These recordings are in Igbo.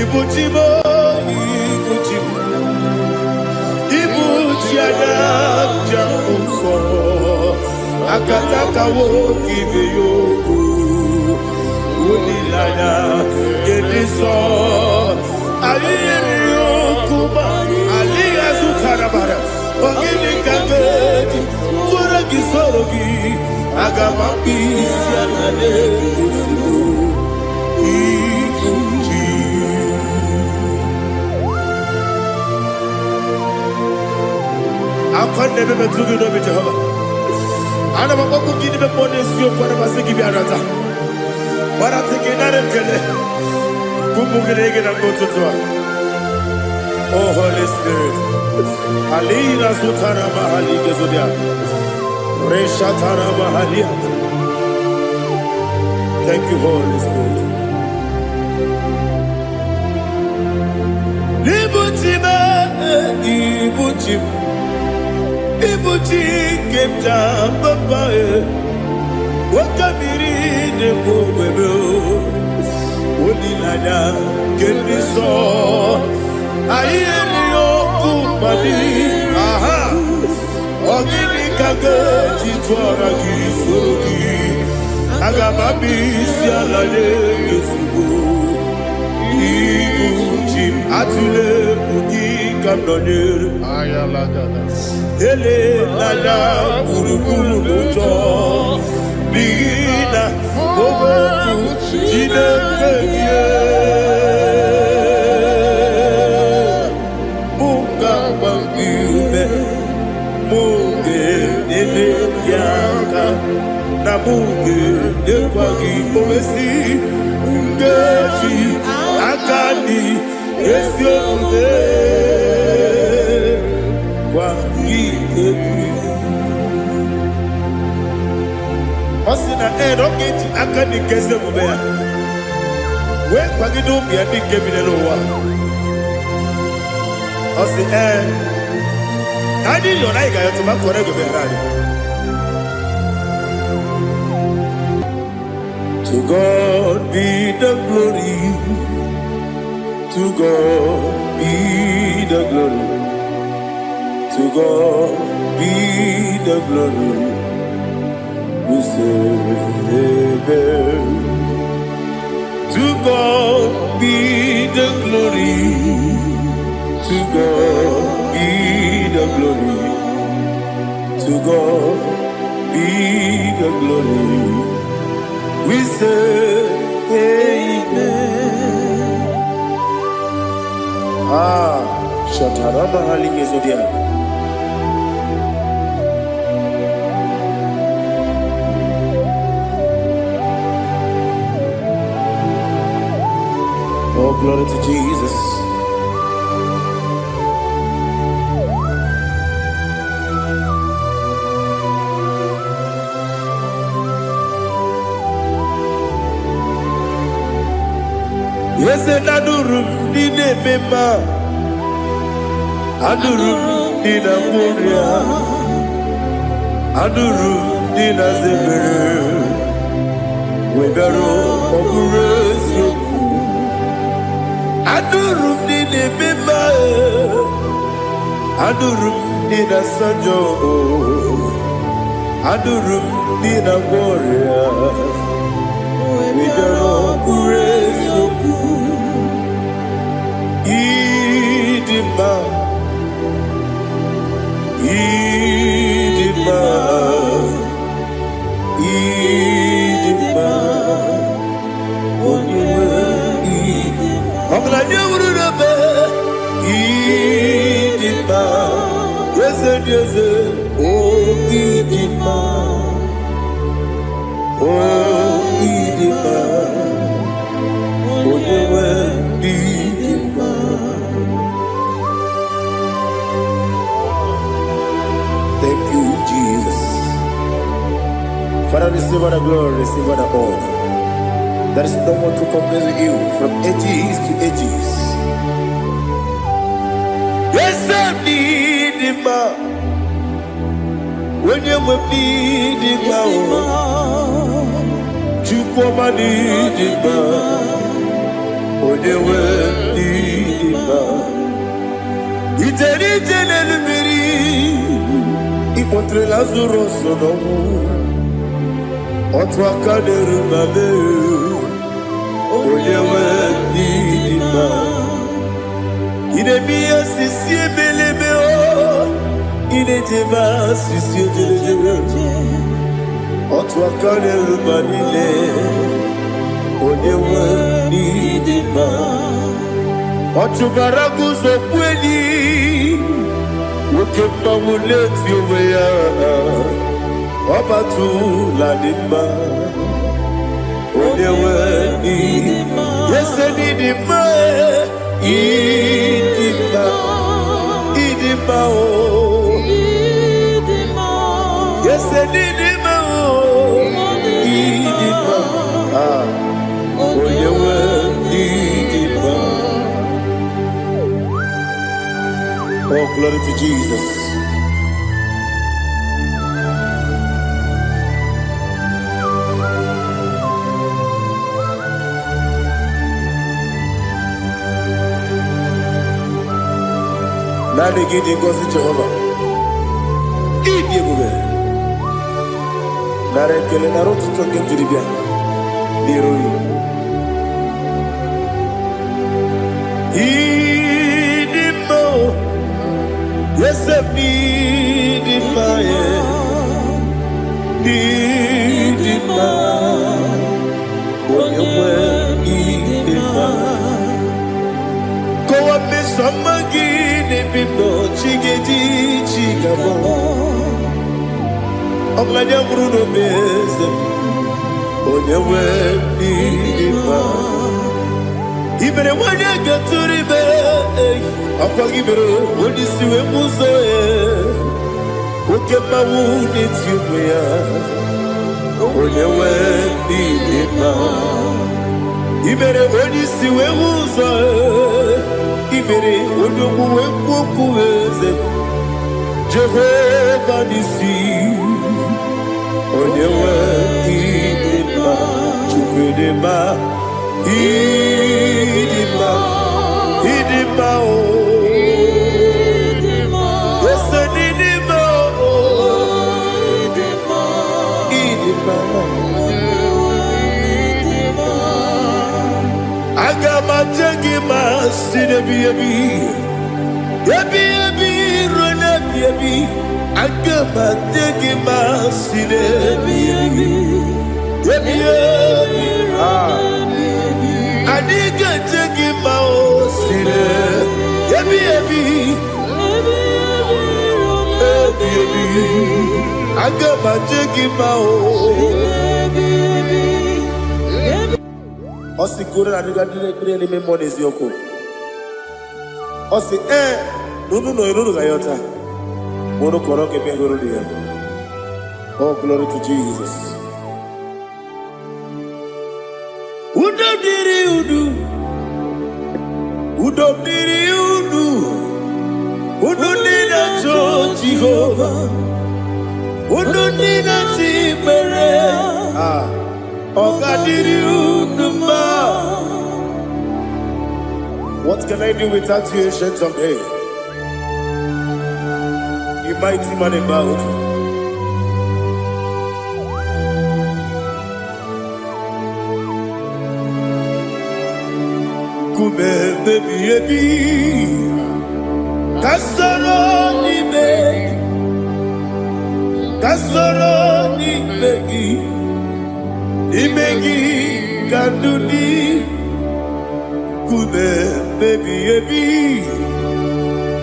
Ibuchimo, Ibuchimo, Ibuchiada, Jamufo, Akataka woki beyoku, Unilada, Gediso, Aliyokuba, Aliyazutarabara, Ogini Kageti, Turagi Sorogi, Agamapi, Sianade, I can't never be too good over Jehovah. I never go to give the bonus you for a Masiki Biarata. But I'm taking that and get it. Kumbukin and go to Tua. Oh, Holy Spirit. Alina Sutana Mahali Gazudia. Reshatana Mahalia. Thank you, Holy Spirit. Ibuchima, Ibuchim. Ibuchi kemja papae wakamiri de bobebe onilada kendiso ayeni okupadi aha ogini kageti twara gisurugi agamabi sialade yesugo Ibuchi atule ugi kamdonir ayalagada Ele nada buruburu muto Bina oboku jine kenye Munga bangiume Munge nene yaka Na munge nekwagi owesi Ngeji akani esiyokude Osina rocket akani keze mubea. We kwagido bia di kebine wa. Osi Adi yo Naija yo tuma kore go berari. To God be the glory. To God be the glory. To God be the glory. We say amen. To God be the glory. To God be the glory. To God be the glory. We say amen. Shataraba Haligezodia. Oh, glory to Jesus. Yes, and Adurum did a member. Adurum did a Moria. Adurum did a Zebere. We better operate you. Adurum did a member. Adurum did a Sanjo. Adurum did a Moria. We better operate you. Idima, Idima, Idima, Idima, yes, oh Idima, oh Idima, Thank you, Jesus. Father, receive all the glory, receive all the honor. There is no one to compare with you from ages to ages. Yes, I need him. When you need him, you come and need him. When you Ijeri jenelu miri Ipotre lazuro sonomu Otu aka nerumame Onyewe n'idima Inemiye sisi ebelebe o Inejeba sisi ojelejebe Otu aka nerumanile Onyewe n'idima Ochubara guzo kweli Woke mawuleti owe ya Obatu ladima Onyewe n'idima Yese n'idima Idima Idima o Yese n'idima o Idima Onyewe n'idima. Oh, glory to Jesus. Nani gidi ngozi Jehovah. Idi bube. Nare kele naro tutoke jiribia. Niroi. Idimo. Yes, Idimo. Idimo. Onyewe Idimo. Kowa mesamagi. Bibo chigedi chigabo Ogladia Bruno Beze Onyewe Idima Ibere wanya gaturibe Akwa gibere Onisiwe muzoe Ukema wuni tiumya Onyewe Idima Ibere onisiwe muzoe Ibere onuwe kukuweze Jehovah nisi Onyewe Idima Chukwudema Idima Idima o Yese Idima o Idima Agama jengima sinebi yebi rona yebi Agama jengima sinebi yebi Adiga jengima o sine yebi Agama jengima o Osi kore na diga dire ni me monezi yoko. Osi nunu gayota. Mono koroke me goro dia. Oh, glory to Jesus. Udo diri udu. Udo nina cho Jehovah. Udo nina tibere. What can I do without you, ancient of days? You mighty man about. Kume baby, kasoro ni begi. Imegi kanduni Kume baby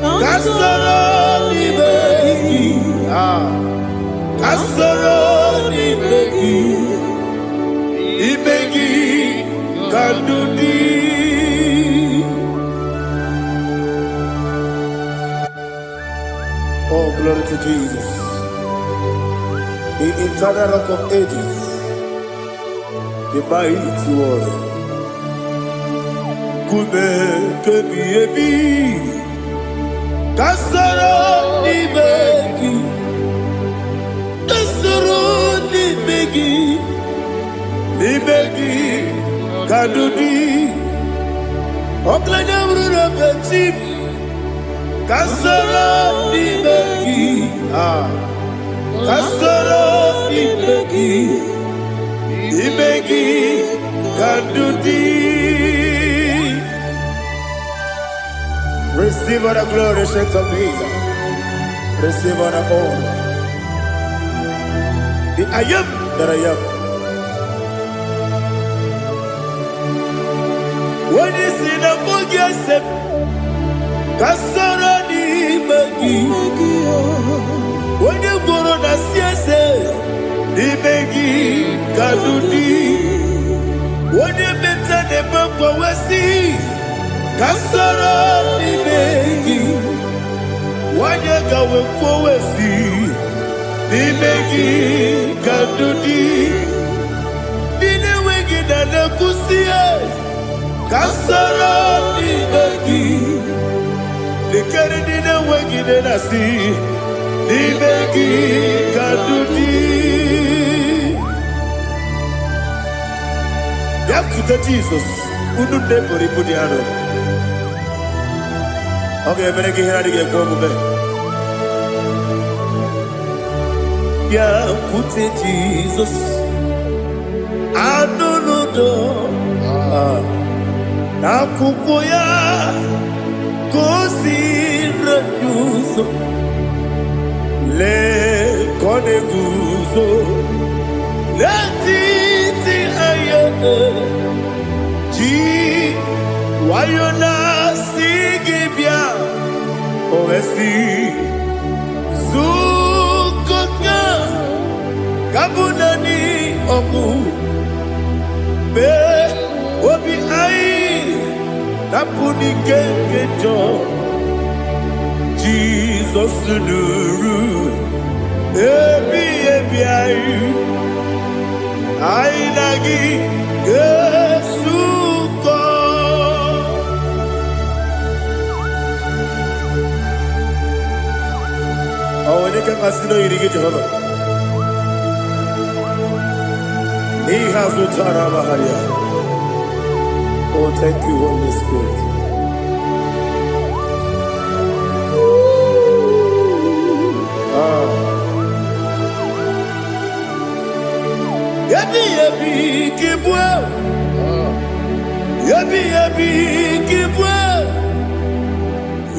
Kasoro ni begi Kasoro ni begi Imegi kanduni Oh, glory to Jesus. The eternal rock of ages, the mighty one. Kume kebi kasoro ni begi kadudi oklanya bruna petit Kasoro Nimegi. Kasoro Nimegi. Nimegi Kandudi. Receive all the glory, strength of Jesus. Receive all the honor. The I am that I am. When you see the book, you say, Kasoro Nimegi. When you go on the CSA, Nimegi Kandudi. When you better the book, we see. Kasoro Nimegi, wanyega wekowesi, Nimegi Kandudi, Nine wegi na nekusiye, Kasoro Nimegi, Nikere nine wegi na nasi, Nimegi Kandudi. Yakuta Jesus, ununde poripudiano. Okay, I'm going to get yeah, put it Jesus. I don't know. Now, Kukoya, go see the news. Le Coneguzo, let it G. Why you not singing? Ovesi Zukoka Kabunani Oku Be Obi Ai Napuni Kenkejo Jesus Nuru Ebi Ai Ai Nagi Yesuko. Oh, when you can consider you get Jehovah. He has returned our Maharia. Oh, thank you, Holy Spirit. Yabi yabi kibwa. Yabi yabi kibwa.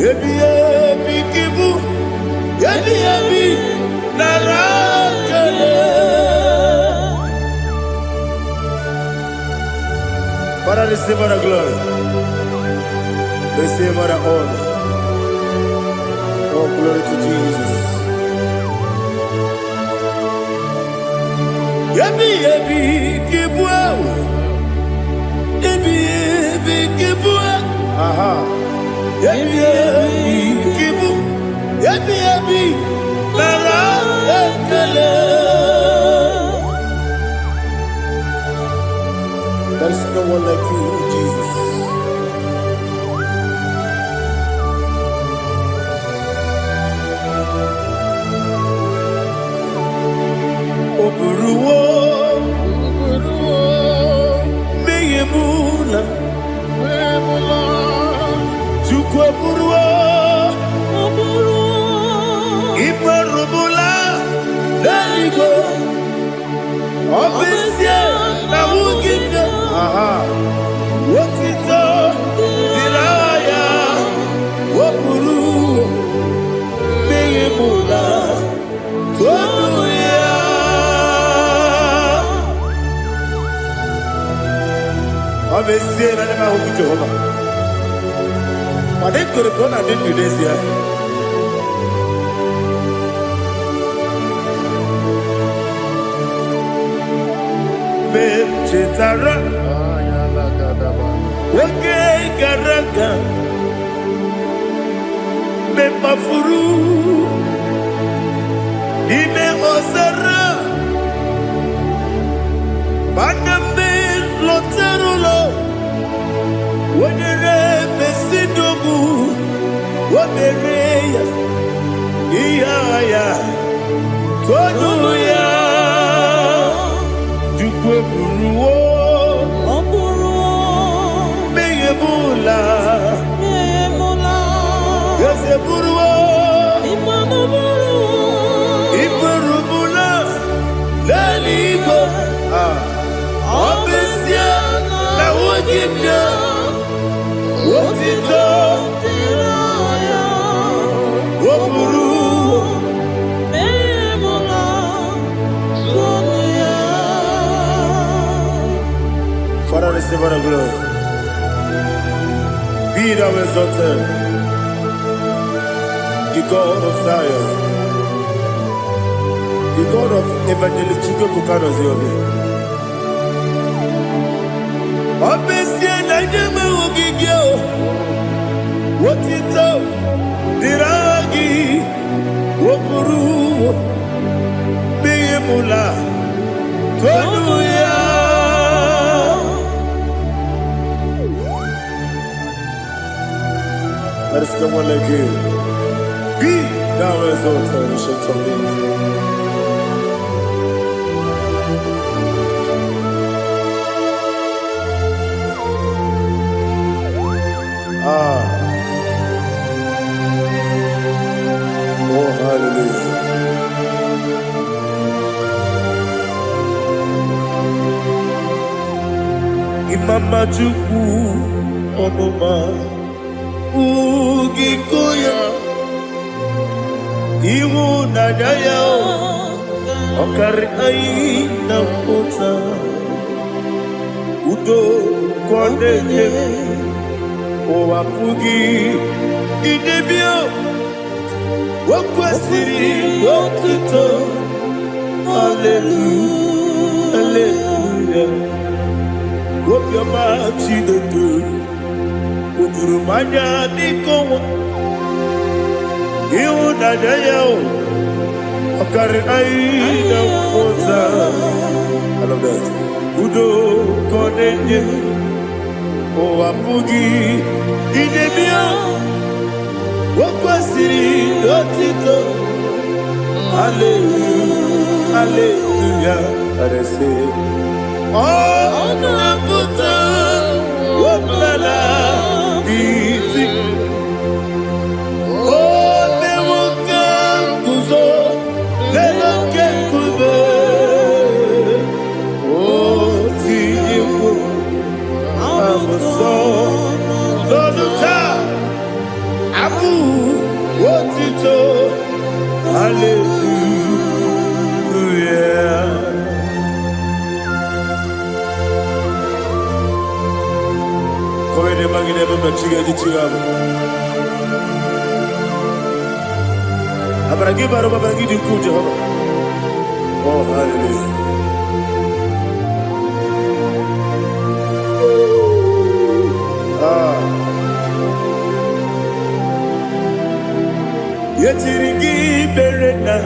Yabi yabi kibu. Yabi yabi narakale. Father, receive our glory. Receive our honor. Oh, glory to Jesus. Yabi yabi kibwa. Yabi yabi kibwa. Aha. Yabi yabi kibu. Yabi yabi narakale. There is no one like you, Jesus. Oburuwo, meyemula, chukweburuwo, iparubula, leligo, obesia, na uginde. Aha. Wotito, Dilaya, Wopuru, Meyemula, Tonuya. Obviously, I never hope to Jehovah. But they could have gone and did this year. Chetara, okay, Garaga, Mepafuru, Ime Osara, Bandambe, Loterulo, Wadere, Mesidobu, Wabereya, Iaya, Tonuya. Buruwo, Meyemula, Meyemula, Yeseburu. Father, receive our glory. Be thou exalted, the God of Zion, the God of Evangelist Chico Bukanos Yobi. Obesia Naija Wogigio, what it up, Diragi, Wopuru, Beyemula, Tonuya. There is no one like you. Be thou exalted, ancient of days. Oh, hallelujah. Imama Juku, Onoma. Ugikoya Iwu Naija Okari Aina Mota Udo Kondene Owapugi Idebio Wakwasiri Wakito Hallelujah Hallelujah Wapiama Chidetu Udurumanya Nikowa Iwu Naija Okari Aina Mota I love that Udo Kondene Owapugi Idebio Wakwasiri Lotito Hallelujah Hallelujah I say Oh Naputa Waplala Biti Oh Newoka Kuzo Leloke Kube Oh Tiyiwo Amoso Loduta Abu Wotito Hallelujah Come ne magine baba chiga di chigabo Abragi baro baba gidi ku Jehovah Oh hallelujah Yetirigi berena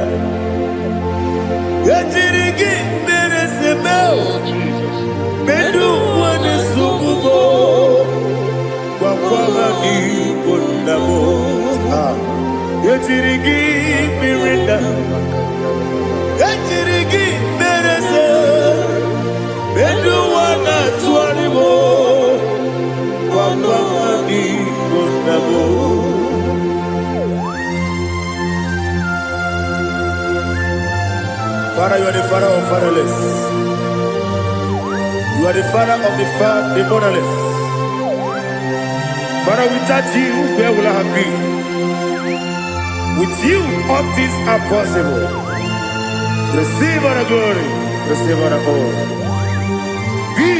Yetirigi beresebel Bedu wane sububo Kwa ni kondabo Yetirigi berena Yetirigi berese Bedu wana tuanibo Kwa ni kondabo Father, you are the father of fatherless. You are the father of the motherless. Father, without you, where will I have been? With you, all things are possible. Receive our glory, receive our honor. Be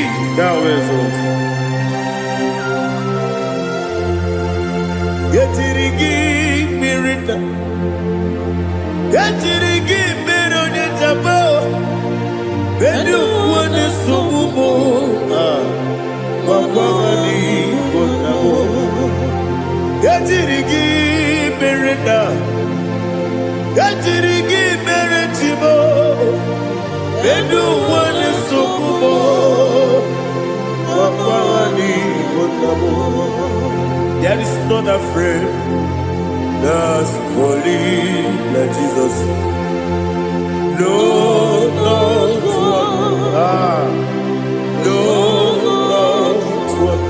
thou exalted. Yetirigi mirita, yetirigi mironye jabo, bedu wane sububo, wapawani konabo. Yetirigi mirita, yetirigi miritibo, bedu wane sububo, wapawani konabo. There is not a friend that's holy like Jesus. No, not one. No, not one.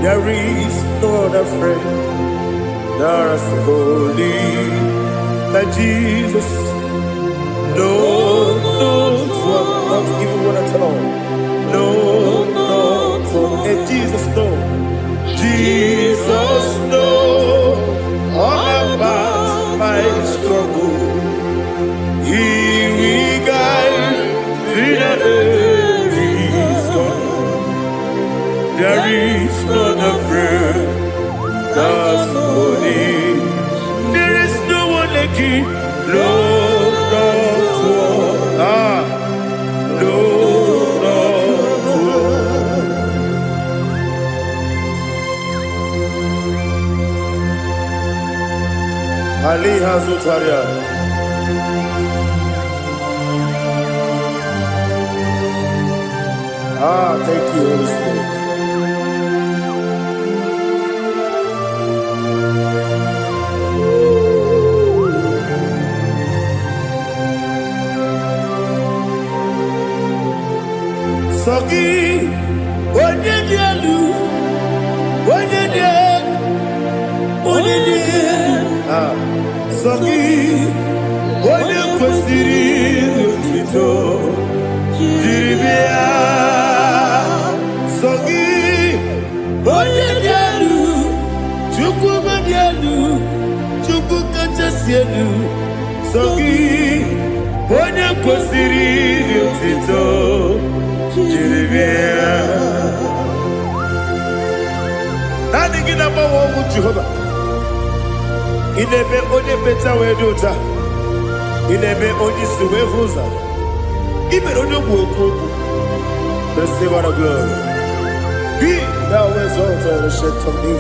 There is no other friend that's holy like Jesus. No, not one. Not even one at all. No, not one. And Jesus, no. Ali Hazutaria. Thank you, Holy Spirit. Sogi, Onyedielu, Sogi, Onyekwesiri otito, jiribia. Sogi, Onyedielu, Chukwumadielu, Chukwukachasielu. Sogi, Onyekwesiri otito, jiribia. Nani gina mawo mu Jehovah. Inebe onye beta we dota. Inebe onye suwe vuza. Ibe onye gwoku. Receive our glory. Be thou exalted and shed from me.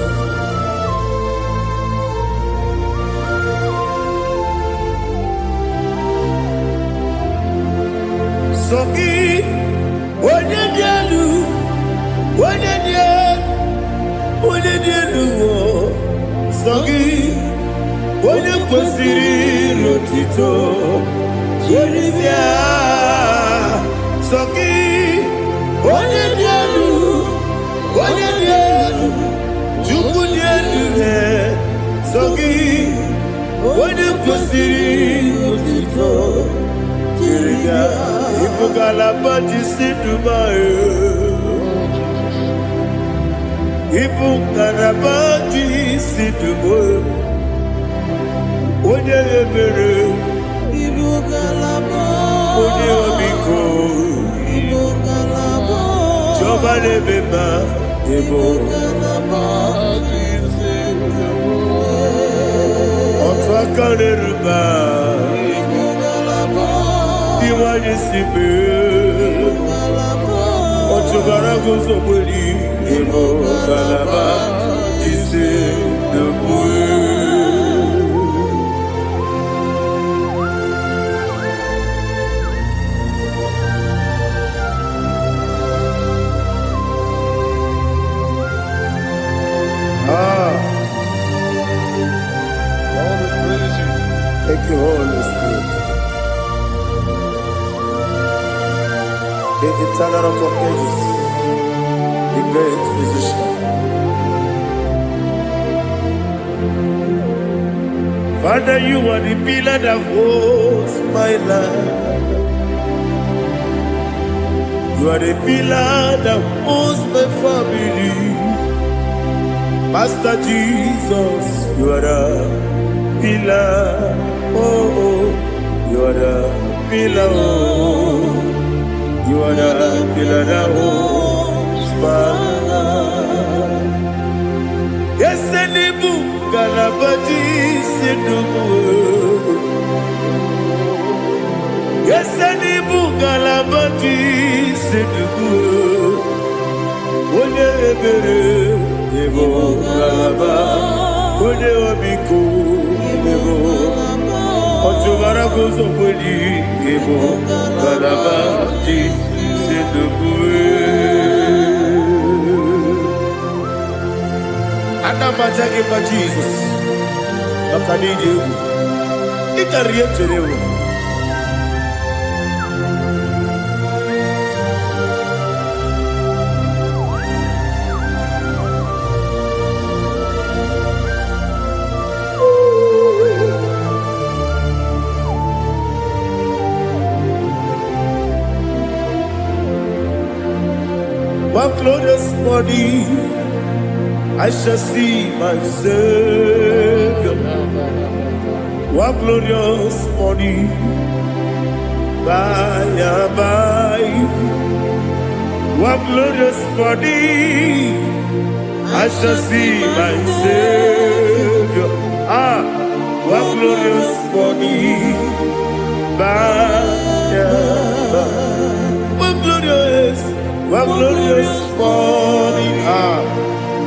Sogi onye dielu. Sogi Onyekwesiri otito, jiribia. Sogi Onyedielu, Chukwudielu. Sogi Onyekwesiri otito, jiribia. Ibugalaba jisidumae. Ibugalaba jisidumae. Onye ebere, onye omiko, Jọba n'ebeba, otu aka n'eruba, iwanye sibe, otu gara guzo gberi, Ibugalaba jisidumae. Thank you, Holy Spirit. The eternal rock of ages, the great physician. Father, you are the pillar that holds my life. You are the pillar that holds my family. Master Jesus, you are the pillar. Oh, you are the pillar. Oh, you are the pillar that holds my life. Yes, Enibu Galabaji Sidumu. Yes, Enibu Galabaji Sidumu. Onye ebere, Ebo Galaba. Onye omiko, Ebo. Otubara gozo kweli, Ebo Galaba Sidumu. Anamajage pa Jesus. Akanije. Ikariyeterewo. One glorious morning, I shall see my Savior. One glorious morning, by and by. One glorious morning, I shall see my Savior. One glorious morning, by and by. One glorious morning,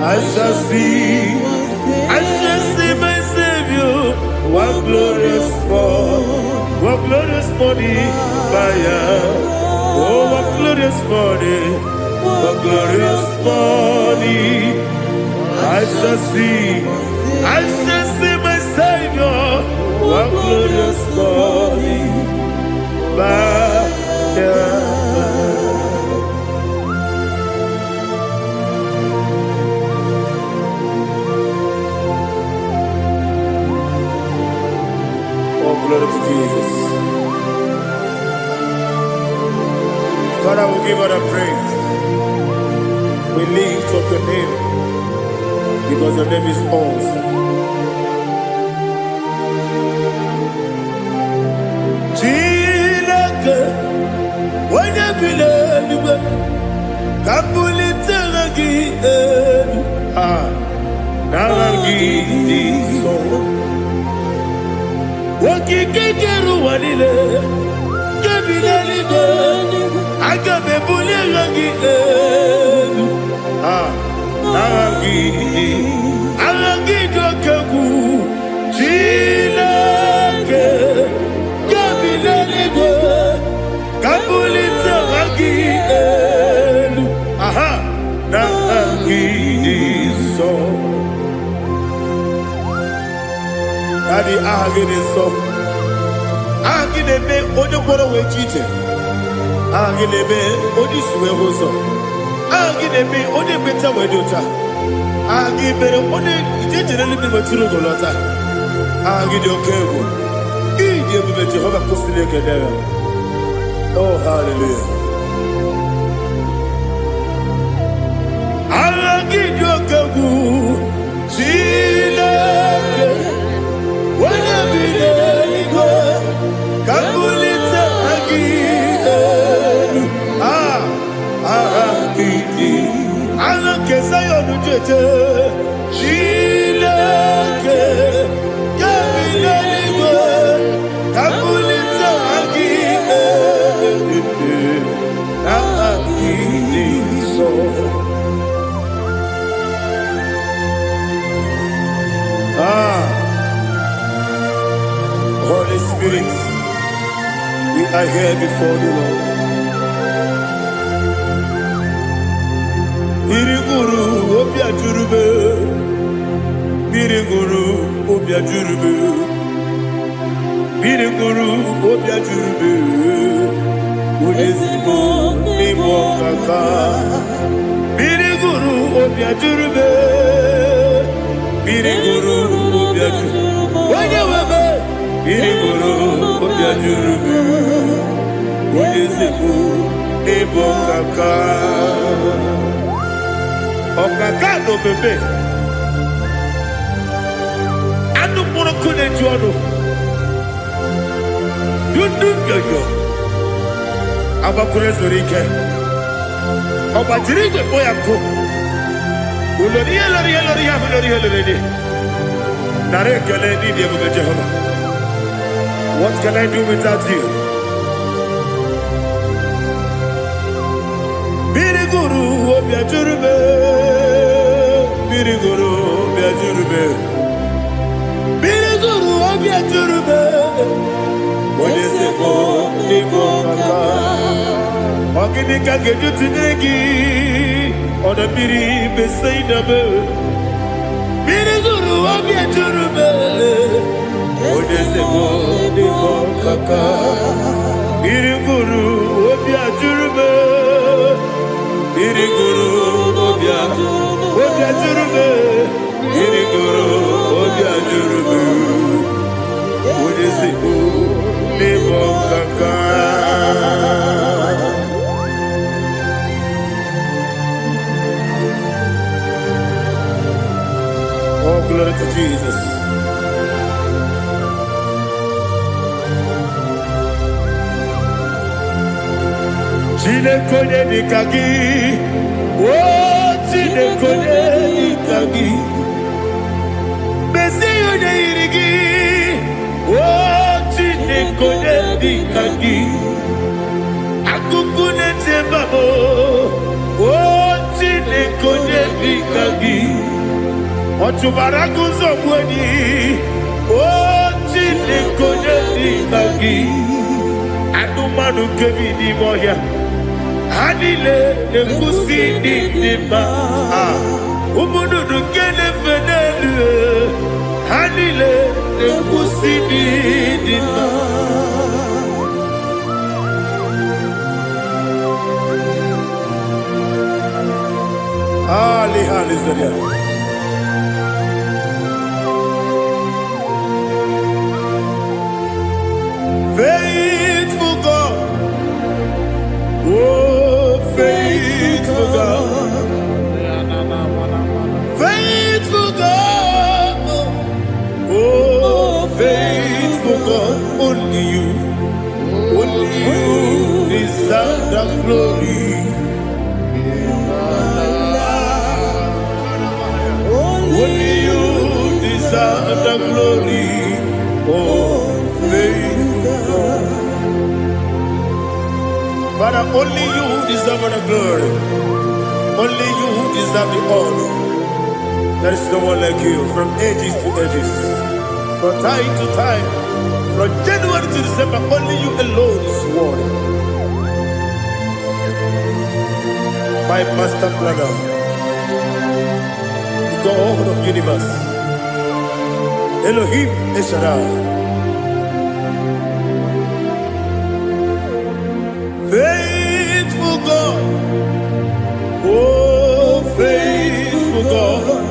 I shall see my Savior. one glorious morning, oh, one glorious morning, one glorious morning. I shall see my Savior, one glorious morning, Oh, glory to Jesus. Father, we give all the praise. We lift up your name because your name is awesome. Chilake, when you believe, Kapulitagi, Nagi, so. Wakikeru wanile, kebilaligo, agabe bulelagi, alagi dokagu, chilake, kebilaligo, kabulita lagi, nagi so. Daddy, so. Agilebe, Odoboro Wechite. Agilebe, Odiswe Hoso. Agilebe, Odebeta Wedota. Agibere, Ode, Generally Maturo Golota. Agidio Kego. Ije Jehovah Kostileke there. Oh, hallelujah. Agidio Kego. Chileke. When I be there, Kabulita again. Kesayon Jete, Chilake, Kabilanigo, Kabulita again. So. Holy Spirit, we are here before you, Lord. Biriguru Obia Jurube, Biriguru Obia Jurube, Biriguru Obia Jurube, Udesibo Nimo Kaka, Biriguru Obia Jurube, Biriguru Obia Jurube, Wanyawebe, Biriguru Obia Jurube, Udesibo Nimo Kaka. Okagado bebe anu mono kone juano yundu yoyo abakure zorike obajirige boyako ulori nare kele ni diego Jehovah. What can I do without you? Biriguru Obia Jurube, Biriguru Obia Jurube, Biriguru Obia Jurube, Odesebo Nimo Kaka, Okinika Gejutinegi, Oda Biri Besaidabe, Biriguru Obia Jurube, Odesebo Nimo Kaka, Biriguru Obia Jurube. Biriguru Obia Jurube, Biriguru Obia Jurube, Udesibu Nimo Kaka. Oh, glory to Jesus. Chinekone nikagi, oh Chinekone nikagi, Mesiyo ne irigi, oh Chinekone nikagi, Akukune tembabo, oh Chinekone nikagi, Otubaraku zobweni, oh Chinekonye Nikagi Anumanu Kevini Moya Hanile Nekusi Nidima Umudu Kene Fenelu Hanile Nekusi Nidima Hallelujah. Faithful God, oh faithful God, faithful God, oh faithful God, only you deserve the glory. Only you deserve the glory, oh faithful God. Father, only you deserve the glory. Only you deserve the honor. There is no one like you, from ages to ages, from time to time, from January to December. Only you alone is worthy. My master planner, God of universe, Elohim Eshadai, faithful God, oh faithful God,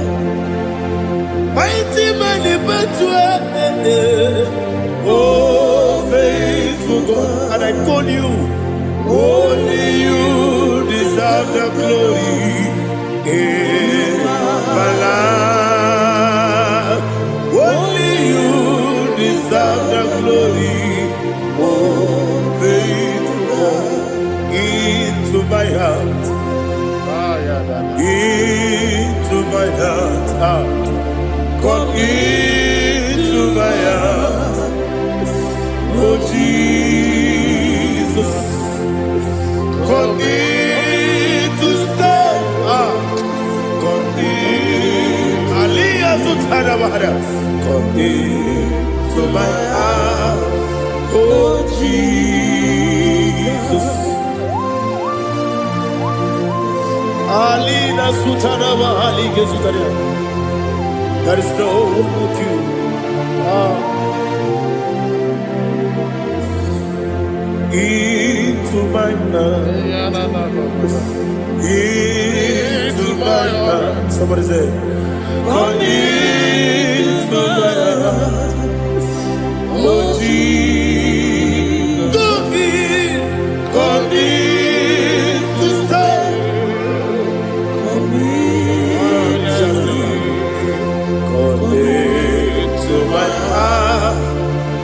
mighty man in battle, oh faithful God, and I call you, only you deserve the glory. My life, only you deserve the glory, oh faithful God, into my heart, come into my heart, oh Jesus, come in to stay, come into my heart, oh Jesus. Alina Sutanaba Ali Gesutaria. There is no one like you. Into my heart, into my heart. Somebody say, come into my heart, oh Jesus. Come in to stay. Come into my heart,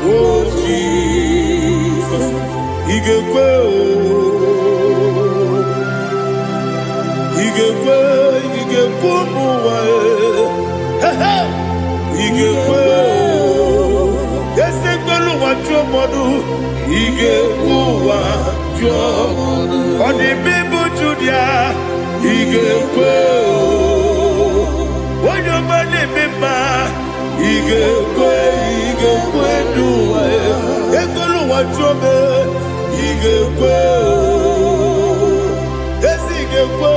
oh Jesus. Igekwe, muwa, igekwe, esegbelu wajo modu, igekwe wajo, odi bibu judia, igekwe, wanyo mani mima, igekwe duwa, egbelu wajo me, igekwe, esigekwe.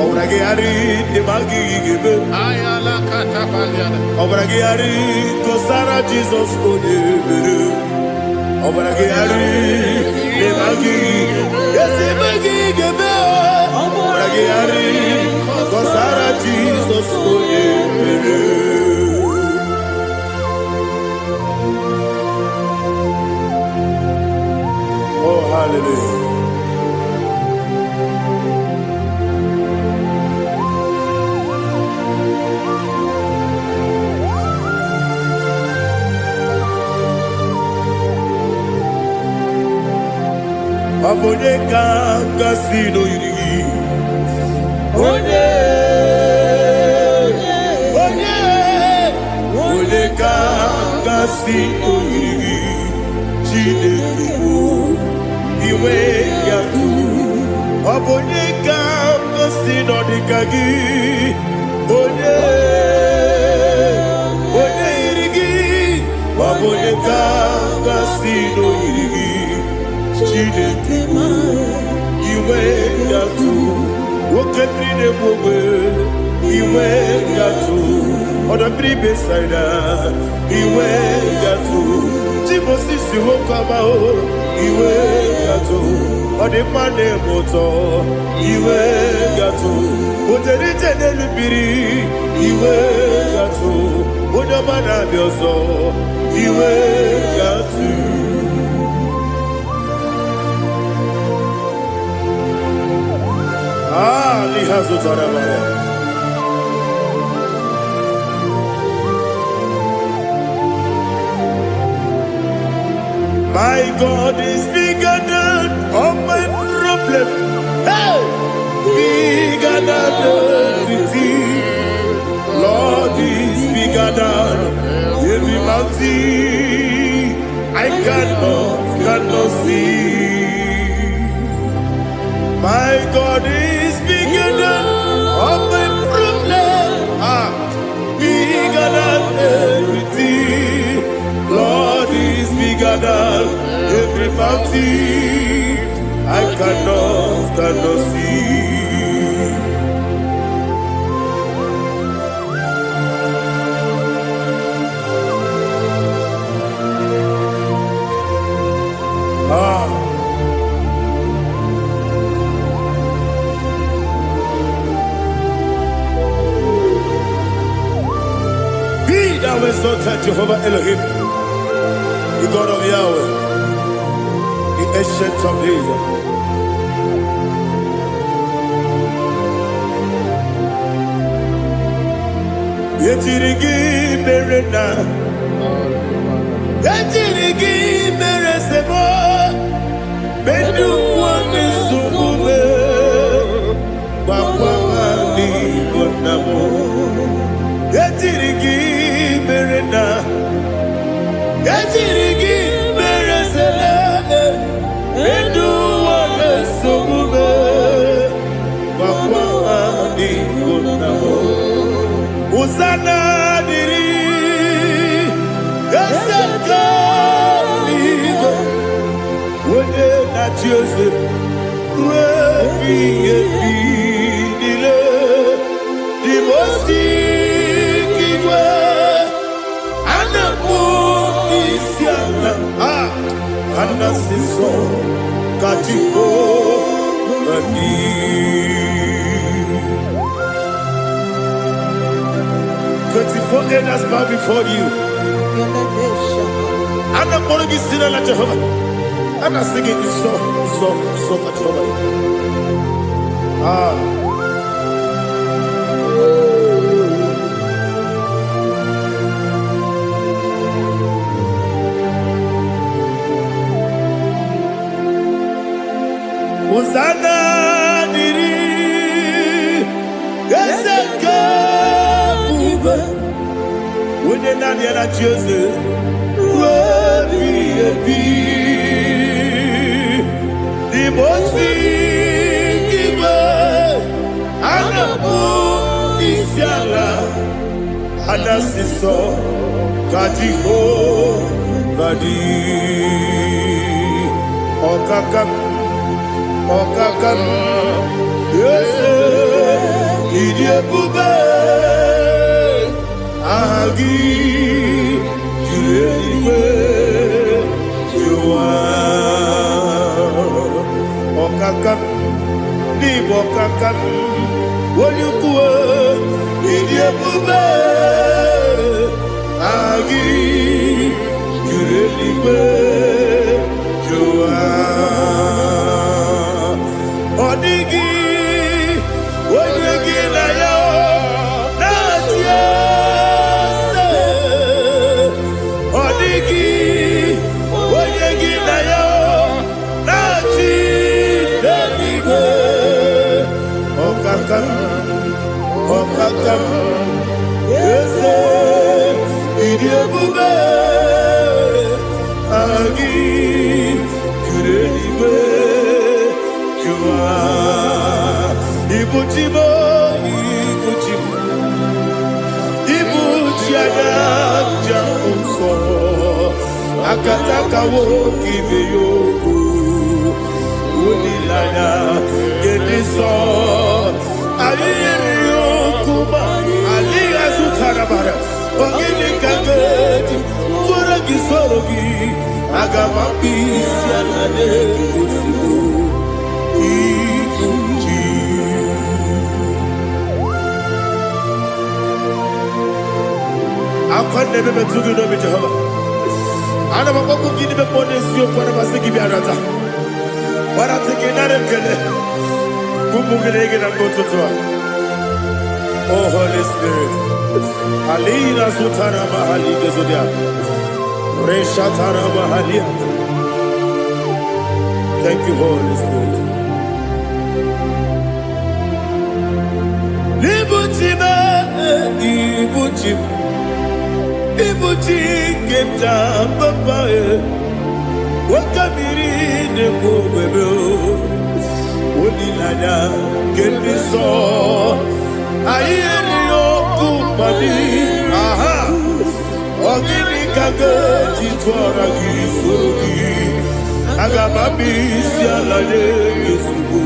Obragari imagi igebe. Ayala katapaliana. Obragari kosara Jesus odebere. Obragari imagi imagi igebe. Obragari kosara Jesus odebere. Oh hallelujah. Abone kanga sino yiri, onye kanga sino yiri, Chineke iwe yatu. Abone kanga sino dikagi, onye Ekanga sino yiri Chineke iwe yatu Woketrine mwe iwe yatu Odabri besaida iwe yatu Timosisi wokama iwe yatu Odimane moto iwe yatu Oterite nelubiri iwe yatu Odamana biozo iwe yatu lihazo tarabaya My God is bigger than all my problem. Hey! Bigger than everything. Lord is bigger than every mountain. I cannot see. My God is bigger than all my problem. Bigger than everything. Lord is bigger than every mountain. I cannot see. Be thou exalted, Jehovah Elohim, the God of Yahweh, the ancient of days. Yetirigi merena, yetirigi meresemo, bedu wane subume, wakwamani konamo. Yetirigi merena, yetirigi meresele, bedu wane subume, wakwamani konamo. Uzana diri, esaka ligo, wode na Joseph, refi nile, dimosi kiwe, anamu isiana, anasiso kachiko mani. 24 elders bow before you. I'm not going to sit like Jehovah. I'm not singing this song like Jehovah. Hosanna diri, Eseka. When you're not here at Jesus, the most Anasiso Kajiho Vadi Okakam Yes Idiabube Agi Juliwe Jua Okakam Nibokakam Wonyukue Idiabube Agi Juliwe Jua Odigi Wonyegi na yo Natia Odigi Wonyegi na yo Nati Deliwe Okakam Okakam Yese Idiabube Agi Jureliwe Jua Ibuchibo Ibuchiana Jaunso akataka woki beyoku unilaya gediso ayiri yokuba aliya zutarabara ogini kagedi fora gisorogi agamapisi alane kusibu ikuji akwande bebe tugi no be Jehovah ana bako gidi be ponesio kwa na basiki bi arata wara teke na rekele kumugirege na mtoto. Oh Holy Spirit alina sutara mahali gezodia resha tara mahali. Thank you Holy Spirit. Libutime ibutim ibuti kenta papa wakamiri ne bobebe onilanya kendiso ayeri okupani aha ogini kage titwara gisogi agababisi alale yesugo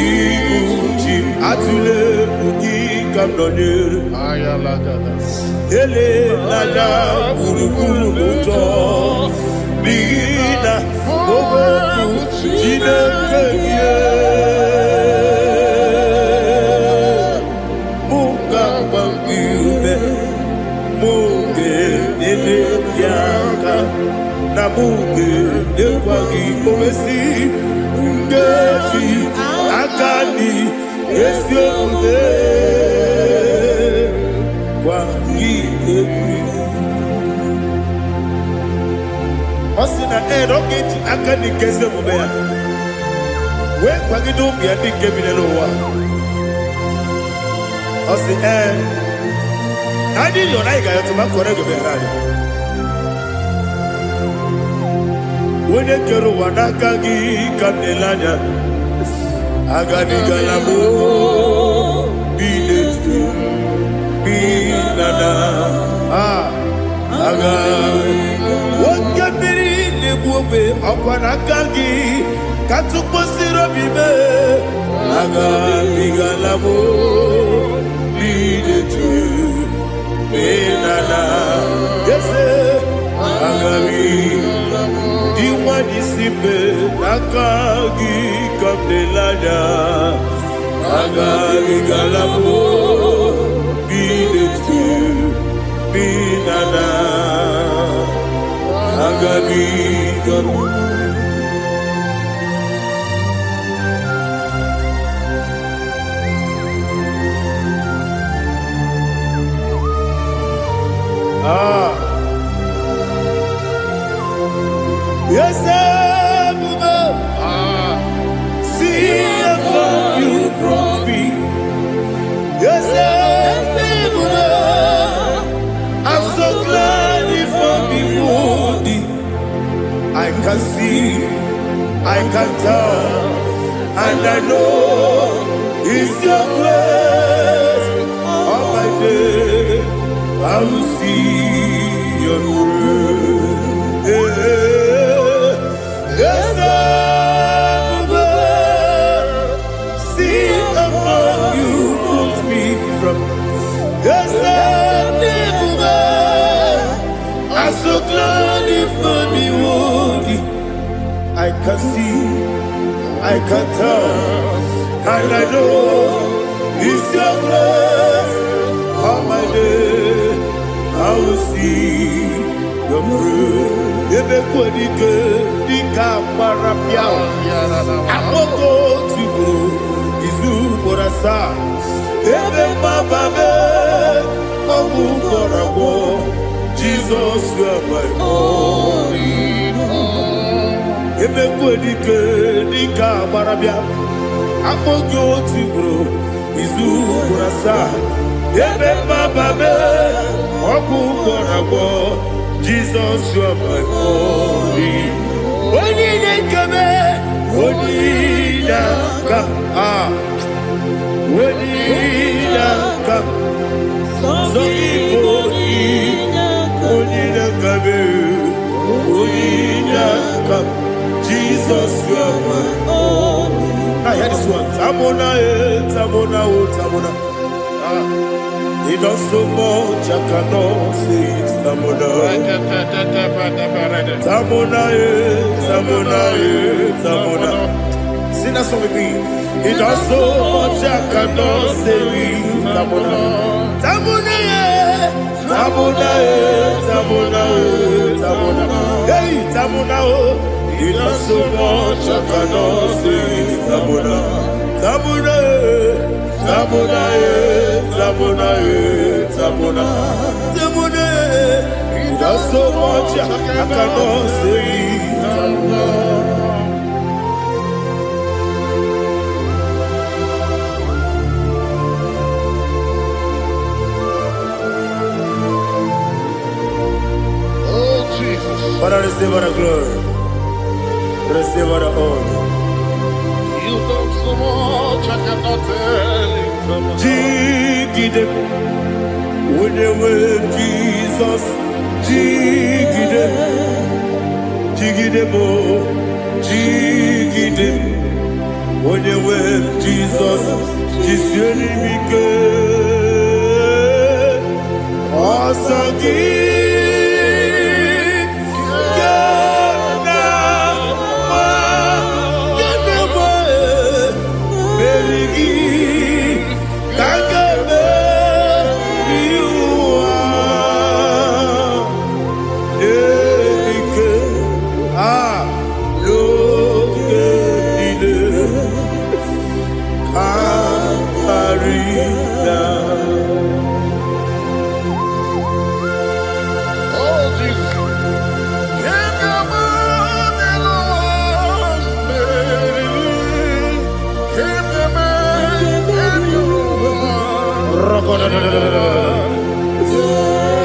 iguchi atule ugi kamdonir ayalagada ele nada burukuru muto bigina ogoku jinekeye muka bangiube muge nele yaka na muge nekwagi omesi ngeji akani esiode Osina rocketi akani keze mubea. We kwagido bi adi kebile lowa. Osi adi yo Naija yo tuma korego be rari. Wone kero wanakagi kamnelanya. Agadi galamo biletu binana aga wakabiri lebuwe akwanakagi katuposiro bibe aga bigalamo biletu binana yese aga diwani sibe nakagi kamdelanya aga bigalamo biletu binana agabi garu yes see if you brought me yes I'm so glad if I'm wounded. I can see, I can tell, and I know it's your grace. On my day, I will see your grace. Yes, see above you moves me from. Yes, I'm so glad if me woody. I can see, I can tell, and I know it's your grace. On my day, I will see your grace. Ebe kwenike, dika marapia. Amoko tibu, izu morasa. Ebe mababe, obu korabo. Jesus, you are my only home. Ebe kwenike, dika marapia. Amoko tibu, izu morasa. Ebe mababe, obu korabo. Jesus, you are my only. Onidekame, onidaka, onidaka, so onidekame. Jesus, you are my only. Now hear this one. Tamona, Tamona, Tamona. He does so much, I cannot say it. Tamona. Tamona, Tamona, Tamona. Sing that song with me. He does so much, I cannot say it. Tamona. Tamona, Tamona, Tamona, Tamona. Hey, Tamona, he does so much, I cannot say it. Tamona. Tamona, Tamona, Tamona, Tamona, Tamona. He does so much, I cannot say it. Tamona. Father, receive all the glory. Receive all the honor. You done so much, I cannot tell it. Jigide, with the word Jesus. Jigide, Jigide mo, Jigide, with the word Jesus. Jisyenimike, Asagi.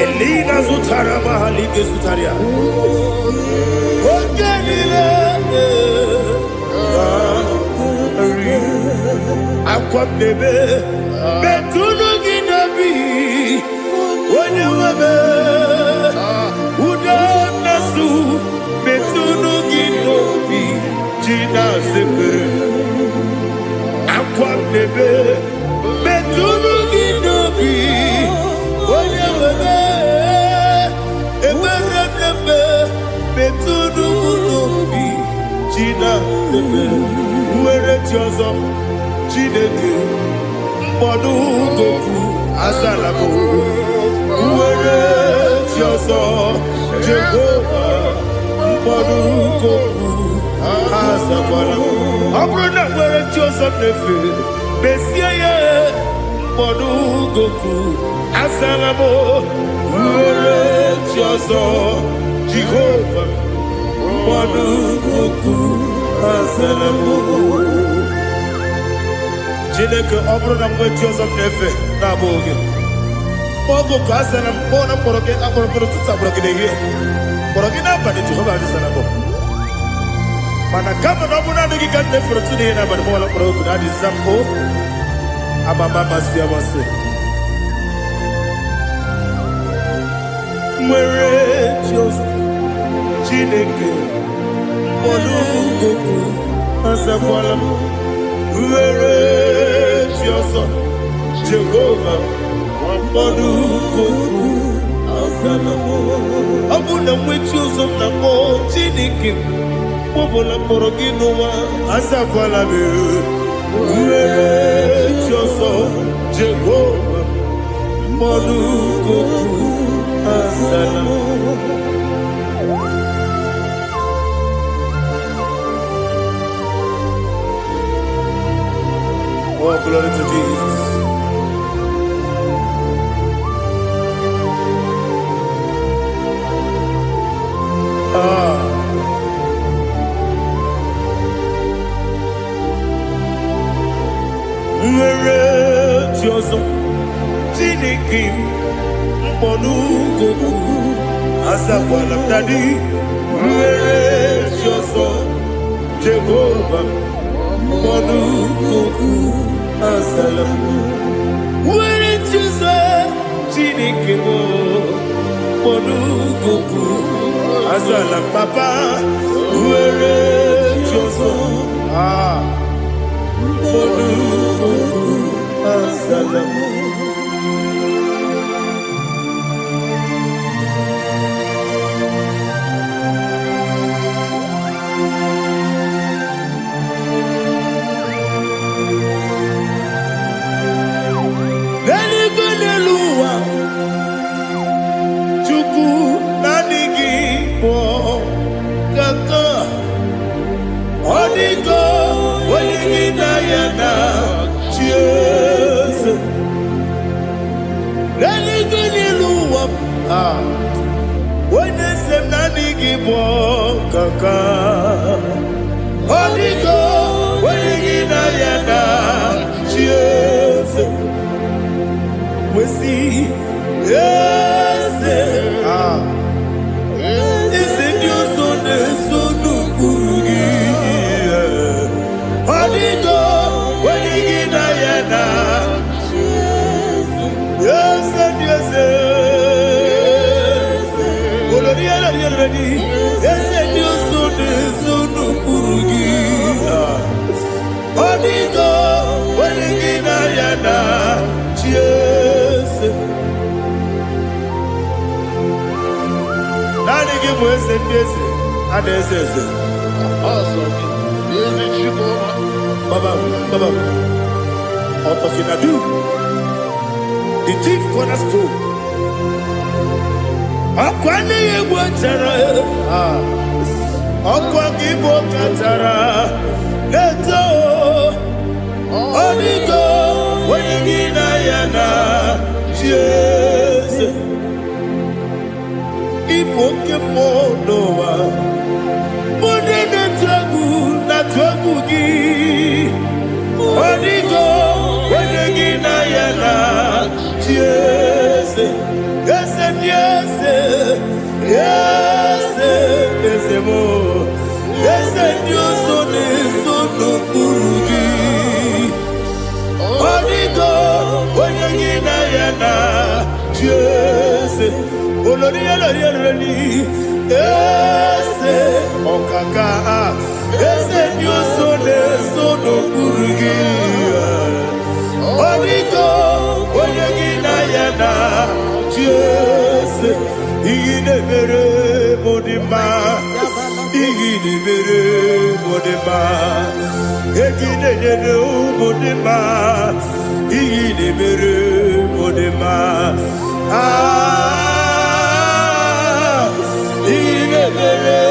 Elina Zutara Mahalike Zutaria. Aqua bebe, Betuno Ginabi, when you were Udanasu, Betuno Ginobi, Gina Zipper. Aqua bebe, Betuno Ginobi, when you were Betuno Ginobi, Gina Zipper. Where it yours up. Chineke mbodu goku azalabo uwere tioso Jehovah mbodu goku azalabo abrona were tioso nefe besiye mbodu goku azalabo uwere tioso Jehovah mbodu goku azalabo. Chineke ọbụrụ na mgbe chi ọzọ na-efe na-abụ oge ogo ka a sara mkpọ na mkpọrọ gị akpọrọ mkpọrọ tụtụ akpọrọ gị n'ehihie mkpọrọ gị n'abalị Jehova adịsara bụ mana kama na ọ bụ naanị gị ka nne fere tụ n'ihe n'abalị mụọla mkpọrọ ogu na adịza mpụ amama amasị amasị nwere chi ọzọ Chineke mkpọrọ ogu azakwala m were Jioso Jehovah mbodu goku azalamo abuna mwechi uzo na mo Chineke bobola mkpọrọ gị n'ụwa azakwala m were Jioso Jehovah mbodu goku azalamo. Oh, glory to Jesus. Where Jioso Chineke mbodu goku azakwala dadi where Jioso Jehovah mbodu goku azalamo where Jioso Chineke mbodu goku azalam papa where The chief cornerstone. Akwani egwetara. Akwa gibo katara. Leto. Onigo. Wenigina yana. Jesus. Ipoke monowa. Monene tragu na tragu gi. Onigo. Wenigina yana. Yes, yes, yes, yes, yes, more. Yes, Dios son eso no purugi. Onigo, oyagina yana. Yes, oloria lori. Yes, okaka. Yes, Dios son eso no purugi. Onigo, oyagina yana. Yes, igidebere modima, igidebere modima, igidebere modima, igidebere modima. Ah, igidebere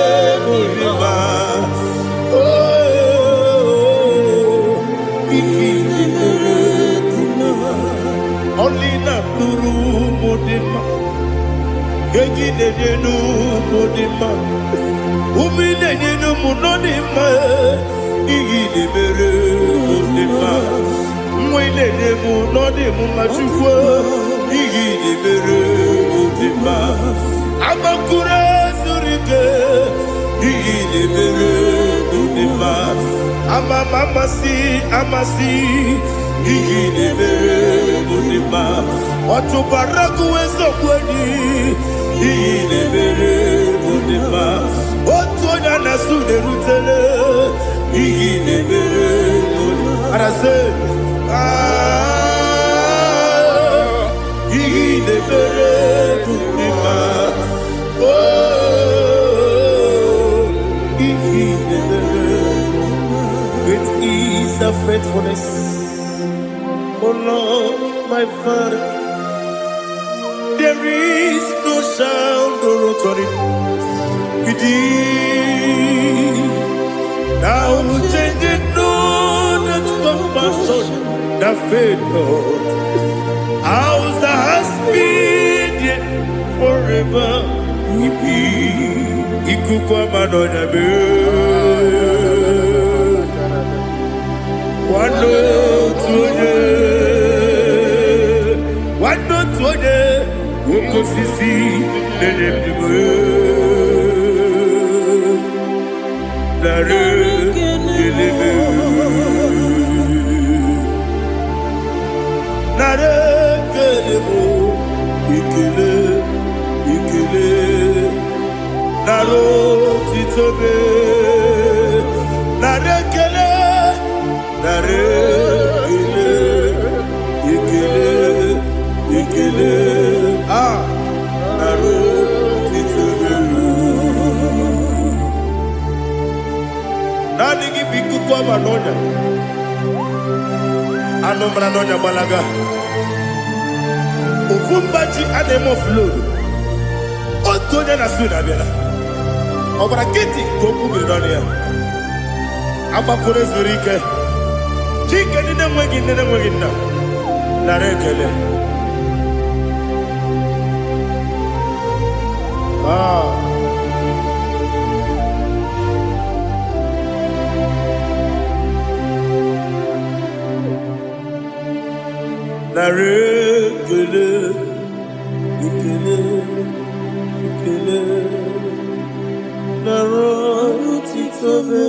modima. Oh, igidebere modima. Only not Nuru Modima. Gaginu Modima. Umilenu Munodima. Igidebere Modima. Mwilenu Nodimu Machukwa. Igidebere Modima. Amakura Surike. Igidebere Modima. Amasi. Igidebere Modima. Watubaraku wezo kweni. Igidebere Modima. Otonya nasude rutele. Igidebere Modima. Arase. Igidebere Modima. Oh, Igidebere. Great is the faithfulness. Oh Lord, my Father, there is no sound or authority within. Now changing no that compassion, that faith, Lord. How's the husband yet forever? Ikukwa madonna be. Wando tuone, woko sisi nenebwe, nare kelebe, nare kelebo, ikele, naro titobe, nare kelebo. ikele, naro titubelu. Nani gibiku kwa manonya, anomra nonya balaga. Ufumbaji anemo flood. Otonya na suna bela. Obra kiti koku bironia. Aba kore zurike. Chike nine mwegi na. Narekele. Narekele. Ikele. Naro titobe.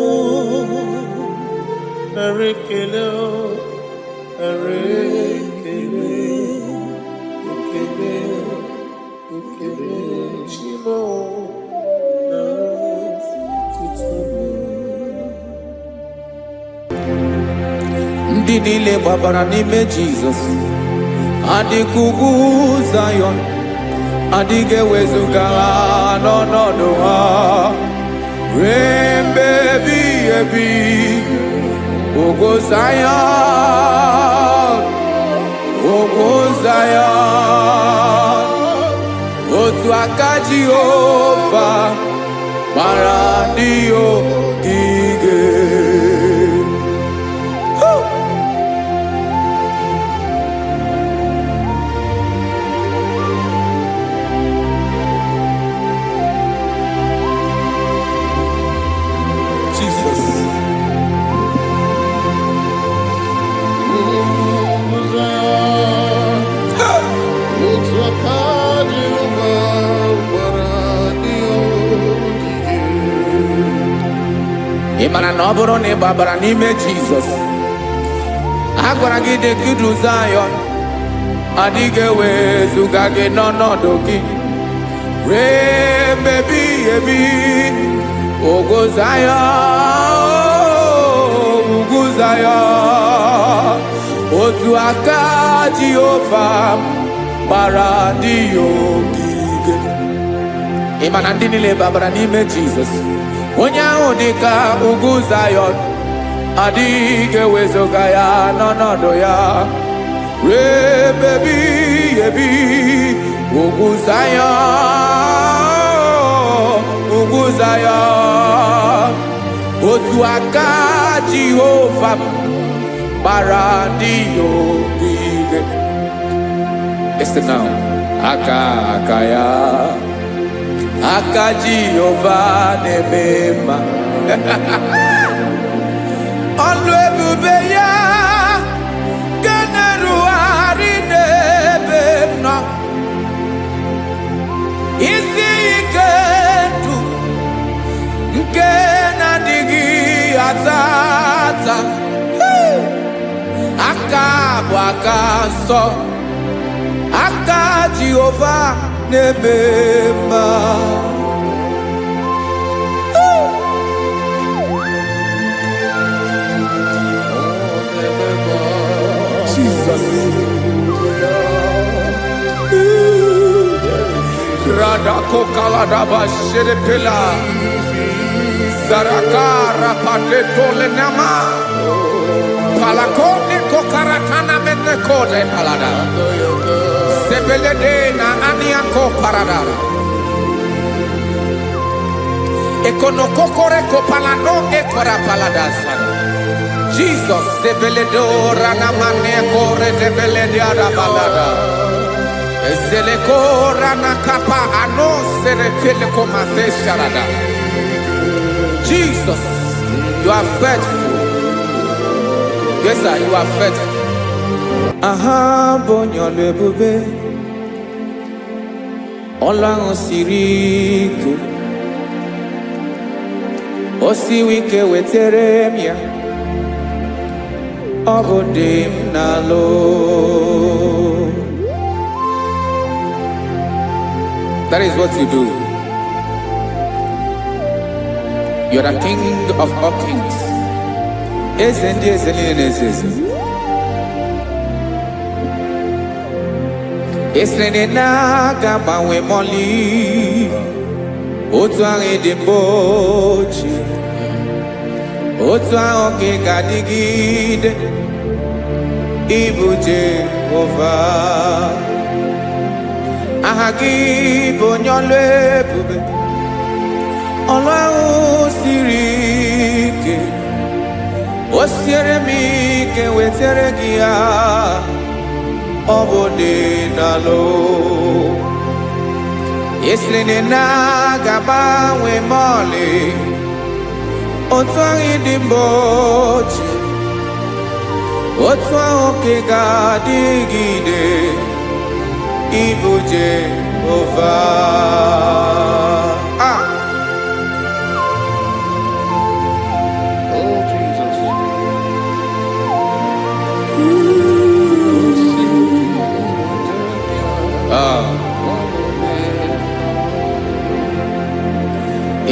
Narekele. Chinwo. Ndị niile gbabara n'ime Jizọs adịghị ugwu Zayọn, adịghị ewezuga ha n'ọnọdụ ha ruo mgbe ebighị ebi. Ugwu Zayọn, ugwu Zayọn, otu aka Jehova gbara ndị ogige. Ịmara na ọ bụrụ na ị gbabara n'ime Jizọs, a gwara gị dị ka Zayọn, adịghị ewezuga gị n'ọnọdụ gị ruo mgbe ebighị ebi. Ugwu Zayọn, ugwu Zayọn, otu aka Jehova gbara ndị ogige. Ịma na ndị niile gbabara n'ime Jizọs, onye ahụ dị ka ugwu Zayọn, adịghị ewezuga ya n'ọnọdụ ya ruo mgbe ebighị ebi. Ugwu Zayọn, ugwu Zayọn, otu aka Jehova gbara ndị ogige. Listen now, aka ya, aka Jehova na-eme mma. Ọlụ ebube ya ga na-erugharị n'ebe m nọ. Isi ike ndụ nke na-adịghị ata ata. Aka bụ aka nsọ, aka Jehova na-eme mma. Jesus. Radako kaladaba sherepela zarakara padetole nama palakone kokaratana mene kode palada sebelede na aniako paradara ekono kokore kopalano ekora paladasa. Jesus sebeledo rana mane kore debelede arabalada. Ezele kora na kapa ano serepele komate sharada. Jesus, you are faithful. Yes, sir, you are faithful. Aha bonyo lebube, ola osiriku, osiwike weteremia, obodim nalo. That is what you do. You are the King of all kings. Esrene na gabanwe moli otu ahụ dị mgbochi otu ahụ ka ị ga-adịgide ịbụ Jehova aha gị bụ onye ọlụ ebube ọlụ ahụ siri ike o siere m ike wetara gị ya ọ bụ dị n'alụ esiri na ga-agbanwe mọlị otu ahụ dị mgbochi otu ahụ ka ị ga-adịgide ịbụ Jehova. Oh, Jesus.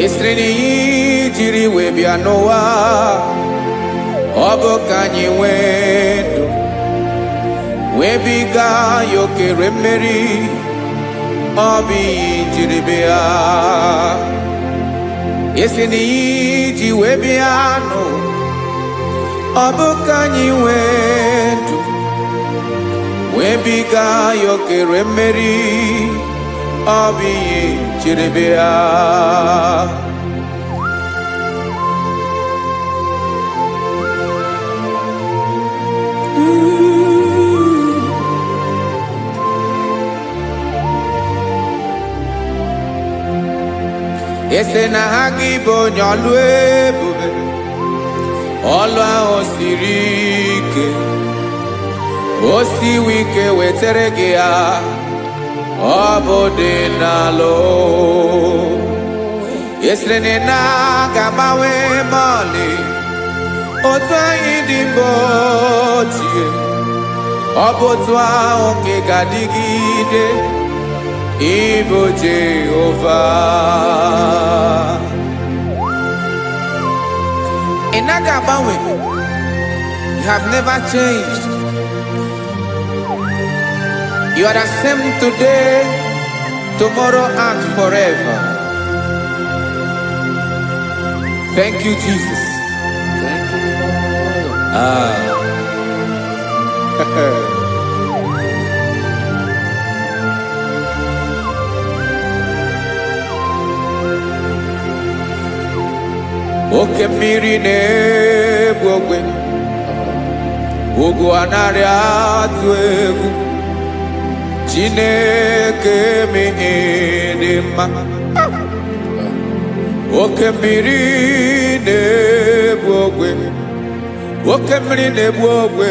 Esiri n'iyi jiri wee bịa n'ụwa ọ bụ ka anyị nwee ndụ wee biga ya okere mmeri ọ bụ iyi jiri bịa esiri n'iyi ji wee bịa nụ ọ bụ ka anyị nwee ndụ wee biga ya okere mmeri ọ bụ iyi jiri bịa ese na ha gị bụ onye ọlụ ebube ọlụ ahụ siri ike o siwe ike wetara gị ya ọ bụ dị n'alụ esiri na ga-agbanwe mọlị otu anyị dị mgbochi ọ bụ otu ahụ ka ị ga-adịgide ịbụ Jehova. Ị naghị agbanwe. You have never changed. You are the same today, tomorrow and forever. Thank you, Jesus. Thank you, Lord. Oke mmiri na-egbu ogwe ugwu anaghị atụ egwu Chineke dị mma oke mmiri na-egbu ogwe oke mmiri na-egbu ogwe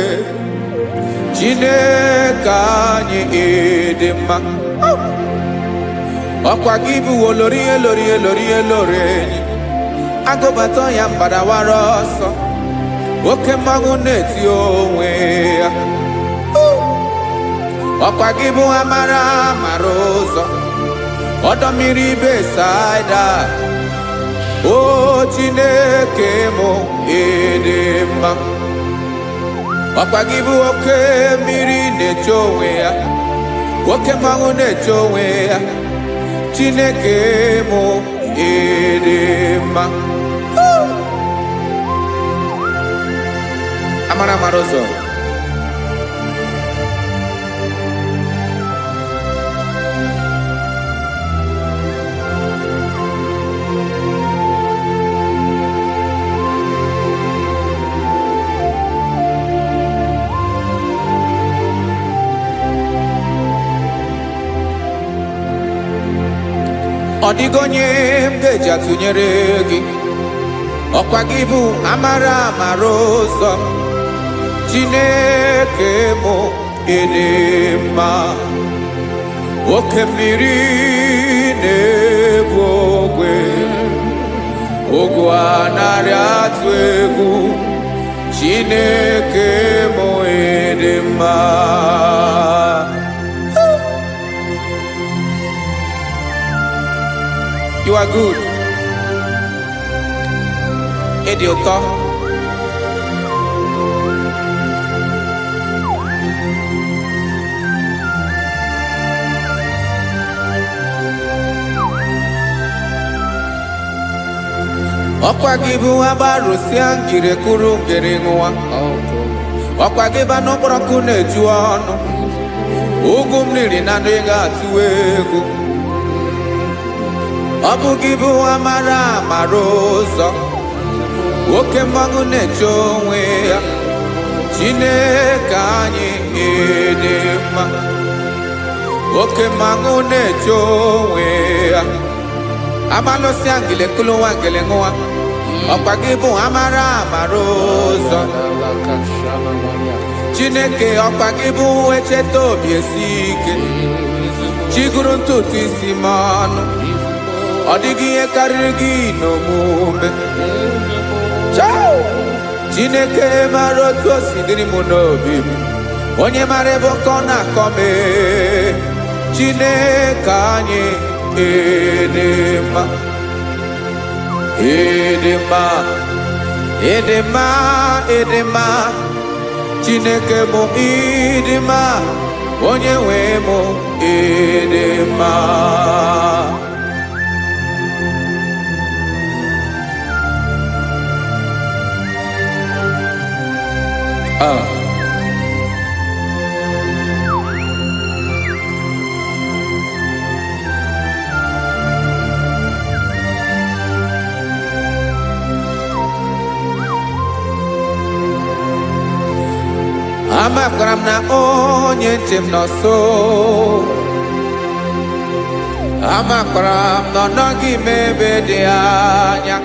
Chineke anyị dị mma ọkwa gị bụ olori enyi agụbata ya mbadawara ọsọ oke mmanwụ na-eti onwe ya ọkwa gị bụ amara ụzọ ọdọ mmiri Besaida o Chineke mụ dị mma ọkwa gị bụ oke mmiri na-eche onwe ya oke mmanwụ na-eche onwe ya Chineke mụ dị mma amara ụzọ ọ dịghị onye m ga-eji atụnyere gị ọkwa gị bụ amara ụzọ Chineke mụ dị mma oke mmiri na-egbu ogwe ogwu anaghị atụ egwu Chineke mụ dị mma You are good. Ịdị ụtọ. Ọkwa gị bụ agbarụsịa ngiri kwuru ngiri nwa. Ọkwa gị bụ n'ụkpọrọkụ na-eju ọnụ. Ugwu mmiri na ndị ga-atụ egwu. Ọ bụ gị bụ amara amara ụzọ. Oke mmanwụ na-eche onwe ya. Chineke anyị dị mma. Oke mmanwụ na-eche onwe ya. Amalụsịa ngile kulu nwa ngile nwa. Ọkwa gị bụ amara amara ụzọ. Chineke ọkwa gị bụ echeta obi esi ike. Chiguru ntutu isi m ọnụ. Ọ dịghị ihe karịrị gị n'omume. Chineke mara otu o si dịrị m n'obi m. Onye mara ebe ọkọ na-akọ m. Chineke anyị dị mma. Ịdị mma, ịdị mma, ịdị mma. Chineke bụ ịdị mma. Onye nwe m ịdị mma. Amakwara m na onye nche m nọ nso. Amakwara m na ọ nọghị m ebe dị anya.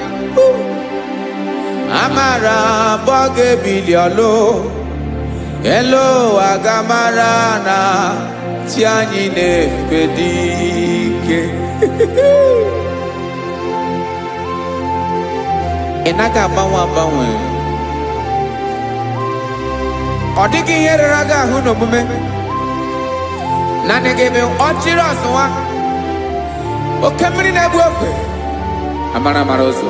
Amara m ọ ga-ebili ọlụ. Elu aga mara na chi anyị na-efe dị ike. Ị naghị agbanwe agbanwe. Ọ dịghị ihe rere gị ahụ n'omume. Naanị gị bụ ọchịrị ọzụwa. Oke mmiri na-egbu ogwe. Amara amara ụzọ.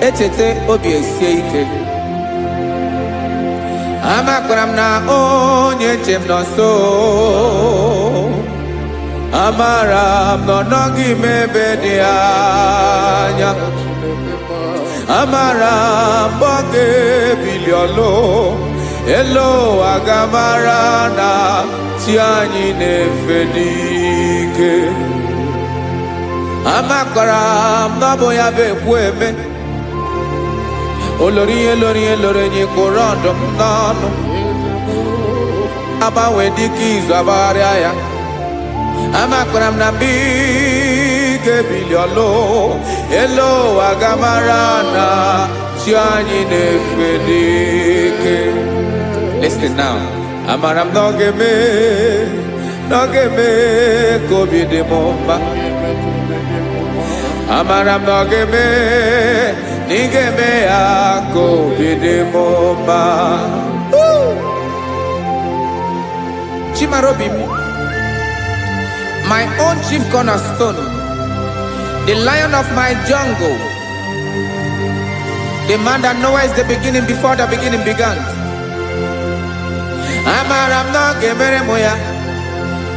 Echete obi esie ike. Amakwara m na onye nche m nọ nso. Amara m na ọ nọghị m ebe dị anya. Amara m ọ ga-ebili ọlụ. Elo aga mara na chi anyị na-efe n'ike. Amakwara m na ọ bụ ya bụ ekwu eme. Olori ihe lori ihe lori enyi kwụrụ ọdụm n'ọnụ. Agbanwe dịka izu agbagharịa ya. Amakwara m na mgbe ị ga-ebili ọlụ. Elo aga mara na chi anyị na-efe n'ike. Listen now. Amara m na ọ ga-eme ka obi dị m mma. Amara m na ọ ga-eme na ị ga-eme ya ka obi dị m mma. Chimara obi m. My own chief cornerstone. The lion of my jungle. The man that knows the beginning before the beginning began. Amara m na ọ ga-emere m ya.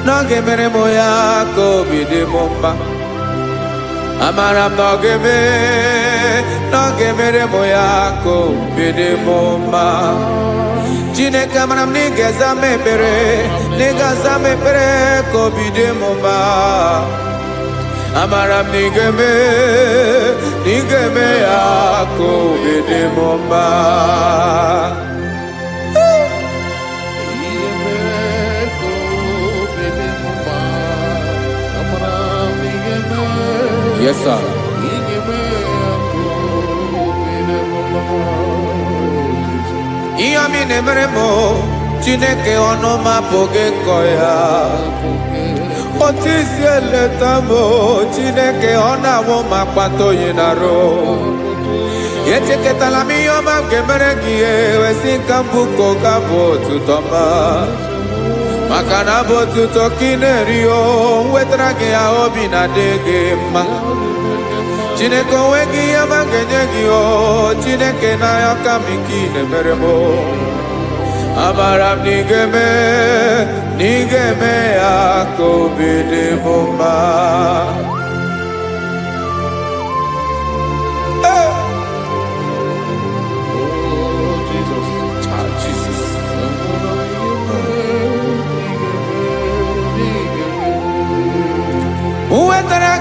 Na ọ ga-emere m ya ka obi dị m mma. Amara m na ọ ga-emere m ya ka obi dị m mma. Chineke amara m na ị ga-aza m ekpere. Na ị ga-aza m ekpere ka obi dị m mma. Amara m na ị ga-eme ya ka obi dị m mma. Yes, sir. Ihe ọmị na-emere m Chineke ọnụ m apụghị ịkọ ya. Otu isi eleta m Chineke ọ na-awụ m akpata oyi n'arụ. Echeketala m ihe ọma m ga-emere gị ewesị ka m bụko ga bụ otuto ma. Maka na bụ otuto ka ị na-eri o wetara gị ya obi na-adị gị mma. Chineke onwe gị ihe ọma m ga-enye gị o Chineke n'anya ka m ike ị na-emere m. Amara m na ị ga-eme ya ka obi dị m mma.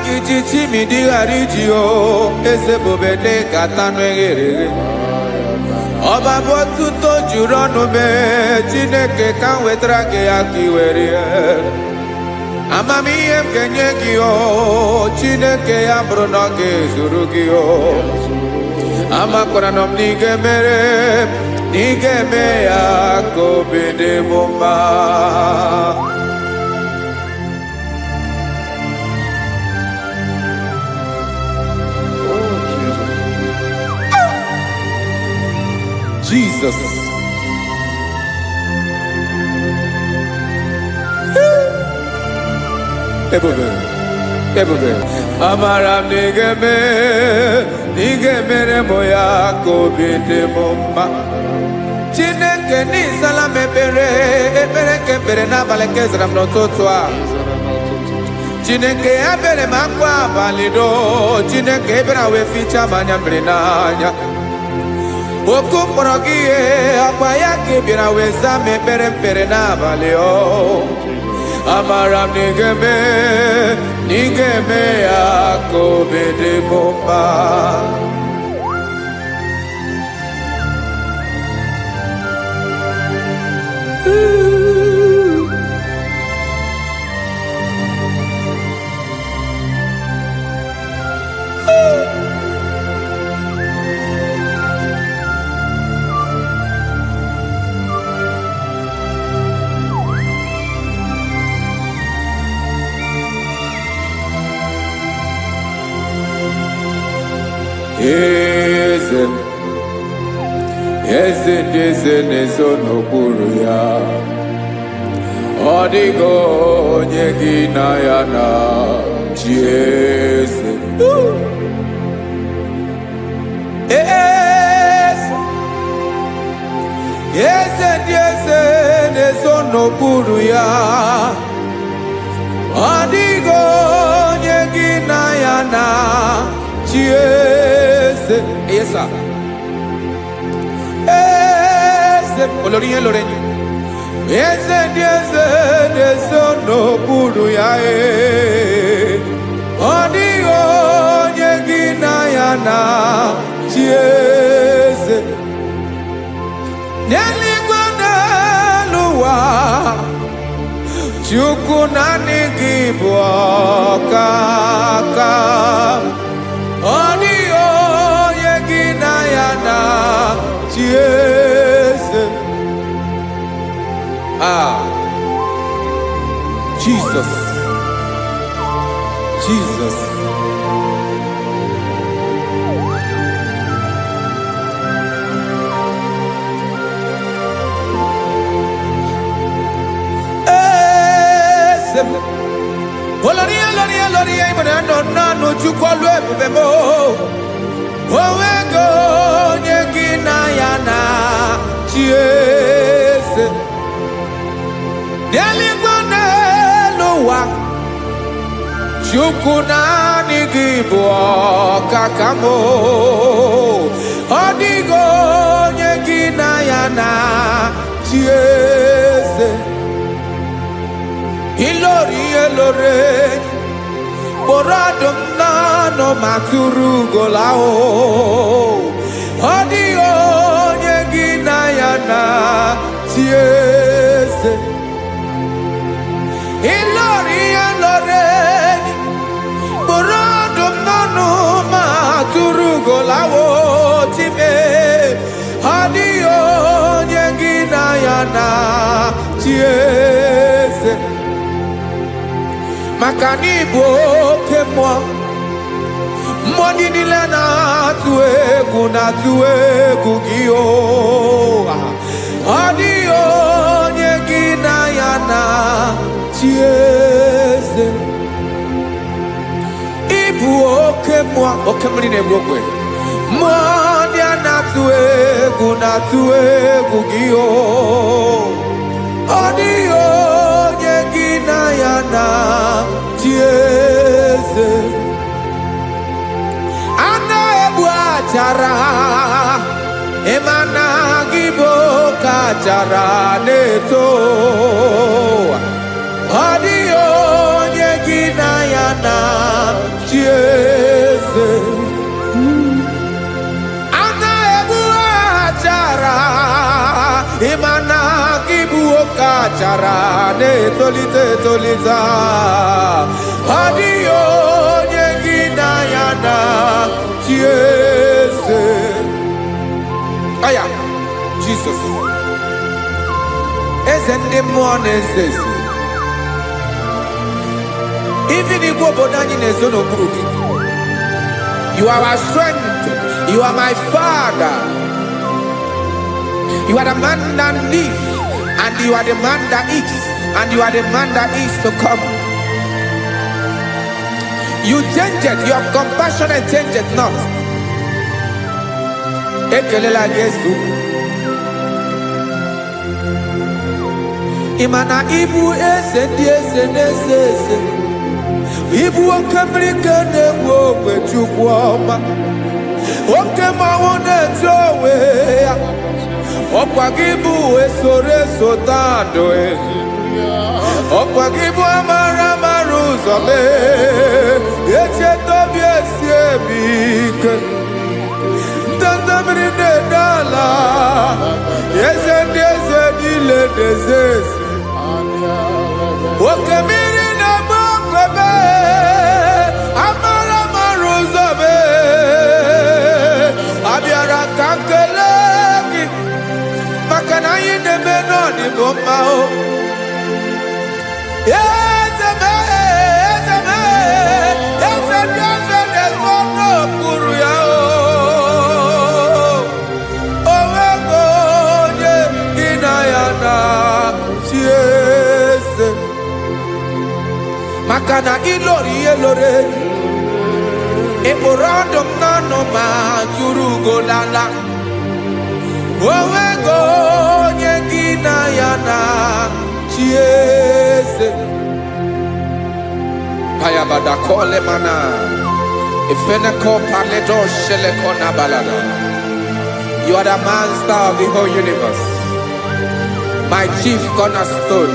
gichichi mi dighariji o eze bobede katanu eghere ọba bụ otuto juru ọnụ mee Chineke ka m wetara gị ya ka i were amamihe m ga-enye gị o Chineke ya bụrụ na ọ ga-ezuru gị o amakwara na m na ị ga-emere na ị ga-eme ya ka obi dị m mma. Jesus. Ebube. Amara m n'ige mere mo ya ka obi dị m mma. Chineke n'ịzala m ekpere nke ekpere n'abalị nke zara m n'ụtụtụ a. Chineke ya bere m akwa abalị do. Chineke ebere wee ficha m anya mmiri n'anya. Oku mkpọrọ gị ihe akwa ya ka ị bịara wee zaa m ekpere n'abalị o amara m na ị ga-eme ya ka obi dị m mma. Eze na-ezo n'okpuru ya ọ dịghị onye gị na ya na chi eze ndị eze na-ezo n'okpuru ya ọ dịghị onye gị na ya na chi eze. Yes, sir. Olórí yẹn lórí ẹni eze ndị eze na-eso n'okpuru ya ọ dịghị onye gị na ya na chi eze n'eluigwe n'elu ụwa Chukwu naanị gị bụ ọkaka ọ dịghị onye gị na ya na chi eze. Jesus. Olori imana no Chukwu olu ebube mo owego onye gị na ya na chi eze n'eluigwe n'elu ụwa Chukwu naanị gị bụ ọkaka m ọ dịghị onye gị na ya na chi eze ilori kpọrọ ọdụm n'ọnụ ma tụrụ ugola ọ dịghị onye gị na ya na chi eze ilori kpọrọ ọdụm n'ọnụ ma tụrụ ugola time ọ dịghị onye gị na ya na chi eze maka na ị bụ oke mmụọ ndị niile na-atụ egwu gị ọ dịghị onye gị na ya na chi eze ị bụ oke mmụọ oke mmiri na-egbu ogwe mmụọ ndị a na-atụ egwu gị ọ dịghị onye gị na ya na chi eze a na-egbu achara ịmana gị bụ ka achara na-eto ọ dịghị onye gị na ya na gbachara na-etolite etolite ọ dịghị onye gị na ya na chi eze. Aya Jesus eze ndị mmụọ na-eze eze. Even igwe obodo anyị na-ezo n'okpuru gị. You are our strength. You are my Father. You are the man that lives, and you are the man that eats, and you are the man that is to come. You change it. Your compassion change it not. Ekelela Jesu. Imana ibu eze ndị eze na-eze eze. Ibu oke mmiri ka na-egbu ogwe Chukwu ọma. Oke mmanwụ na-eti onwe ya. Ọkwa gị bụ esoro esota ndụ. Ọkwa gị bụ amara amara ụzọ mee. Echeta obi esi ebi ike. Ndanda mmiri na-ede ala. Eze ndị eze niile na-eze eze. Oke mmiri na-agba okwebe. Amara amara ụzọ mee. Abịara ka nkele gị. Maka na anyị na-eme n'ọdịbụ mma o. Eze mee, eze mee. Eze ndị eze na-ezo n'okpuru ya o. O nwego onye gị na ya na chi eze. Maka na ịlọrọ ihe lọrọ ịkpụrụ ọdụ m n'ọnụ ma tụrụ ugo lala. O nwego onye gị na ya na chi eze. Payabada kole mana ifeneko paledo sheleko na balada. You are the master of the whole universe, my chief cornerstone.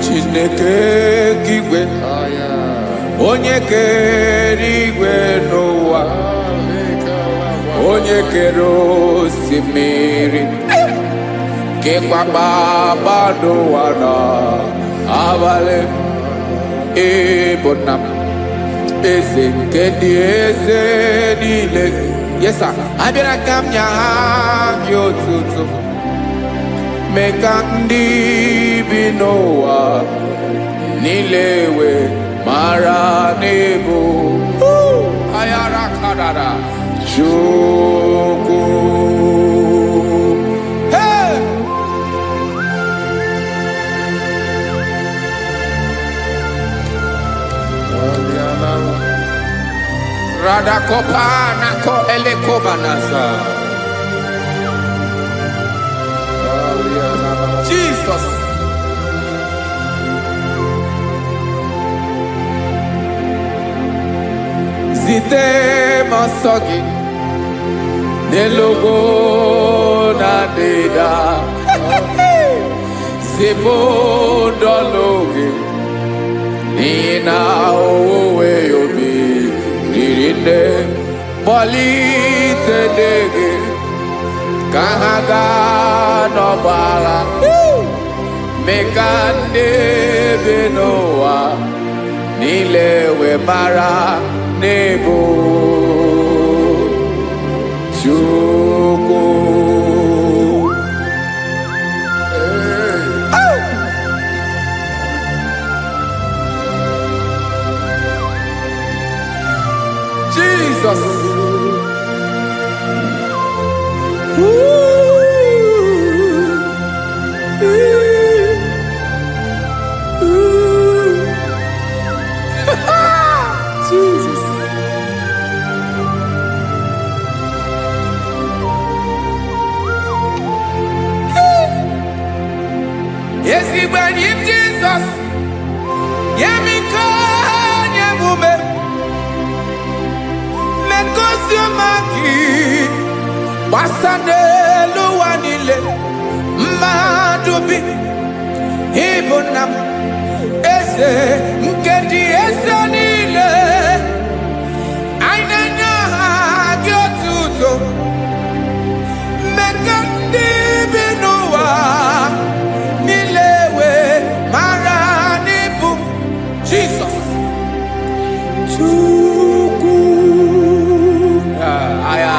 Chineke igwe onye kere igwe n'ụwa, onye kere osimiri, kekwa kpakpando ụwa n'abalị. Ịbụ nna m, eze nke ndị eze niile. Yes sir, abịara ka m nye gị otuto. Mee ka ndị bi n'ụwa niile wee mara n'ebu ayara kadara Chukwu. Hey! Radakopa nako elekobanasa. Jesus. Zite masogi nelogo na deda. Zipo dologi nina owe yobi nirinde polite dege kahaga no bala. Mekande benoa nilewe mara nebo Chukwu. Jesus. Jesus. maki basane luwanile madubi ibunam eze nkedi eze nile ainanya gyotuto mekandi binuwa nilewe maranibu Jesus Chuku aya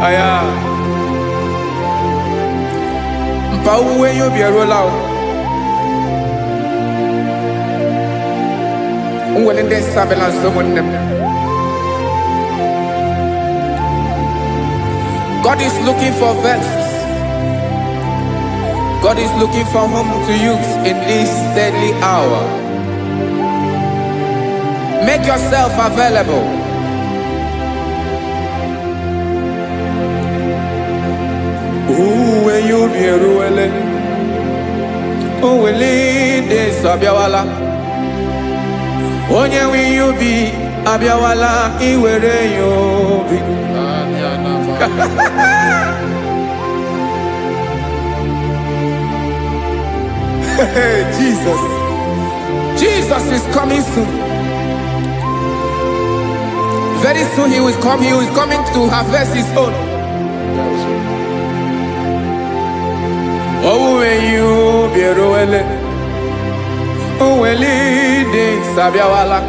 aya mpa uwe yo bierola o unwelende sabela someone. God is looking for vessels. God is looking for whom to use in this deadly hour. Make yourself available. When you be ruele, uweli de sabiawala. Onye when you be abiawala, iwere you be. Jesus. Jesus is coming soon. Very soon he will come. He is coming to harvest his own. Oh, when you be roele, oh, when leading sabiawala.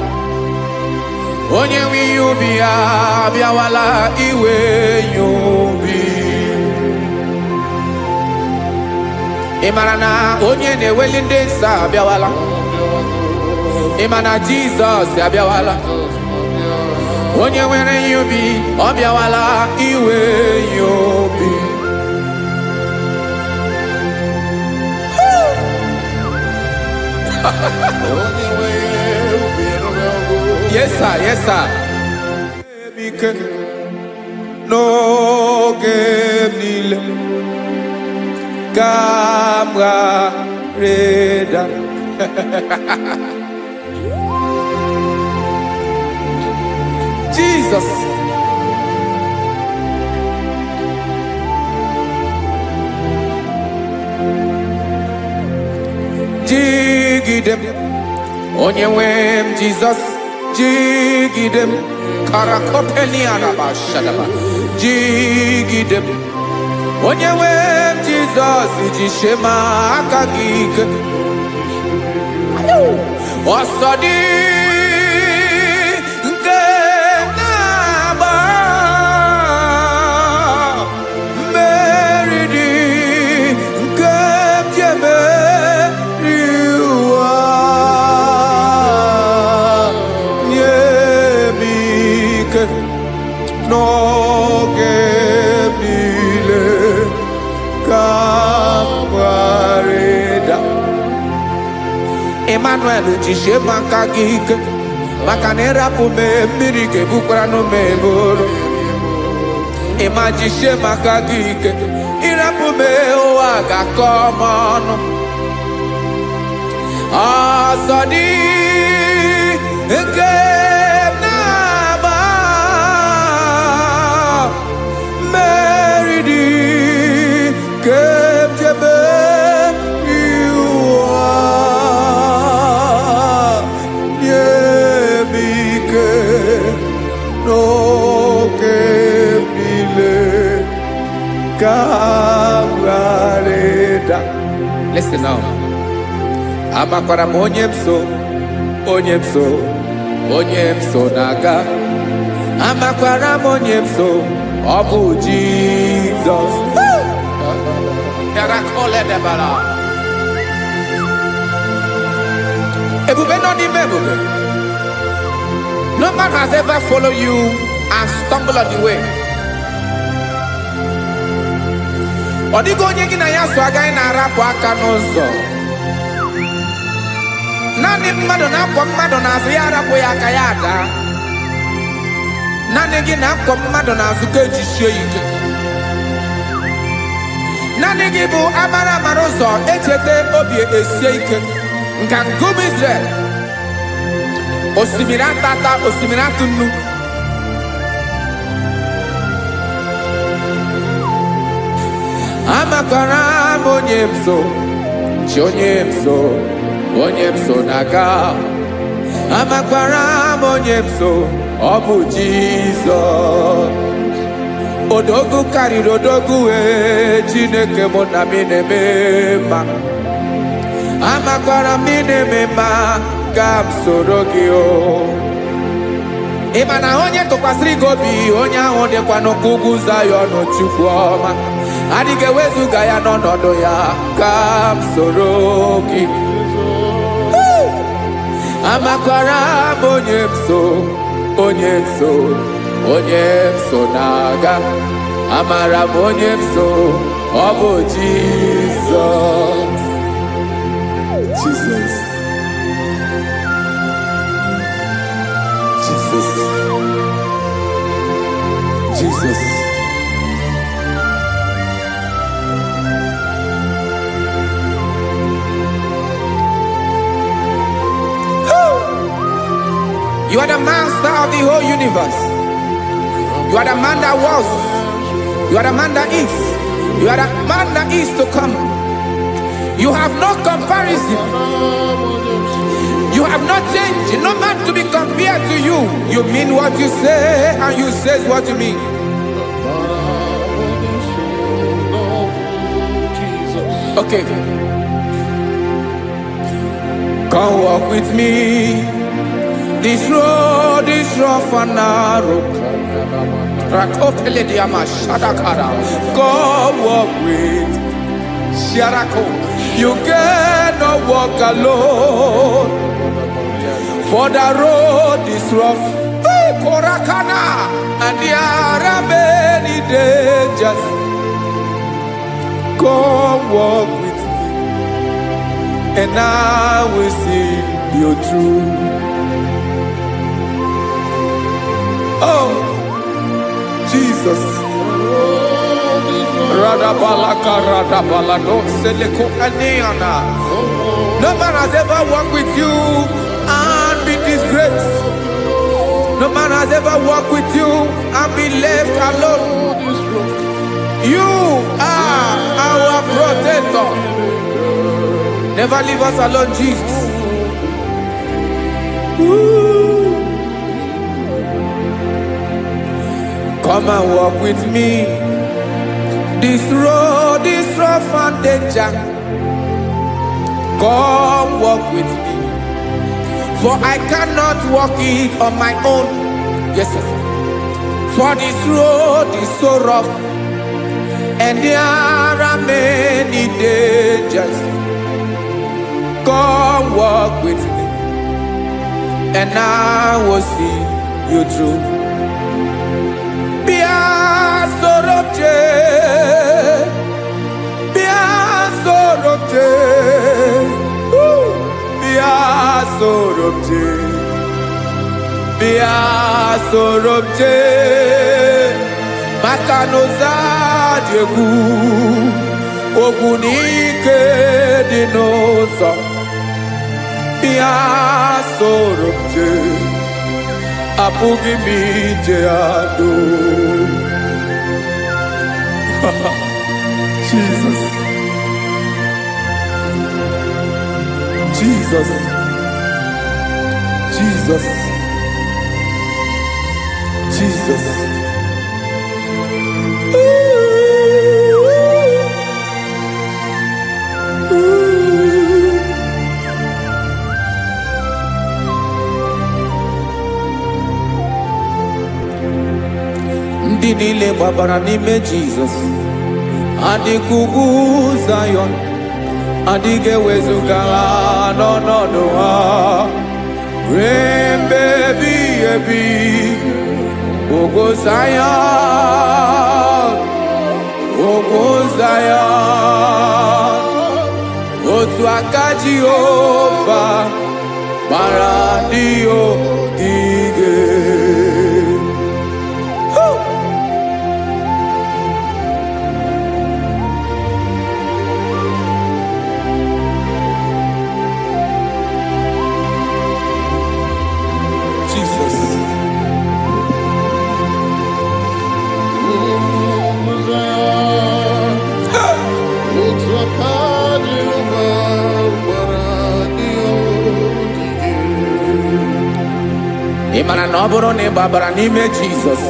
Onye when you be abiawala, iwe you be. Imarana onye ne welinde sabiawala. Imana Jesus sabiawala. Onye were you be obiawala iwe you be. Yes sir, yes sir. No game Camera Reda. Jesus. Jigidem. Onyewem Jesus. Jigidem. Karakopeni araba shadaba. Jigidem. Onyewem Jesus. Jishema akagike. Osodi. No gemile camarada Emmanuel jishe makagike makanera pume mirike bukrano meboro Ema jishe makagike irapume oaga komono Asadi enge Listen now. Amakwara onyemso naga. Amakwara onyemso obu Jesus. Yarakole debara. Ebube no di mebube. No man has ever followed you and stumbled on the way. Odigo onye gị na ya so agaghị na-arapụ aka n'ụzọ. Naanị mmadụ na-akwọ mmadụ n'azụ ya arapụ ya aka ya ada. Naanị gị na-akwọ mmadụ n'azụ ka ejisie ike. Naanị gị bụ amara ụzọ echete obi esie ike. Nka ngụm Israel. Osimiri atata, osimiri atụ nnu. Amakwara m onye m so, chi onye m so, onye m so na-aga. Amakwara m onye m so, ọ bụ Jizọs. Odogwu karịrị odogwu Chineke mụ na m na-eme mma. Amakwara m na-eme mma ka m soro gị o. Ị ma na onye tụkwasịrị gị obi, onye ahụ dịkwa n'ụkwụ ugwu Zayọn Chukwu ọma. Adịghị ewezuga ya n'ọnọdụ ya ka m soro gị. Amakwara m onye m so, onye m so, onye m so na-aga. Amara m onye m so, ọ bụ Jizọs. Jesus. Jesus. Jesus. You are the master of the whole universe. You are the man that was. You are the man that is. You are the man that is to come. You have no comparison. You have not changed. No man to be compared to you. You mean what you say, and you say what you mean. Okay. Come walk with me. This road is rough and narrow. Come walk with Sharako. You cannot walk alone. For the road is rough. Korakana. And there are many dangers. Come walk with me, and I will see you through. Oh, Jesus. No man has ever walked with you and been disgraced. No man has ever walked with you and been left alone. You are our protector. Never leave us alone, Jesus. Ooh. Come and walk with me. This road is rough and danger. Come walk with me. For I cannot walk it on my own. Yes, sir. For this road is so rough, and there are many dangers. Come walk with me, and I will see you through. Be a sorobje, be a sorobje, be a sorobje, be a sorobje. Makanoza diegu, ogunike dinosa. Be a sorobje. Apugi mi jeado. Jesus. Jesus. Jesus. Jesus. Ndị niile gbabara n'ime Jizọs adịghị ugwu Zayọn, adịghị ewezuga ha n'ọnọdụ ha ruo mgbe ebighị ebi. Ugwu Zayọn, ugwu Zayọn, otu aka Jehova gbara ndị ogige. Imana na ọ bụrụ na ị gbabara n'ime Jizọs,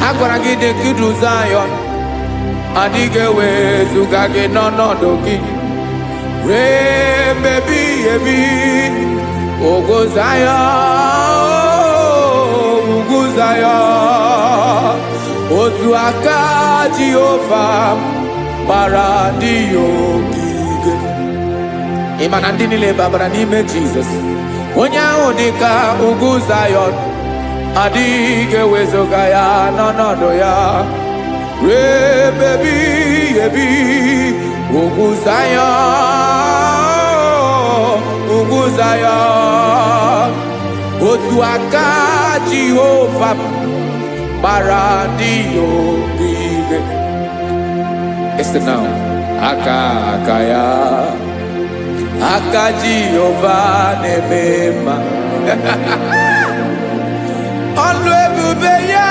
a gwara gị dị ka idu Zayọn, adịghị ewezuga gị n'ọnọdụ gị ruo mgbe ebighị ebi. Ugwu Zayọn, ugwu Zayọn, otu aka Jehova gbara ndị ya ogige. Ịma na ndị niile babara n'ime Jizọs, onye ahụ dị ka ugwu Zayọn, adịghị ewezuga ya n'ọnọdụ ya ruo mgbe ebighị ebi. Ugwu Zayọn, ugwu Zayọn, otu aka Jehova gbara ndị ya ogige. Listen now. Aka ya, aka Jehova na-eme mma. Ọlụ ebube ya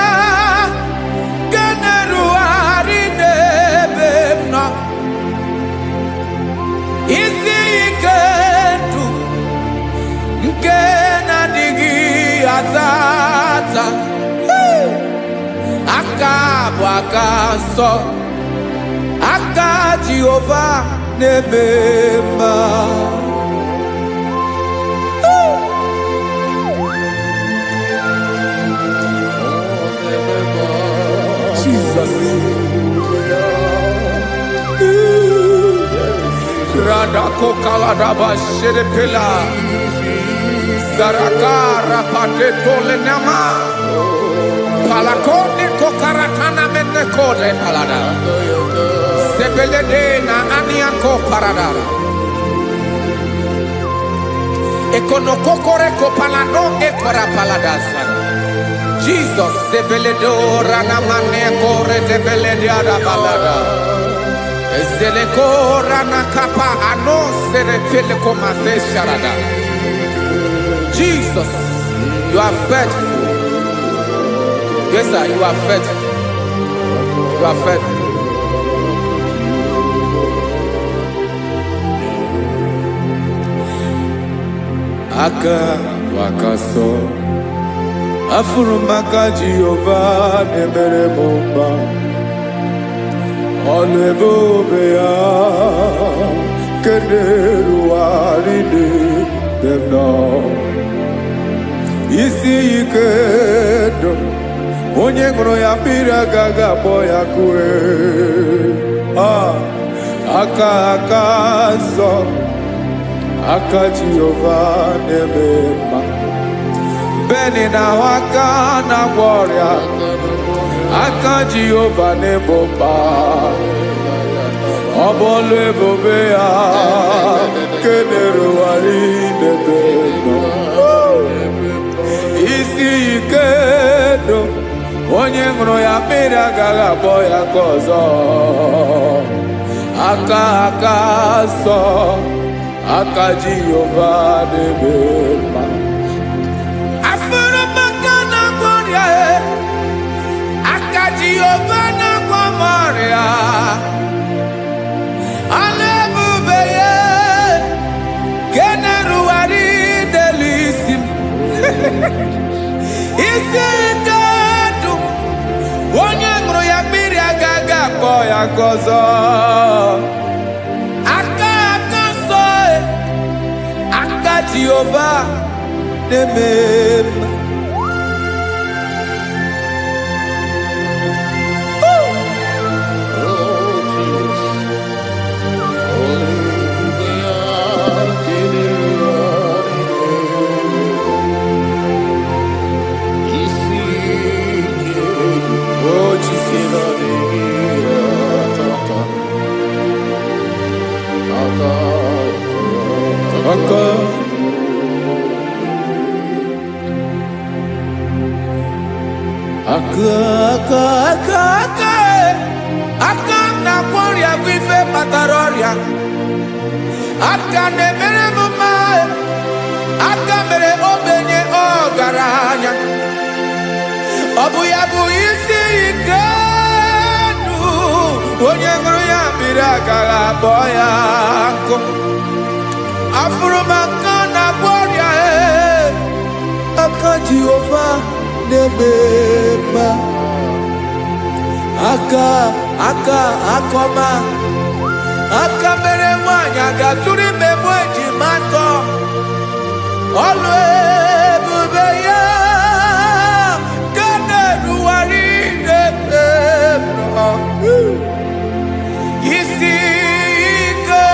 ga na-erugharị n'ebe m nọ. Isi ike ndụ nke na-adịghị ata ata. Aka bụ aka nsọ, aka Jehova na-eme mma. Jesus. Radako kaladaba sherepela, zarakara patole nama, palakone kokaratana mene kole palada, sebelede na aniako paradara, ekono kokore kopalano ekora paladasa. Jesus, sebeledo rana mane kore debeledo balada. Eseleko rana kapa ano serepele komate sharada. Jesus, you are faithful. Yes, sir, you are faithful. You are faithful. Aka so. Afurumaka Jehova nebere mumba. Ọlụ ebube ya keneruwarị n'ebe m nọ. Isi ike ndụ onye ṅụrụ ya mmiri agaghị akpọ ya kue. Aka nsọ, aka Jehova na-eme mma. Beni na aka na-agwọ ọrịa, aka Jehova na-egbo mkpa. Ọ bụ ọlụ ebube ya kenerugharị n'ebe nọ. Isi ike ndụ onye ṅụrụ ya mmiri agaghị akpọ ya ka ọzọ. Aka nsọ, aka Jehova na-eme mma. Jehova na-agwọ m ọrịa, ọlụ ebube ya ka na-erugharị n'elu isi m. Isi ike ndụ onye ṅụrụ ya mmiri agaghị akpọ ya ka ọzọ. Aka nsọ, aka Jehova na-eme mma. Aka na-agwọ ọrịa bụ ife kpatara ọrịa. Aka na-emere m mma, aka mere ogbenye ọgaranya. Ọ bụ ya bụ isi ike ndụ onye ṅụrụ ya mmiri agaghị akpọ ya nkụ. Afụrụ m aka na-agwọ ọrịa, aka Jehovah nebema akoma mere nwanyị agatụrụ ime mụ ejimatọ ọlụ ebube ya ka na-eruwari nebema isi ike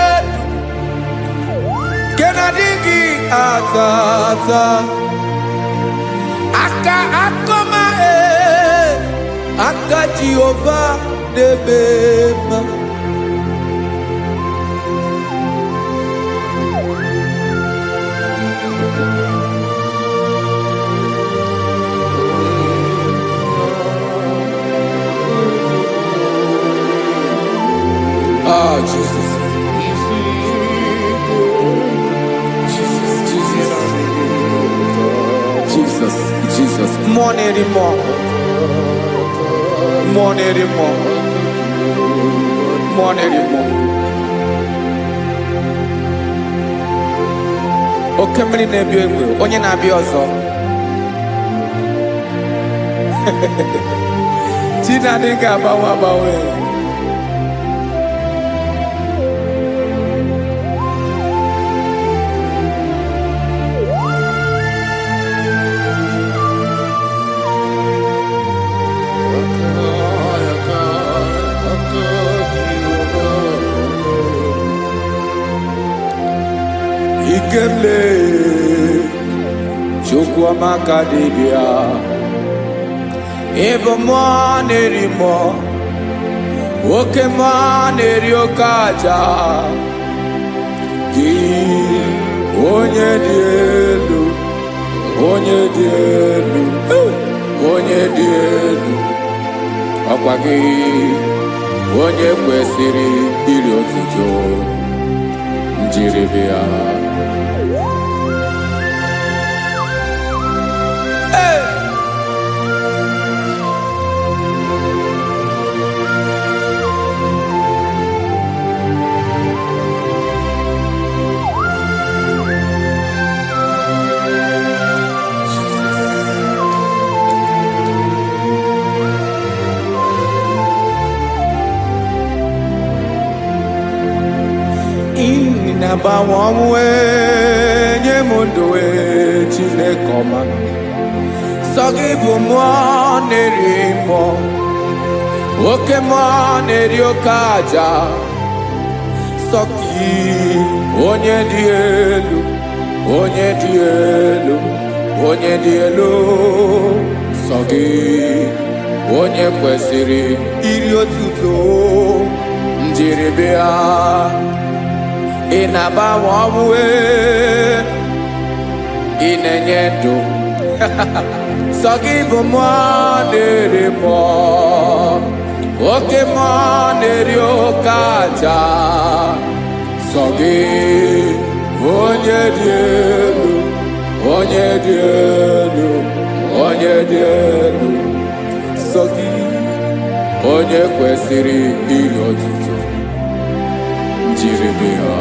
ke na-adịghị ata akoma aka Jehovah nebema Jesus. Jesus. More anymore. Oke mmiri na-ebi egbe, onye na-abịa ọzọ. Chinadị ga-agbanwe. Ikemle Chukwamaka dibia Ebo nerimo Oke neriokaja Ki onye dielu Ọkwa gị onye kwesịrị iri otuto njiribia Nabawanwe nye mundoe Chineke ọma Sọgị bụ mmụọ na-eri mmụọ Oke mmụọ na-eri oke aja Sọgị onye dị elu Sọgị onye kwesịrị iri otuto njiribịa Inabawanwe inenye ndụ Sọgị bụ mmụọ na-eri mmụọ Oke mmụọ na-eri oke aja Sọgị onye dị elu Sọgị onye kwesịrị iri otuto njiribịa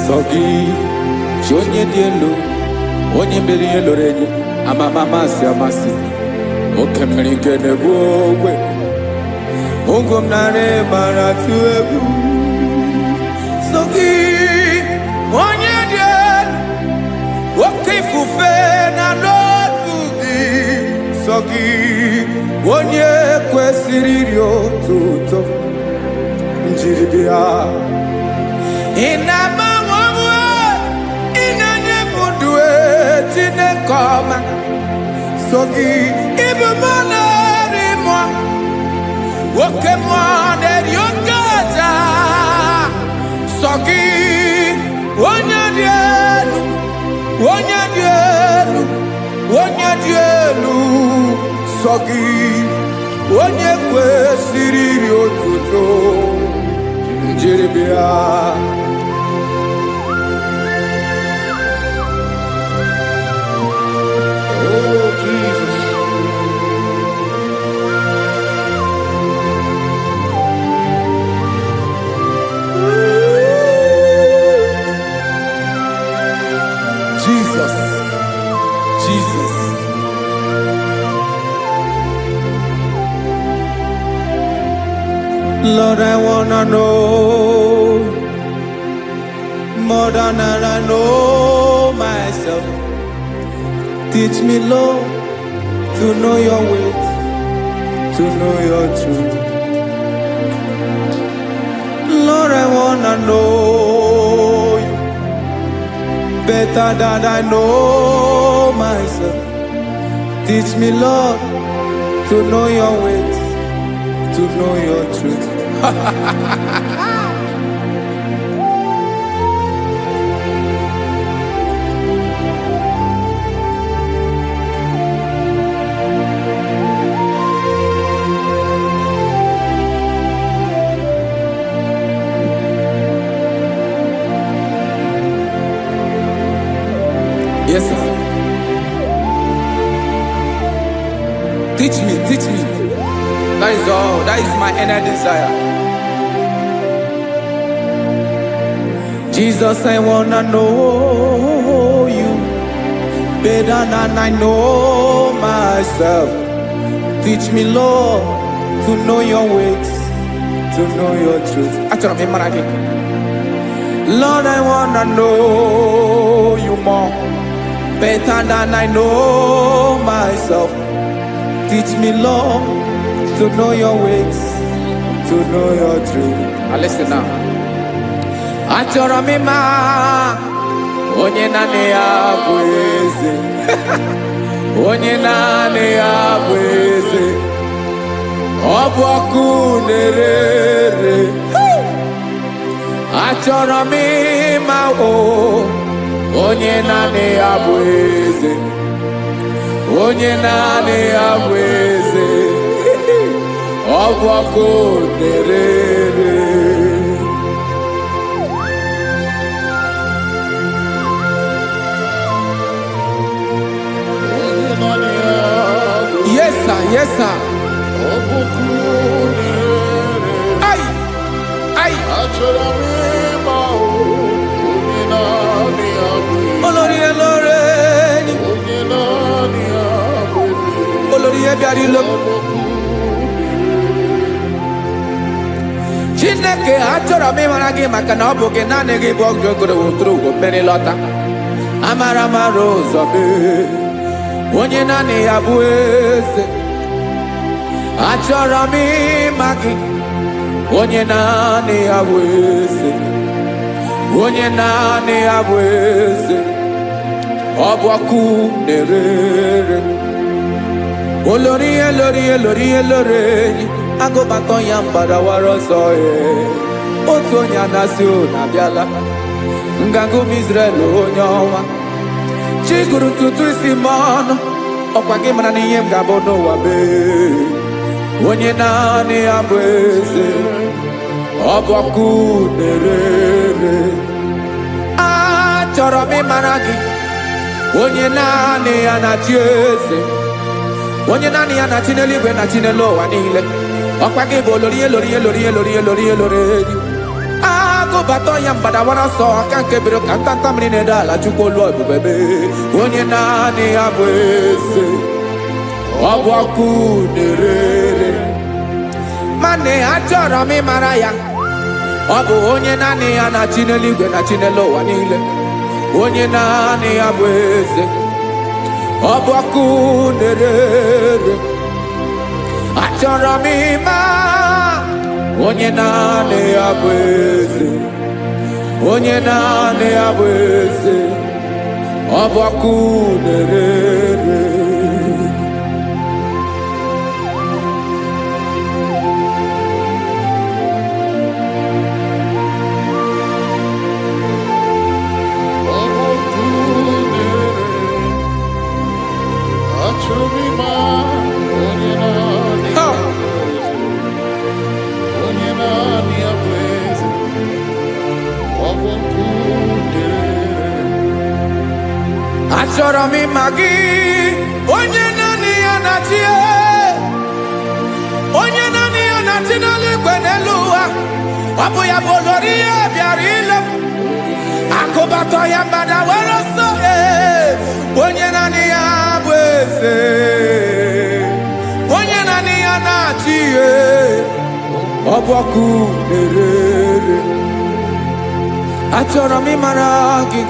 Sọgị chi onye dị elu onye mere ihe lụrụ enyi amasị oke mmiri nke na-egbu ogwe ogo m nara mara tụ egwu Sọgị onye dị elu oke ifufe na n'ọdụ gị Sọgị onye kwesịrị iri otuto njiribịa Inabawanwe inenye mundoe Chineke ọma Sọgị ịbụ mmụọ na-eri mmụọ Oke mmụọ na-eri oke aja Sọgị onye dị elu onye dị elu sọ gị, onye kwesịrị iri otuto njeribịa. Oh, Jesus. Jesus, Jesus. Lord, I wanna know more than I know myself. Teach me, Lord, to know your ways, to know your truth. Lord, I wanna know you better than I know myself. Teach me, Lord, to know your ways, to know your truth. Yes, sir. Teach me, teach me. That is all. That is my inner desire. Jesus, I wanna know you better than I know myself. Teach me, Lord, to know your ways, to know your truth. Actually, I'm in Lord, I wanna know you more better than I know myself. Teach me, Lord, to know your ways, to know your truth. Listen now. Achọrọ m ịma onye naanị ya bụ eze. Onye naanị ya bụ eze. Ọ bụ ọkụ na-ere. Achọrọ m ịma onye naanị ya bụ eze. Onye naanị ya bụ eze. Ọ bụ ọkụ na-ere. Yes, sir. Yes, sir. Ay, ay. Olórí ẹlọ́rẹ́ ni. Olórí ẹbí àdìlọ́. Chineke achọrọ m ịmara gị maka na ọ bụ gị naanị gị bụ ọgụ ogologo wotoro ugwo mmeri lọta. Amara mara ụzọ mee. Onye naanị ya bụ eze. Achọrọ m ịma gị. Onye naanị ya bụ eze. Onye naanị ya bụ eze. Ọ bụ ọkụ na-ere. Olórí elórí agụbatọ ya mgbadawara ọsọ ya. Otu onye anasị na-abịala. Nganga ụmụ Izrel onye ọma. Chi gụrụ ntutu isi m ọnụ. Ọkwa gị mara na ihe m ga-abụ n'ụwa mee. Onye naanị ya bụ eze. Ọ bụ ọkụ na-ere. Achọrọ m ịmara gị. Onye naanị ya na-achị eze. Onye naanị ya na-achị n'eluigwe na-achị n'elu ụwa niile. Ọkwa gị bụ olórí elórí. Agụbatọ ya mgbadawara ọsọ aka nke biri ka ntanta mmiri na-ede ala Chukwu olu ebube mee. Onye naanị ya bụ eze. Ọ bụ ọkụ na-ere. Mane achọrọ m ịmara ya. Ọ bụ onye naanị ya na-achị n'eluigwe na-achị n'elu ụwa niile. Onye naanị ya bụ eze. Ọ bụ ọkụ na-ere. Achọrọ m ịma onye naanị ya bụ eze. Onye naanị ya bụ eze. Ọ bụ ọkụ na-ere. Achọrọ m ịma gị, onye naanị ya na-achị, onye naanị ya na-achị n'eluigwe n'elu ụwa. Ọ bụ ya bụ olori ya bịara ile m, akụbatọ ya mgbada were ọsọ. Onye naanị ya bụ eze, onye naanị ya na-achị ihe. Ọ bụ ọkụ na-ere. Achọrọ m ịmara gị,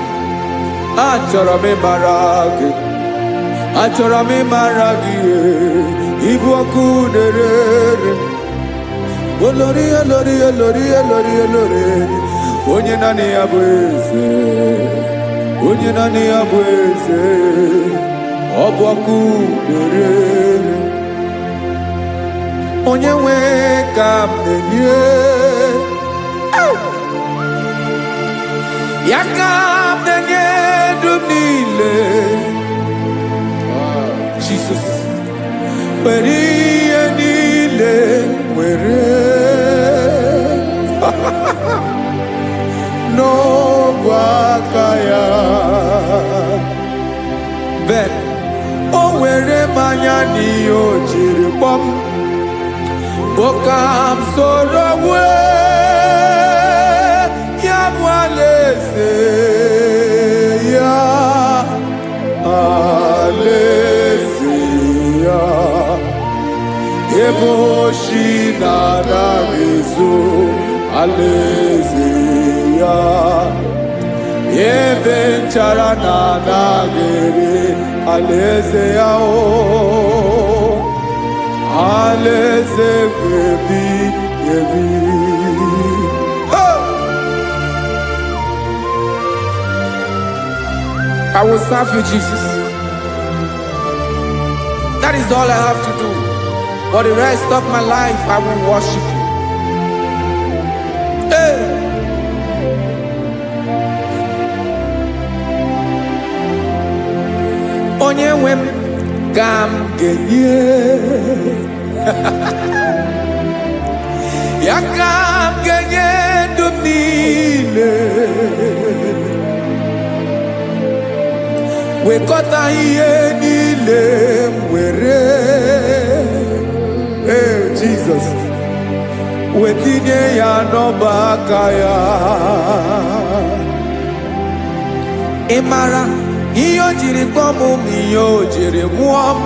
achọrọ m ịmara gị, achọrọ m ịmara gị. Ịbụ ọkụ na-ere. Olori, olori, olori, olori, olori. Onye naanị ya bụ eze, onye naanị ya bụ eze. Ọ bụ ọkụ na-ere. Onye nwe ka m na-enye, ya ka m na-enye ndụ m niile. Jesus, were ihe niile were n'ọbụ aka ya. Ben, o were mmanya n'ihe o jiri kpọọ m, boka m soro wee ya bụ alaeze ya, alaeze ya. Ebe oshi na-anaghị ezo, alaeze ya. Ebe nchara na-anaghị ere, alaeze ya. Alaeze ebi ebi. I will serve you, Jesus. That is all I have to do. For the rest of my life, I will worship you. Hey. Onye nwe m ka m ga-enye, ya ka m ga-enye ndụ m niile. Wekọta ihe niile m were, Jesus, wetinye ya n'ọba aka ya. Ị mara ihe o jiri kpọọ m, ihe o jiri mụọ m,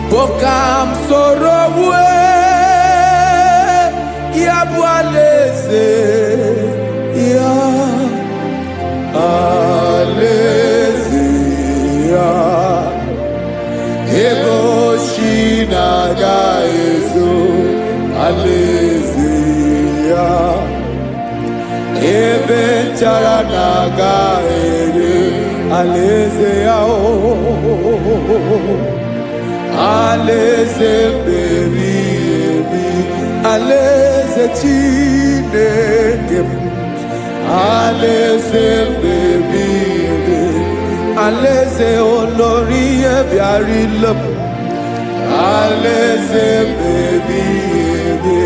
bụ ka m soro wee ya bụ alaeze ya, alaeze ya. Ebe oshi na-aga ezo, alaeze ya. Ebe nchara na-aga ere, alaeze ya. Alaeze ebi ebi, alaeze Chineke m. Alaeze ebi ebi, alaeze olori ya bịara ile m. Alaeze ebi ebi,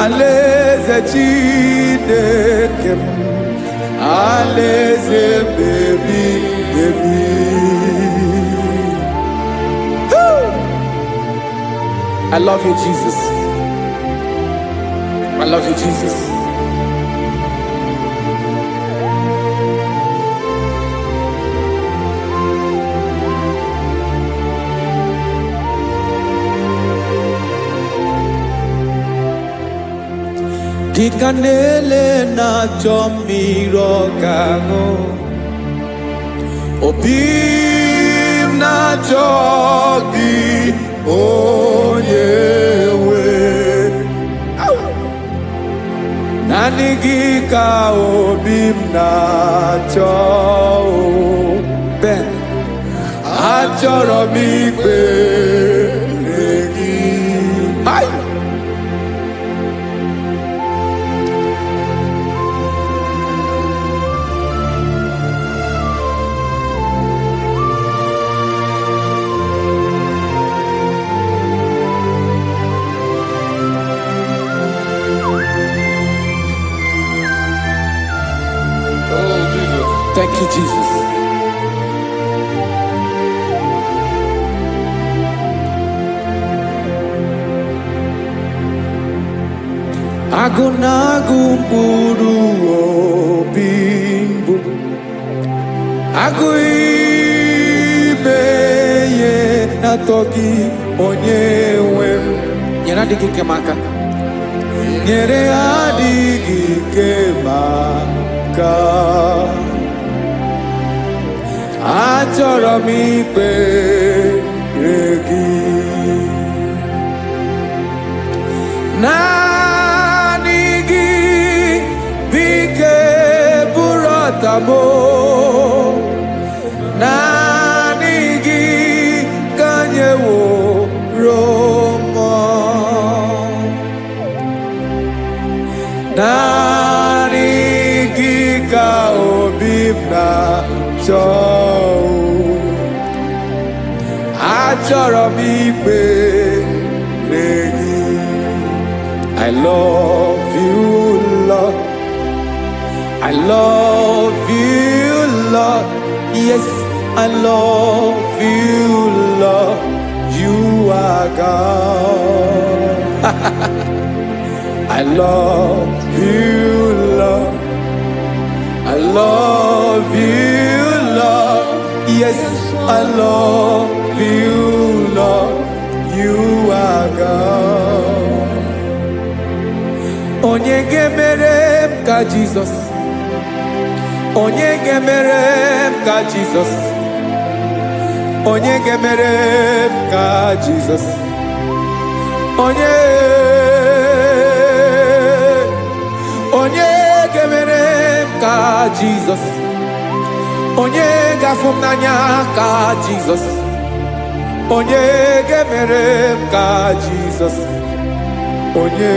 alaeze Chineke m. Alaeze ebi ebi. I love you, Jesus. I love you, Jesus. Dikanele na chomiro kago, obim na chogi onyewe. Nanigi ka obim na cho ben, achoro mi pe legi. Ay. Oh, Jesus. Thank you, Jesus. Agunagu mkpụrụ obi mbụ agụ ime ihe na-atọ gị onye nwe m nyere adịghị ike m aka nyere adịghị ike m aka achọrọ m ikpere gị naanị gị bike bụrụ ọtabo naanị gị ka anyị wụrụ mmụọ naanị gị ka obi m na-achọ achọrọ m ikpere gị I love you, Lord. I love you, Lord. Yes, I love you, Lord. You are God. I love you, Lord. I love you, Lord. Yes, I love you, Lord. You are God. Onye gemere m ka Jesus. Onye gemere m ka Jesus. Onye gemere m ka Jesus. Onye gemere m ka Jesus. Onye gafụ m n'anya ka Jesus. Onye gemere m ka Jesus. Onye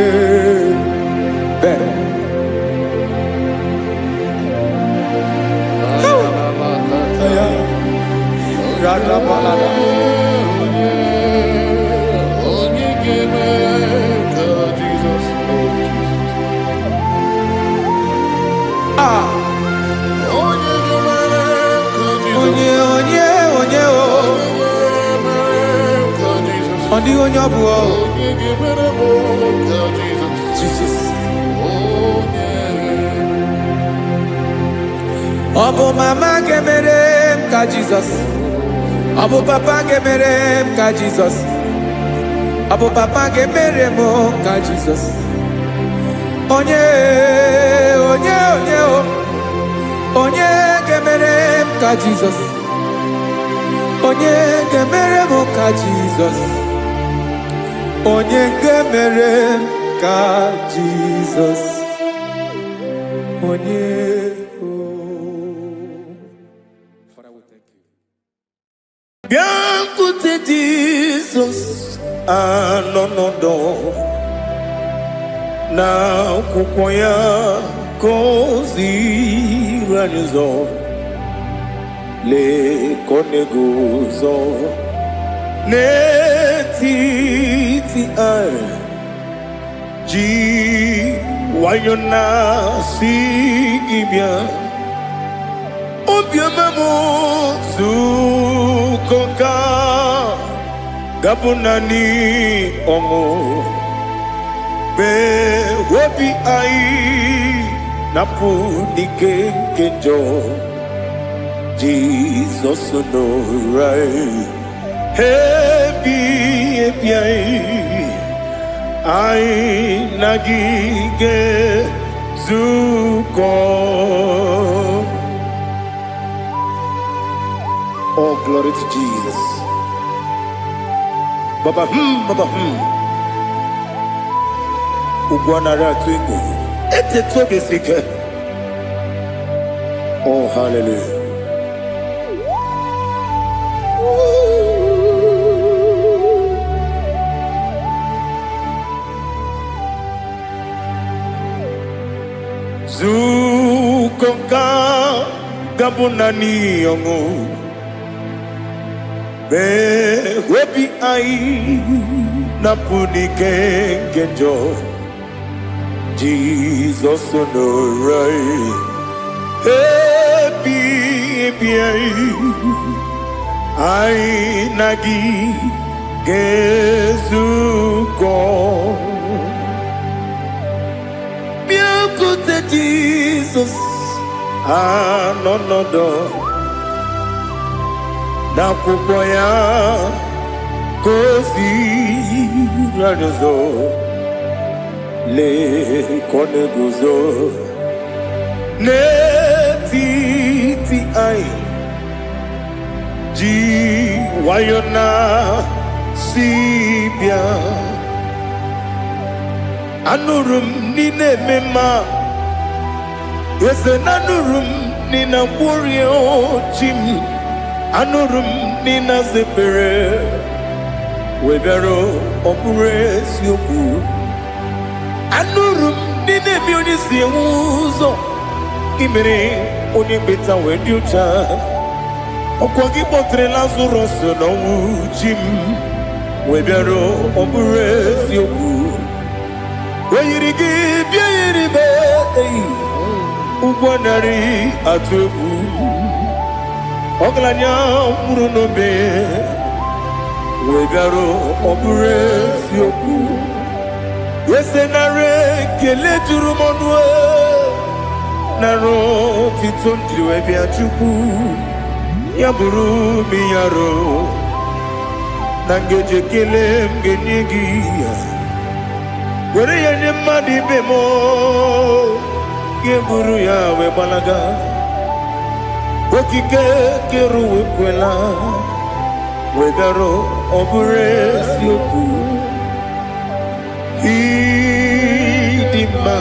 Jesus. Obu mama gemere m ka Jesus. Obu papa gemere m ka Jesus. Obu papa gemere m ka Jesus. Onye gemere m ka Jesus. Onye gemere m ka Jesus. Onye gemere m ka Jesus. Onye Biancote Jesus anonodo na kukoya kozi ranizo le koneguzo netiti ai ji wayona si ibia obiamamu zukoka gabunani ongo be wobi ai napu dikekejo Jesus no right happy ai nagige zuko. Oh, glory to Jesus. Baba Ugwanara twingo. Ete tobe sike. Oh, hallelujah. Zukoka gabunani yongo. Be wepi ai napuni kenjo Jesus no right happy ai nagi gezuko anọnọdọ n'akwụkwọ ya ka o ziri anyị ụzọ lee ka ọ na-eguzo n'etiti anyị ji nwayọọ na si bịa. Anụrụ m n'ime eme mma eze na anụrụ m n'ina mkpụrụ ochi m anụrụ m n'ina zebere wee bịara ọ bụrụ eziokwu. Anụrụ m n'ina eme onye si enwe ụzọ imere onye kpeta wee dị ụcha. Ọkwa gị kpọtere Lazarọs n'ọnwụ chi m wee bịara ọ bụrụ eziokwu. O yiri gị bịa yiri be ụgbọ narị atụ egwu. Ọgaranya nwụrụ n'obe wee bịara ọ bụrụ eziokwu. Ese nara ekele juru m ọnụ nara otito m jiri wee bịa Chukwu. Ya bụrụ m ya ro na ngeji ekele m ga-enye gị ya. Were ya nye mmadụ ibe m ga-eburu ya wee gbalaga. Okike kere uwe kwela wee bịara ọ bụrụ eziokwu. Ịdị mma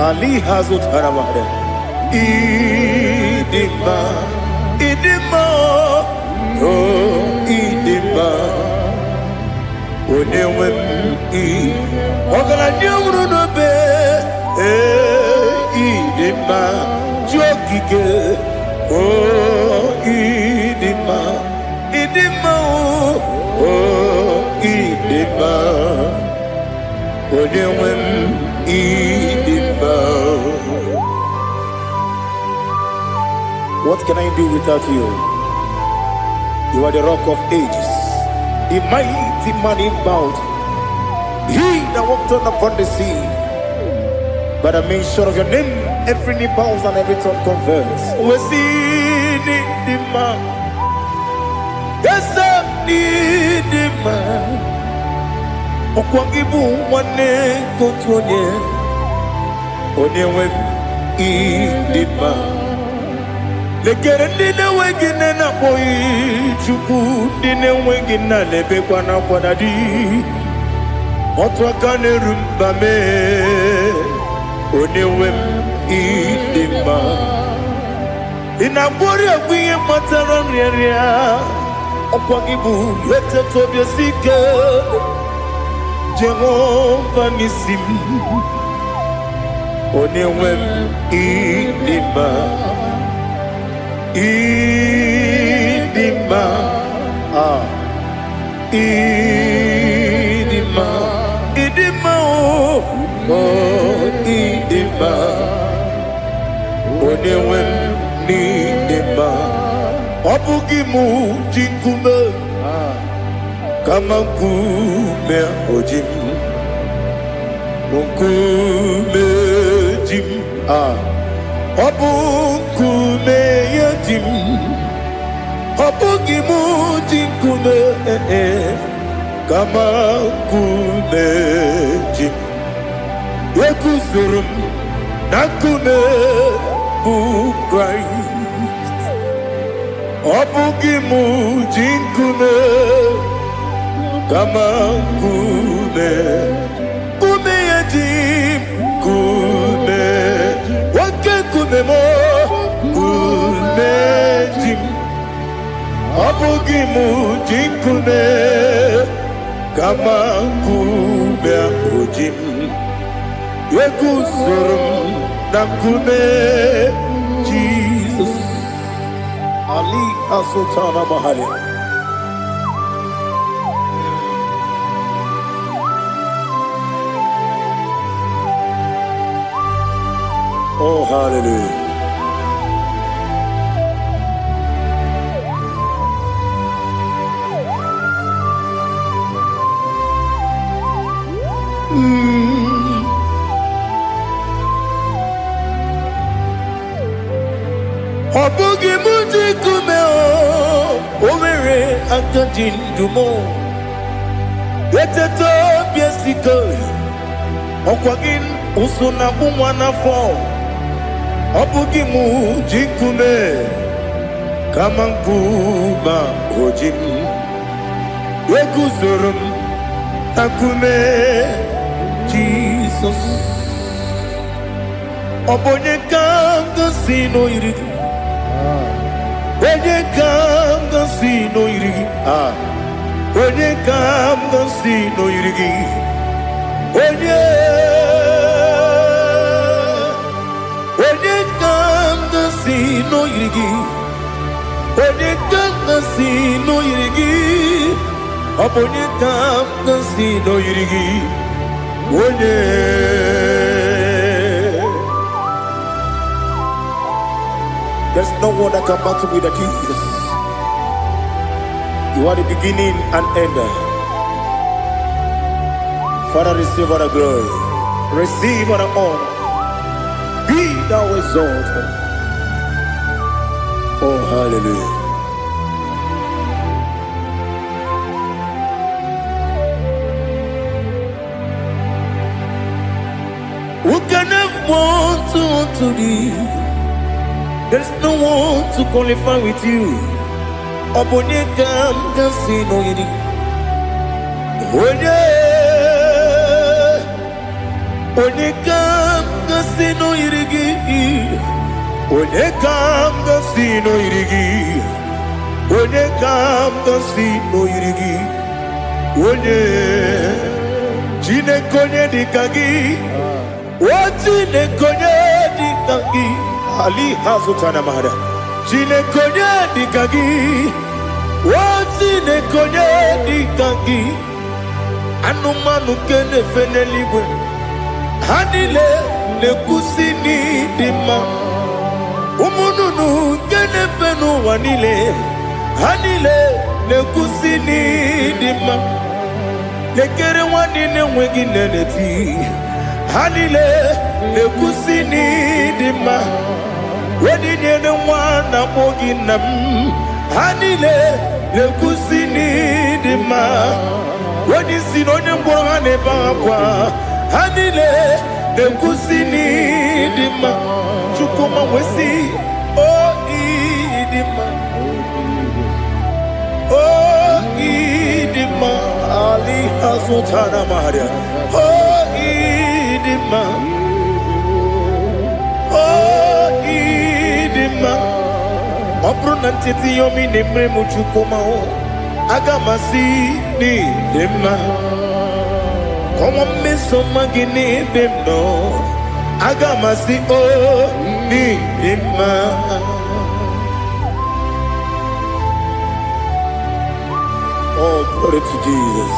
Ali ha zụtara mmadụ. Ịdị mma ịdị mma ịdị mma onye nwe m ọgaranya nwụrụ n'obe ịdị mma ji okike ịdị mma ịdị mma ịdị mma onye nwe m ịdị mma. What can I do without you? You are the rock of ages, the mighty man in battle. He that walked on upon the sea. By the mention of your name, every knee bows and every tongue confess. We see the man. Yes, the man. Okwangibu wane kotonye. Onyewe the man. Lekere ndị na-enweghị nne na-akpọghị Chukwu, ndị na-enweghị nna na-ebekwa n'akwa na di. Otu aka na-eru mba mee onye nwe m ịdị mma. Ị na-agwọrị agwụ ihe kpatara nrịarịa. Ọkwa gị bụ eteta obi esi ike Jehova n'isi m. Onye nwe m ịdị mma. Ịdị mma, ịdị mma, ịdị mma, ịdị mma, onye nwe m n'ịdị mma. Ọ bụghị mụ ji nkume kama nkume oji m, nkume ji m. Ọ bụ nkume ya ji m, ọ bụghị mụ ji nkume kama nkume ji m. Eguzoro m na nkume bụ Kraịst. Ọ bụghị mụ ji nkume kama nkume ya ji m. Nkume nkume mo nkume ji m. Ọ bụghị mụ ji nkume kama nkume ahụ ji m. Eguzoro m na nkume Jizọs. Ali Asotana Mahali. Oh, hallelujah. akajindumo eteto biesiko okwagin usuna umwana fo obugi mu jikume kama nkuma ojim Ekuzorum akume Jesus Obonye kanga sino irigi Onye kanga sino irigi Onye kanga sino irigi Onye kanga sino irigi Onye kanga sino irigi Onye kanga sino irigi Onye There's no one that can battle with Jesus. You are the beginning and end. Father, receive all the glory. Receive all the honor. Be thou exalted. Oh, hallelujah. Who can have one to thee? There's no one to qualify with you. Obonye kam kasino yidi. Onye kam kasino yidi. Onye kam kasino yidi. Onye kam kasino yidi. Onye chine konye dikagi. Chine konye dikagi. Ali hazutana mahada. Chine konye dikagi. Chine konye dikagi. Anumanu kene feneligwe. Hanile ne kusini dima. Umununu kene fenu wanile. Hanile ne kusini dima. Nekere wanine wengi neneti. Hanile ne kusini dima. Wedi nyene wana mogi nam Hanile le kusini dima Wedi sinonye mborohane bakwa Hanile le kusini dima Chukuma wesi oh idima Oh idima Ali hazutana maharia Oh idima Obruna titi yomi nemre muchukoma o agamasi ni dema Komo meso magini demno agamasi o ni dema Oh, glory to Jesus.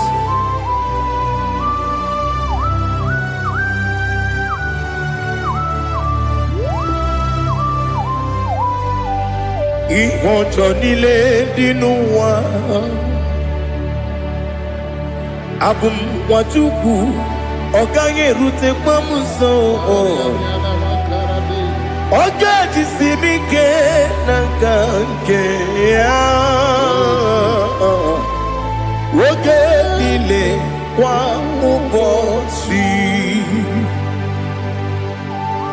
Ihojo nile dinuwa Abum wajuku Oganye rute kwa muso Oga jisimike nangange Oge nile kwa ubosi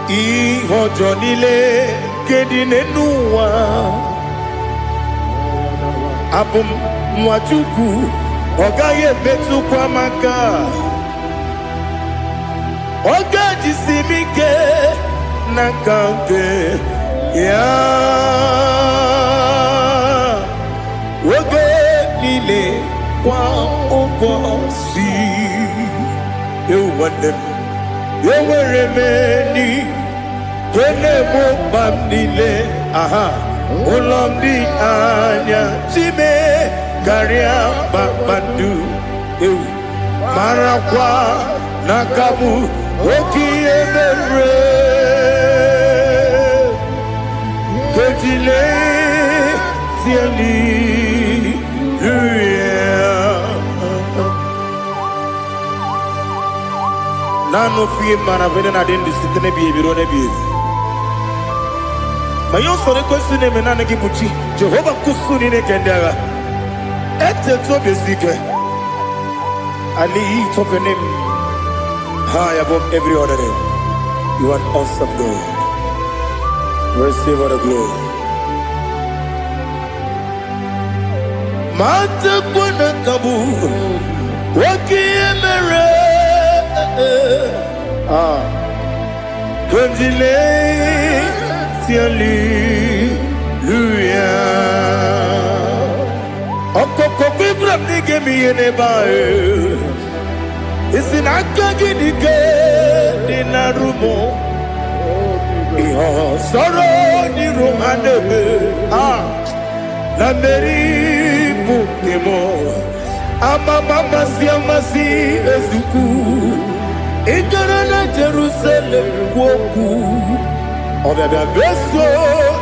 Ihojo nile kedinenuwa Abum mwachuku Ogaye betu kwa maka Oga jisimike nakange ya Oge nile kwa ubosi Ewanem Eweremeni Kene mo bamnile aha Ulomdi anya Chime Garia babandu Marakwa Nakabu Oki emere Kejile Siali Nano fiye maravene na dendi sitene biye birone biye Mayon sore kwesune menane kibuchi Jehova kusuni ne kendaga Eteto besike. I lift up your name high above every other name. You are an awesome God. Receive all the glory. Mata kuna kabu wakiemere Kanjile Hallelujah. Okoko bibra nige mi ene bae. Isinaka gidike dinarumo. Iho soro ni romanebe. La meri bukemo. Ama mama si amasi ezuku. Ikarana Jerusalem woku. Obebe beso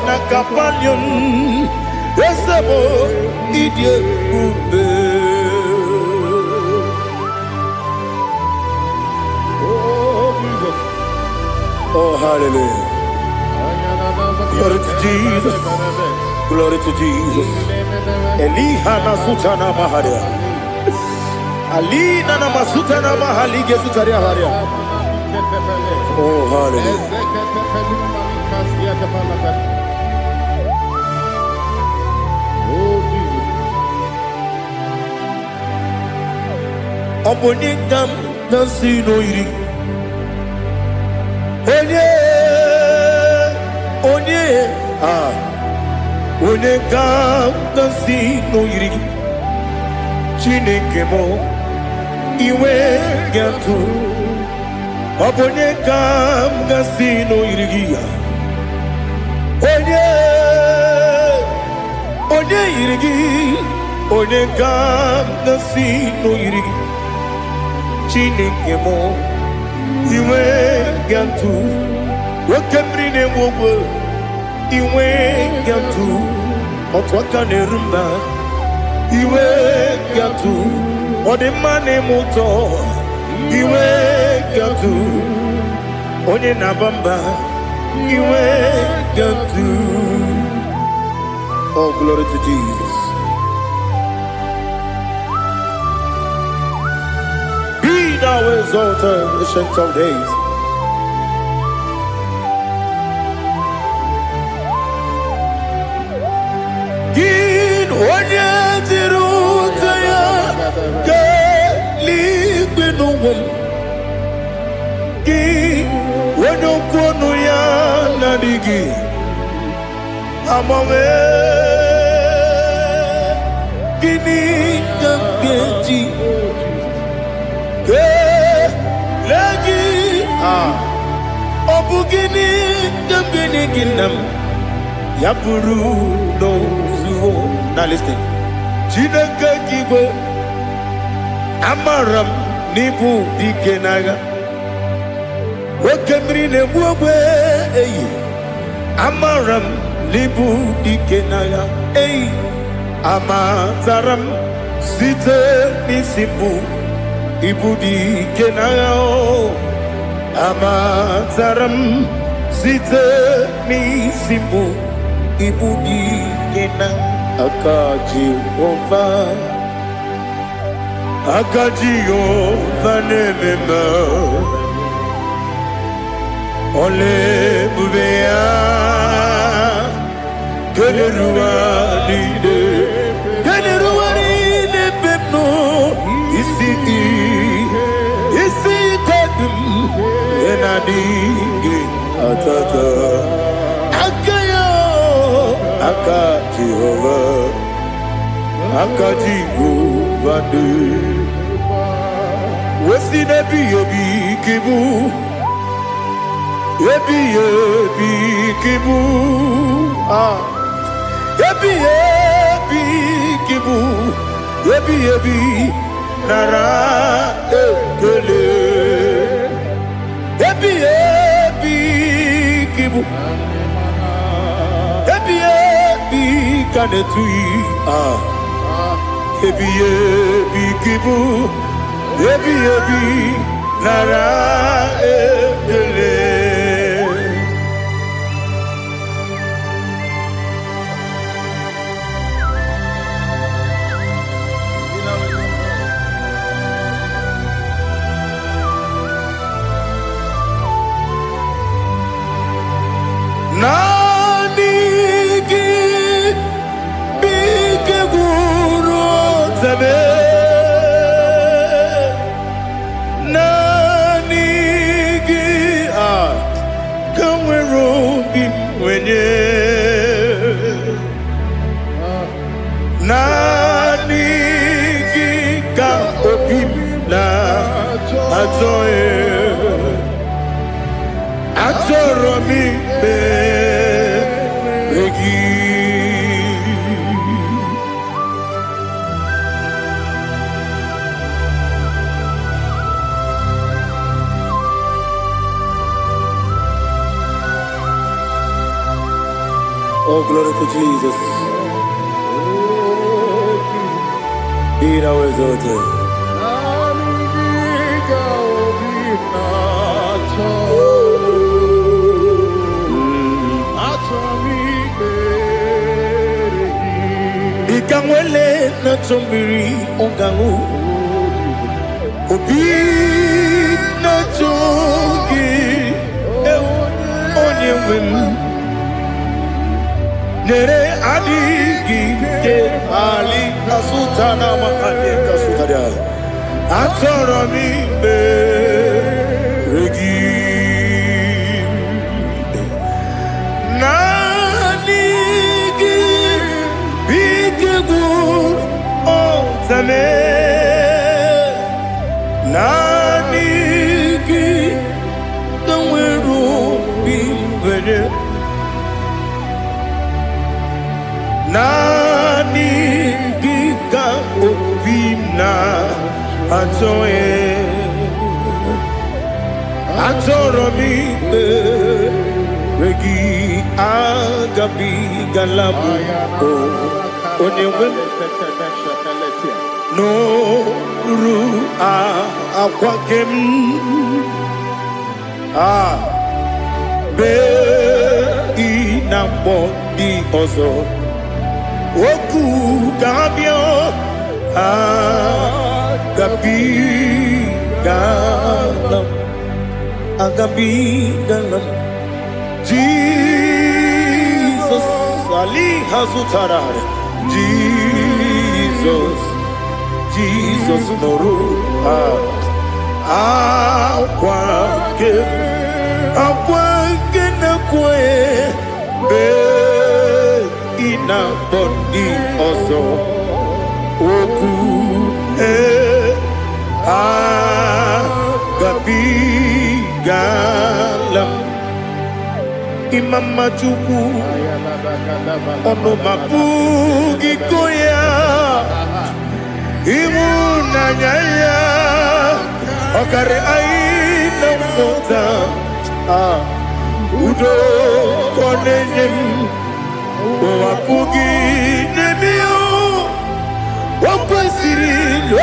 na kapanion. Esebo idie ube. Oh, hallelujah. Glory to Jesus. Glory to Jesus. Elihana sutana maharia. Alina na masutana mahalige sutaria haria. Oh, hallelujah. Obonikam nasino iri. Onye Onekam nasino iri. Chineke mo iwe gatu. Obonekam nasino iri. Onye iri. Onekam nasino iri. Chineke mo iwe gatu. Wakemri ne wowo iwe gatu. Otwaka ne rumba iwe gatu. Odemane moto iwe gatu. Onye nabamba iwe gatu. Oh, glory to Jesus. Be thou exalted, ancient of days. Gin onye jirutaya kelibinum. Gin onye kwonu ya nadigi amame. Gini kambeji lagi obugini kambeji ginam yapuru no. Now listen. Chineke kigo amaram nibu dikenaga. Wakemri ne buwe amaram nibu dikenaga. Amazaram site nisibu ibu dikenaga. Amazaram site nisibu ibu dikenaga. Akajihova nemema ole bubea kederuaride pepno isi kadum enadinge atata Akajihova de Wesi nebi yebi kibu Yebi kibu Yebi kibu Yebi nara ekele Yebi kibu Yebi kanetui Yebi kibu Yebi nara ekele. Achọrọ m ikpere gị. Oh, glory to Jesus. Be thou exalted. Ikangwele na chombiri ongangu obi na chogi onye wem nere adigi ke ali kasutana ma ali kasutaria achọrọ m ikpere nani gị bikegwu otame nani gị ka nwere obi nwere nani gị ka obi na achọghị achọrọ m ikpere gị agabigala m onye nwe m n'oru akwa nke m bee na mkpọ dị ọzọ okwu ga-abịa agabigalam Jesus Ali Hazutara Jesus Noru Aquake na kwe be ina bondi ozo oku agabigalam Imama Chukwu ono mapugi koya imu nanyaya okare aina mota udo konenyem wapugi nemio wakwesiri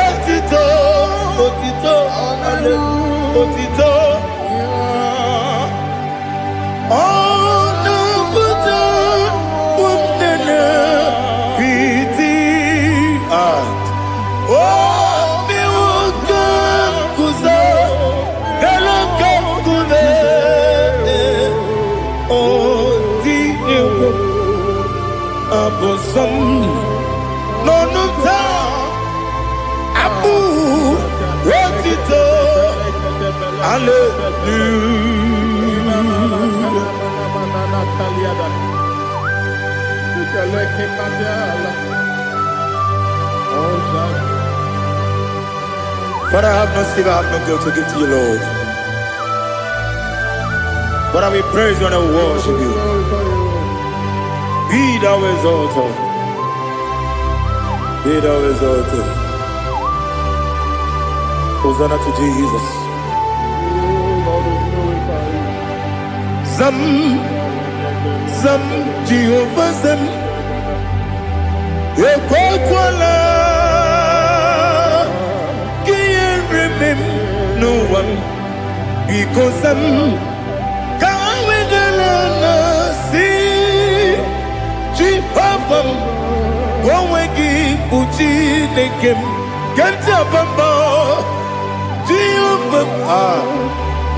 otito otito Bosom no ta abu rotito Father, I have no silver, I have no gold to give to you, Lord. But I will praise you and I will worship you. Be thou exalted. Be thou exalted. Hosanna to Jesus. Zam Jehovah Zam Ekwakwala Can't remember no one because Zam Kawedalana see Chipapam Gowegi Uchi Nekem Gantapamba Jehovah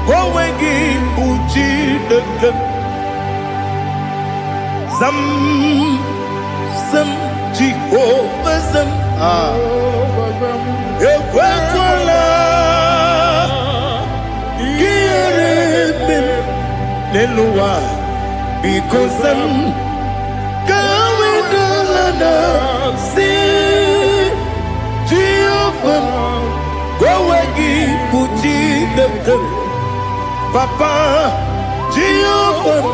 Gowegi Uchi Nekem Zam Jehovah Zam Ekwakwala Kiarebim Nelua because Zam Kawedalana see Jehovah Gowegi Uchi Nekem Papa Jehovah,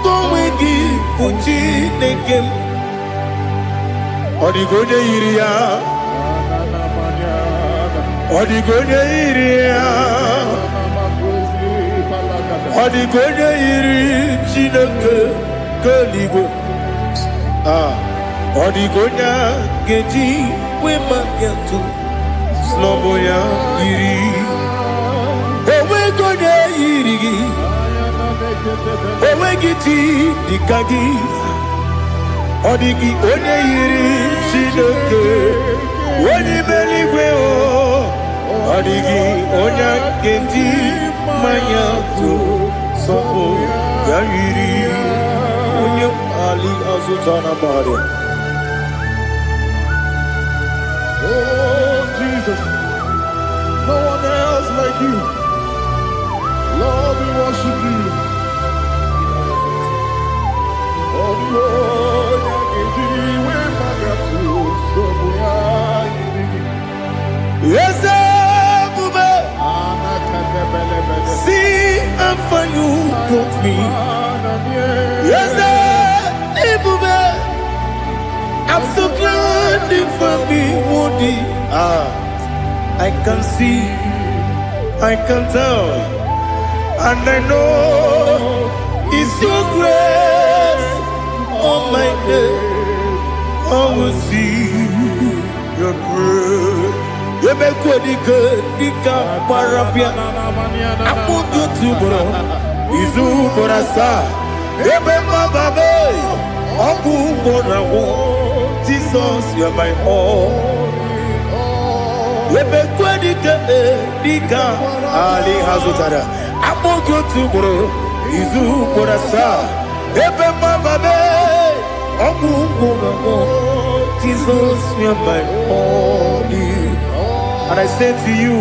Kowegi Puchinekem. Odigonya Iria, Odigonya Iria, Odigonya Iri Chineke Kaligo. Odigonya Geji Wemaketu Sloboya Iri. Owegonya Iri. Owegiti Dikagi. Odigi onye yiri Chineke onye meligwe o odigi onye kendi manya to sopo ya yiri onye ali azutana bare. Oh Jesus, no one else like you. Lord, we worship you. Oh Lord, yes, see how far you brought me. Yes, I'm so glad for me, Woody. I can see, I can tell, and I know it's your grace. Oh my God, I will see your grace. You make good, Dika Parapia. I put you to bro. Izu Borasa. You make my baby. Aku Borawo. Jesus, you're my all. You make good, Dika Ali Hazutara. I put you to bro. Izu Borasa. You make my baby. Aku Borawo. Jesus, you're my all. And I say to you,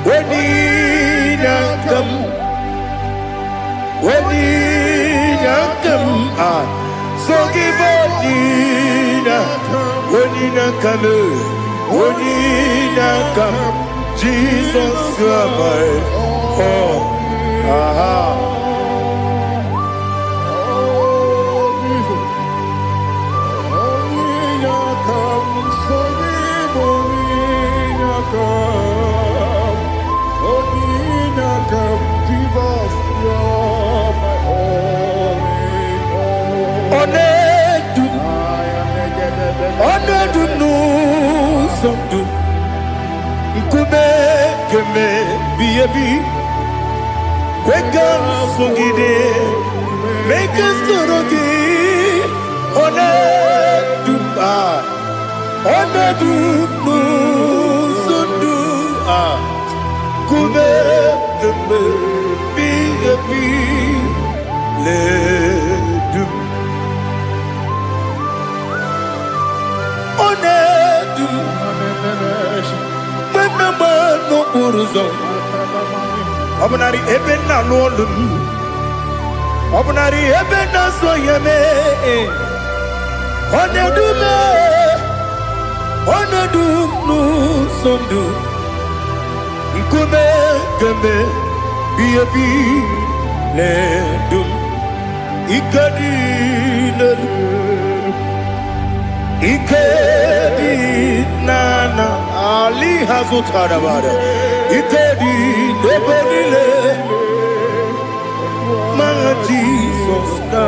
when did I come? When did I come? So give up, when did I come? When did I come? Jesus, you are my all. Make us Obnari ebena lolum Obnari ebena soyeme Onedume Onedunu sondu Ikume keme Biyabi ledum Ikadi Ikadi nana Ali hazutara bada Ikadi nebonile Ma Jesus na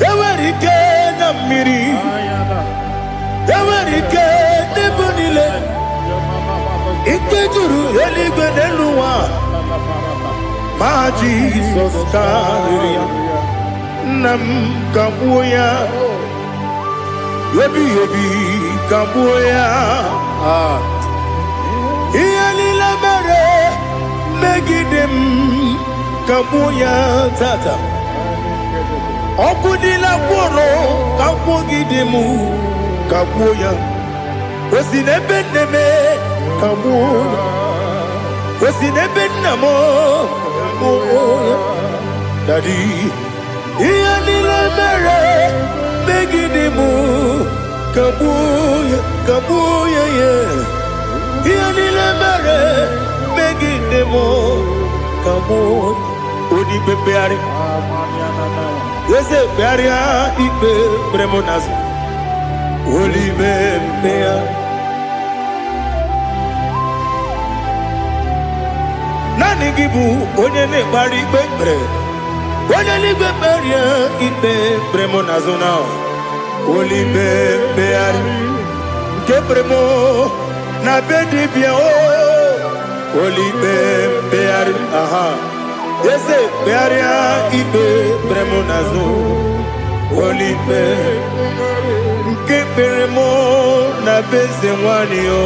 Ewerike na miri Ewerike nebonile Ikejuru eligwe neluwa Ma Jesus na Nam kabuya Yebi kabuya Iyalila mere Megidem kabuya tata Okudila kworo kabugidemu kabuya Osinebenneme kabuya Osinebennamo kabuya Daddy Iyalila mere Megidemu kabuya kabuya yeah Iyalila mere Megidemu kabuya Odi bebeari. Yes, bearia ibe bremonas. Holy bebea. Nani gibu onye ne bari bebre. Onye ni beberia ibe bremonas now. Holy bebeari. Kebremo na bedi bia o. Holy bebeari. Aha. Ese bearia ibe bremonazo. Holy be. Kebremo na beze wani o.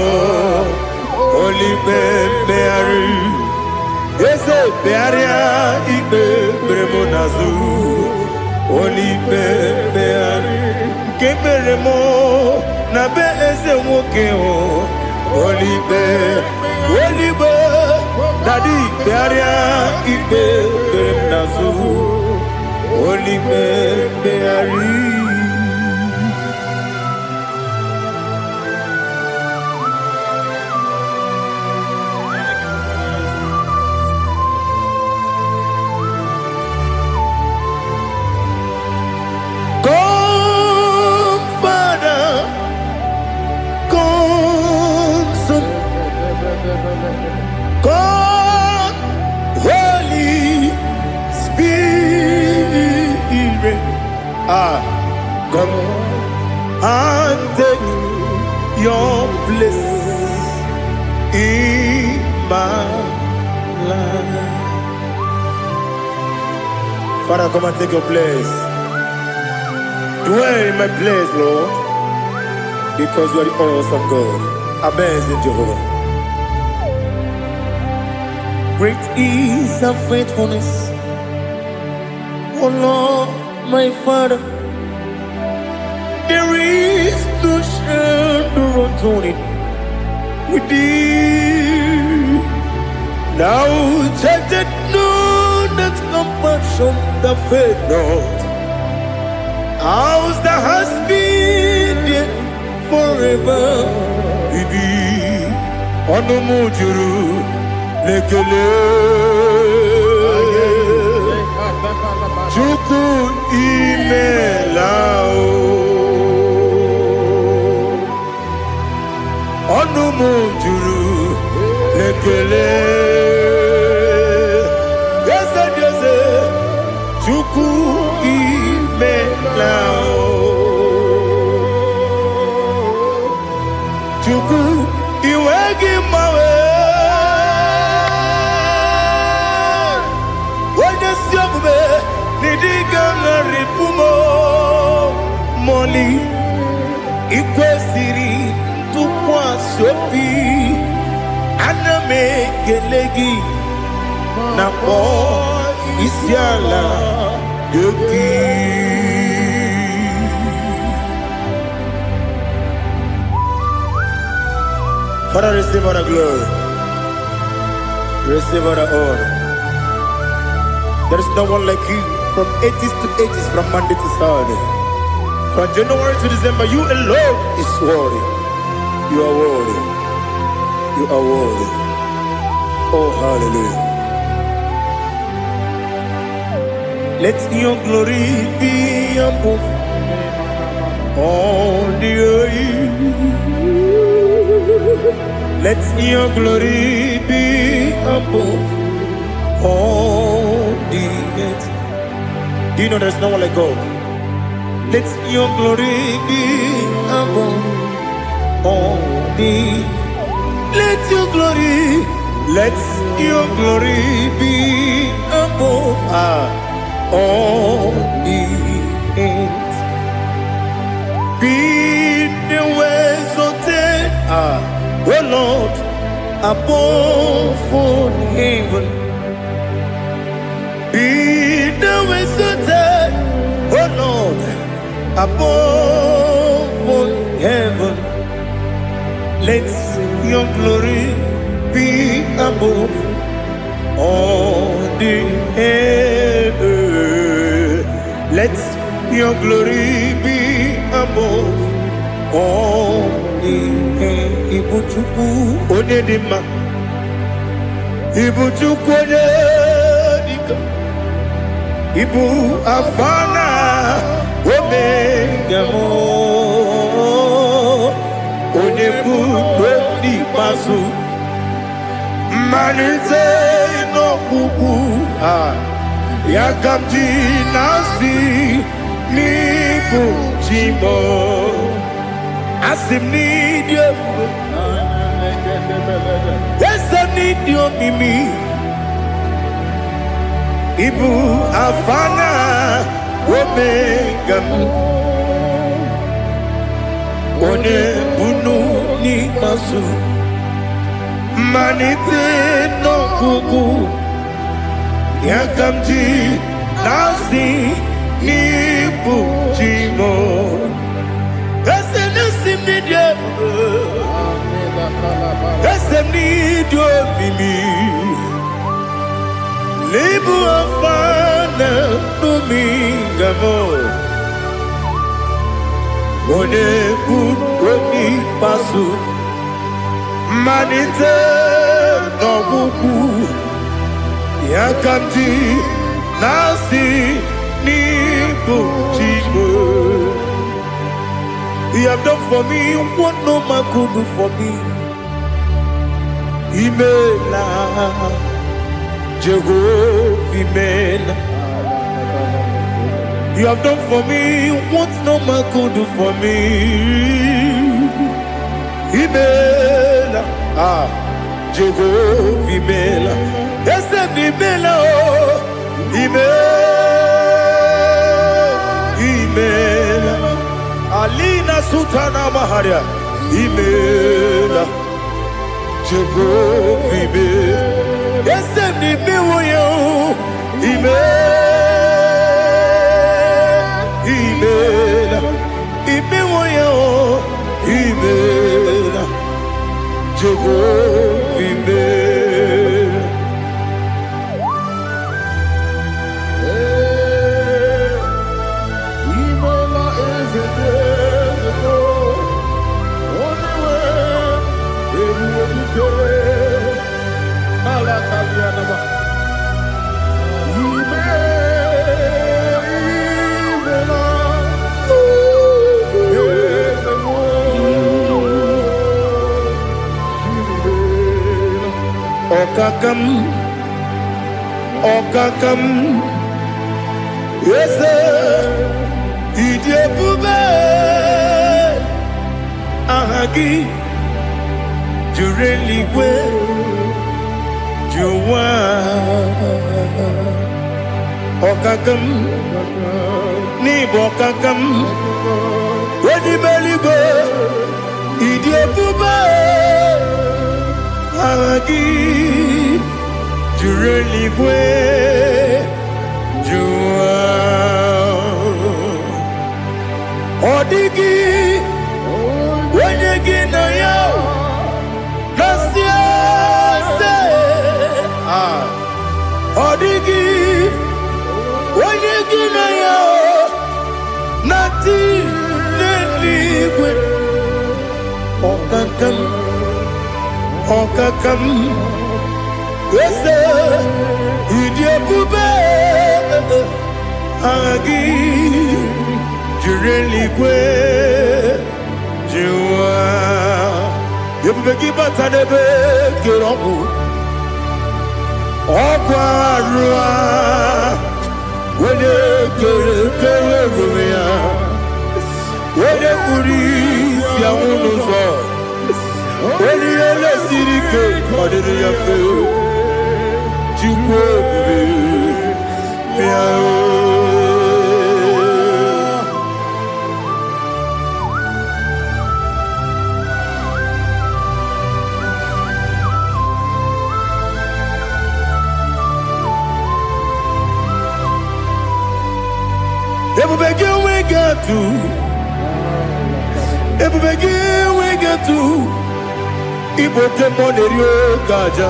Holy bebeari. Ese bearia ibe bremonazo. Holy bebeari. Kebremo na beze woke o. Holy be. Holy be. Daddy, bearia ibe bremonazo. Holy beari. Come, Father, come, Son, come, Holy Spirit. Come and take your place in my life. Father, come and take your place. Dwell in my place, Lord, because you are the awesome God. Amazing Jehovah. Great is thy faithfulness, oh Lord, my Father. There is no shadow unto it with thee. Now check that no, that compassion that faith not. Ours that has been there forever. Bibi, ono mujuru lekele. Chuku imelao. Ono mujuru lekele. Yes, yes, Chuku imelao. Chuku iwegi mawe. Wanya siogbe nidiga ngaripumo. Moli ikwesiri tukwa sopi. Aname kelegi na po isiala yoki. Father, receive all the glory. Receive all the honor. There is no one like you from ages to ages, from Monday to Saturday. From January to December, you alone is worthy. You are worthy. You are worthy. Oh, hallelujah. Let your glory be above all the earth. Let your glory be above all the earth. Do you know there's no one like God? Let your glory be above all the earth. Let your glory be above all the earth. Be the ways of oh Lord, above all heaven. Be the ways of oh Lord, above all heaven. Let your glory be above all the earth. Let your glory be above all the earth. Ibuchuku onedima, Ibuchuku onedika, Ibu afana omega mo onebu di masu manite no kuku yakamji nasi nibu chimo asim ni dio asim ni dio mimi Ibu afana omega one bunu ni masu manite no kuku yakamji nasi ni bujimo ese nasi media ese ni dio mimi Libu afana numingamo One buoni pasu Manite no buku Yakamji nasi ni buchibo You have done for me what no man could do for me Imela Jehovah, man. You have done for me what no man could do for me. Imela, Jehovah, Imela. Yes, Imela, Imela. Alina Sutana Maharia, Imela, Jehovah, Imela. Yes, ni mewoyo imela imewoyo imela Jehovah imela imela ezedeko only way Alakalianaba Okakam Yes Idiebube Ahagi Jureligwe Juwa Okakam Nibokakam Wedi Beligo Idiebube Ahagi Jureligwe Juwa Odigi Wenyegi na yo Nasia se Odigi Wenyegi na yo Nati Neligwe Okakam Okakam Yese Idiebube Agi Jureligwe Juwa Yebubeki batanebe Kerobu Okwarua Wede kere rumia Wede kuri Sia unuzo Wede ele sirike Odere yafe Chukwe Miao Everybody we get to Everybody we get to Ibote monerio gaja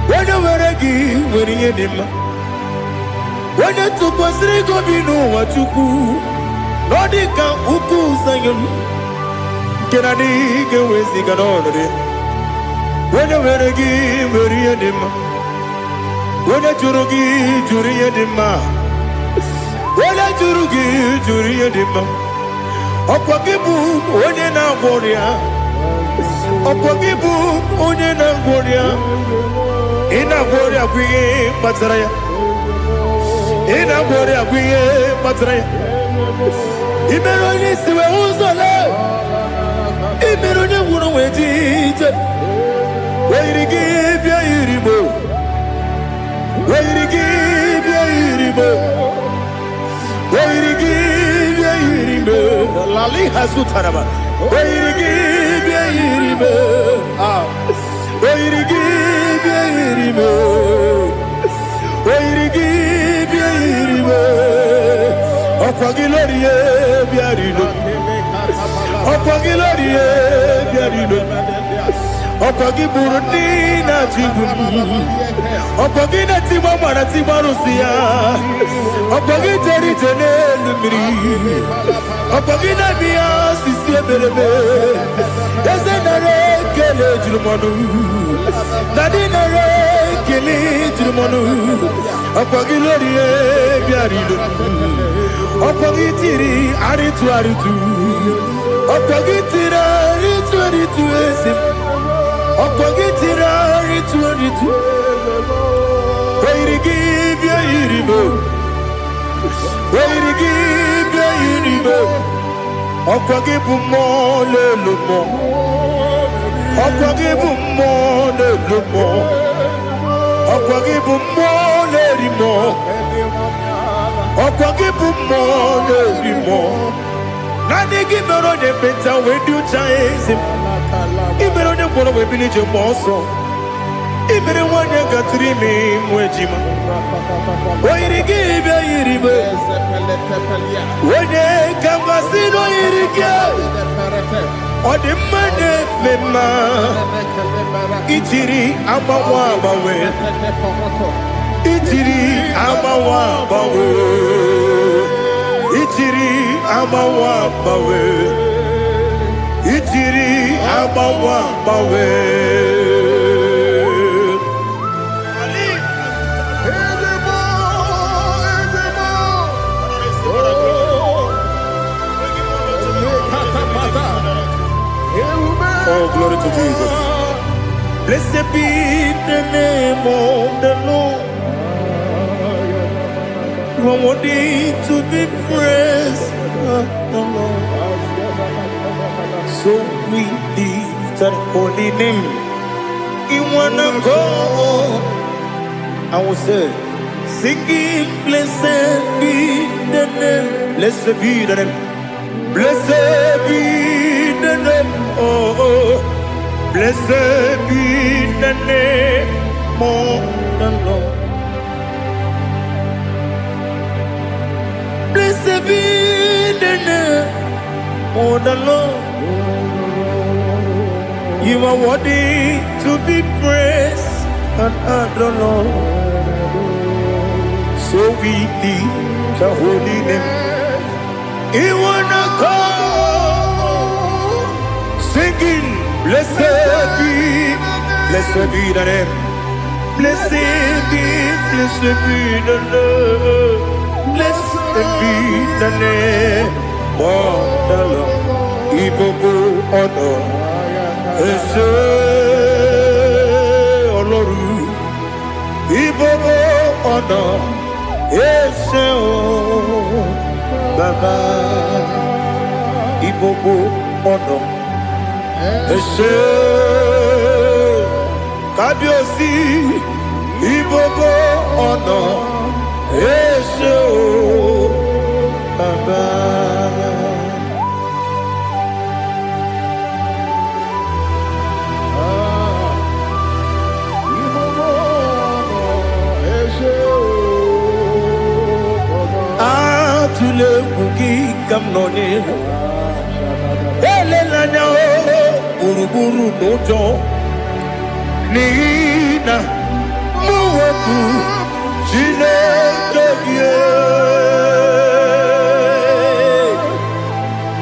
Wena weregi weriye nima Wena tukwasiri gobinu wachuku Nodika uku sayun Kenani gewezi ganonore Wena weregi weriye nima Onye jụrụ gị jụrụ ihe dị mma. Onye jụrụ gị jụrụ ihe dị mma. Ọkwa gị bụ onye na-agwọ ọrịa. Ọkwa gị bụ onye na-agwọ ọrịa. Ị na-agwọ ọrịa bụ ihe kpatara ya. Ị na-agwọ ọrịa bụ ihe kpatara ya. Ị mere onye isi wee ụzọ lee. Ị mere onye nwụrụ wee dị ije. Wee yiri gị bịa yiri mo. Wee yiri gị bịa yiri mo. Wee yiri gị bịa yiri mo. Lali hazụtara ma. Wee yiri gị bịa yiri mo. Wee yiri gị bịa yiri mo. Wee yiri gị bịa yiri mo. Ọkwa gị lori ye bịa rilo. Ọkwa gị lori ye bịa rilo. Ọkwa gị bụrụ ndị na-achịgbu. Ọkwa gị na-etigbu mara tigbu arụsị ya. Ọkwa gị jere ije n'elu mmiri. Ọkwa gị na-eme ya osisi eberebe. Eze nara ekele juru m ọnụ. Dadi nara ekele juru m ọnụ. Ọkwa gị lori ye bịa rilo. Ọkwa gị tiri arịtụ arịtụ. Ọkwa gị tiri arịtụ arịtụ ezi. Ọkwa gị tiri arịtụ arịtụ. Oyiri gị bịa yiri mo. Oyiri gị bịa yiri mo. Ọkwa gị bụ mmụọ n'elu mmụọ. Ọkwa gị bụ mmụọ n'elu mmụọ. Ọkwa gị bụ mmụọ n'eri mmụọ. Ọkwa gị bụ mmụọ n'eri mmụọ. Naanị gị mere onye mkpenta wee dị ụcha eze m. Ị mere onye mkpọrọ wee bili ije mgbe ọsọ. Ị mere nwanyị gatụrụ ime mụ ejima. Oyiri gị bịa yiri mo. Onye ka mmasị n'oyiri gị. Ọ dị mma na-eme mma. Ijiri agbanwe agbanwe. Ijiri agbanwe agbanwe. Ijiri agbanwe agbanwe. Ijiri agbanwe agbanwe. Oh, glory to Jesus. Blessed be the name of the Lord. You are worthy to be praised, the Lord. So we lift that holy name. You wanna go? I will say, singing, blessed be the name. Blessed be the name. Blessed be the name. Oh, blessed be the name of the Lord. Blessed be the name of the Lord. You are worthy to be praised and adored, Lord. So we lift the holy name. You wanna call, singing, blessed be the name. Blessed be the Lord. Blessed be the name of the Lord. Ibobo honor, Ese Oloru. Ibobo honor, Ese O Baba. Ibobo honor, Ese Kabiosi. Ibobo honor, Ese O Baba. Atule bugi kamnoni. Elelanya o uruburu nojo. Nina muweku Chineke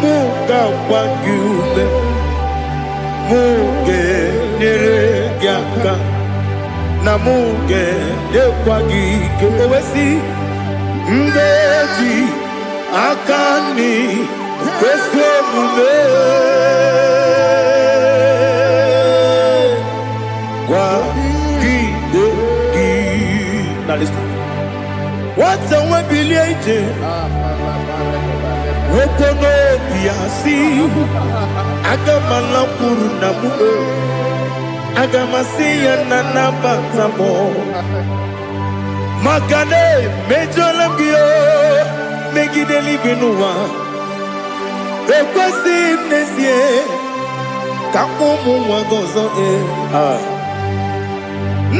muga wagyume muge nere gyaka namuge nekwagike owesi ndeji akani kwesomume gwagide gi. Now listen. What's the one billion? Wokono biasi agamala puru namu agamasiya nanabatamo makane mejolamgio megideli binuwa ekwesi nesie kamumu wagozo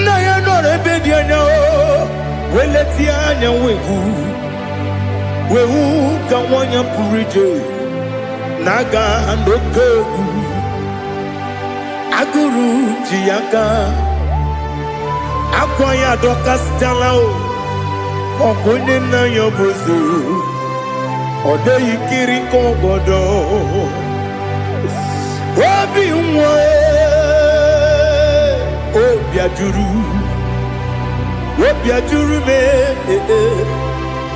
na ya nore bedianya weleti anya wegu wewu ka wanya purije naga ndokogu aguru jiyaka akwanya dokastalao okonye na yobozu ode yikiri kogodo obi nwa obi ajuru me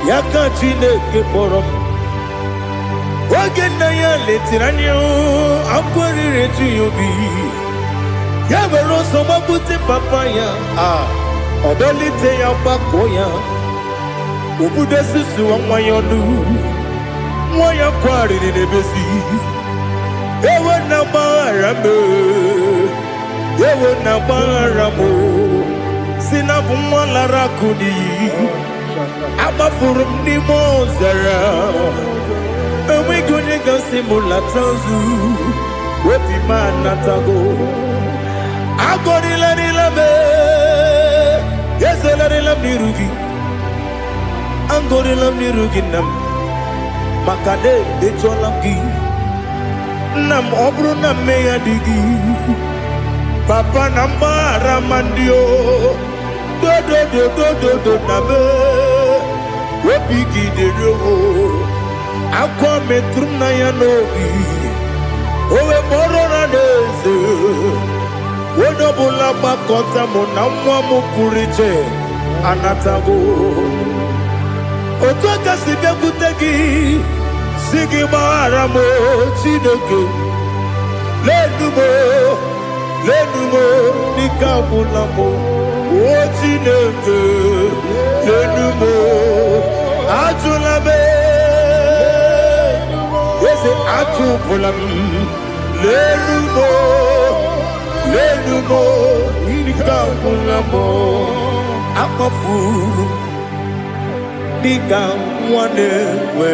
yaka Chineke kpọrọ m oge nna ya letiri anya akwarịrị eju ya obi ya were ọsọ gbapute papa ya ọdọlite ya gbakọ ya obodo susuwa nwa ya ọnụ nwa ya kwarịrị n'ebezi ewe na gbaghara m si na bụ nwa lara akụ n'iyi agbafuru m n'ime ọzara enweghị onye gasị m lata nzu obi m anatago agọrịlarịla m ezolarịla m n'iru gị agọrịla m n'iru gị nna m maka na ejọla m gị nna m ọ bụrụ na mmehie dị gị papa na mgbaghara ma ndị o dodododododo na me obi gị dịrị owo akwa metụrụ na ya n'obi owe kpọrọ na n'eze onye ọbụla gbakọta mụ na nwa m pụrụ iche anatago otu aka si bịakwute gị si gị gbaghara m Chineke lenumo dịka agwụla m o Chineke lenumo ajụla m eze ajụpụla m lenumo dịka agwụla m akpafuru dịka nwa na-enwe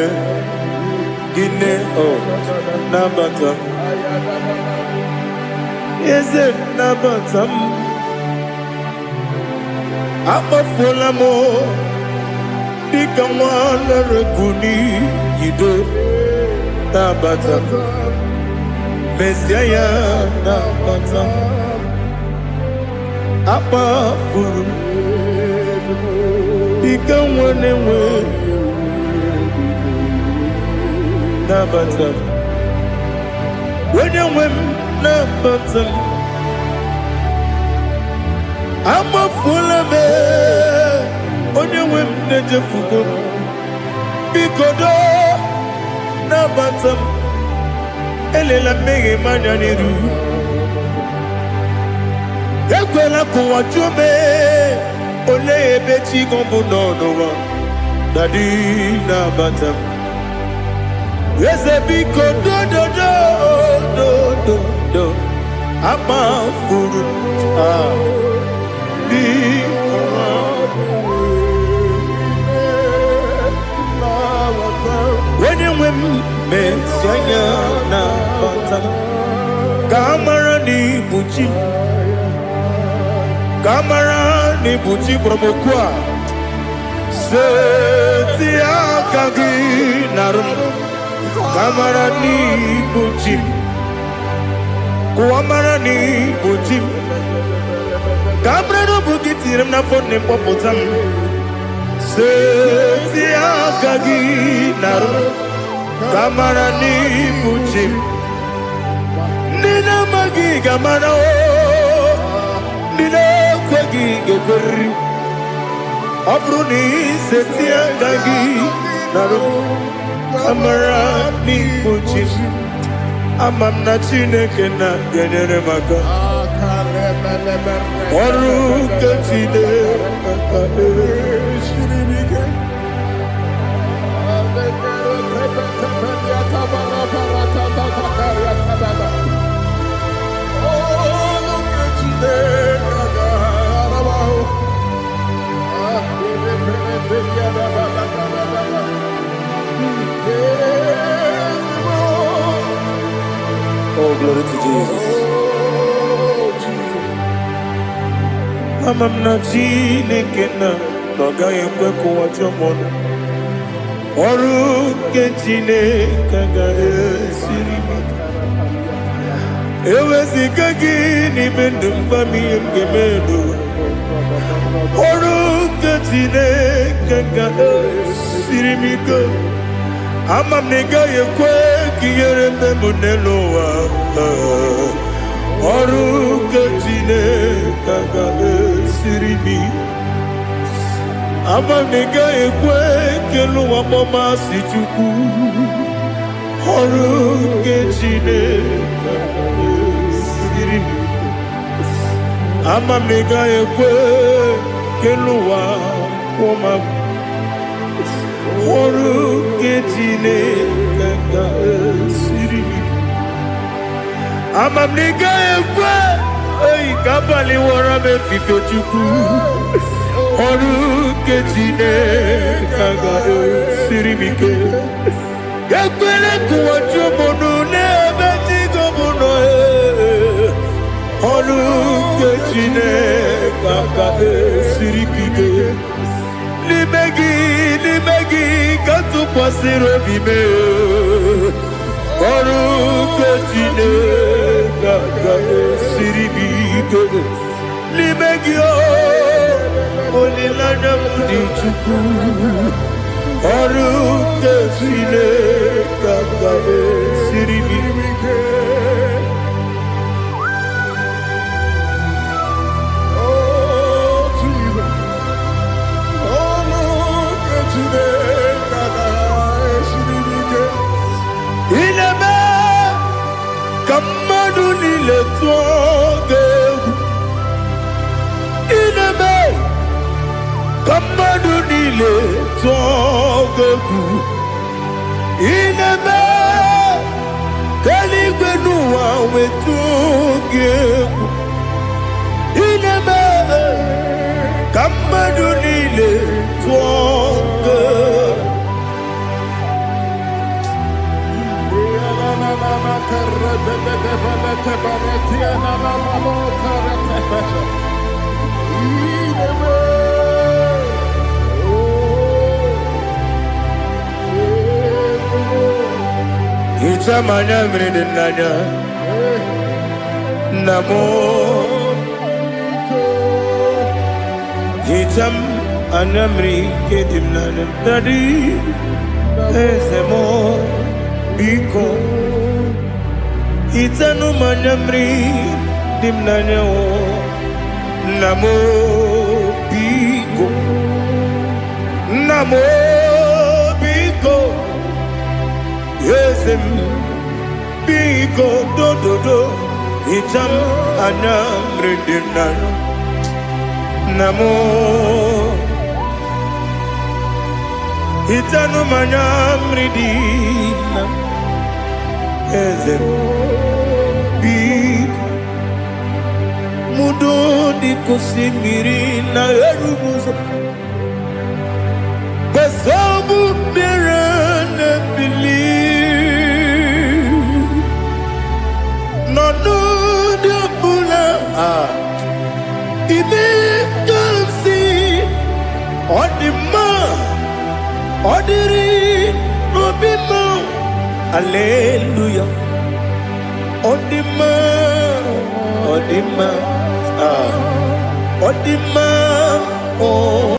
gịnị nabata eze nabata m akpafuola m dịka nwa na-erekuni yido nabata mezie ya nabata akpafuru dịka nwa na-enwe nabata onye nwe m nabata m amafuola m onye nwe m na-ejefugo m biko do nabata m elela mmehie m anya n'iru ekwela ka ụwa jụọ m olee ebe chi gị bụ n'ụwa dadi nabata m eze biko do amafuru onye nwe m mesi anya na bata ka amara n'ibu chi ka amara n'ibu chi kpọrọ m okwu a seti aka gị narụ kamara n'ibu chi kuamara n'ibu chi kamara n'obu gị tiri m n'afọ na mkpọpụta m seti aka gị narụ kamara n'ibu chi ndị na-amaghị ga-amara o ndị na-ekwe kwagi geberi Abruni setia gagi Naru Amara ni muchim Amam na chineke na genere maka Oru kachide maka Shiribike Oh, glory to Jesus. Amam na chineke na noga yekwe kuwa chomono Oru ke chineke ga esirimi Ewezi kagi ni mendumba miyemgemendo Oru ke chineke ga esirimi Amam nega yekwe kiyere memunelo wa Oru ke chineke ga esirimi Amam nega yekwe kelu wa mama si chuku Oru ke chineke ga esirimi Amam nega yekwe kelu wa mama Oru ke chineke ga esirimi Amam nega yekwe Ei kabali wara me fito chuku Oru ke chineke ga esirimi Yakwele kuwa chomono nebe tigo mono Oru ke chineke ga esirimi Limegi katu pasiro bime Oru ke chineke ga esirimi Limegi Olilanya mudi chuku Oru ke chineke ga esirimi Inebe kamadu nile tuoge Inebe kamadu nile tuoge Inebe kaligwe nuwa wetuge Inebe kamadu nile tuoge Itamanya mridinanya Namo Itam anamri kedimnanam Tadi Ezemo Biko Itanu manamri dimnanya Namo Biko Namo Biko Yesem Biko do do do Itam anamri dimnanya Namo Itanu manamri dimnanya Ezem Biko Mudo di kusimiri na erumuzo Besobu mirane believe No no de bula Ibe kansi Odima Odiri Nobima Hallelujah Odima Odima Odima Oh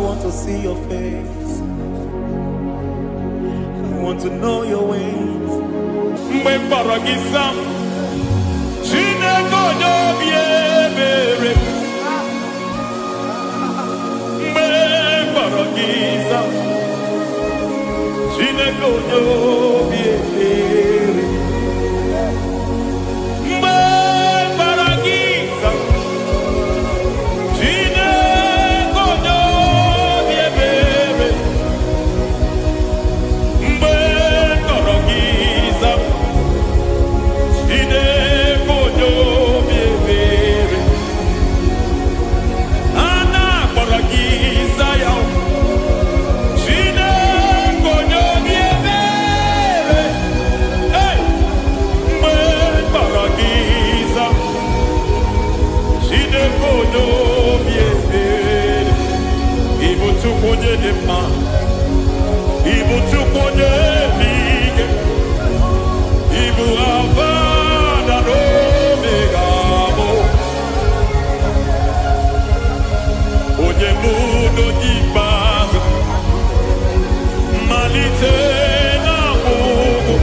want to see your face. I want to know your ways. Mgbe mkpọrọ gị sam, Chineke onye obi ebere. Mgbe mkpọrọ gị sam, Chineke onye obi ebere. Mgbe mkpọrọ gị sam, Chineke onye obi ebere. Mgbe mkpọrọ gị sam, Chineke onye obi ebere. A na-akpọrọ gị Zion, Chineke onye obi ebere. Hey! Mgbe mkpọrọ gị Zion, Chineke onye obi ebere. Ị bụ Chukwu onye dị mma, ị bụ Chukwu onye dị ike, ị bụ Alfa na Omega bụ onye bụ n'oge ikpeazụ, mmalite na ọgwụgwụ,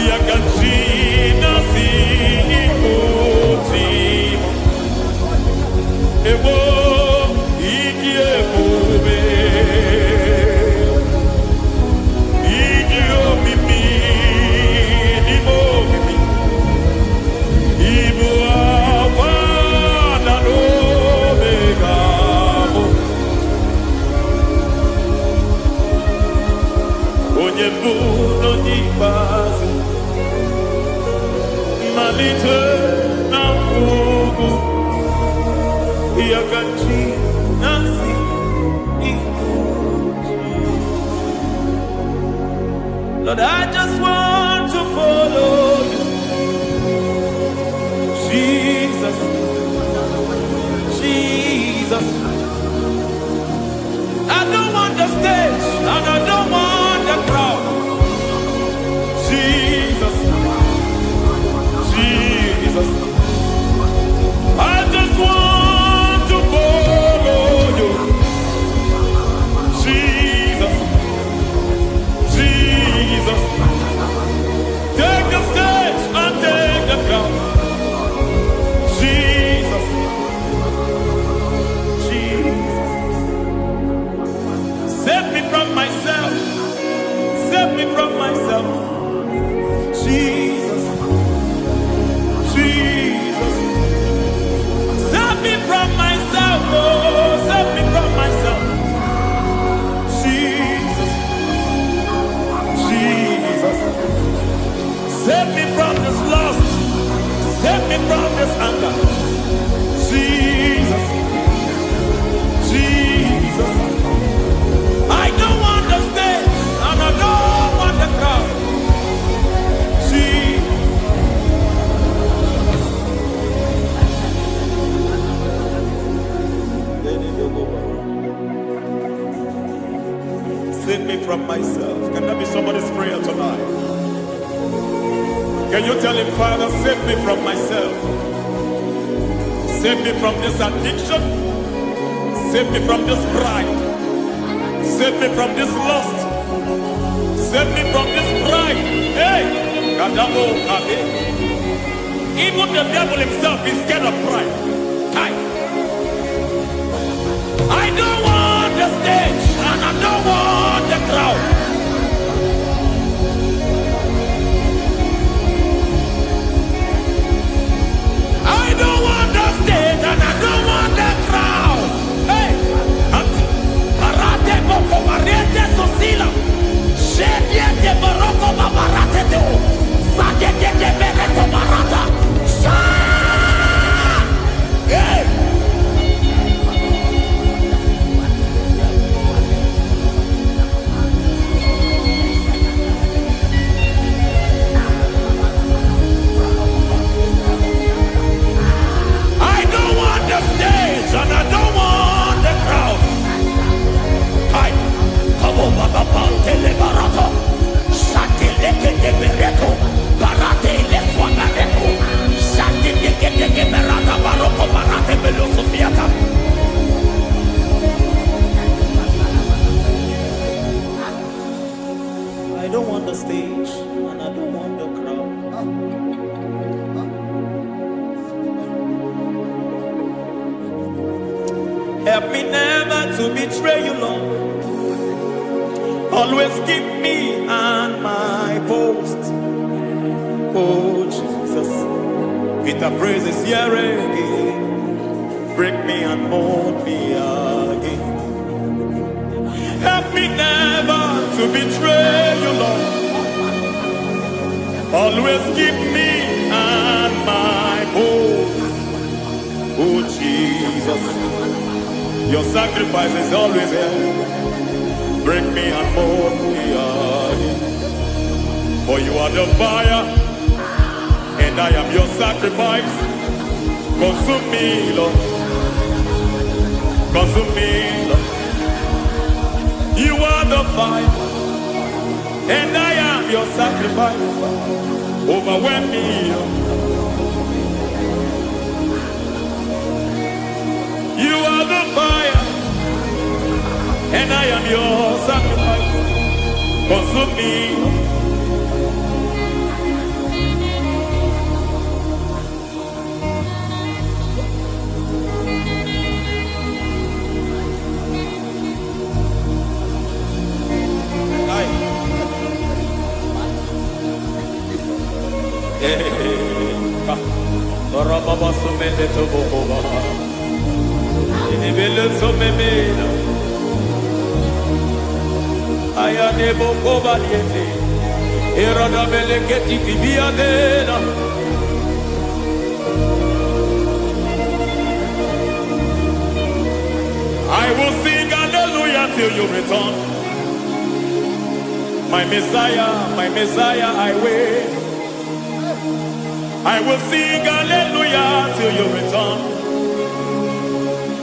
ya ka chi na-asị Igbo ti egbo igi ebube, igi omimi n'ime omimi, Ibu Alfa na Omega bụ onye mbụ n'onye ikpeazụ, mmalite na ọgwụgwụ, ya ka chi na-asị Igbo chi. Lord, I just want to follow you, Jesus, Jesus. I don't want the stage and I don't want the crowd. Jesus, Jesus. I just want to follow you, Jesus, Jesus. Take the stage and take the crown. Jesus, Jesus. Save me from myself, save me from myself. Jesus, Jesus. Save me from myself, oh, save me from myself. Jesus, Jesus. Save me from this lust, save me from this anger. Jesus, Jesus. I don't want the stage and I don't want the crowd. Jesus. Save me from myself. Can that be somebody's prayer tonight? Can you tell him, Father, save me from myself? Save me from this addiction. Save me from this pride. Save me from this lust. Save me from this pride. Hey! Kadabo, Kabe. Even the devil himself is scared of pride. Hi. I don't want the stage and I don't want the crowd. I don't want the stage and I don't want the crowd. Hey, Parate Boko Mariete Sosila, Shediete Baroko Babarate Deo, Sadete Bereto Barata, Help me never to betray you, Lord. Always keep me on my post. Oh Jesus, with the praises here again, break me and mold me again. Help me never to betray you, Lord. Always keep me on my post. Oh Jesus, your sacrifice is always here. Break me and mold me again. For you are the fire, and I am your sacrifice. Consume me, Lord. Consume me, Lord. You are the fire, and I am your sacrifice. Overwhelm me, Lord. You are the fire, and I am your sacrifice. Consume me. I will sing hallelujah till you return. My Messiah, I wait. I will sing hallelujah till you return.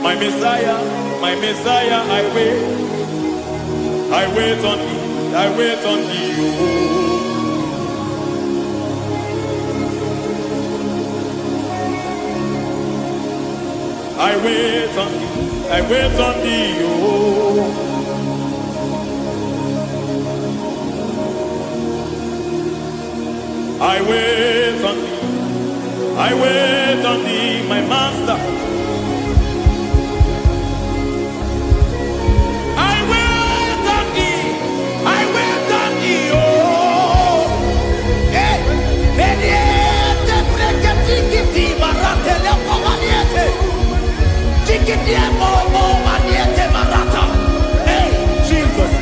My Messiah, I wait. I wait on thee, I wait on thee. I wait on thee, I wait on thee. I wait on thee, I wait on thee, my master. I wait on thee, I wait on thee, oh. Hey, vediete, pregati, marate, le pomaniete. Chiquitiemo, maniete, marata. Hey, Jesus.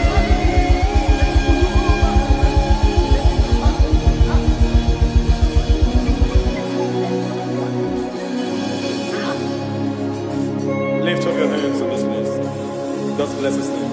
Lift up your hands in this place. Just bless his name.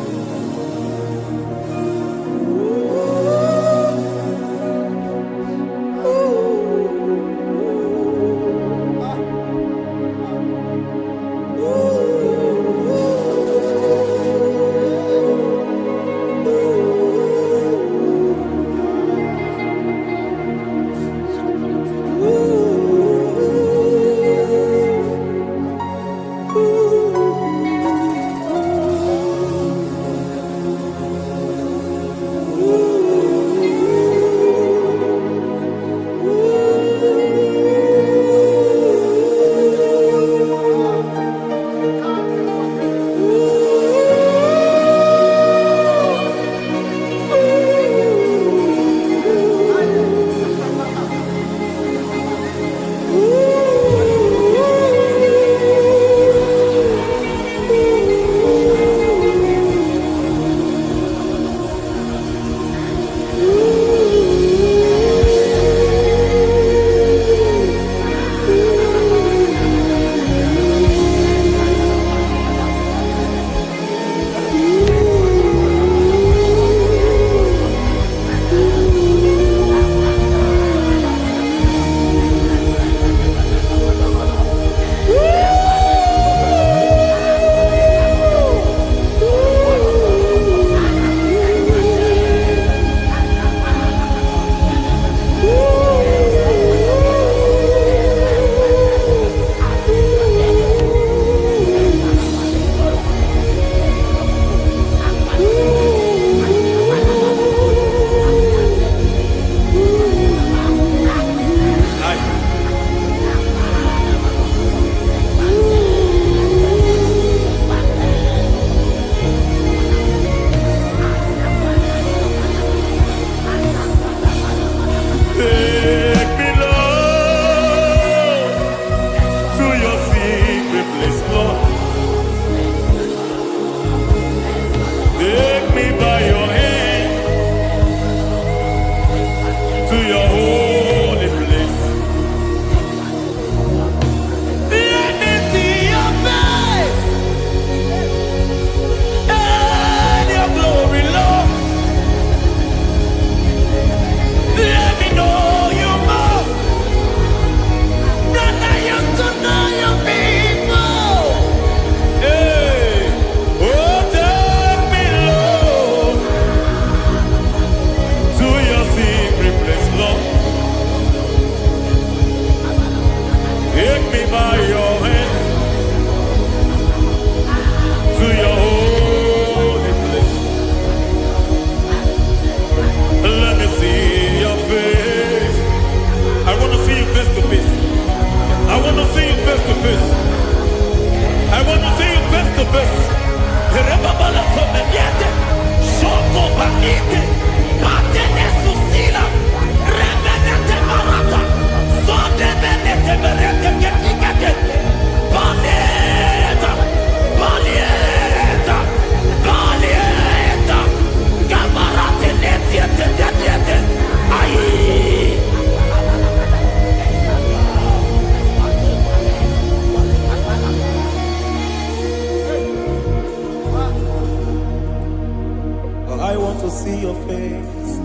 see your face.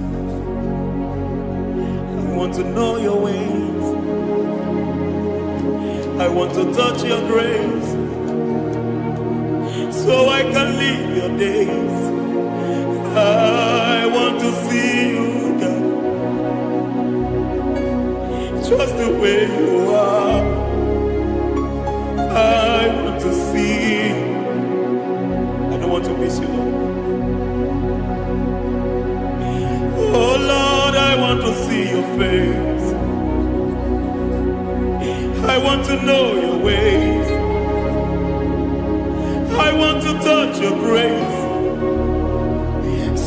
I want to know your ways. I want to touch your grace, so I can live your days. I want to see you, God, just the way you are. I want to see you. I don't want to miss you, Lord. Oh Lord, I want to see your face. I want to know your ways. I want to touch your grace,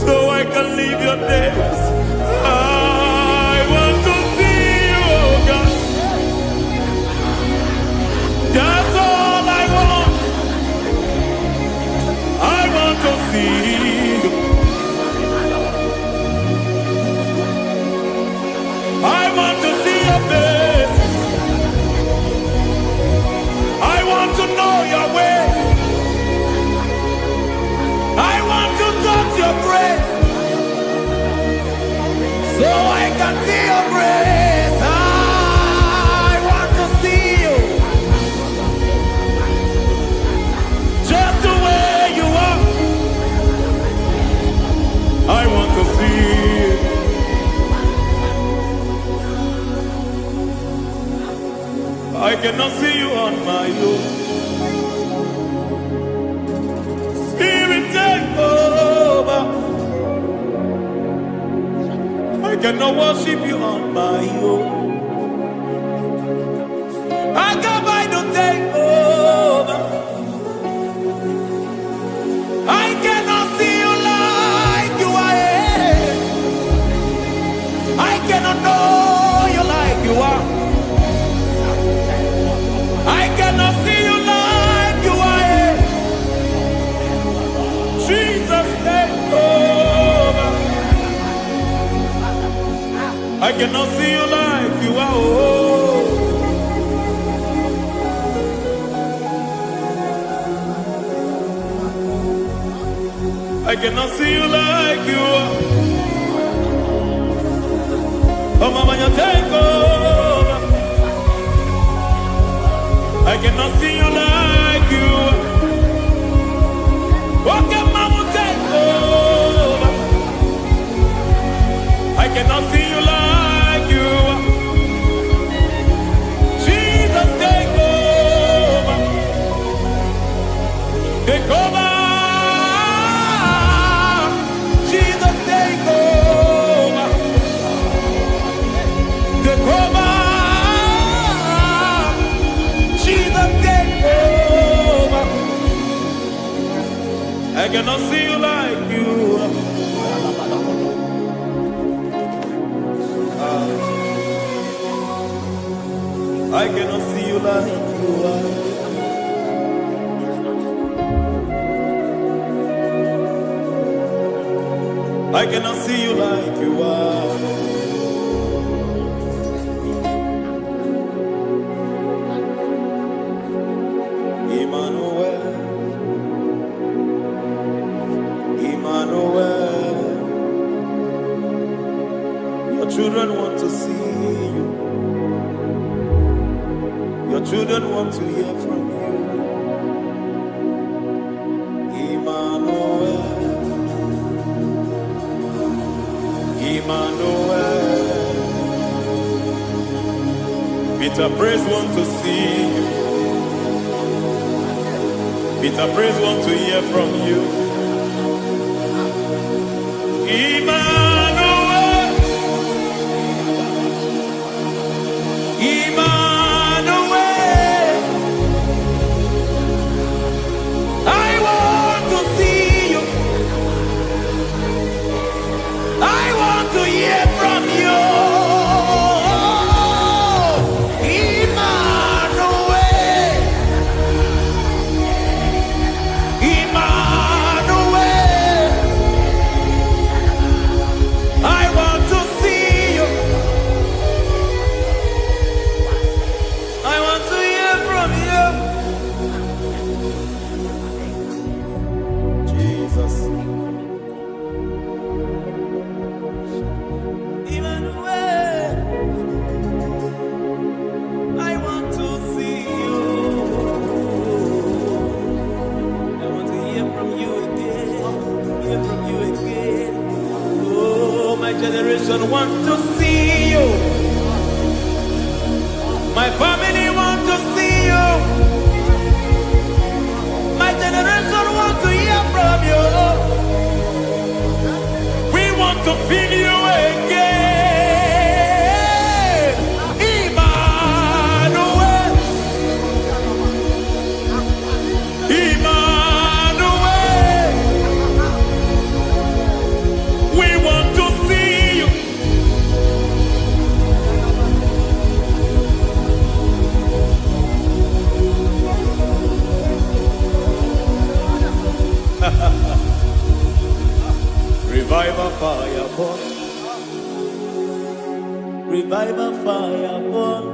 so I can live your days. I want to see you, oh God. That's all I want. I want to see you. I want to see your face. I want to know your way. I want to touch your grace, so I can see your grace. I want to see you, just the way you are. I want to see you. I cannot see you on my own. Spirit, take over. I cannot worship you on my own. I come by to take over. I cannot see you like you are. I cannot know you like you are. I cannot see you like you are. Jesus, take over. I cannot see you like you are. Oh. I cannot see you like you are. Oh, Mama, you take over. I cannot see you like you are. Okay, Mama, take over. I cannot see you like you are. Jesus, take over. Take over. Jesus, take over. Take over. Jesus, take over. I cannot see you like you are. I cannot see you like you are. I cannot see you like you are. Emmanuel, Emmanuel, your children want to see you. Your children want to hear from you. Emmanuel, Emmanuel. Peter Praise want to see you. Peter Praise want to hear from you. Emmanuel, Emmanuel. I want to see you. I want to hear from you. Emmanuel, Emmanuel. generation want to see you. My family want to see you. My generation want to hear from you. We want to feel you again. Emmanuel. Emmanuel. We want to see you. Revival fire burn. Revival fire burn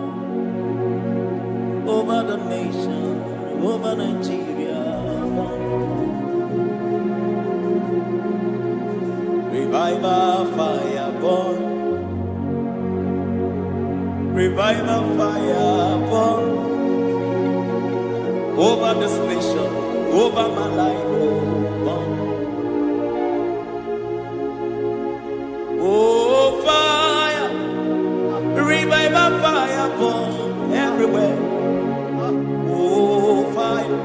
over the nation, over Nigeria. Revival fire burn. Revival fire burn over this nation, over my life. Burn. Oh, fire, revival fire burn everywhere. Oh, fire,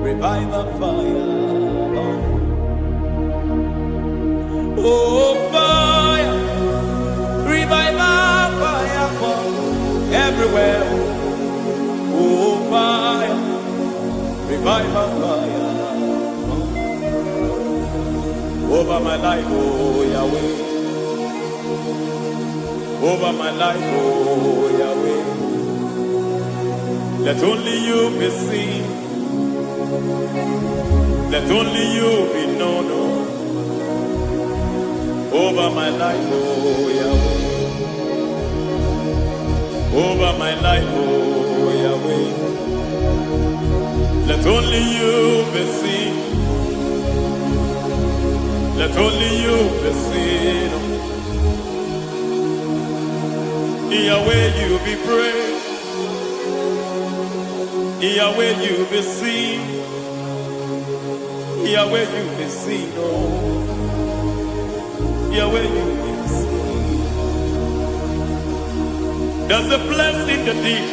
revival fire burn. Oh, fire, revival fire burn everywhere. Oh, fire, revival fire burn over my life, oh Yahweh. Over my life, oh Yahweh. Let only you be seen. Let only you be known. Over my life, oh Yahweh. Over my life, oh Yahweh. Let only you be seen. Let only you be seen. Yahweh, you be praised. Yahweh, you be seen. Yahweh, you be seen. Oh, Yahweh, you be seen. There's a place in the deep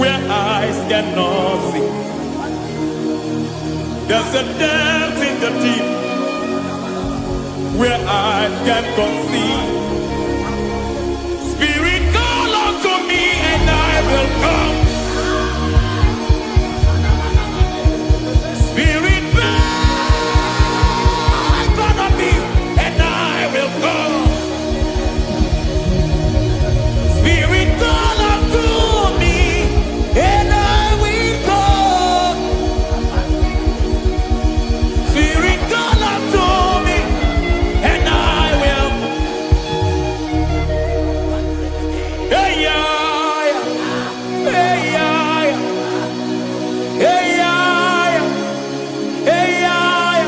where eyes cannot see. There's a depth in the deep where eyes cannot see. Spirit, call unto me and I will come. Spirit, beg unto me and I will come. Spirit, call unto me and I will come. Spirit, call unto me and I will. Hey, yeah, hey, yeah, hey, yeah, hey, yeah,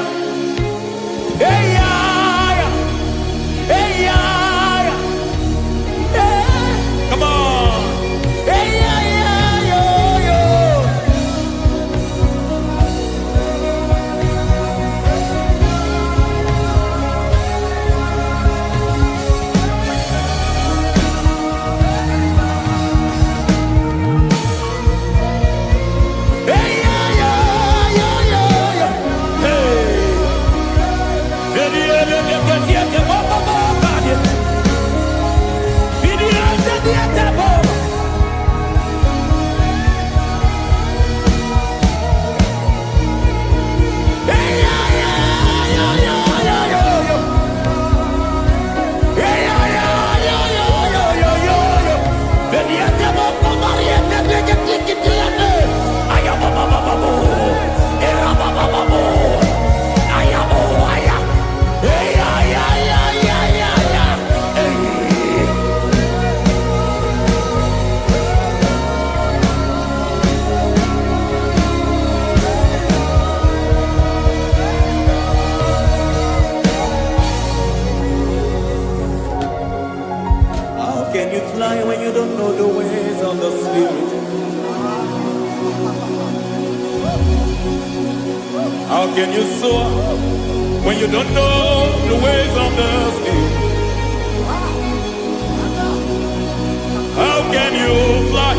hey, yeah, hey, yeah, hey. Come on. Hey, yeah, yo, yo. Hey, yeah, yo, yo, yo, yo. Hey. How can you fly when you don't know the ways of the Spirit? How can you soar when you don't know the ways of the Spirit? How can you fly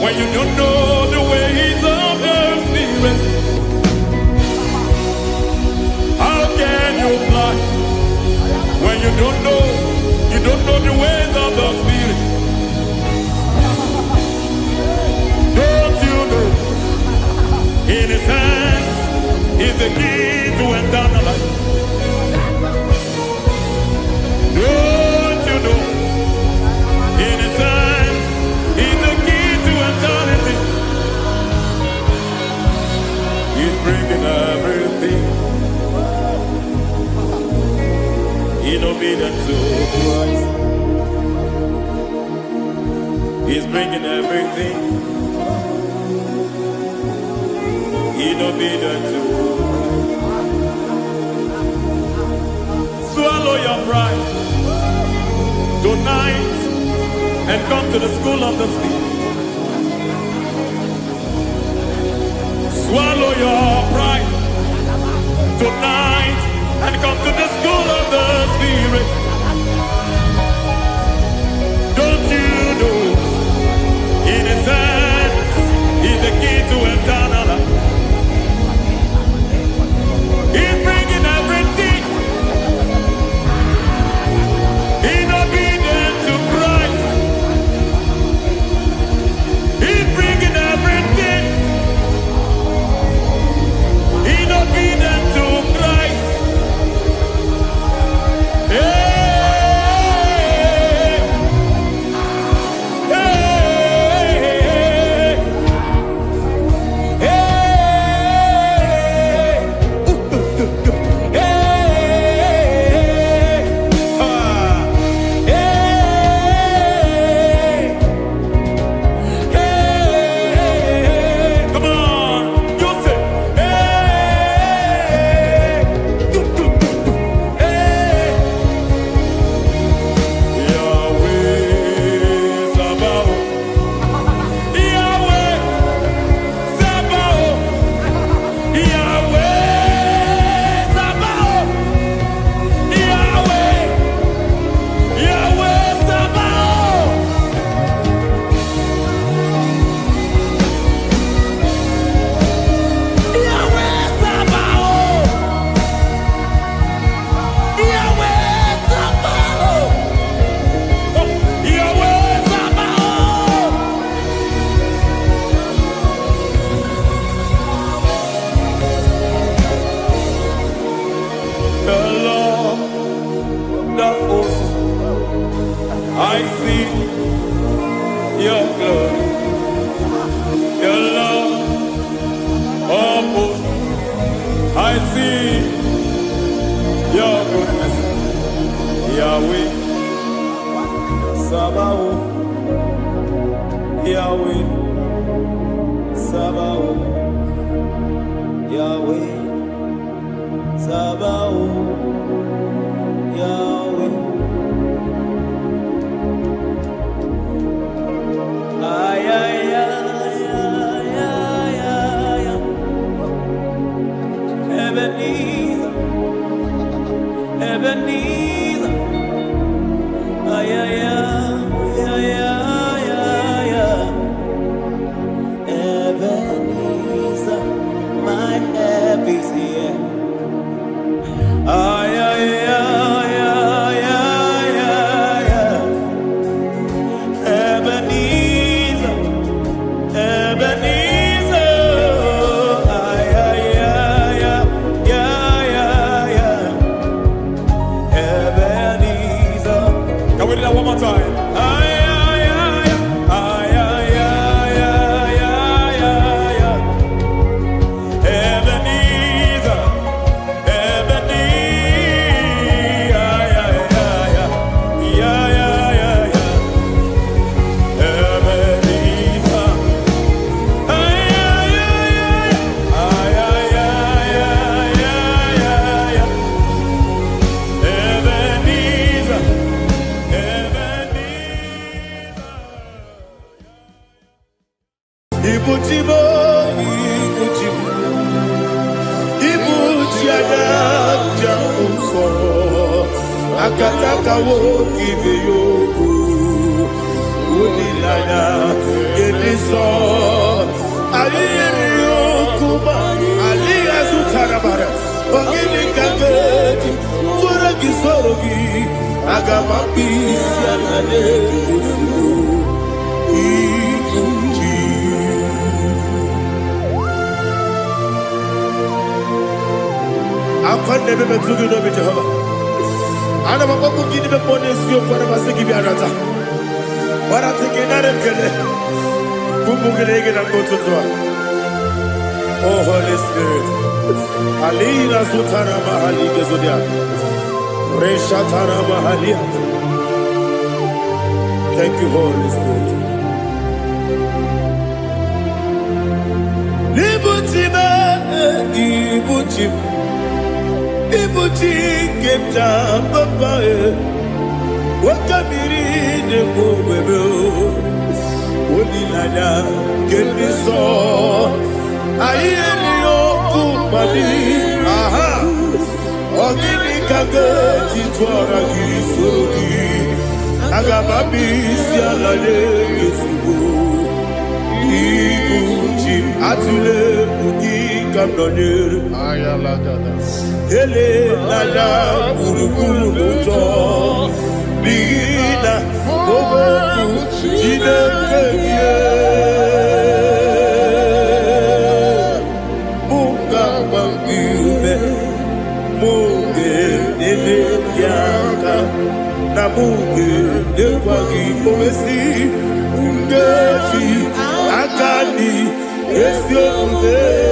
when you don't know the ways of the Spirit? How can you fly when you don't know the ways of the Spirit? Don't you know in His hands is the key to eternal life? Don't you know in His hands is the key to eternity? He's bringing everything in obedience to Christ. He's bringing everything in obedience to Christ. Swallow your pride tonight and come to the school of the Spirit. Swallow your pride tonight and come to the school of the Spirit. Don't you know in His hands is the key to eternal life? He's bringing everything in obedience to Christ. He's bringing everything in obedience to Christ. Hey, hey, hey, hey, come on, you say, Yahweh Sabaoth, Yahweh Sabaoth, Yahweh Sabaoth, Yahweh, Yahweh Sabaoth. Yahweh Sabaoth, Yahweh Sabaoth, Yahweh Sabaoth. The Lord, the host, I see your glory. The Lord of hosts, I see your goodness. Yahweh Sabaoth, Yahweh Sabaoth, Yahweh Sabaoth, Yahweh. Ay, ay, ay, ay, ay, ay, ay. Ebenezer, Ebenezer. Ay, ay, ay, ay, ay, ay, ay. Ebenezer, my help is here. Ay, ay, ay, ay, ay, ay, ay. Ebenezer, Ebenezer. Ay, ay, ay, ay, ay, ay, ay. Ebenezer. Can we do that one more time? Ay, ay, ay, ay, ay, ay, ay, ay, ay, ay. Ebenezer. akataka wokibe yoku unilaya geniso aliyeri yokuba aliya zutarabara ogini kageti furagi sorogi agamapisi alane kusugu ikuji akwande bebe tugi no be Jehovah ana maboko gidi be ponesio kwa basiki bi arata wara tekenare kele kumugirege na kototwa. Oh Holy Spirit alira sutara mahali gezodia resha tara mahali. Thank you Holy Spirit. Ibuchi kemta papa wakamiri de bobebe onilada keniso ayeni okupadi aha ogini kage titwara gisorogi agababi sialale yesugo ibuchi atule ugi kamdonere Ayalagada. ele lada buruburu moto bigina oboku jinekeye munga bangibe munge nele yaka na munge nekwagi omesi ngeji akani esiokude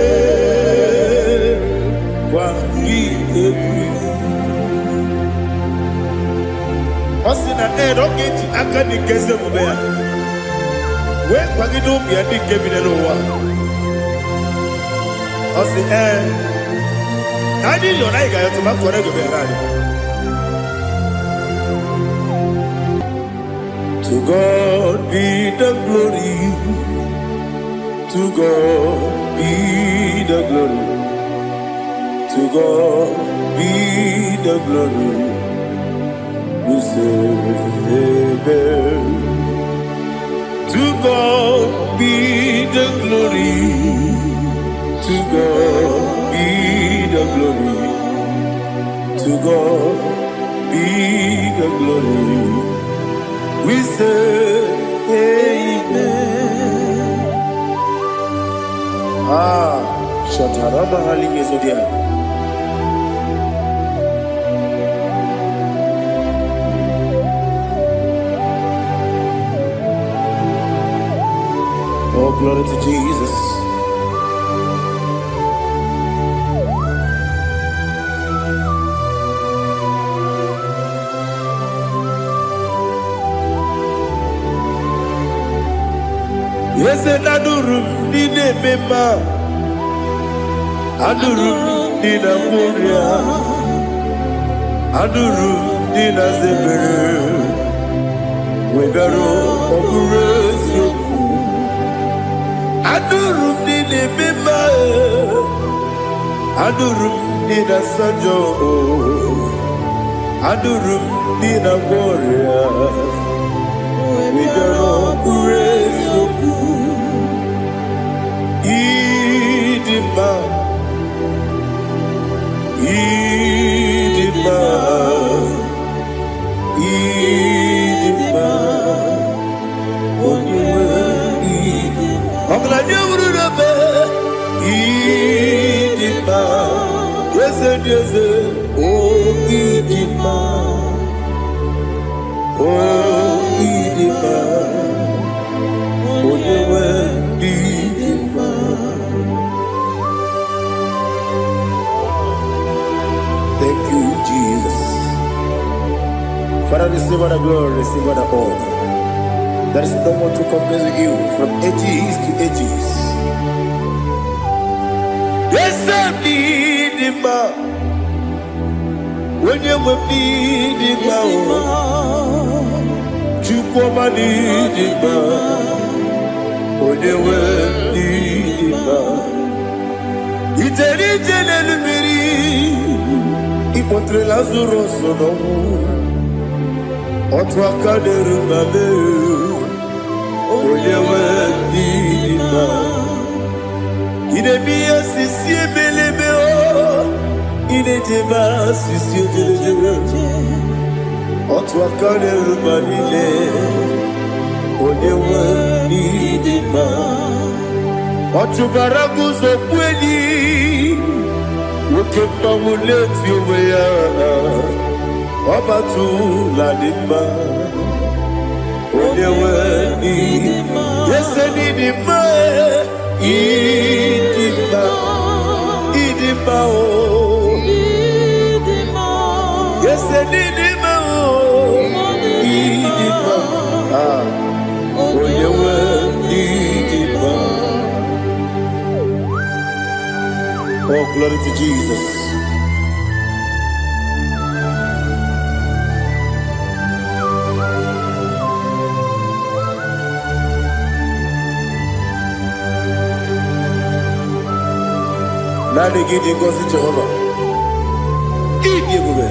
Osina rogeji akani keze mubea we kwagido bia dike binelo wa osi nadi yo Naija yo tuma kore go berani. To God be the glory, to God be the glory, to God be the glory. We say amen. To God be the glory, to God be the glory, to God be the glory. We say amen. Shatarama halinge zodia. Oh, glory to Jesus. Yes, and Adurum did a member. Adurum did a warrior. Adurum did a zebra. We got all Adurum did a member. Adurum did a sanjo. Adurum did a warrior. We got all praise. Idima, Idima, Idima. Idima, yes, oh Idima, oh Idima, oh Idima. Thank you, Jesus. Father, receive all the glory, receive all the honor. There is no one to compare with you from ages to ages. Yes, I need him. When you will need him, you come and need him. When you will need him, it's a little bit. Ipotre Lazaro sono Otwakaderu mame Oyewe Nidima Idemiya sisi ebelebe o Inejeba sisi ojelejebe Otwakaderu manile Oyewe Nidima Otubaraguzo kweli Wokemba muleti uweya Obatu la Nidima Oyewe Nidima Yese Nidima Idima Idima o Yese Nidima o Idima Oyewe Nidima. Oh, glory to Jesus. Nani gidi ngozi Jehovah. Gidi gube.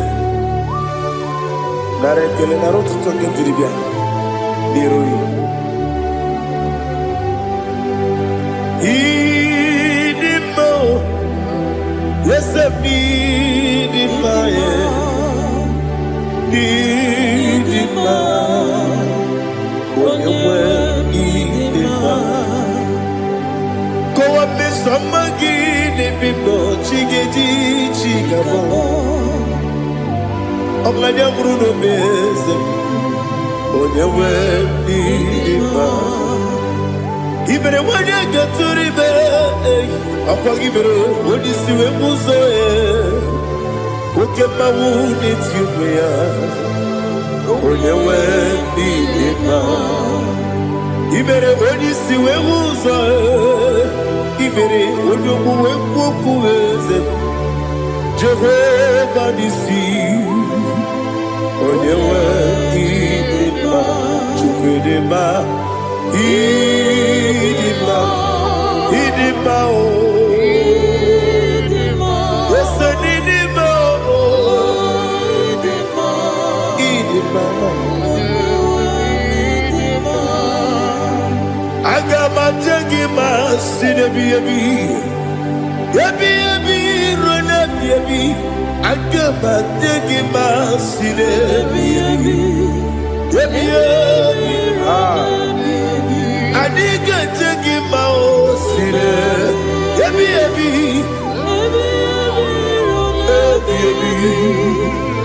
Nare kele naro tutonge diribia. Niroi. Idimo. Yesem nidima ye. Nidima. Onyewe nidima. Kowa mesamagi. Bibo chigeji chigabo Oglanya bruno beze Onyewe Nidima Ibere wanya gaturibe Akwa gibere Odisiwe muzoe Ukema wuni tiumea Onyewe Nidima Ibere odisiwe muzoe Ibere odomu wekuweze Jehovah nisi Onyewe Nidima Chukwedema Nidima Nidima o Yese Nidima o Nidima Agama jengima sinebi Yebi rona yebi Agama jengima sinebi Yebi Adiga jengima o sine Yebi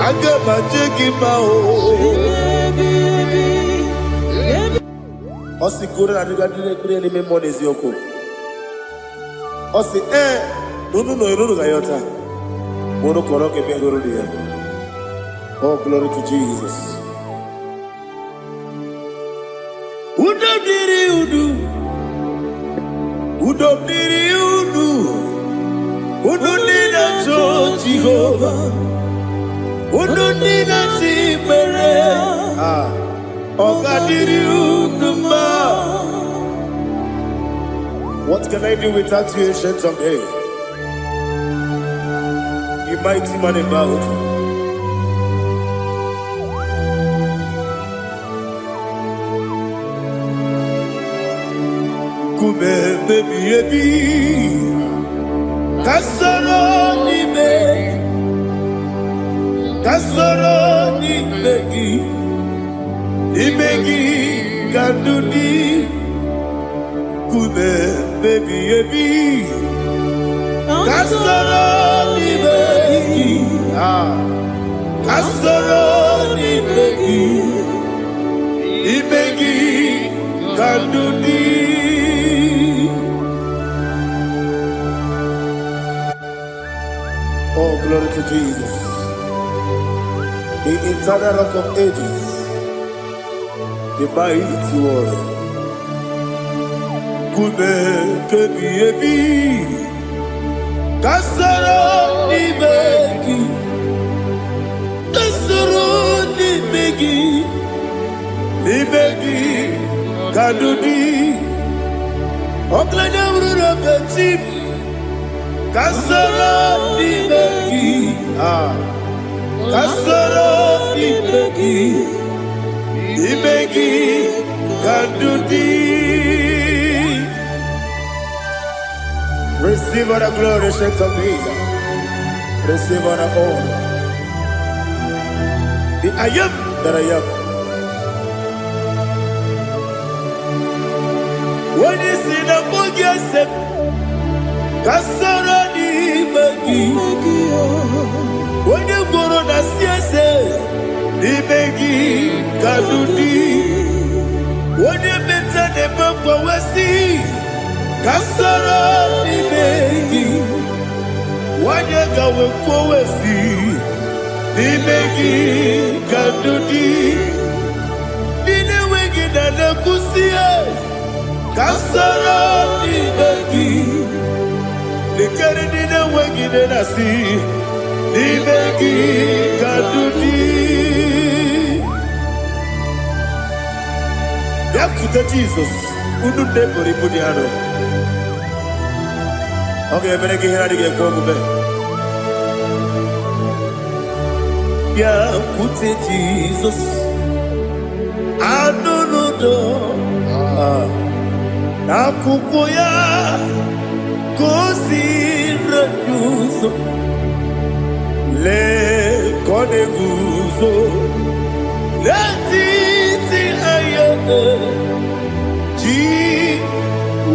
Agama jengima o Osi kure na diga dire ni me monezi yoko. Osi no gayota. Mono koroke be goro dia. Oh, glory to Jesus. Udo diri udu. Udo nina to Jehovah. Udo nina tibere. What can I do without you, ancient of days? You mighty man in battle. Kume baby Kasoro ni begi Ibegi Gandudi Kume baby Kasoro ni begi Kasoro ni begi Ibegi Gandudi. Oh, glory to Jesus, the eternal rock of ages, the mighty one. Kube kebi kasoro ni begi kadudi oklanya urura beti kasoro ni begi kasoro ni begi Imegi Kandudi. Receive all the glory, strength of Jesus. Receive all the honor. The I am that I am. When you see the book, you say, Kasarani Magi. When you go on the CSA, Imegi Kandudi. When you mention the book, we see. Kasarani Magi. When you go with see. Imegi Kandudi. Dine wegi na nakusia. Kasarani Magi. Nikari dine wegi na nasi. Imegi Kandudi. Yakuta Jesus. Unu nebori pudiano. Okay, menegi hiradi ke kogube. Yakuta Jesus. Anunudo. Nakukoya. Kosi reduso. Le kone guzo. Le titi ayane. Ji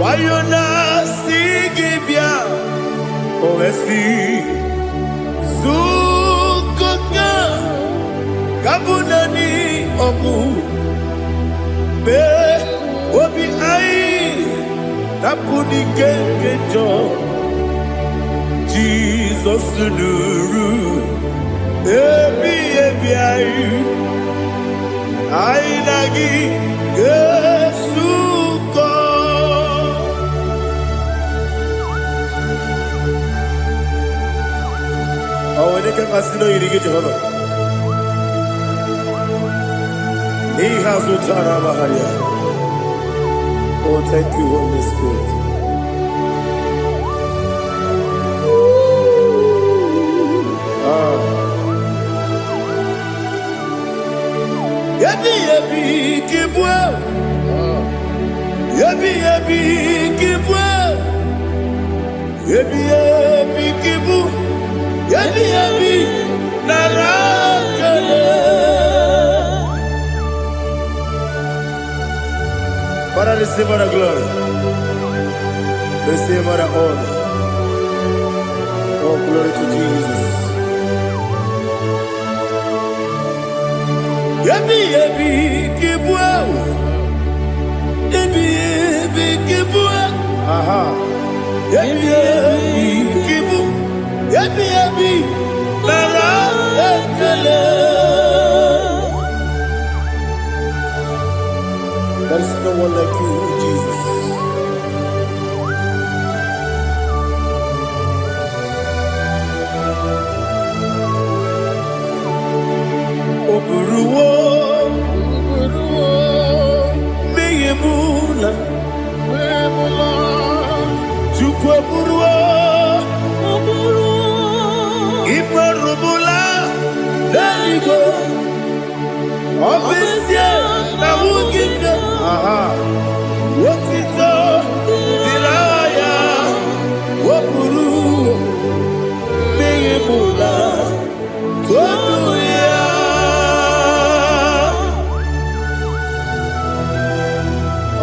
wayona sigibia. Oesi. Zukoka. Kabunani omu. Be obi ai. Napuni kenkejo. Jesus nuru. Ebi ai. Ai lagi Yesuko. Awani ke masino irige Jehovah. He has utara baharia. Oh, thank you, Holy Spirit. Yabi yabi kibwa. Yabi yabi kibwa. Yabi yabi kibu. Yabi yabi narakale. Father, receive all the glory. Receive all the honor. Oh, glory to Jesus. Yabi yabi kibwa. Yabi yabi kibwa. Aha. Yabi yabi kibu. Yabi yabi nara ekele. There is no one like you, Jesus. Oburuwo, meyemula, chukwu oburuwo, imarubula, leligo, obesie na wugide, wotito, diraya, oburuwo, meyemula, toduya.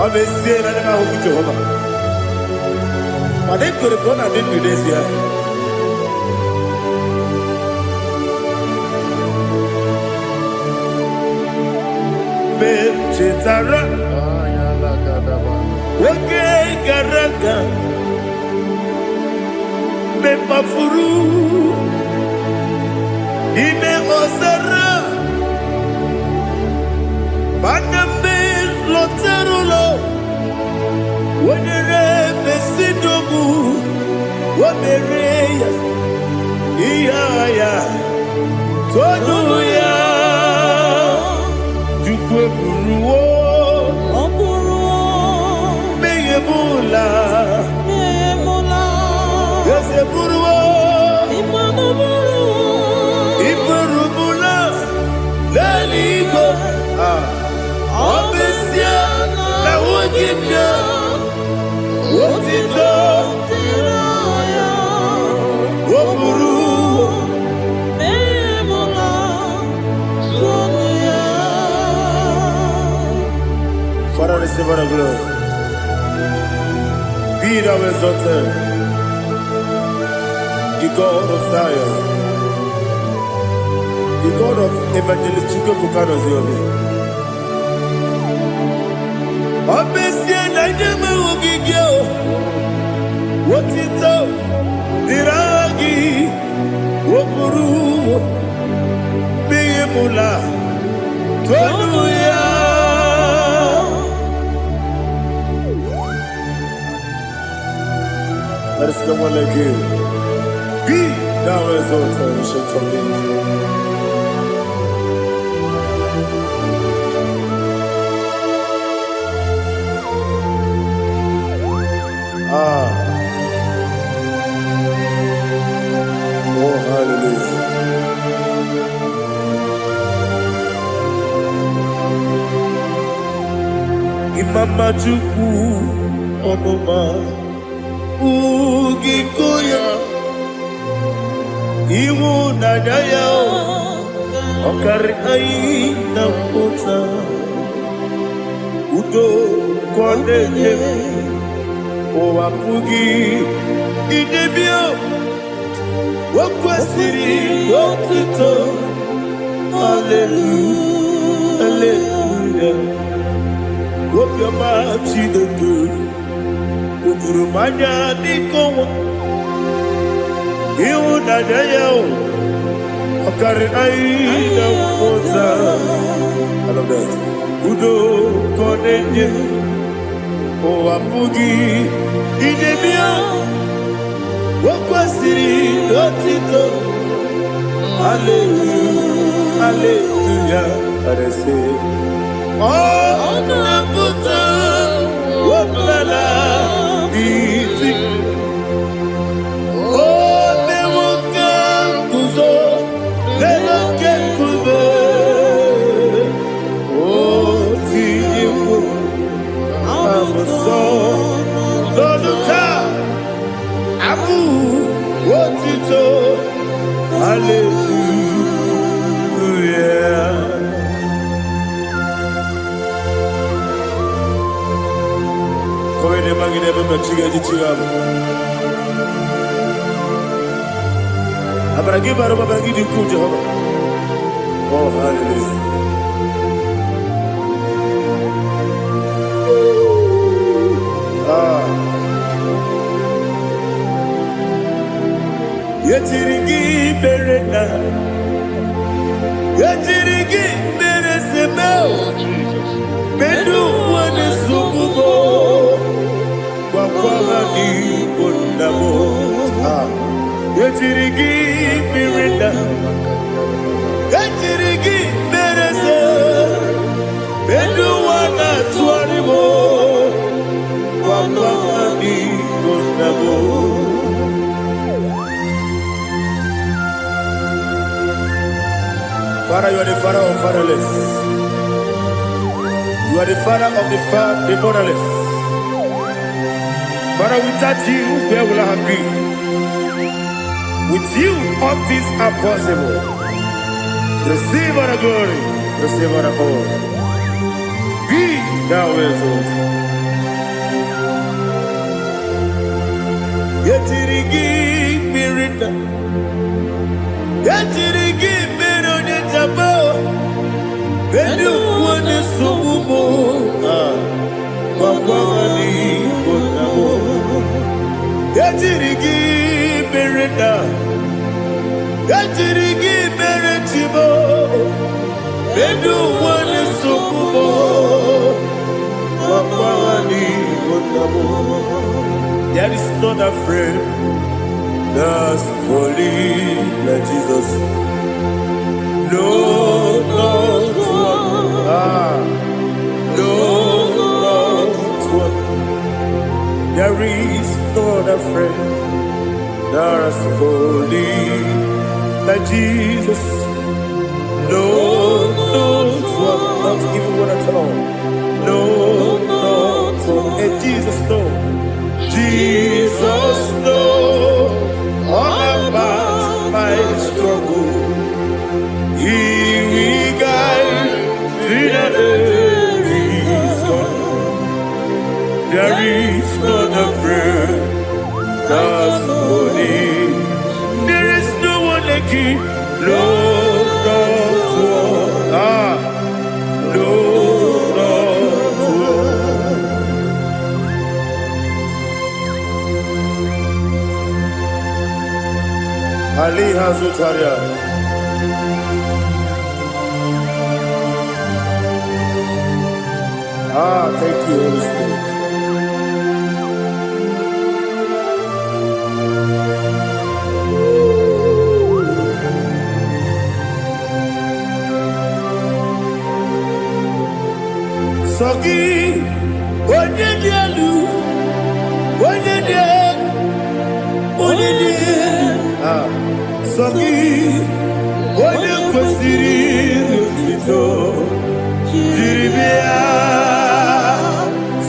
Obesie na nema huku Jehovah. But they could have gone and did this year. Chetara, Wake Garaka, Mepafuru, Ime Osara, Baname Loterulo, Wenere Mesidobu, Wamereya, Iaya, Toduya. Buruwo, meyemula, yese buruwo, imarubula, leligo, Waburu. Father, receive our glory. Be thou exalted, the God of Zion, the God of Evangelist Chico Pukanos Yobi. Obviously, I never will give you what it's up, Diragi, Wokuru, Bimula, Tonuya. There is no one like you. Be thou exalted, ancient of days. Oh, hallelujah. Imama Chukwu Onoma Ugikoya Iwu Naija Okari Aina Kota Udo Kondeye Owapugi Idebio Wakwasiri Wakito Hallelujah Hallelujah Wopioma Chideke Ukurumanya Nikowa Iwu Naija Okari Aina Kota I love that Udo Kondeye Owapugi Idebio Wakwasiri Lotito Hallelujah Hallelujah I say Oh Nabuta Wapala Iti Oh Newoka Kuzo Newoke Kube Oh Tiyiwo Lọ́dúnká, àbú, òtítọ́, hallelujah. Kọ́wé ní ẹ̀ma gíní ẹ̀bẹ̀ mẹ́tìrì ẹ̀jì tìrì àbọ̀. Àbàràgí bàrọ̀ bàbàràgí di kú Jehova. Oh, hallelujah. Yetirigi berena, yetirigi beresebel, bedu wane sububo, wakwama ni kondamo. Yetirigi berena, yetirigi berese, bedu wana tuaribo, wakwama ni kondamo. Father, you are the father of fatherless. You are the father of the motherless. Father, without you, where will I have been? With you, all things are possible. Receive our glory, receive our honor. Be thou exalted. Yetirigi mirina, yetirigi mirona jabo, bedu wane subumo, wakwani bonamo. Yetirigi mirina, yetirigi miretibo, bedu wane subumo, wakwani bonamo. There is not a friend that's holy like Jesus. No, not one. No, not one. There is not a friend that's holy like Jesus. No, not one. Not even one at all. No, not one. And Jesus, no. Jesus, no, all about struggle. He will guide through the there is not a friend that's holy. There is no one like him. Lord, Ali Hazutaria. Thank you, Holy Spirit. Sogi, Sogi, Jiribia,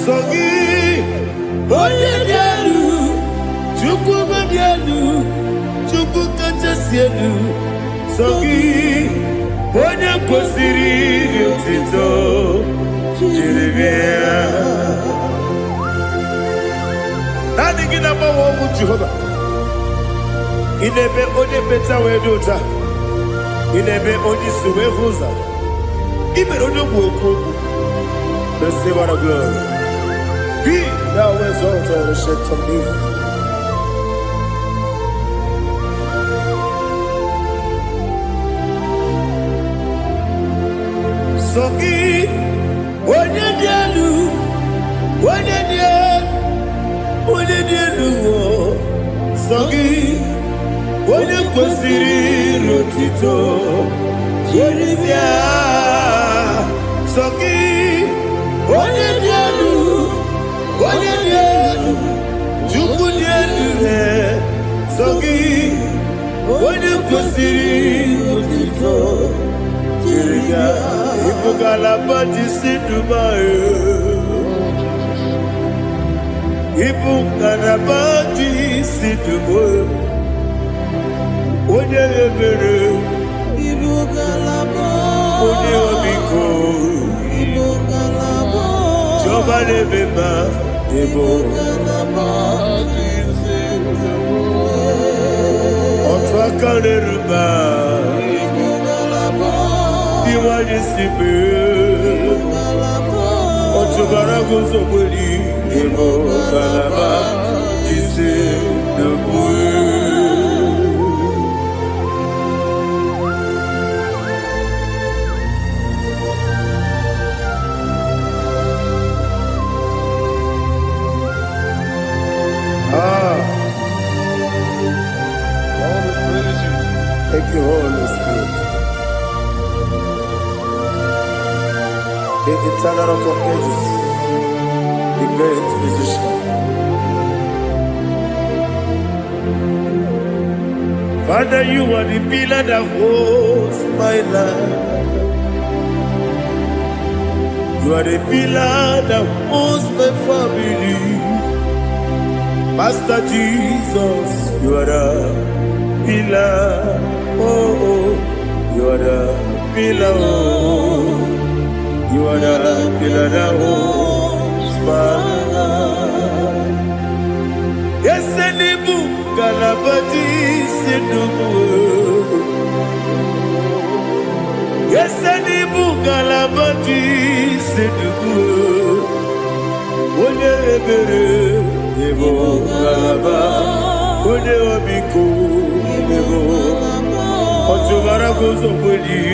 Sogi, Sogi, nothing in about what would you have? In a bit only better way to ta. In a bit only Suwe Huza. Even on your work, the Savor of Glory. Be thou exalted and shed on me. Sogi, when you do, Sogi, when you consider Rotito, Jerisia, Sogi, when you do, Sogi, when you consider Rotito, Jerisia, Ipugalabati Situbae. Ipugalabati Situbae. Oye ebere, oye obiko, Jọba lebeba, ebo, ọtọ akareruba, iwájú síbi, ọtọ baragoso pẹ̀lú, ebo galaba, jíse dogbo. Thank you, Holy Spirit. The eternal rock of ages, the great physician. Father, you are the pillar that holds my life. You are the pillar that holds my family. Master Jesus, you are the pillar. Oh, you are the pillar. Oh, you are the pillar that holds my life. Yes, any book, Galabati, Sidubu. Yes, any book, Galabati, Sidubu. Oye ebere, ebo galaba. Oye obiko, ebo. Ojo baragoso peli,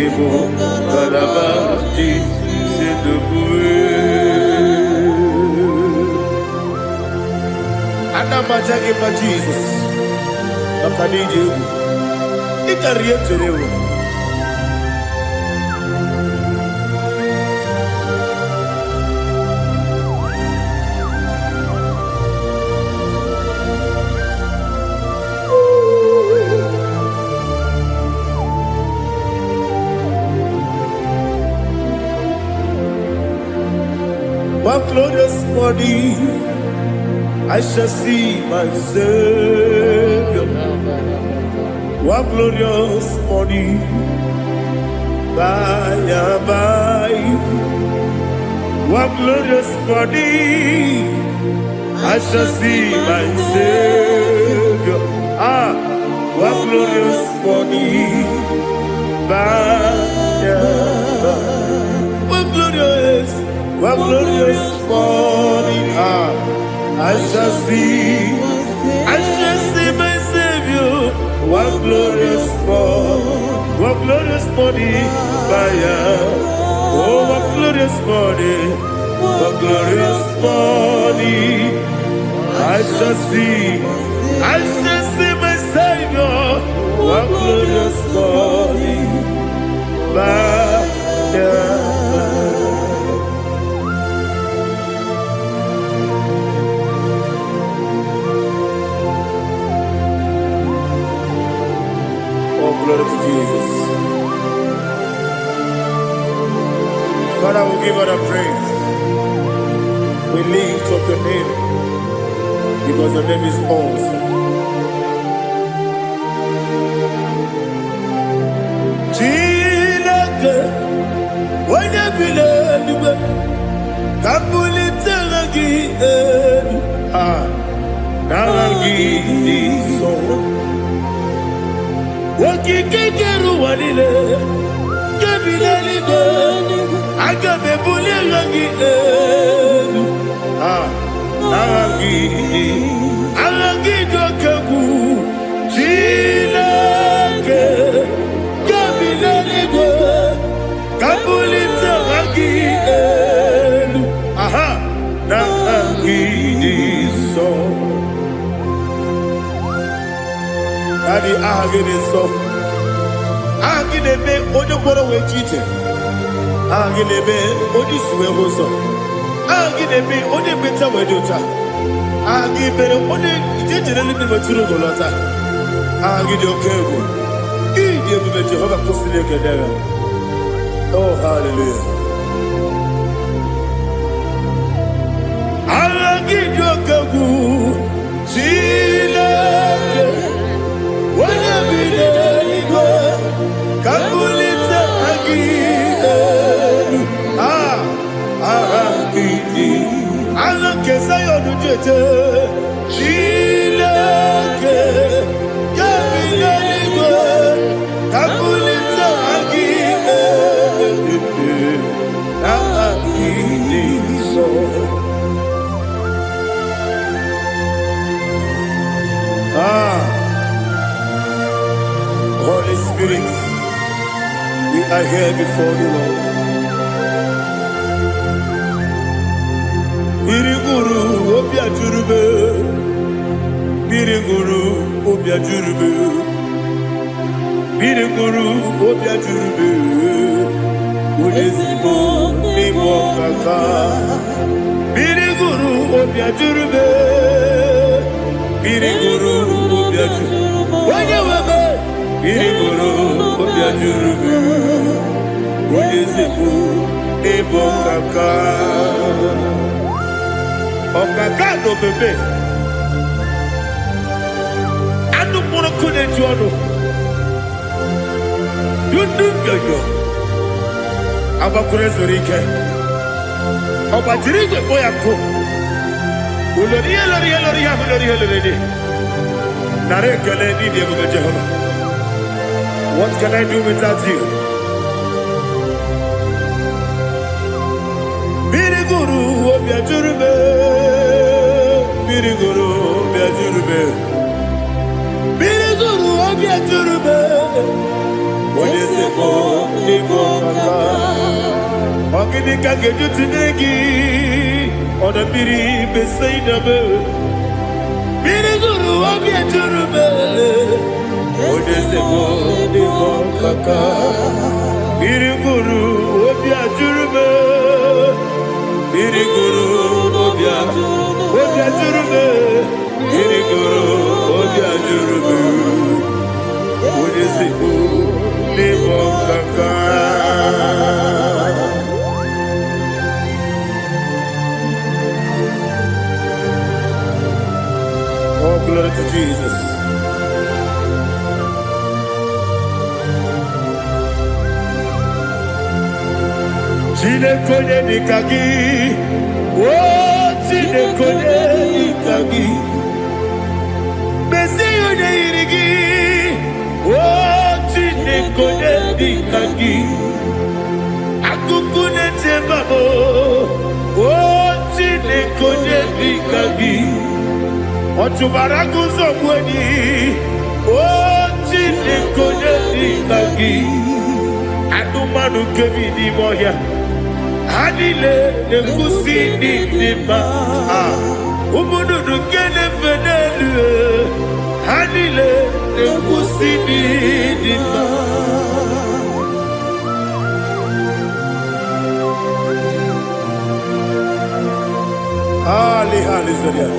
ebo galaba di Sidubu. Anamajage pa Jesus, Nakanije, Ikariyeterewo. One glorious morning, I shall see my Savior. What glorious morning, by and by. What glorious morning, I shall see my Savior. Ah, what glorious morning, by and by. What glorious morning, ah, I shall see my Savior. What glorious morning, Maya. Oh, what glorious morning, I shall see my Savior. What glorious morning, Maya. Glory to Jesus. Father, we give all the praise. We lift up your name because your name is awesome. Chilake, when you believe, Kabuli Telagi, Naragi, so. Wakikekeru walile Kebilaligo Agabe bulilangi Alangi dokagu Chilake Kebilaligo Kabulita rangi Narangi so Daddy, agide so. Agide be ojo boro we chite. Agide be oji suwe hoso. Agide be oji beta we dota. Agide be oji ijejere ni maturu golota. Agide okego. Ide be Jehovah kosile kedera. Oh, hallelujah. Agide okego. Chilake. Wanya bideligo, kabulita agidelu, agidi, alakeza yonujete, chilake, kabideligo, kabulita agidelu, agidi so. Holy Spirit, we are here before you, Lord. Biriguru obia jurube, biriguru obia jurube, biriguru obia jurube, ulesibo ni mokaka, biriguru obia jurube, biriguru obia jurube, wanyewebe. Biriguru obia jurube, ulesibo ni mokaka. Okaka do bebe. Anu mono kone juano. Dundu yoyo. Abakure zorike. Obajirige boyako. Uloria. Nare kele ni diye Jehovah. What can I do without you? Biriguru obia jurube, biriguru obia jurube, biriguru obia jurube. Olesebo nibo kaka, ogini kageju tinegi, ona biri besaidabe. Biriguru obia jurube, olesebo nibo kaka, biriguru obia jurube. Biriguru obia jurube, biriguru obia jurube, ulesibo nibo kaka. Oh, glory to Jesus. Chinekonye nikagi, oh chinekonye nikagi. Mesiyo ne irigi, oh chinekonye nikagi. Akukune tembabo, oh chinekonye nikagi. Otubaraguzo kweni, oh chinekonye nikagi. Adumanu kevini moya. Hanile ne kusini nima, umudu nukene fenelu. Hanile ne kusini nima. Hali zodia.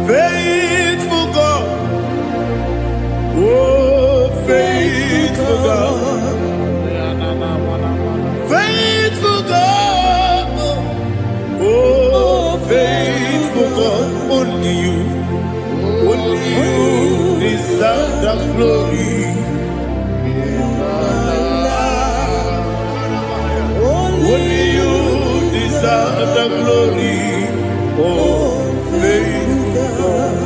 Faithful God, oh faithful God, faithful God, oh faithful God, only you deserve the glory. Only you deserve the glory, oh faithful God.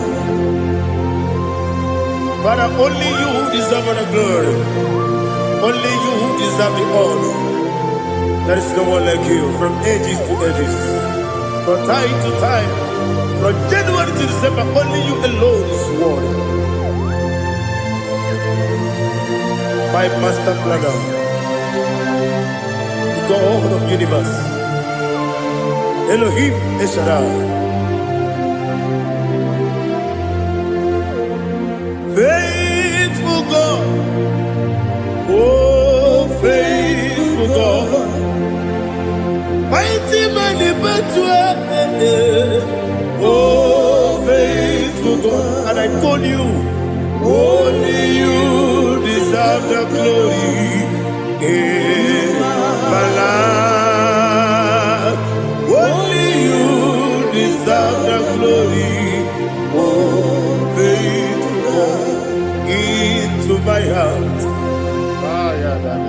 Father, only you deserve the glory. Only you deserve the honor. There is no one like you, from ages to ages, from time to time, from January to December. Only you alone is worthy. My master planner, the God of the universe, Elohim Eshadai. Faithful God, oh faithful God, mighty man in battle, oh faithful God, and I call you, only you deserve the glory in my life, only you deserve the glory, oh faithful God. Into my heart,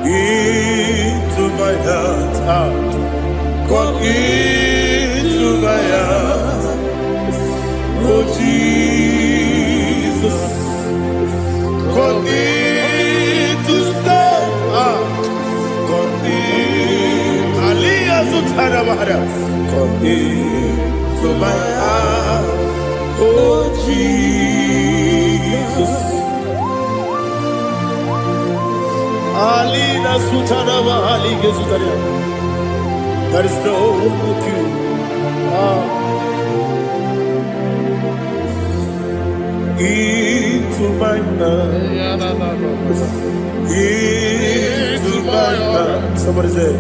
into my heart, come into my heart, oh Jesus, come in to stay, come in, Aliyah to Tanamara, come into my heart, oh Jesus. Alina Sutanava Alige Sutaria. There is no one like you. Into my heart. Into my heart. Somebody say,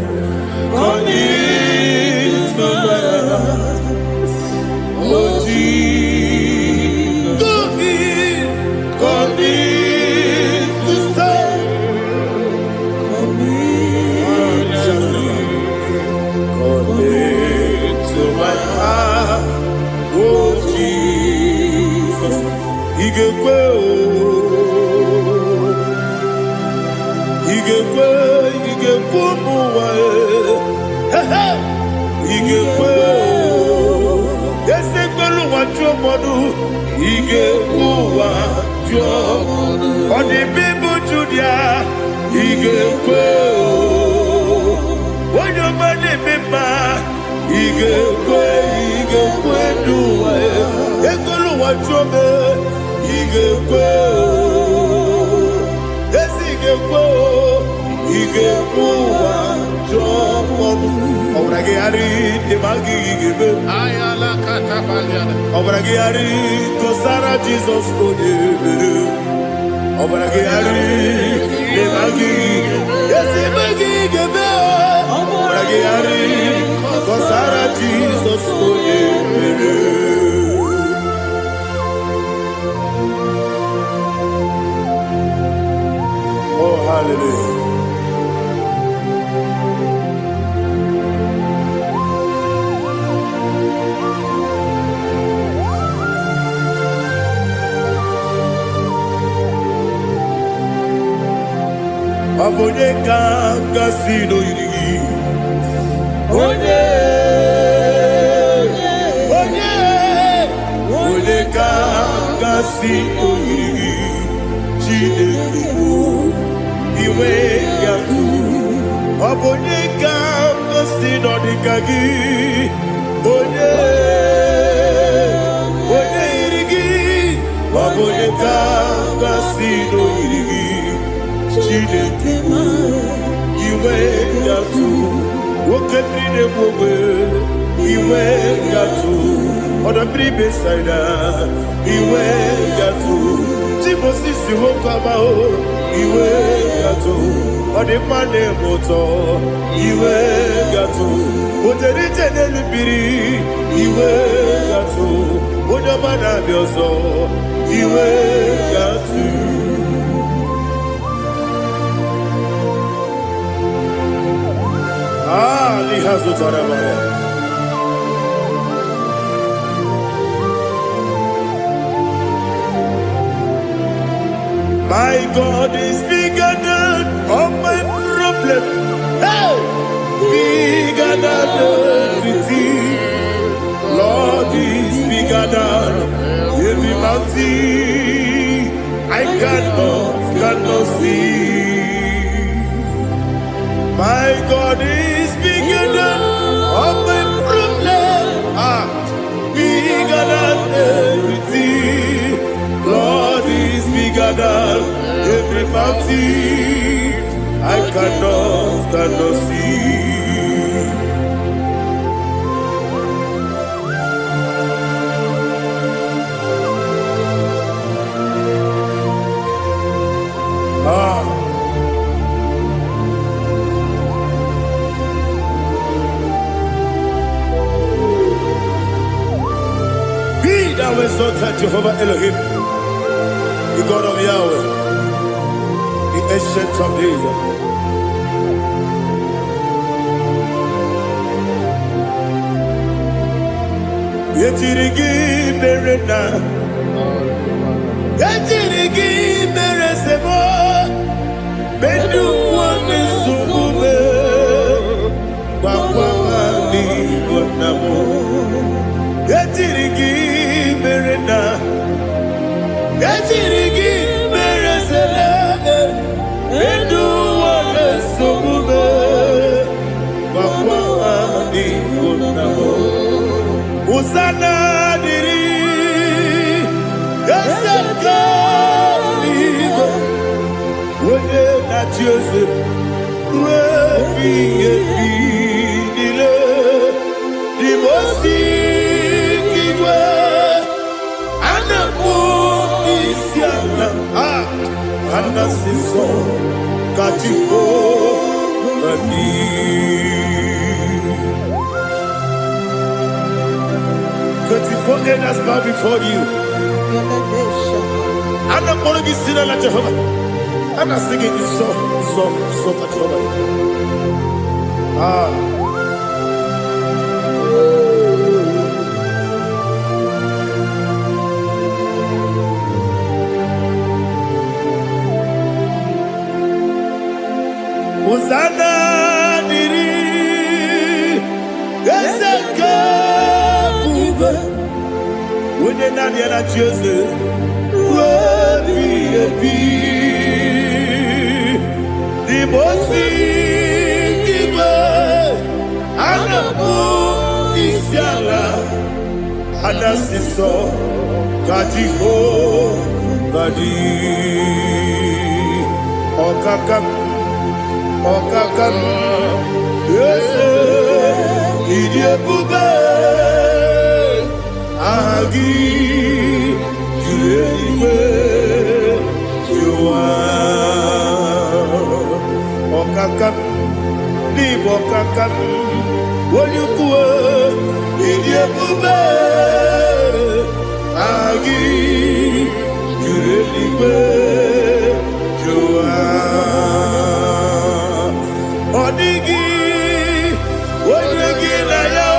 come into my heart. Oh Jesus. Come in to stay. To my heart, oh Jesus, Igekwe, Igekwe muwae, Igekwe, Esekwelu wajomodu, Igekwe wajomodu, Odi bibu Judia, Igekwe, Wanyomane mema. Igekwe duwa, Ekolu wachome, Igekwe, Igekwe wachome. Obrage ari demagi igebe. Ayala katapaliana. Obrage ari kosara Jesus odebere. Obrage ari demagi igebe. Obrage ari kosara Jesus odebere. Oh hallelujah. Obonye kanga sino yirigi. Onye kanga sino yirigi. Chineke iwe yatu. Obonye kanga sino dikagi. Onye yirigi. Obonye kanga sino yirigi. Chineke iwe yatu. Wokenine mwe iwe yatu. Oda bribe saida iwe yatu. Timosisi wokama o iwe yatu. Ode mane moto iwe yatu. Oderite nelubiri iwe yatu. Oda mana biozo iwe yatu. Lihazu tarabara. My God is bigger than all my problem. Hey! Bigger than everything. Lord is bigger than every mountain. I cannot see. My God is bigger than all my problem. Bigger than everything. Lord is bigger than every mountain. I cannot see. Be thou exalted, Jehovah Elohim, the God of Yahweh, the ancient of days. Yetirigi merena, yetirigi meresemo, bedu wane sumube, bakwa mani gonamo. Yetirigi merena, yetirigi meresele, bedu wane sumube, bakwa mani gonamo. Usana diri, yesaka ligo, wone na Joseph, wepi dile, dimosi kiwe, anamu isiana, anasiso katiko mani. 24 elders bow before you. I'm not going to be singing like Jehovah. I'm not singing this song like Jehovah. Hosanna diri, Yesaka. When you're not yet at Joseph, the most Anamu Isiala, Anasiso, Kajiho, Vadi, Okakam, yes, Idiabube. Agi, Juliwe, Jua, Okakam, Libo Kakam, Wonyukue, Idiabube, Agi, Juliwe, Jua, Odigi, Wonyuki Naija.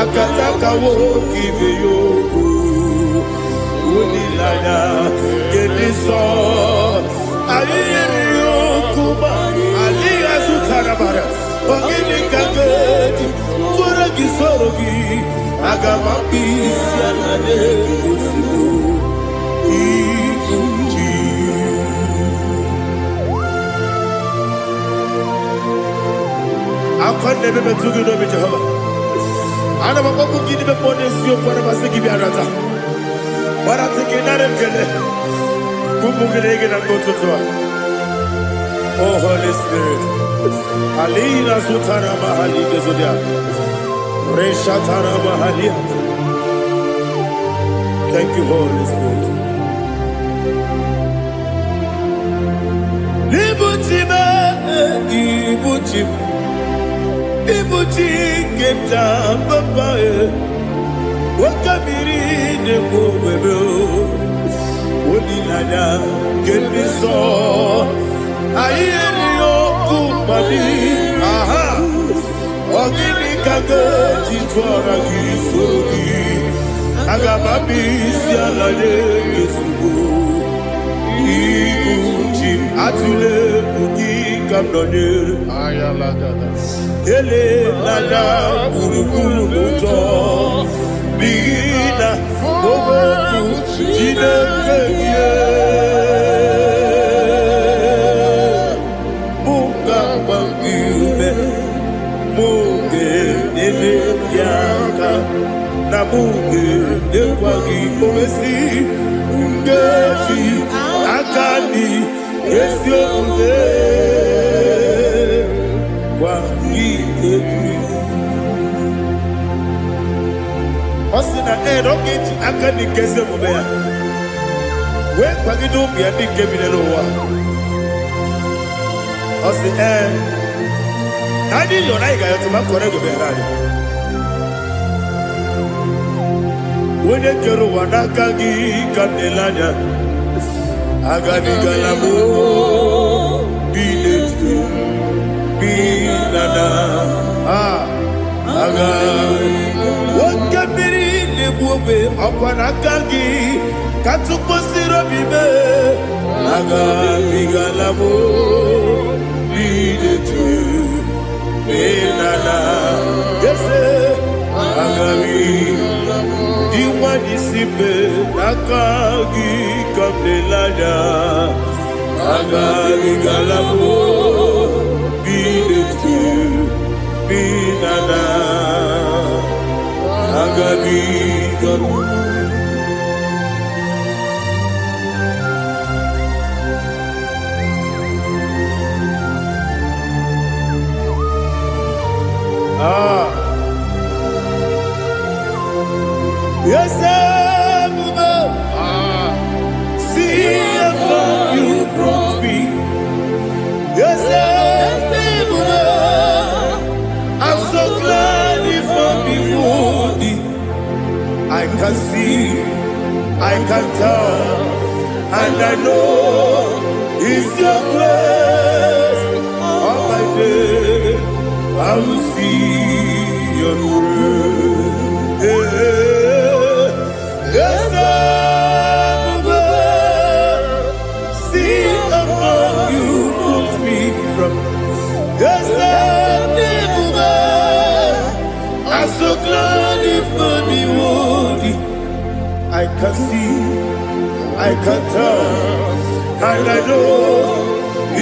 akataka woki beyoku unilaya geniso ayiri yokuba aliya zutarabara ogini kagedi furagi sorogi agamapisi anane kusibu ikunji akonde bebe tugido be Jehova ana bako gidi be pone sio kwa basiki bi arata bara tike nare kele kumugirege na kototwa. Oh Holy Spirit alina sutara mahali gezodia resha tara mahali. Thank you Holy Spirit. Libutime ibutime ibuti keta papa wakamiri de bobebe onilanya keniso ayeri okupadi aha ogini kage jitwara gisogi agababisi alade yesubu ibuti atule buki kamdonir Ayalagada. ele lada buruburu muto bina oboku jinekeye munga bangiume munge nele yaka na munge nekwagi omesi ngeji akani esiomune Osina rogeji akani kese mubea we kwagido bia ni kebile wa osi nani yo naiga yo tuma kore go berani wone kero wanakagi kanelanya agani galamo biletu binana aga wakabiri nebuobe akwanakagi katuposiro bibe aga bigalamo biletu binana yese aga diwani sibe nakagi kabelanya aga bigalamo binana agabi gabu yes see how you brought me. Yes I'm so glad if I'm wounded. I can see, I can tell, and I know it's your grace. On my day, I will see your grace. Yes, see above you put me from. Yes, I'm so glad if only woody. I can see, I can tell, and I know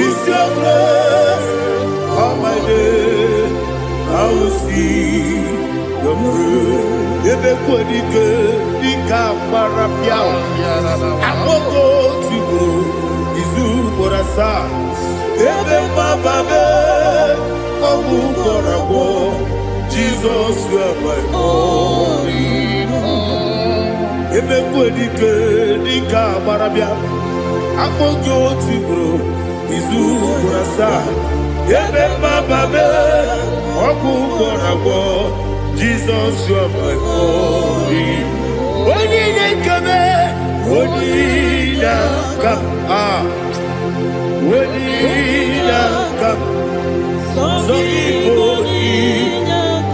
it's your grace. On my day, I will see your grace. Everybody good, the camera piao. I will go to go, Izu Borasa. Everybody, Obu Korabo. Jesus, you are my only home. Everybody good, the camarabia. I'm going to go, Izu Rasa. Everybody, Obu Korabo. Jesus, you are my only home. Only they come, only they come. Only they come. So people.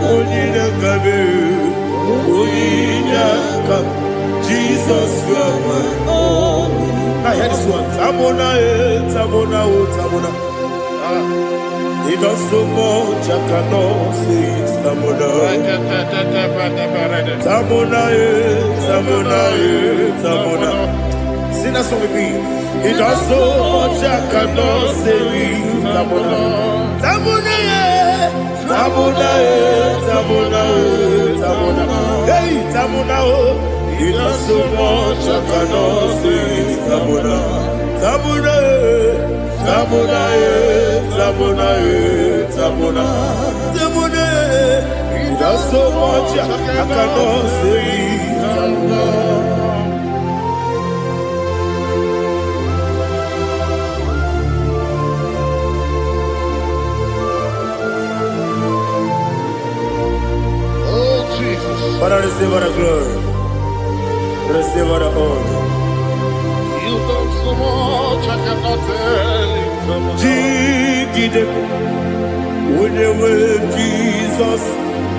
Only the Uyinyaka, Jesus, you are my own. Now hear this one. Tamona, Tamona, Tamona. He does so much, I cannot say it's Tamona. Tamona, Tamona, Tamona. Sing that song with me. He does so much, I cannot say it's Tamona. Tamona, Tamona, Tamona, Tamona. Hey, Tamona, he does so much, I cannot say it's Tamona. Tamona, Tamona, Tamona, Tamona, Tamona. He does so much, I cannot say it's Tamona. Father, receive all the glory. Receive all the honor. You done so much, I cannot tell you. Jigide, when you were Jesus,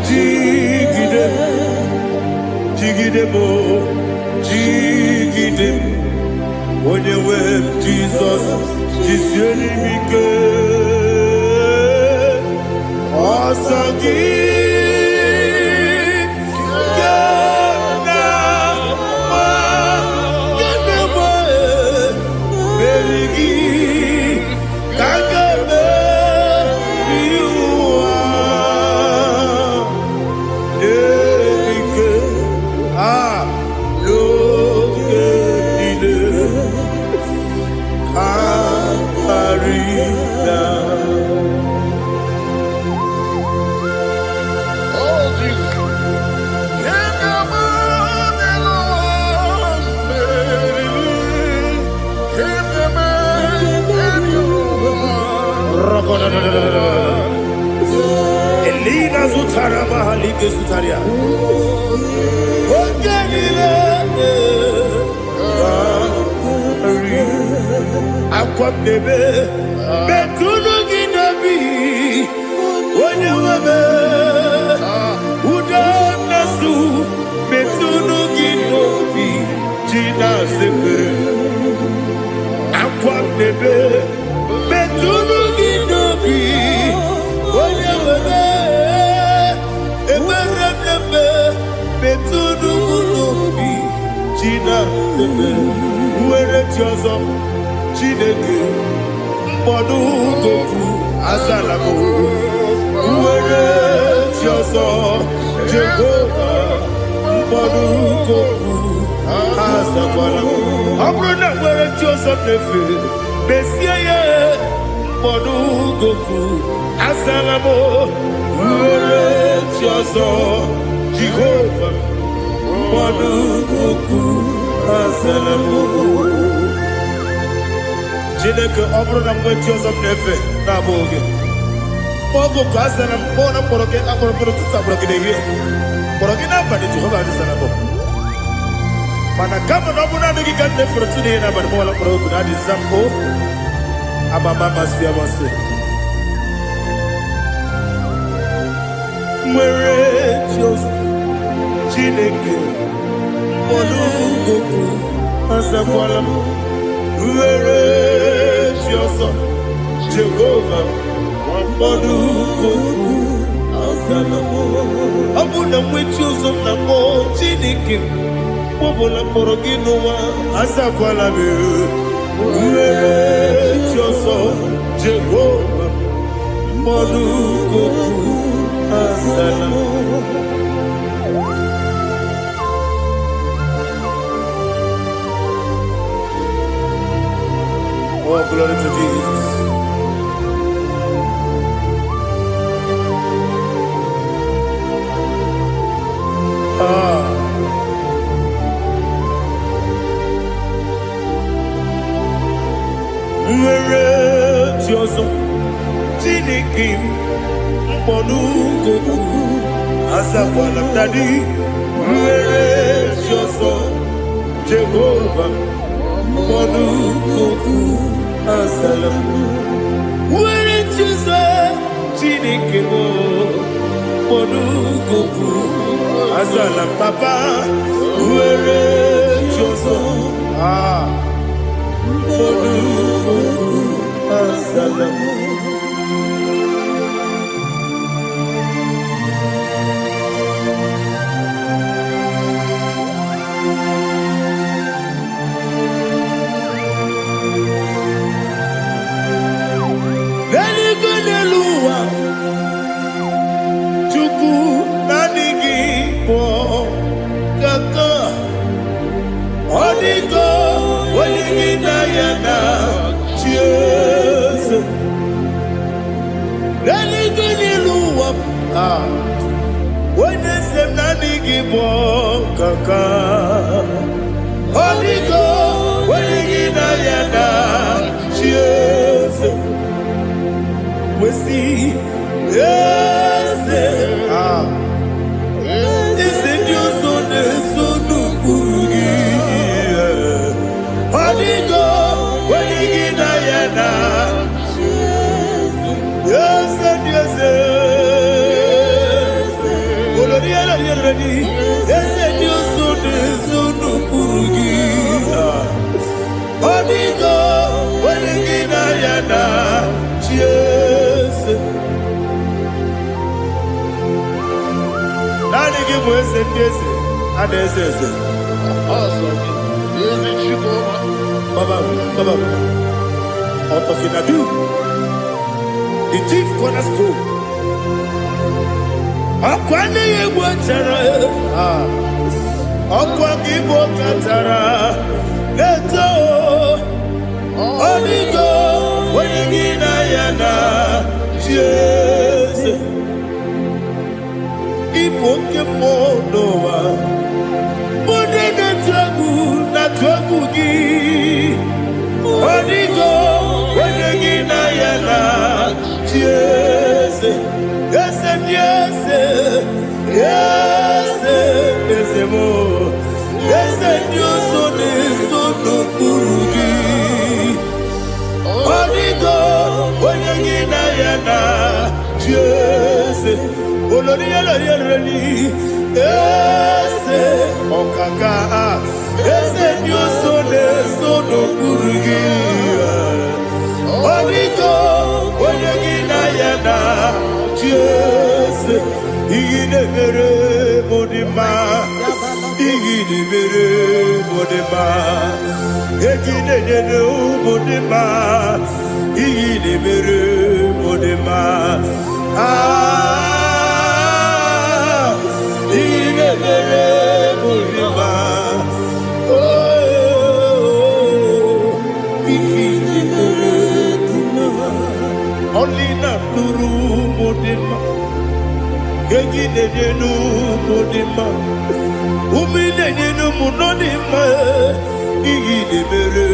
Jigide, Jigide mo, Jigide, when you were Jesus, Jisyenimike, Asagi. Elina Zutara Mahalike Zutaria. Aqua bebe, Betuno Ginabi, when you were Udanasu, Betuno Ginobi, Gina Zebe, Aqua bebe, Betuno Ginobi, when you were Betuno Ginobi, Gina Zebe, where it was. Chineke mbodu goku azalamo uwere tioso Jehovah mbodu goku azalamo abrona uwere tioso nefe besiye mbodu goku azalamo uwere tioso Jehovah mbodu goku azalamo. Chineke ọbụrụ na mgbe chi ọzọ m na-efe na-abụ oge ọgụ ka a sara m kpọọ na mkpọrọ gị akpọrọ mkpọrọ tutu akpọrọ gị n'ehihie kpọrọ gị n'abalị Jehova adịsara m mana kama na ọ bụrụ naanị gị ka m na-efere tu n'ihe n'abalị mọla mkpọrọ ogu na adịza m o amama amasị amasị nwere chi ọzọ Chineke mkpọrọ ogu azakwala m were Jioso Jehovah mbodu goku azalamo abuna mwechi uzo na mo Chineke mbobola mkpọrọ gị n'ụwa azakwala m were Jioso Jehovah mbodu goku azalamo. Oh, glory to Jesus. Where Jioso Chineke mbodu goku azakwala mdadi were Jioso Jehovah mbodu goku azalamo were Jioso Chineke mbodu goku Asalam papa, uere choso. Asalam. The chief cornerstone. Akwane yebo chara. Akwa kibo katara. Leto. Onigo. Wenigina yana. Jesus. Ipoke monowa. Mone na twagu gi. Onigo. Wenigina yana. Yes, yes, yes, yes, yes, more. Yes, Dios son eso no kurugi. Onigo, oyegina yana. Yes, oloria la yereli. Yes, okaka. Yes, Dios son eso no kurugi. Onigo, oyegina yana. Yes, igine mere modima, igine mere modima, igine mere modima, igine mere modima. Igine mere modima. Oh, igine mere modima. Only not Guru Modima. Gagine no Modima. Umine no Munodima. Igide Mere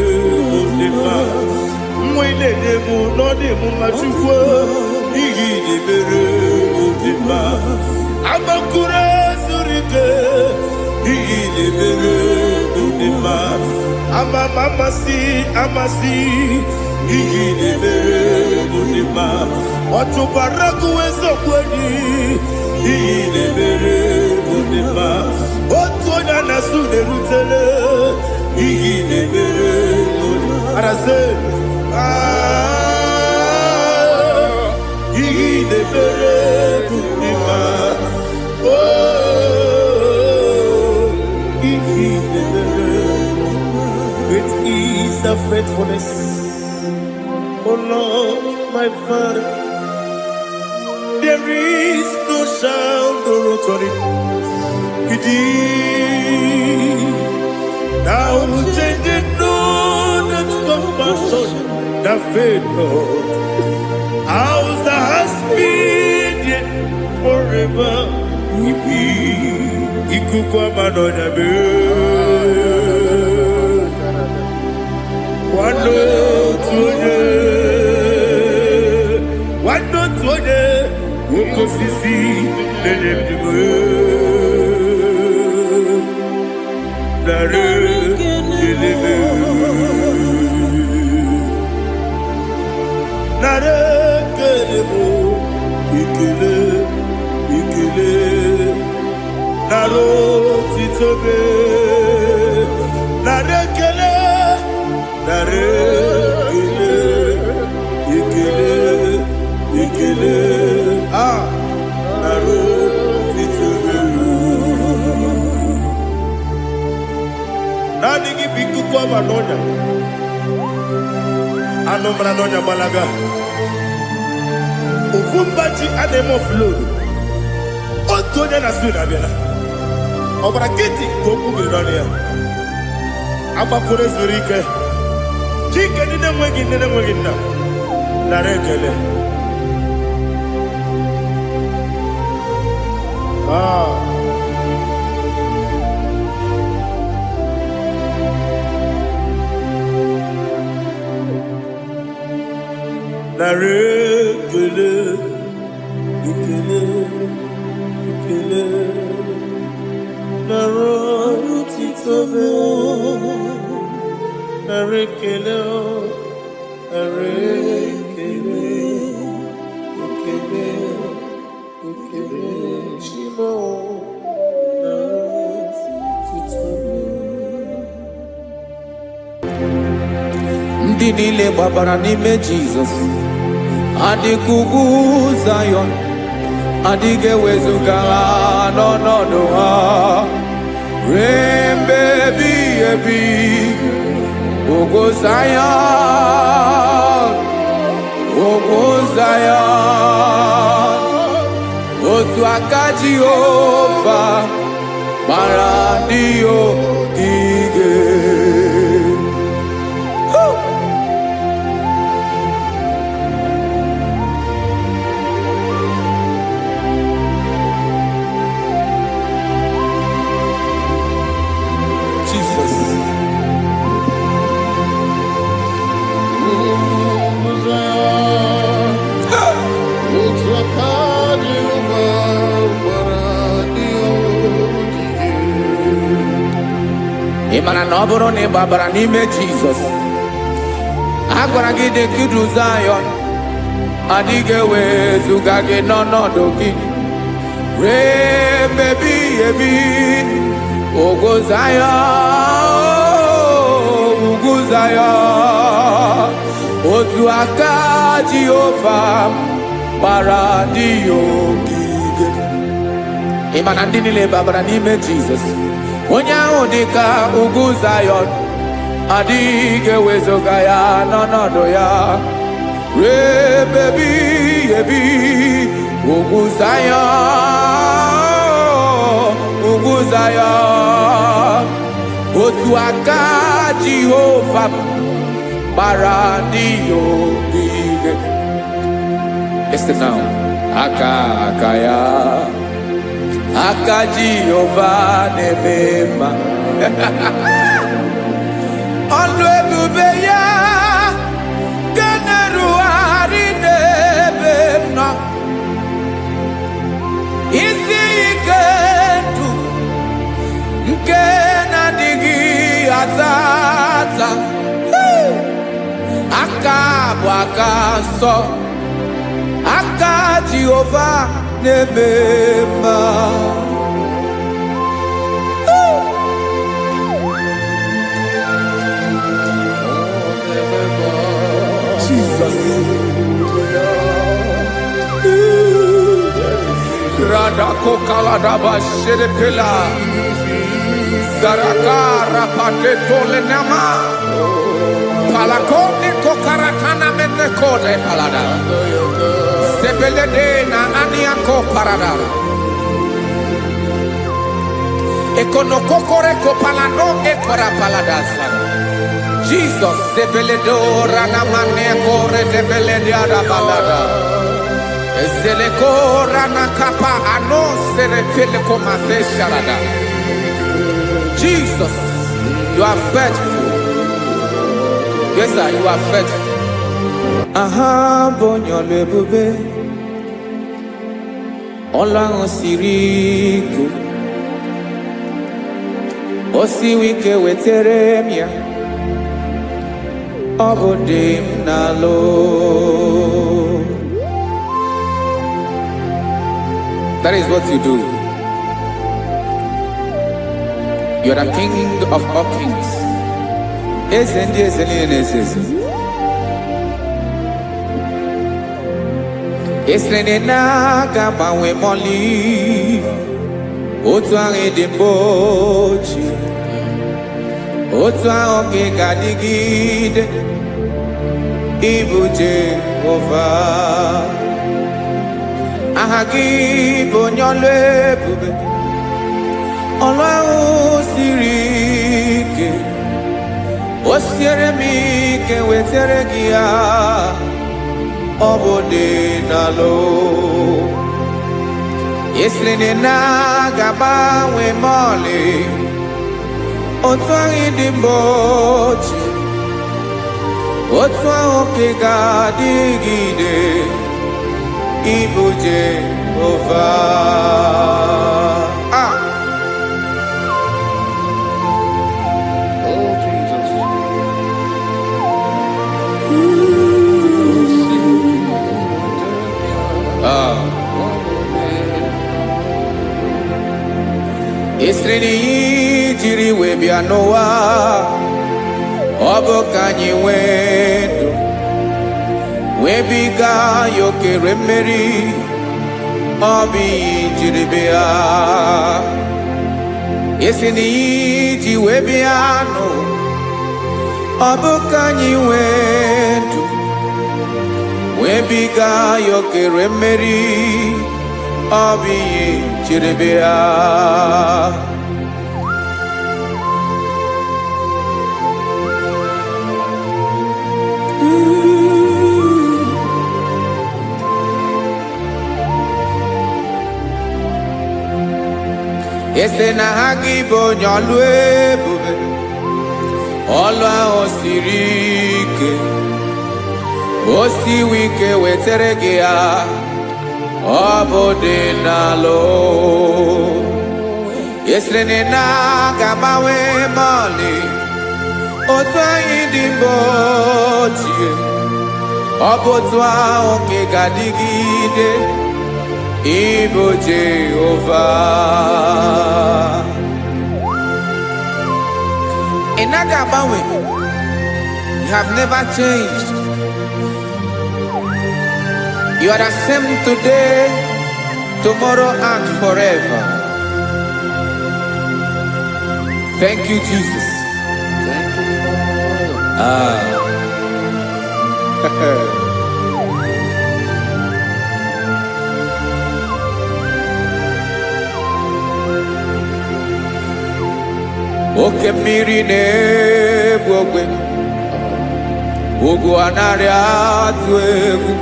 Modima. Mwine Munodimu Machukwa. Igide Mere Modima. Amakure Surike. Igide Mere Modima. Amasi. Igide Mere Modima. Otubaraku ezokweni. Igide Mere Modima. Otonya nasude rutele. Igide Mere Modima. Arase. Igide Mere Modima. Oh, Igide Mere Modima. Great is the faithfulness. Oh Lord, my Father, there is no sound or authority. Thou changest not that compassion, the faith, Lord. How's the husband yet forever? Ikukwa manonya be. Wano tuone. Ukosisi nenebdiwe Nare kelebe Nare kelebo Ikele naro titobe narekele ikele naro titobe nani gibiku kwa manonya anomra nonya balaga ufumbaji anemo flood otonya na suna biela obra kiti goku bironia aba kore zurike chike nine mwegi na narekele narekele ikele naro titobe narekele chimo naro titobe ndị niile gbabara n'ime Jizọs adịghị ugwu Zayọn adịghị ewezuga ha n'ọnọdụ ha ruo mgbe ebighị ebi. Ugwu Zayọn, ugwu Zayọn, otu aka Jehova gbara ndị ogige. Ị mara na ọ bụrụ na ị gbabara n'ime Jizọs, a gwara gị dị ka Zayọn adịghị ewezuga gị n'ọnọdụ gị ruo mgbe ebighị ebi. Ugwu Zayọn, ugwu Zayọn, otu aka Jehova gbara ndị ogige. Ị ma na ndị niile gbabara n'ime Jizọs, onye ahụ dị ka ugwu Zayọn adịghị ewezuga ya n'ọnọdụ ya ruo mgbe ebighị ebi. Ugwu Zayọn, ugwu Zayọn, otu aka Jehova gbara ndị ogige. Listen now, aka ya, aka Jehova na-eme mma. Ọlụ ebube ya ga na-erugharị n'ebe m nọ. Isi ike ndụ nke na-adịghị ata ata. Aka bụ aka nsọ, aka Jehova na-eme mma. Jesus. Radako kaladaba sherepela zarakara patetole nama palakone kokaratana mene kode palada sebelede na aniako parada ekono kokore ko palano ekora paladasa. Jesus sebeledo rana mane kore debelede ada balada. Ezeleko rana kapa ano serepele komate sharada. Jesus, you are faithful. Yes, sir, you are faithful. Aha, bonyo lebube. Ola osiriku. Osi wike weteremia. Obodim nalo. That is what you do. You are the King of all kings. Ezendi ezeli nezezi. Esrene na gabawe moli. Otu ahụ dị mgbochi. Otu ahụ ka ị ga-adịgide. Ịbụ Jehova. Aha gị bụ onye ọlụ ebube. Ọlụ ahụ siri ike. O siere m ike wetere gị ya. Ọ bụ dị n'alụ. Esiri na ga-agbanwe m ọlị. Otu ahụ dị mgbochi. Otu ahụ ka ị ga-adịgide. Ịbụ Jehova. Oh, Jesus. Esiri na ihe jiri wee bịa n'ụwa. Ọ bụ ka anyị nwee ndụ. Wee biga ya okere mmeri. Ọ bụ ihe jiri bịa. Esi na ihe ji wee bịa nụ. Ọ bụ ka anyị nwee ndụ. Wee biga ya okere mmeri. Ọ bụ ihe jiri bịa. Ese na ha gị bụ onye ọlụ ebube. Ọlụ ahụ siri ike. O siwe ike wetere gị ya. Ọ bụ dị n'alụ. Esere na ga-agbanwe m ọlị. Otu anyị dị mgbochi. Ọ bụ otu ahụ ka ị ga-adịgide. Ịbụ Jehova. Ị naghị agbanwe. You have never changed. You are the same today, tomorrow, and forever. Thank you, Jesus. Thank you, Lord. Oke mmiri na-egbu ogwe. Ugwu anaghị atụ egwu.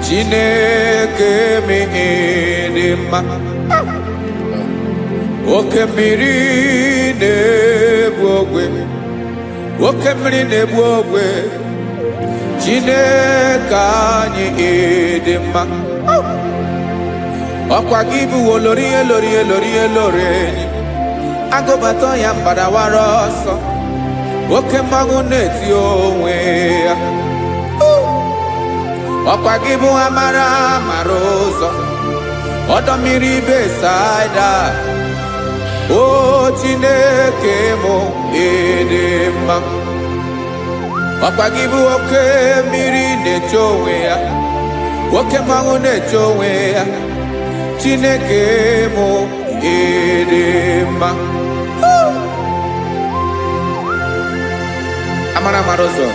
Chineke mee dị mma. Oke mmiri na-egbu ogwe. Oke mmiri na-egbu ogwe. Chineke anyị dị mma. Ọkwa gị bụ olori elori elori elori enyi. Agụbatọ ya mbadawara ọsọ. Oke mmanwụ na-eti onwe ya. Ọkwa gị bụ amara amara ụzọ. Ọdọ mmiri Besaida. O Chineke mụ ịdị mma. Ọkwa gị bụ oke mmiri na-eche onwe ya. Oke mmanwụ na-eche onwe ya. Chineke mụ ịdị mma. Amara amara ụzọ.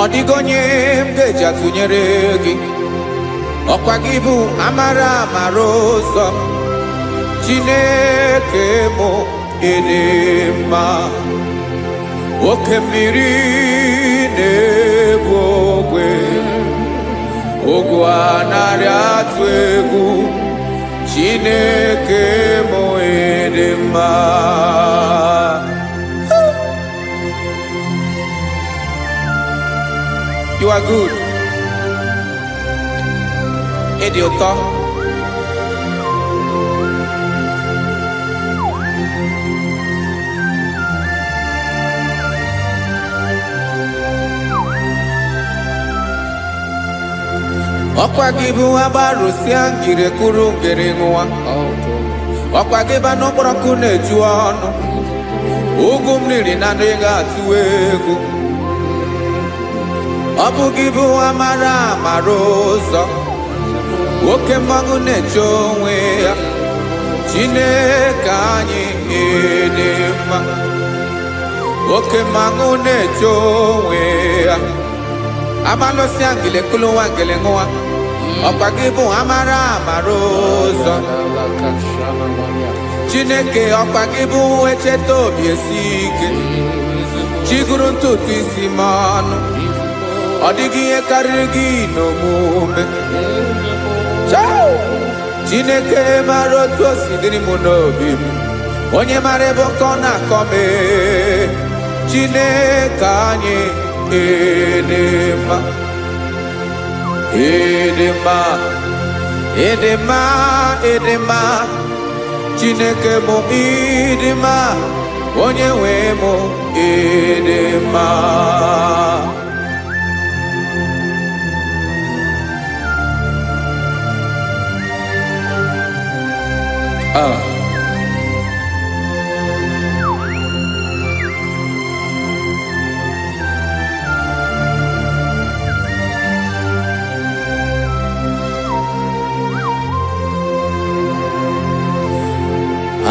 Ọ dịghị onye m ga-eji atụnyere gị. Ọkwa gị bụ amara amara ụzọ. Chineke mụ ịdị mma. Oke mmiri na-egbu ogwe. Ogwu anaghị atụ egwu. Chineke mụ ịdị mma. You are good. ịdị ụtọ. Ọkwa gị bụ agbarụsịa ngire kụrụ ngere nwa. Ọkwa gị ba n'ụkpọrọkụ na-eju ọnụ. Ugwu mmiri na ndị ga-atụ egwu. Ọ bụ gị bụ amara amara ụzọ. Oke mmanwụ na-eche onwe ya. Chineke anyị dị mma. Oke mmanwụ na-eche onwe ya. Abalụsịa ngile kụrụ nwa ngele nwa. Ọkwa gị bụ amara amara ụzọ. Chineke ọkwa gị bụ echeta obi esi ike. Chiguru ntutu isi m ọnụ. Ọ dịghị ihe karịrị gị n'omume. Chineke mara otu o si dịrị m n'obi m. Onye mara ebe ọkọ na-akọ m. Chineke anyị dị mma. Ịdị mma, ịdị mma, ịdị mma. Chineke mụ ịdị mma. Onye nwe mụ ịdị mma.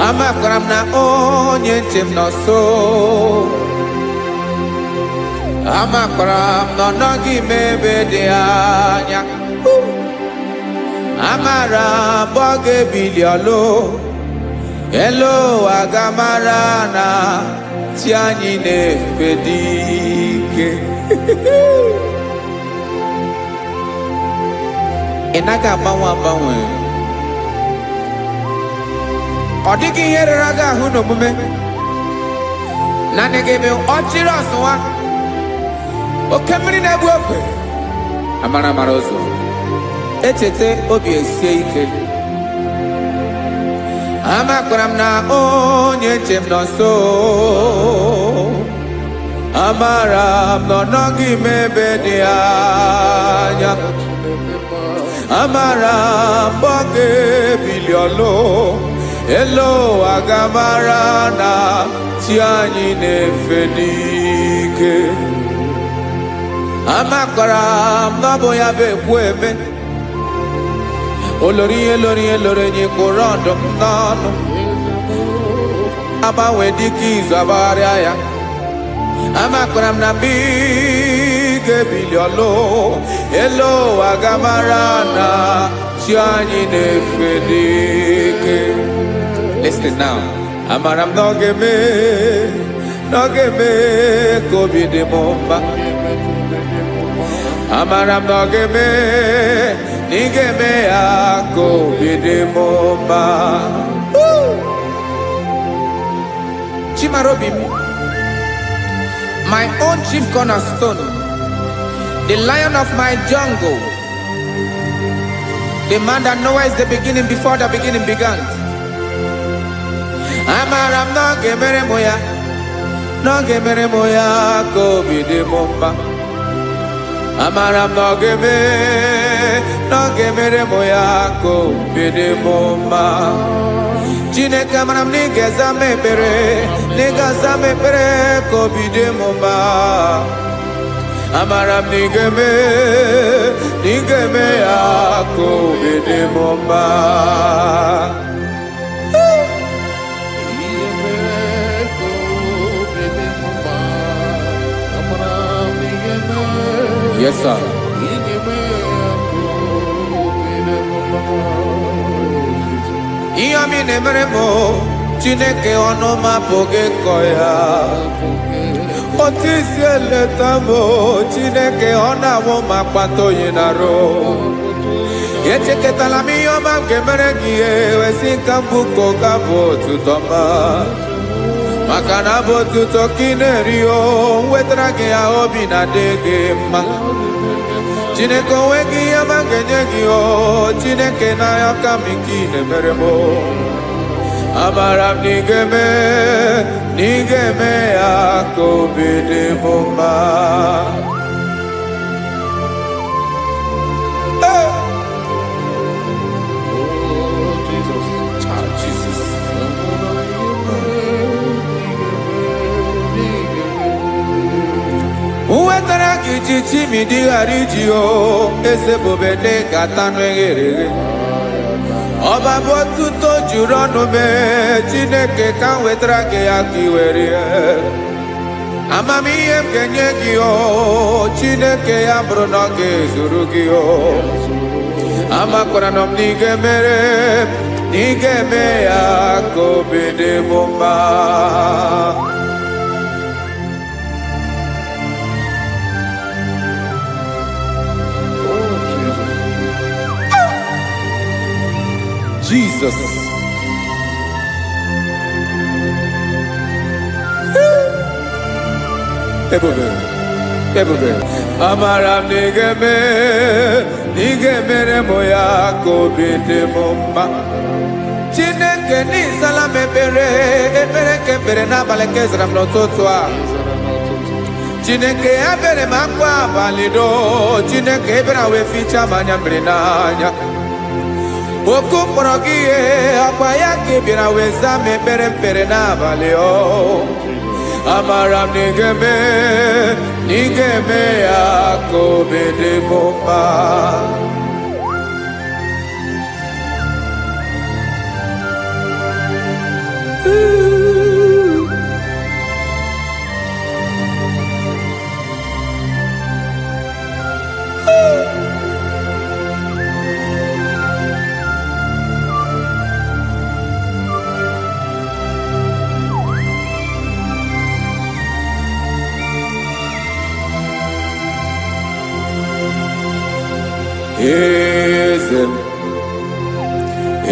Amakwara m na onye nche m nọ nso. Amakwara m na ọ nọghị m ebe dị anya. Amara m ọ ga-ebili ọlụ. Elu ụwa ga-amara na chi anyị na-efe dị ike. Ị naghị agbanwe agbanwe. Ọ dịghị ihe rere gị ahụ n'omume. Naanị gị bụ ọchịrị ọsụwa. Oke mmiri na-egbu ogwe. Amara amara ụzọ. Echete obi esie ike. Amakwara m na onye nche m nọ nso. Amara m na ọ nọghị m ebe dị anya. Amara m ọ ga-ebili ọlụ. Elu ụwa ga-amara na chi anyị na-efe n'ike. Amakwara m na ọ bụ ya bụ ekwu eme. Olori ihe lori ihe lori enyi kwụrụ ọdụm n'ọnụ. Agbanwe dịka izu agbagharịa ya. Amakwara m na mgbe ị ga-ebili ọlụ. Elu ụwa ga-amara na chi anyị na-efe n'ike. Listen now. Amara m na ọ ga-eme ka obi dị m mma. Amara m na ọ ga-eme na ị ga-eme ya ka obi dị m mma. Chimarobi m, my own chief cornerstone, the lion of my jungle, the man that knows the beginning before the beginning began. Amara m na ọ ga-emere m ya, na ọ ga-emere m ya ka obi dị m mma. Amara m na ọ ga-emere m ya ka obi dị m mma. Chineke amara m na ị ga-aza m ekpere, na ị ga-aza m ekpere ka obi dị m mma. Amara m na ị ga-eme ya ka obi dị m mma. Yes, sir. Ihe ọmị na-emere m Chineke ọnụ m apụghị ịkọ ya. Otu isi eleta m Chineke ọ na-awụ m akpata oyi n'arụ. Echeketala m ihe ọma m ga-emere gị ihe wesị ka m bụkọ ga-abụ otuto ma. Maka na abụ otuto ka ị na-eri o wetara gị ya obi na-adị gị mma. Chineke onweghị ihe ma ga-enye gị o Chineke n'aka m nke ị na-emere m amara m na ị ga-eme ya ka obi dị m mma. Uwetara gị chichi mi dịghara iji o eze bobede gata n'eghere ọba bụ otuto juru ọnụ mee Chineke ka m wetara gị ya ka i were amamihe m ga-enye gị o Chineke ya bụrụ na ọ ga-ezuru gị o amakwara na m na ị ga-eme ya ka obi dị m mma. Jesus. Ebube. Amara m na ị ga-emere m ya ka obi dị m mma. Chineke n'ịzala m ekpere nke ekpere n'abalị nke zara m n'ụtụtụ a. Chineke ya bere m akwa abalị do Chineke ebere wee fichaa m anya mmiri n'anya. Oku kpọrọ gị ihe akwa ya ka ị bịara wee zaa m ekpere mpere n'abalị o amara m na ị ga-eme ya ka obi dị m mma.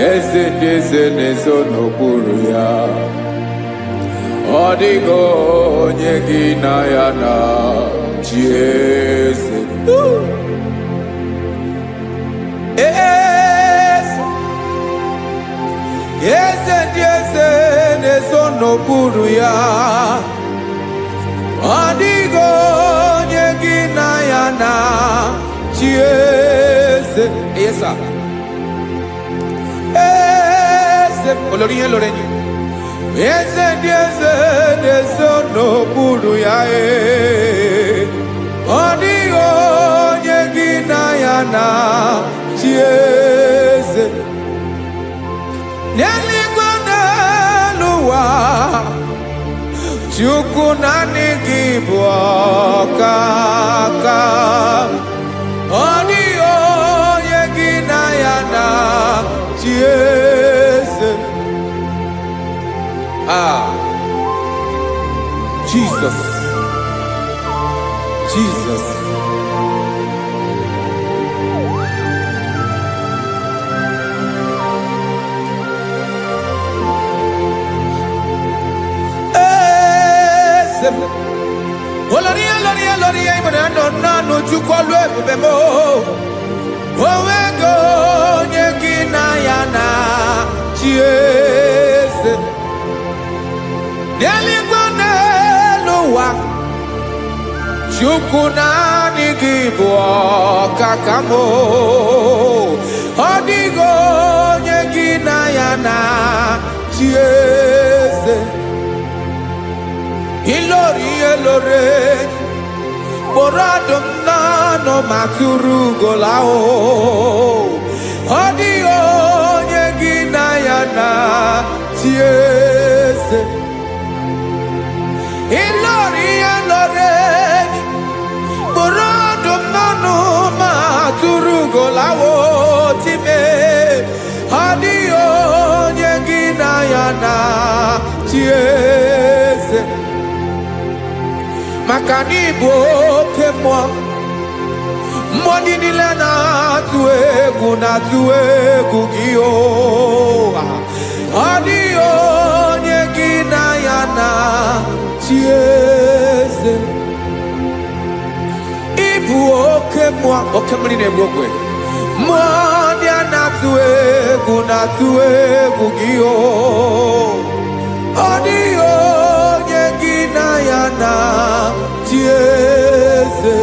Eze ndị eze na-ezo n'okpuru ya ọ dịghị onye gị na ya na chi eze. Eze ndị eze na-ezo n'okpuru ya ọ dịghị onye gị na ya na chi eze. Olórí yẹn lórí ẹni. Eze ndị eze na-ezo n'okpuru ya ọ dịghị onye gị na ya na chi eze. N'eluigwe n'elu ụwa Chukwu naanị gị bụ ọkaka ọ dịghị onye gị na ya na chi eze. Jesus. Olórí ìbọn nánú Chukwu ọlụ ebube m onwego onye gị na ya na chi eze. N'eluigwe n'elu ụwa Chukwu naanị gị bụ ọkaka m ọ dịghị onye gị na ya na chi eze. Ilori kpọrọ ọdụm n'ọnụ ma tụrụ ugola ọ dịghị onye gị na ya na chi eze. Ilori kpọrọ ọdụm n'ọnụ ma tụrụ ugola time ọ dịghị onye gị na ya na chi eze. Maka na ị bụ oke mmụọ ndị niile na-atụ egwu gị ọ dịghị onye gị na ya na chi eze. Ị bụ oke oke mmiri na-egbu ogwe mmụọ ndị a na-atụ egwu gị o ọ dịghị onye gị na ya na chi eze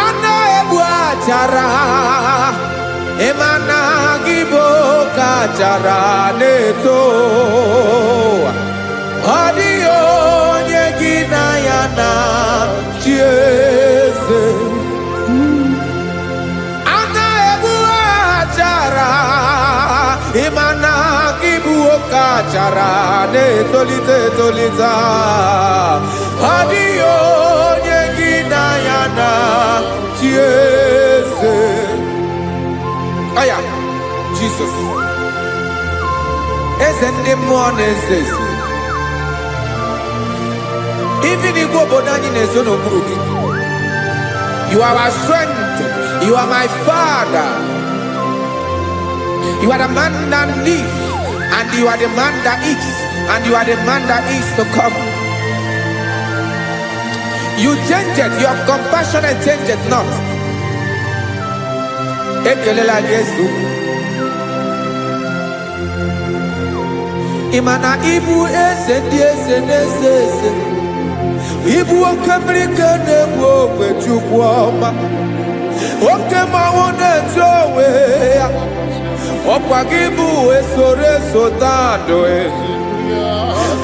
a na-egbu achara ịma na gị bụ ka achara na-eto ọ dịghị onye gị na ya na chi eze a na-egbu achara ịma na gị bụ ka achara na-etolite etolite ọ dịghị onye gị na ya na chi eze aya Jesus eze ndị mmụọ na-eze eze even igwe obodo anyị na-ezo n'okpuru gị you are our strength, you are my father, you are the man that lives and you are the man that eats and you are the man that is to come. You change it, your compassion and change it not. Ekelela Yesu imana ibu eze ndị eze na-eze eze ibu oke mmiri ka na-egbu ogwe Chukwu ọma oke mmanwụ na-eche onwe ya ọkwa gị bụ esoro esota ndụ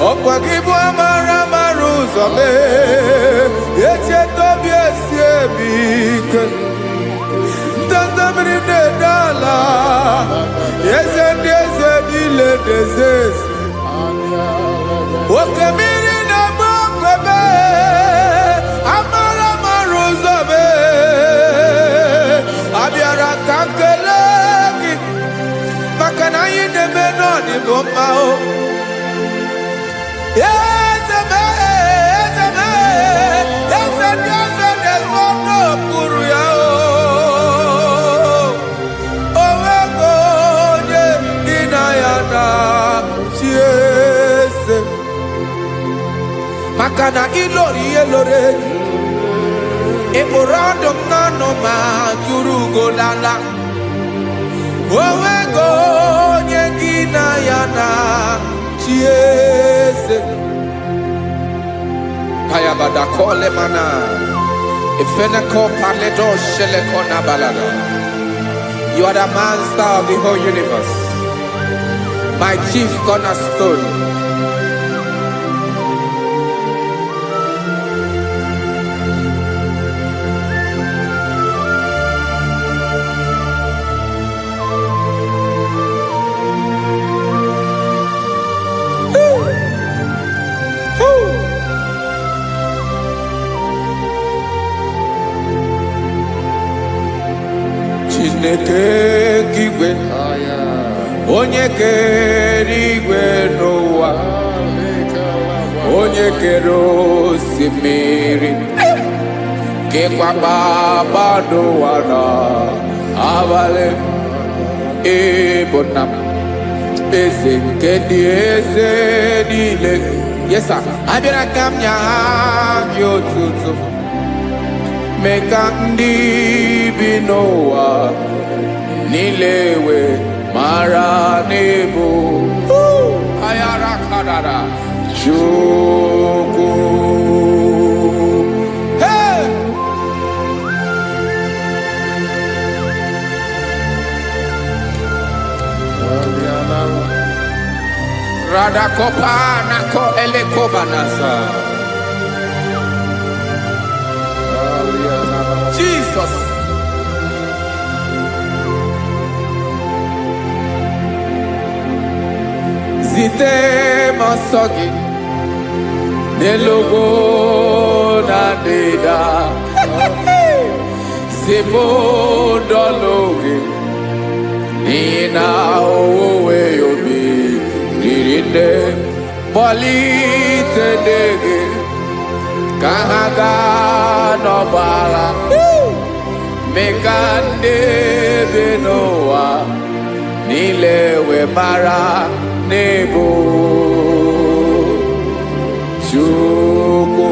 ọkwa gị bụ amara amara ụzọ mee echeta obi esi ebi ike ndanda mmiri na-ede ala eze ndị eze niile na-eze eze oke mmiri na-agba okwebe amara amara ụzọ mee abịara ka nkele gị maka na anyị na-eme n'ọdịbụ mma o eze mee eze mee eze ndị eze na-ezu ọnụ okpuru ya o onwego onye gị na ya na chi eze maka na ịlọrọ ihe lọrọ enyi ịkpụrụ ọdụ m n'ọnụ ma tụrụ ugolala onwego onye gị na ya na chi eze kayabada kole mana ifeneko paledo sheleko na balada. You are the master of the whole universe, my chief cornerstone. Chineke kigwe onye kere igwe n'ụwa onye kere osimiri kekwa kpakpando ụwa n'abalị ịbụ nna m eze nke ndị eze niile yesa abịara ka m nya gị otuto mee ka ndị bi n'ụwa niile wee mara n'ebu ayara kadara Chukwu. Hey! Radakopa nako elekobanasa. Jesus. Zite masogi nelogo na deda Zibo dologe Nina owe yobi Nirinde Bolite dege Kahaga nobala Mekande benoa Nilewe mara nebo Chukwu.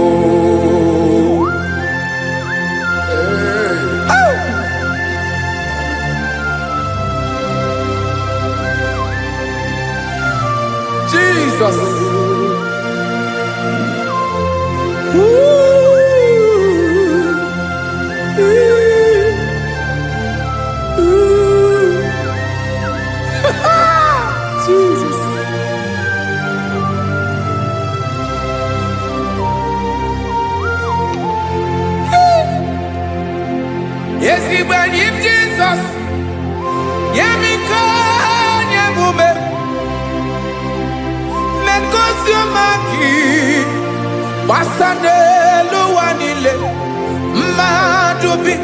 when you Jesus, Yemika, Yamume, men consumaki, Wasane Luanile, Madubi,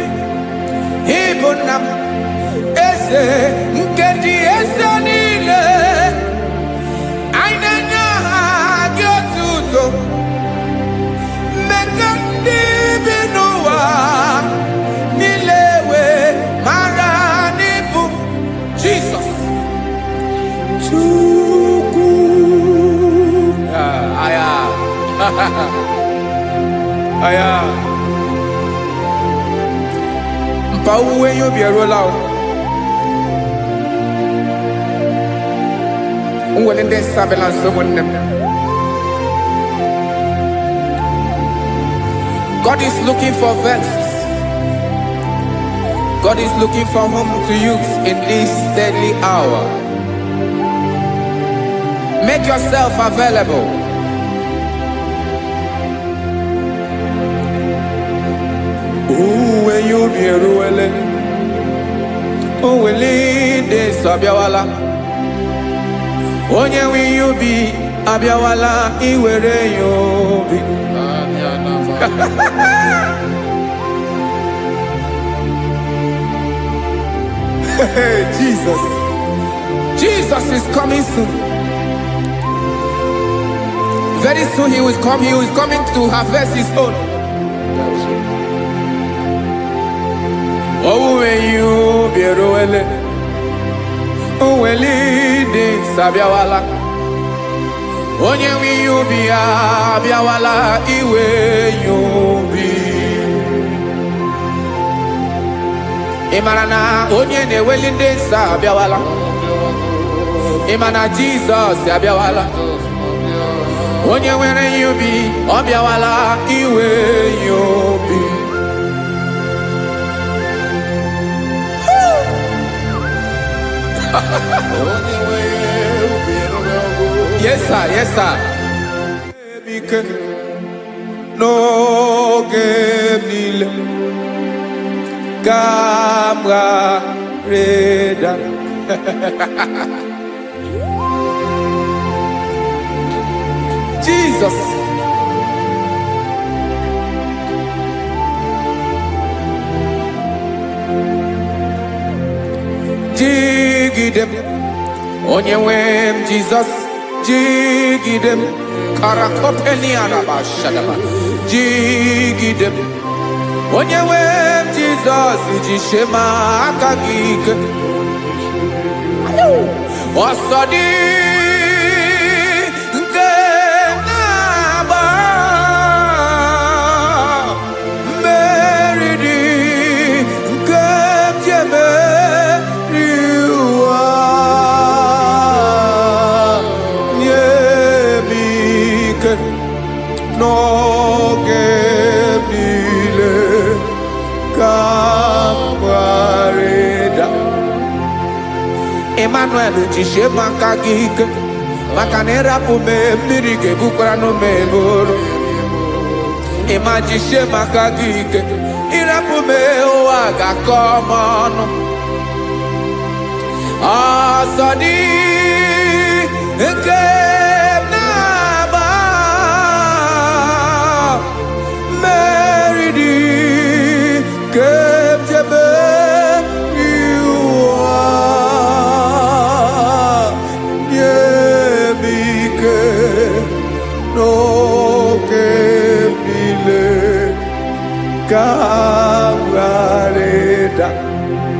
Ibunam, Ese, Nkedi Esanile, Ainanya, Gyotuto, Mekandi Binua, Nilewe, Maranibu, Jesus. Chuku. Aya. Aya. Mpauwe yo bierolao. Unwelende sabela someone. God is looking for vessels. God is looking for whom to use in this deadly hour. Make yourself available. When you be ruele, oh, will lead this Abiawala. Onye will you be Abiawala? Iwere you be. Jesus. Jesus is coming soon. Very soon he will come. He is coming to harvest his own. Oh, when you be roele, oh, when leading Sabiawala. Onye will you be Abiawala? Iwe you be. Imana onye ne welinde Sabiawala. Imana Jesus Sabiawala. Onye where you be Abiawala iwe you be. Yes sir, yes sir. No game Gamra Reda. Jesus. Jigidem. Onyewem Jesus. Jigidem. Karakopeni arabashadaba. Jigidem. Onyewem Jesus. Jishema akagike. Osodi. Emmanuel jishe makagike makanera pume mirike bukrano meboro ema jishe makagike irapume oaga komono asadi eke naba meridi kemjebe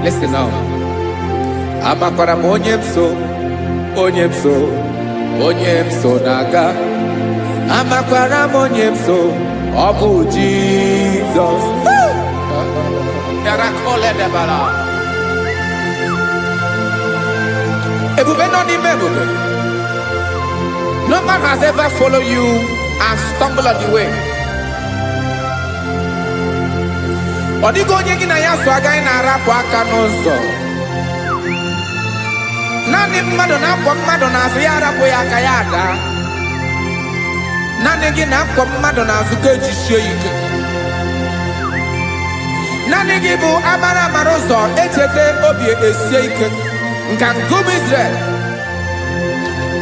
Listen now. Amakwara onyemso naga. Amakwara onyemso obu Jesus. Yarakole debala. Ebube no ni mebube. No man has ever followed you and stumbled on the way. Odigo onye gị na ya so agaghị na-arapụ aka n'ụzọ. Naanị mmadụ na-akwọ mmadụ n'azụ ya arapụ ya aka ya ada. Naanị gị na-akwọ mmadụ n'azụ ka ejisie ike. Naanị gị bụ amara amara ụzọ echete obi esie ike nka ngụm Israel.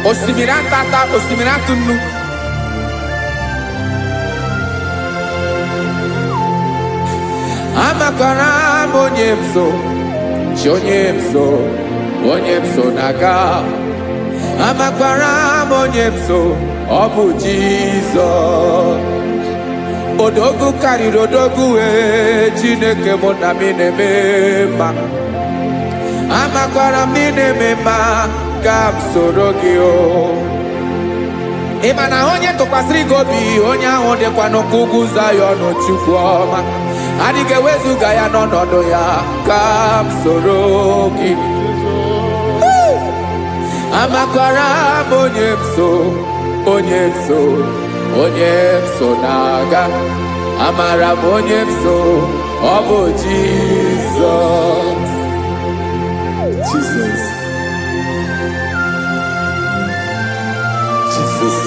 Osimiri atata, osimiri atụ nnu. Amakwara m onye m so, chi onye m so, onye m so na-aga. Amakwara m onye m so, ọ bụ Jizọs. Odogwu karịrị odogwu Chineke mụ na m na-eme mma. Amakwara m na-eme mma ka m soro gị o. Ị ma na onye tụkwasịrị gị obi, onye ahụ dịkwa n'ụkwụ ugwu Zayọn Chukwu ọma. Adịghị ewezuga ya n'ọnọdụ ya ka m soro gị. Amakwara m onye m so, onye m so, onye m so na-aga. Amara m onye m so, ọ bụ Jizọs. Jesus. Jesus.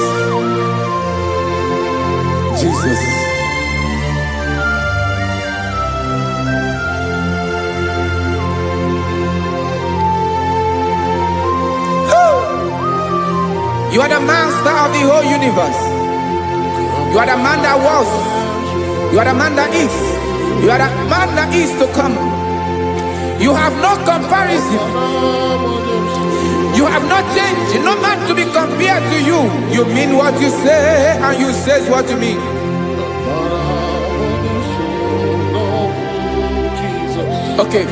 Jesus. You are the master of the whole universe. You are the man that was. You are the man that is. You are the man that is to come. You have no comparison. You have not changed. No man to be compared to you. You mean what you say and you say what you mean. Okay.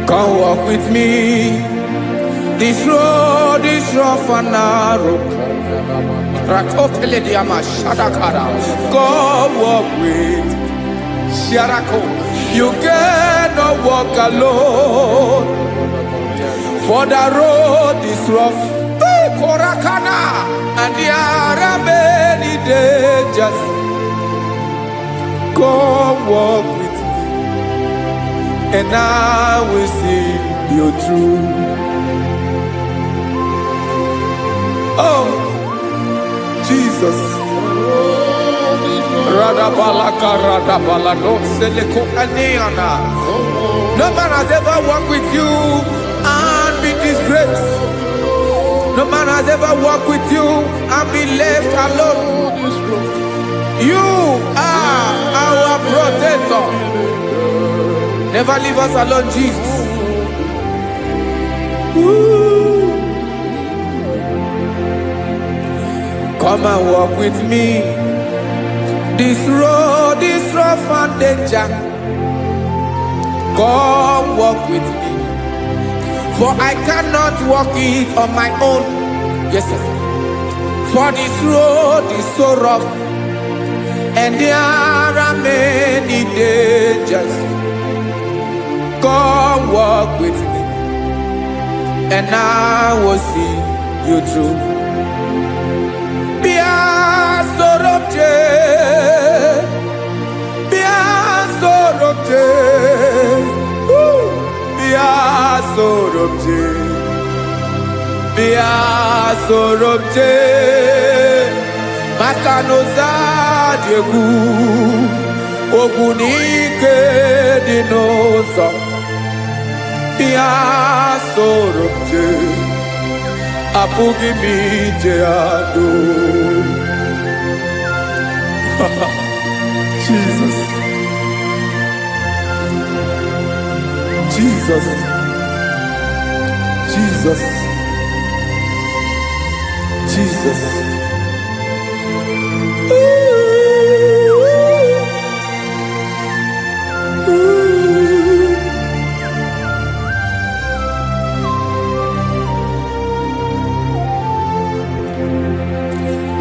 Come walk with me. This road is rough and narrow. Come walk with Sharako. You cannot walk alone. For the road is rough. Korakana. And there are many dangers. Come walk with me. And I will see you through. Oh, Jesus. No man has ever walked with you and been disgraced. No man has ever walked with you and been left alone. You are our protector. Never leave us alone, Jesus. Ooh. Come and walk with me. This road is rough and danger. Come walk with me. For I cannot walk it on my own. Yes, sir. For this road is so rough. And there are many dangers. Come walk with me. And I will see you through. Makanoza diegu ogunike dinosa bia sorobje apugi mije ado. Jesus. Jesus. Jesus. Jesus.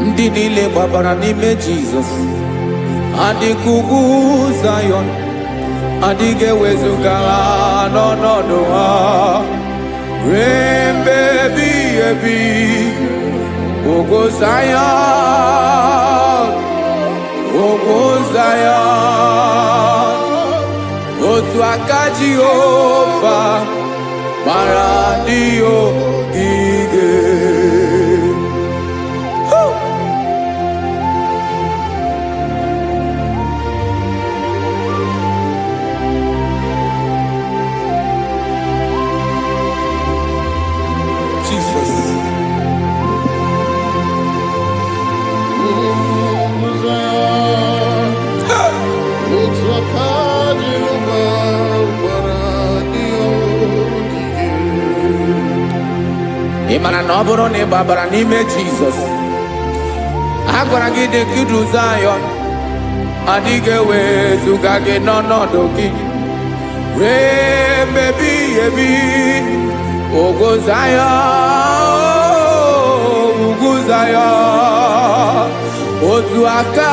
Ndị niile gbabara n'ime Jesus. Adịghị ugwu Zayọn, adịghị ewezuga n'ọnọdụ ha. Rembe ebi, ugwu Zayọn, ugwu Zayọn. Otu aka Jehova mara ndị ogige. Imana no boro ne babara n'ime Jesus. Agwara gị dị kudu Zion. Adịghị ewezuga gị n'ọnọdụ gị. Remebi ebi. Ogo Zion. Ugu Zion. Otu aka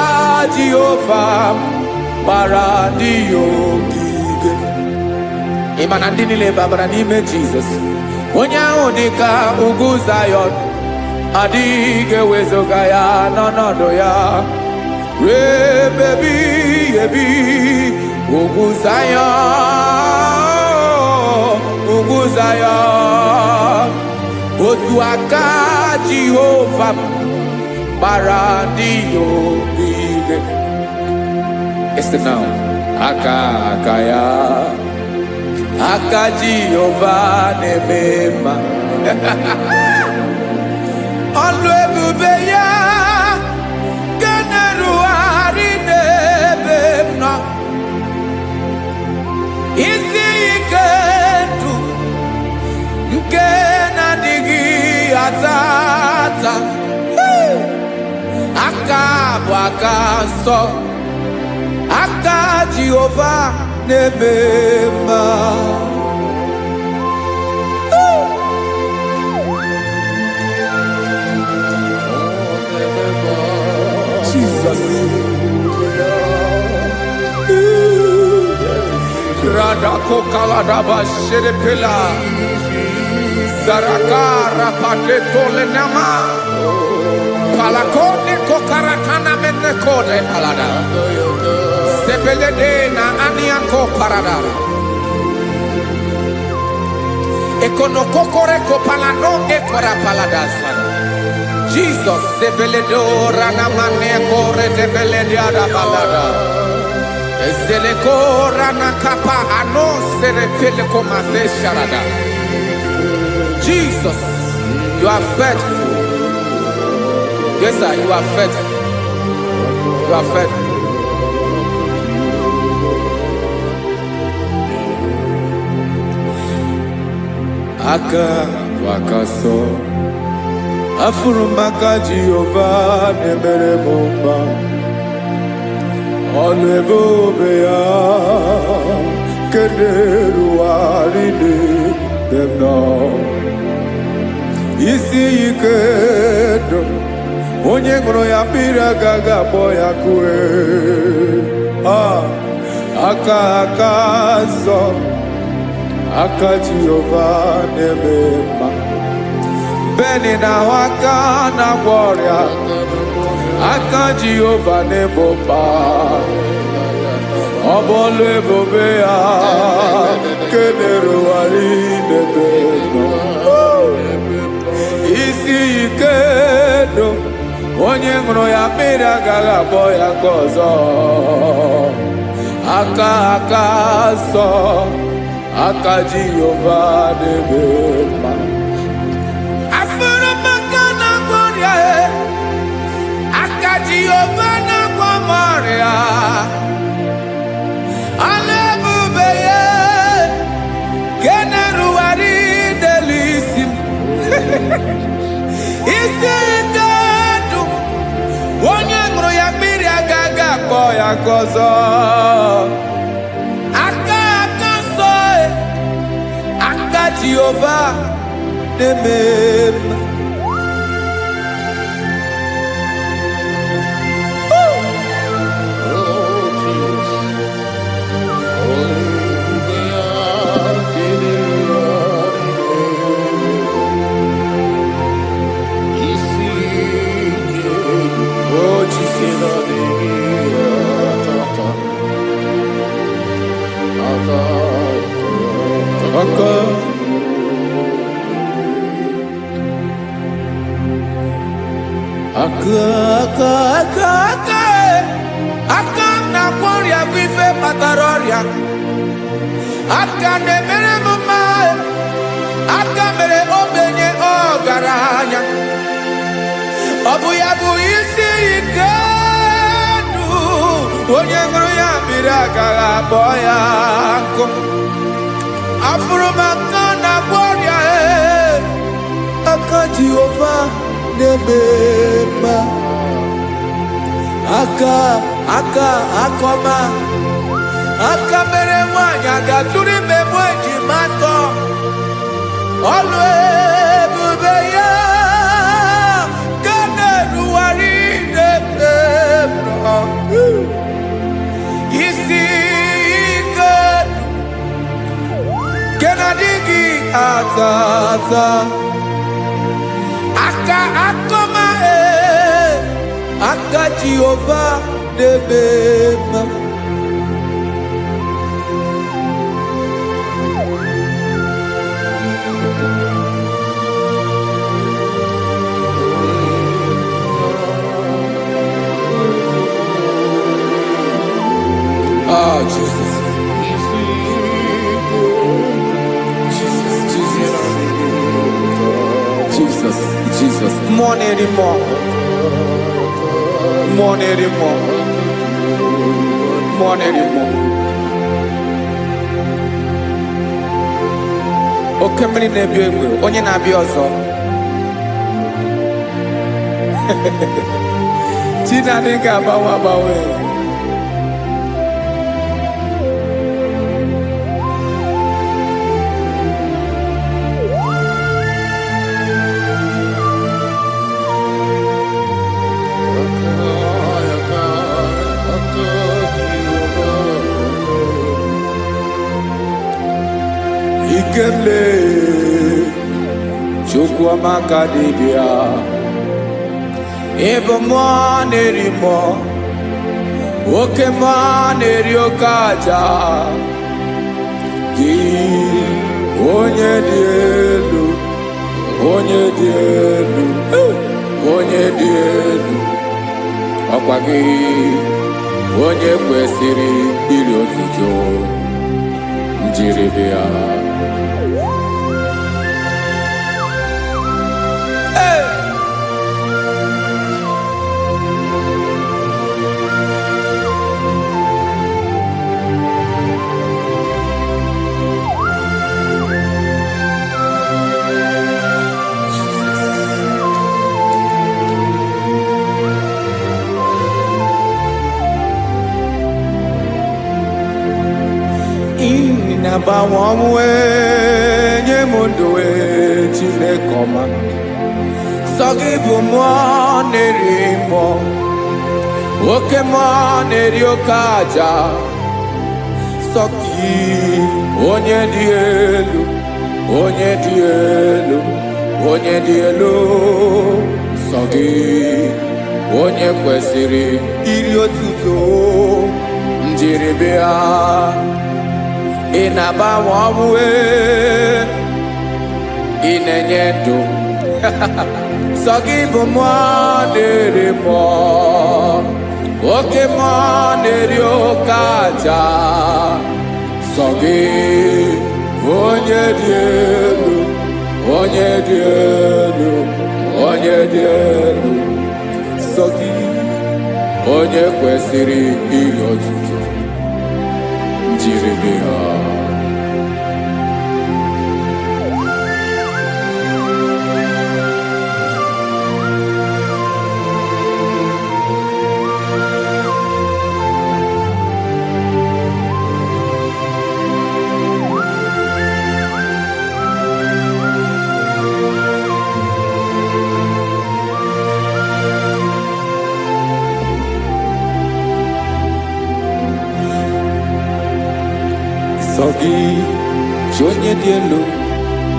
Jehova gbara ndị ogige. Imana ndị niile babara n'ime Jesus. Onye ahụ dị ka ugwu Zion, adịghị ewezuga ya n'ọnọdụ ya. Remebi ebi, ugwu Zion, ugwu Zion. Otu aka Jehova gbara ndị ogige. Este now, aka ya. Aka Jehova na-emema. Ọlụ ebube ya ga na-erugharị n'ebe m nọ. Isi ike ndụ nke na-adịghị ata ata. Aka bụ aka nsọ. Aka Jehova na-emema. Jesus. Radako kaladaba sherepela. Zarakara padetole nama. Palakone kokarakana menekode palada. Sebelede na aniako paradara. Ekono kokoreko palano ekora paladasa. Jesus sebeledo rana maneko redebelede ada balada. Ezeleko rana kapa ano serepele komate sharada. Jesus, you are faithful. Yes, sir, you are faithful. You are faithful. Aka wakaso afurumaka Jehova nemere mumba olebube ya kederu aride demno isi ikedo onye ngoro ya mbira gaga boya kue aka so aka Jehova na-emema. Beni na waka na gloria. Aka Jehova na-emema. Obolu ebube ya keneruwari na-emema. Isi ikedo onye ngoro ya mmiri agaghị abọ ya ka ọzọ. Aka so aka Jehova na-emema. Afurumaka na gloria. Aka Jehova na gloria. Alebube ye keneruwari delisim. Isi ikedu onye ngoro ya mmiri agaghị akpọ ya ka ọzọ. Jehova na-emema. Aka na gloria vive mataroria. Aka na-emere mma. Aka mere ogbenye ọgaranya. Ọ bụ ya bụ isi ike ndụ onye ṅụrụ ya mmiri agaghị abọ ya nkụ. Afụrụ m aka na gloria. Aka Jehovah nebema akoma mere nwanyị agatụrụ ime mweji matọ ọlụ ebube ya ka na-eruwari nebema isi ike ke na-adịghị atata akoma aka Jehovah nebema Oh, Jesus. Jesus. More anymore. Oke mmiri na-ebi egbe, onye na-abịa ọzọ. Chineke ga-agbanwe. Ikemle Chukwamaka dibia Ebo mwanerimo Oke mwaneriokaja Ki onye dielu Ọkwa gị onye kwesịrị iri otuto njiri bịa Nabawanwe nyemundowe Chinekoma Sogibu mwanerimo Oke mwaneriokaja Sogi onye dielu Sogi onye kwesịrị iri otuto njiribịa Inabawanwe inenyedo Sogibu mwanerimo Oke mwaneriokaja Sogi onye dielu Sogi onye kwesịrị iri otuto njiribịa Sogi onye dielu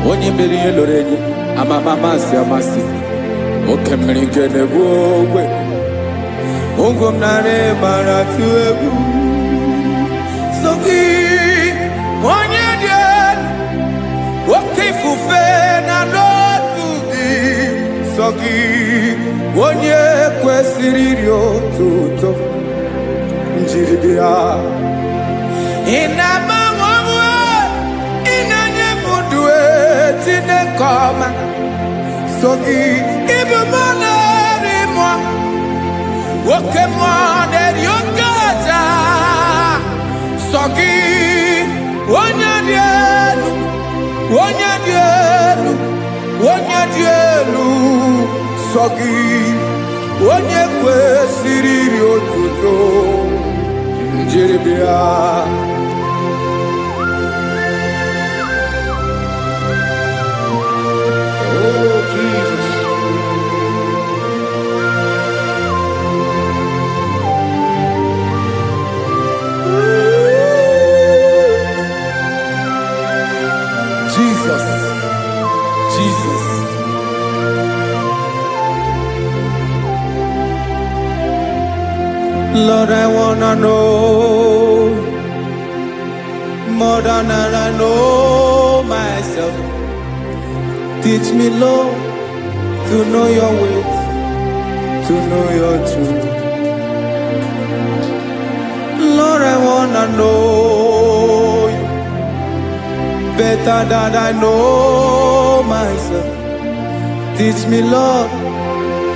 onye mmeri eloro enyi amasi oke mmiri nke na-egbu ogwe ungom nare mara tu egwu Sogi onye dielu oke ifufe na n'otu gị Sogi onye kwesịrị iri otuto njiribịa Inabawanwe inanyemudwe Chinekoma Sogi ibu mwanerimo Oke mwaneriokaja Sogi onye dielu nsọ gị onye kwesịrị iri otuto njiri bịa. Oh, Jesus. Jesus, Jesus. Lord, I wanna know more than I know myself. Teach me, Lord, to know your ways, to know your truth. Lord, I wanna know you better than I know myself. Teach me, Lord,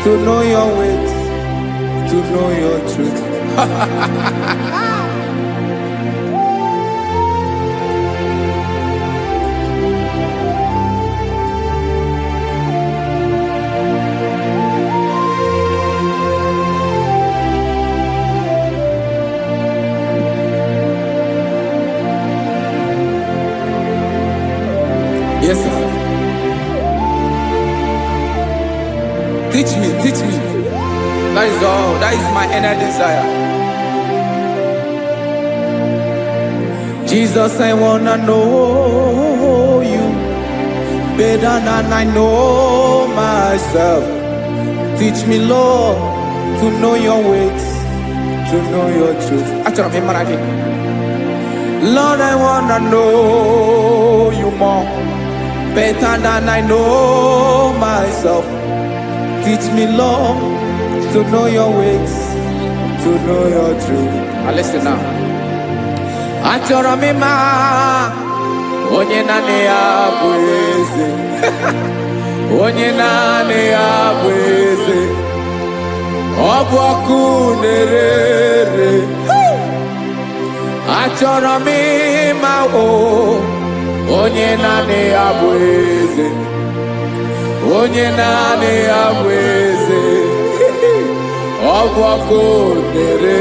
to know your ways, to know your truth. Yes, sir. Teach me, teach me. That is all. That is my inner desire. Jesus, I wanna know you better than I know myself. Teach me, Lord, to know your ways, to know your truth. Lord, I wanna know you more better than I know myself. Teach me, Lord, to know your ways, to know your truth. Listen now. Achọrọ m ịma onye naanị ya bụ eze. Onye naanị ya bụ eze. Ọ bụ ọkụ na-ere. Achọrọ m ịma onye naanị ya bụ eze. Onye naanị ya bụ eze. Ọ bụ ọkụ na-ere.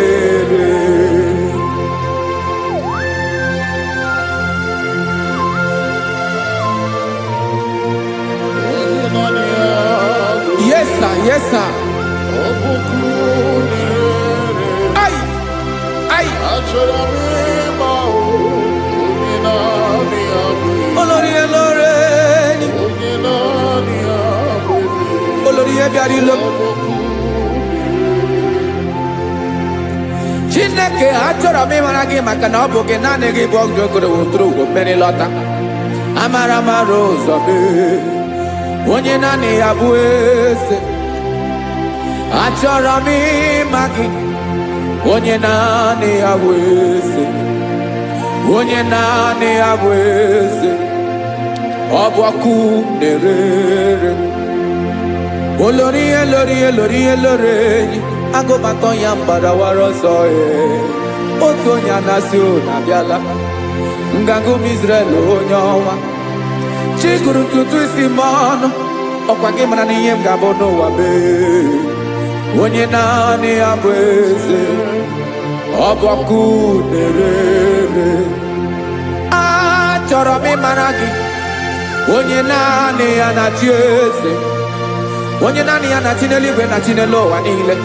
Yes, sir. Yes, sir. Ay, ay. Olórí Olórí. Olórí Ebiari lo. Chineke achọrọ m ịmara gị maka na ọ bụ gị naanị gị bụ ọgụ ogoro woturu ugwo mmeri lọta. Amara mara ụzọ mee. Onye naanị ya bụ eze. Achọrọ m ịma gị. Onye naanị ya bụ eze. Onye naanị ya bụ eze. Ọ bụ ọkụ na-ere. Olórí Olórí Olórí Olórí. Agụbatọ ya mgbadawara ọsọ ya. Otu onye anasị na-abịala. Nganga ụmụ Izrel onye ọnwa. Chikuru ntutu isi m ọnụ. Ọkwa gị mara na ihe m ga-abụ n'ụwa mee. Onye naanị ya bụ eze. Ọ bụ ọkụ na-ere. Achọrọ m ịmara gị. Onye naanị ya na-achị eze. Onye naanị ya na-achị n'eluigwe na-achị n'elu ụwa niile.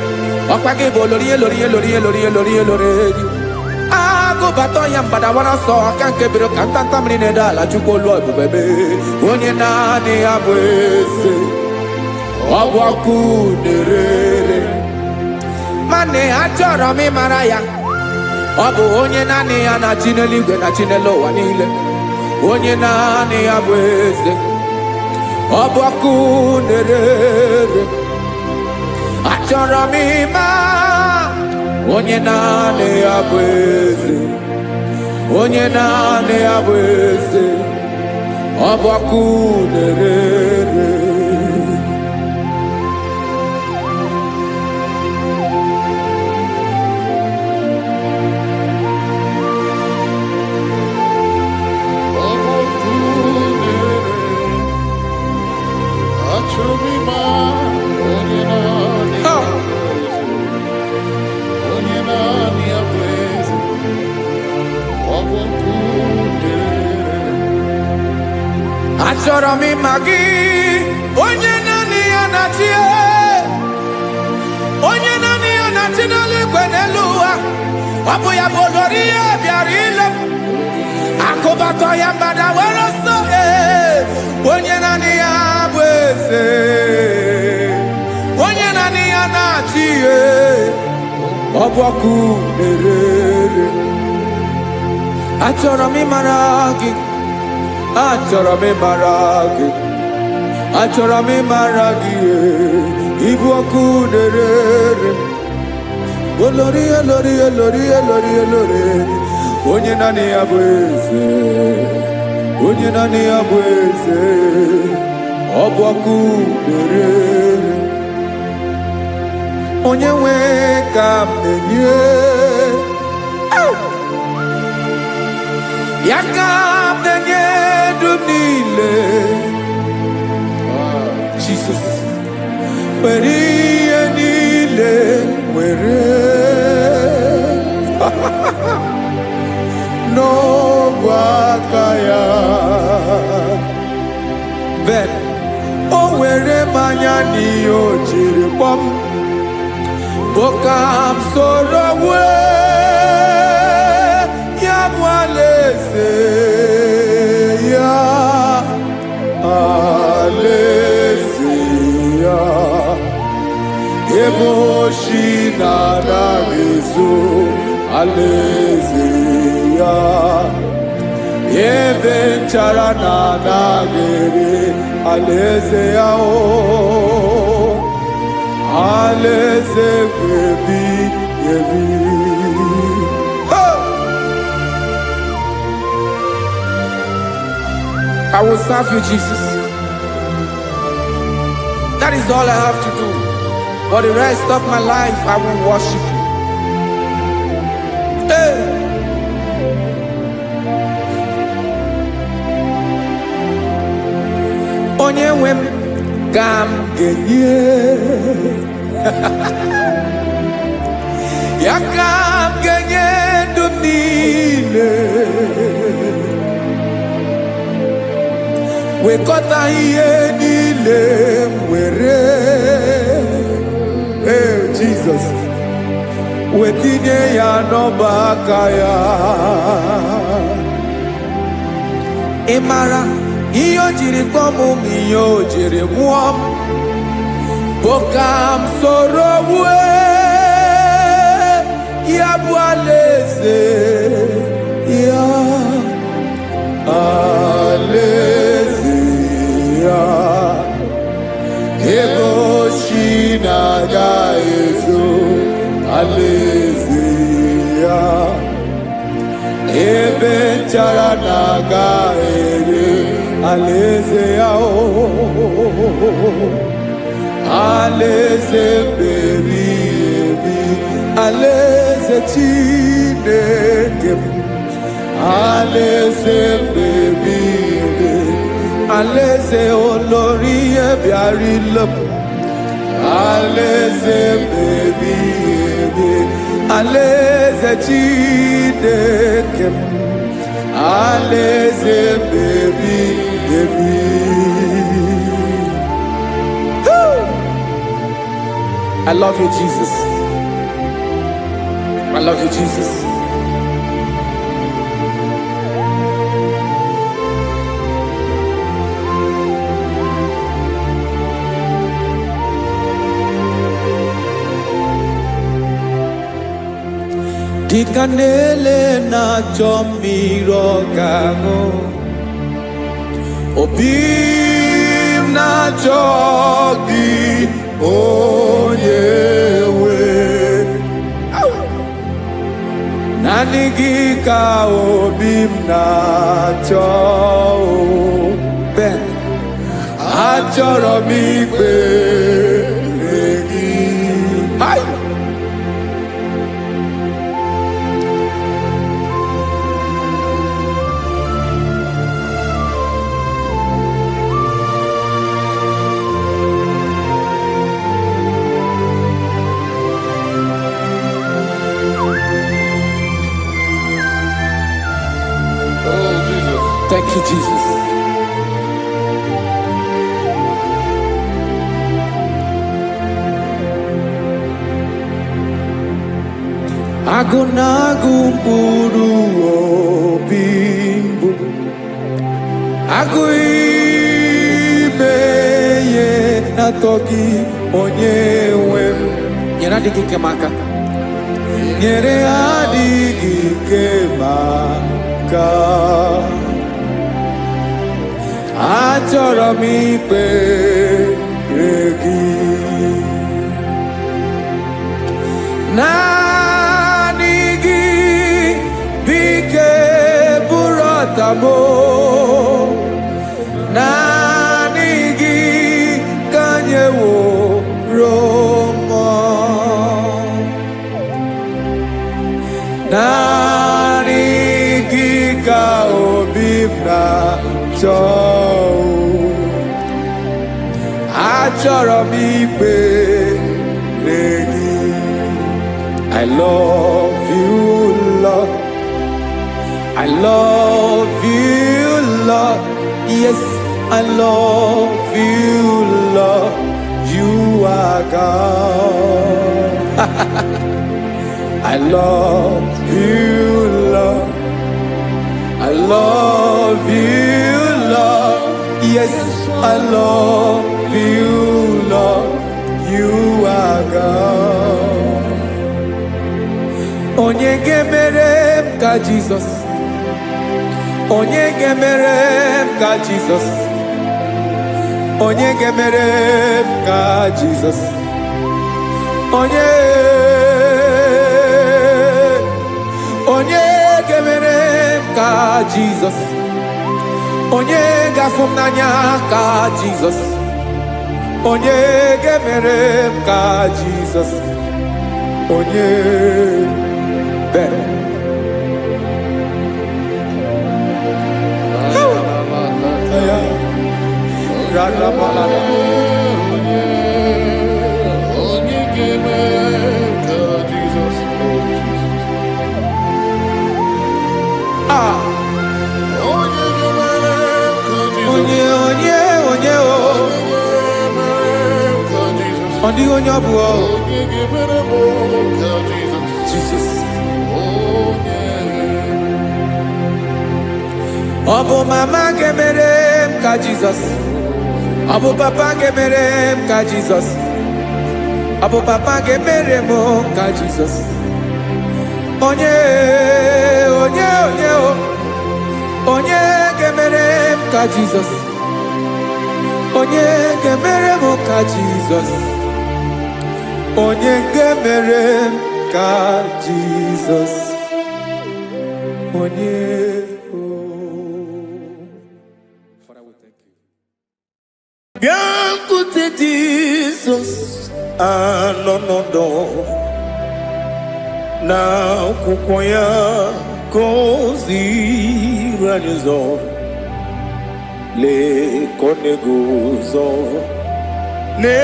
Ọkwa gị bụ Olórí Olórí Olórí Olórí Olórí Olórí. Agụbatọ ya mgbadawara ọsọ aka nke biro ka ntanta mmiri na-ede ala Chukwu olu ebube mee. Onye naanị ya bụ eze. Ọ bụ ọkụ na-ere. Mane achọrọ m ịmara ya. Ọ bụ onye naanị ya na-achị n'eluigwe na-achị n'elu ụwa niile. Onye naanị ya bụ eze. Ọ bụ ọkụ na-ere. Achọrọ m ịma onye naanị ya bụ eze. Onye naanị ya bụ eze. Ọ bụ ọkụ na-ere. Achọrọ m ịma onye achọrọ m ịma gị, onye naanị ya na-achị, onye naanị ya na-achị n'eluigwe n'elu ụwa. Ọ bụ ya bụ olori ya bịara ile m, akụbatọ ya mgbada were ọsọ. Onye naanị ya bụ eze, onye naanị ya na-achị ihe. Ọ bụ ọkụ na-ere. Achọrọ m ịmara gị, achọrọ m ịmara gị, achọrọ m ịmara gị. Ịbụ ọkụ na-ere. Olori, olori, olori, olori, olori. Onye naanị ya bụ eze, onye naanị ya bụ eze. Ọ bụ ọkụ na-ere. Onye nwe ka m na-enye, ya ka m na-enye dum niile. Jesus, were ihe niile were. N'ọbụ aka ya, ben o were mmanya n'ihe o jiri kpọọ m, bụ ka m soro wee ya bụ alaeze ya, alaeze ya. Ebe oshi na-adaghị ezo, alaeze ya. Ebe nchara na-anaghị ere, alaeze ya. Alaeze ebi ebi. I will serve you, Jesus. That is all I have to do. For the rest of my life, I will worship you. Hey. Onye nwe m ka m ga-enye, ya ka m ga-enye ndụ m niile. Wekọta ihe niile m were. Jesus, wetinye ya n'ọba aka ya. Ị mara ihe o jiri kpọọ m, ihe o jiri mụọ m, bụ ka m soro wee ya bụ alaeze ya, alaeze ya. Ebe oshi na-agaghị ezo, alaeze ya. Ebe nchara na-agaghị ere, alaeze ya. Alaeze ebi ebi, alaeze Chineke m. Alaeze ebi ebi, alaeze olori ya bịara ile m. Alaeze ebi ebi, alaeze Chineke m. Alaeze ebi ebi. I love you, Jesus. I love you, Jesus. Dịka na-ele na-achọ mmiri ọ ga-aṅụ, obi m na-achọ gị, onye nwe. Naanị gị ka obi m na-achọ. Ben, achọrọ m ikpere gị. Oh, Jesus. Thank you, Jesus. Agunagu buru obimbu Aguimeye natogi onyewem Nyere adigi kemaka Nyere adigi kemaka Achọrọ m ikpere gị naanị gị bike bụrụ ọtamo naanị gị ka nyeworo m naanị gị ka obi m na-achọ achọrọ m ikpere gị I love you, Lord. I love you, Lord. Yes, I love you, Lord. You are God. I love you, Lord. I love you, Lord. Yes, I love you, Lord. You are God. Onye gemere ka Jesus. Onye gemere ka Jesus. Onye gemere ka Jesus. Onye gemere ka Jesus. Onye gafum nanya ka Jesus. Onye gemere ka Jesus. Onye better. Jesus. Obo mama gemere ka Jesus. Obo papa gemere ka Jesus. Obo papa gemere mo ka Jesus. Onye gemere ka Jesus. Onye gemere mo ka Jesus. Onye gemere ka Jesus. Onye Biancote Jesus, anonodo na kukoya kozi ranizo le konegozo ne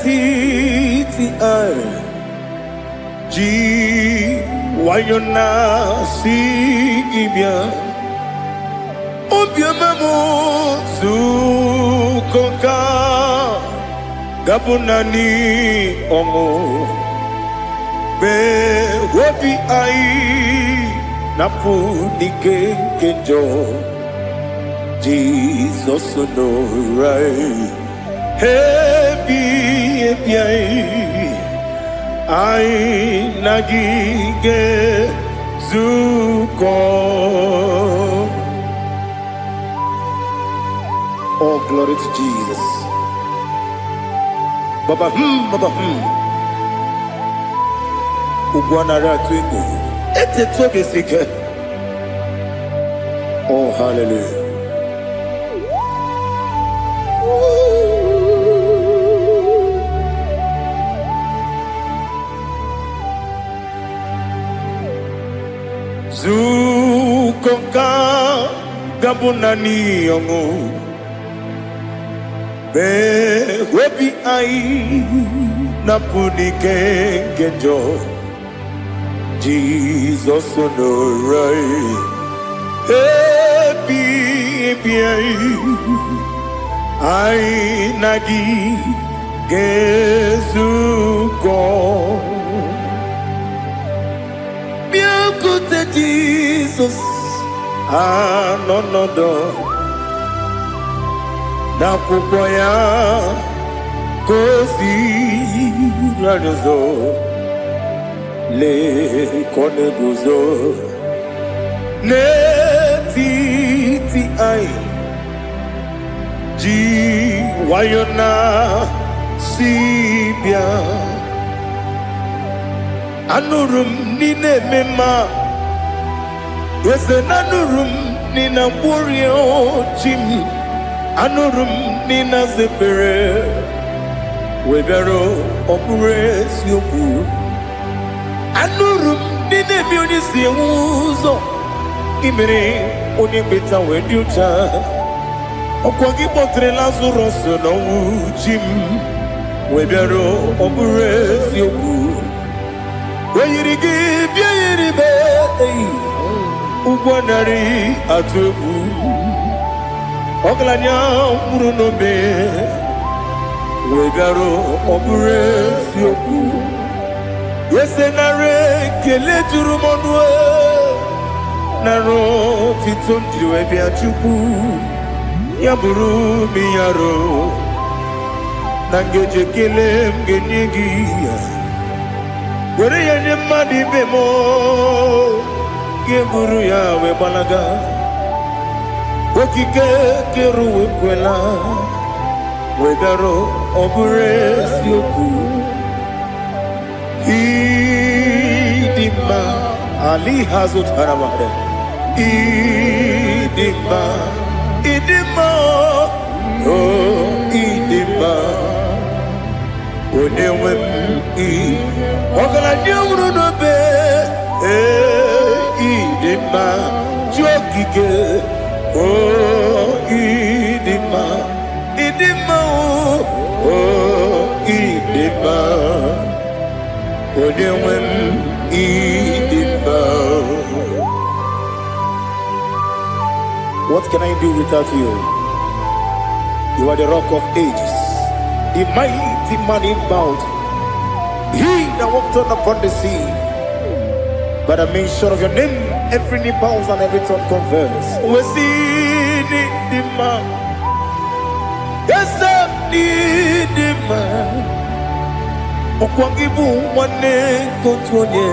titi ai ji wayona si ibia obiamamu zukoka gabunani omo be wobi ai napu nike kenjo Jesus no right happy ai nagige zuko. Oh, glory to Jesus. Baba, Baba, Ugwana Ratwingo. Ete tobe sike. Oh, hallelujah. Zukonka gabunani yongo. Be webi ai napuni kenjo Jesus no right happy ai nagi gezuko bịakwute Jizọs anọnọdụ n'akwụkwọ ya ka o ziri anyị ụzọ lee ka ọ na-eguzo n'etiti anyị ji nwayọọ na-si bịa. Anụrụ m n'ime mma eze na anụrụ m n'ina mkpụrụ ochi m. Anụrụ m n'ina zebere wee bịara ọ bụrụ eziokwu. Anụrụ m n'ina ebe onye si enwe ụzọ imere onye mkpeta wee dị ụcha. Ọkwa gị kpọtere Lazarọs n'ọnwụ chi m wee bịara ọ bụrụ eziokwu. Oyiri gị bịa yiri be ụgwọ narị atụ egwu. Ọgaranya mkpụrụ n'obe wee bịara ọ bụrụ eziokwu. Ese nara ekele juru m ọnụ nara otito m jiri wee bịa Chukwu. Ya bụrụ m ya ro na ngeji ekele m ga-enye gị ya. Were ya nye mmadụ ibe m ga-eburu ya wee gbalaga. Okike kere uwe kwela wee bịara ọ bụrụ eziokwu. Ịdị mma Ali ha zụtara mmadụ. Ịdị mma ịdị mma ịdị mma onye nwe m ọgaranya nwụrụ n'obe ịdị mma ji okike ịdị mma ịdị mma ịdị mma onye nwe m ịdị mma. What can I do without you? You are the rock of ages, the mighty man in battle. He that walked on upon the sea. By the mention of your name, every knee bows and every tongue confess. We see the man. Yes, I need the man. Okwangibu wane kotonye.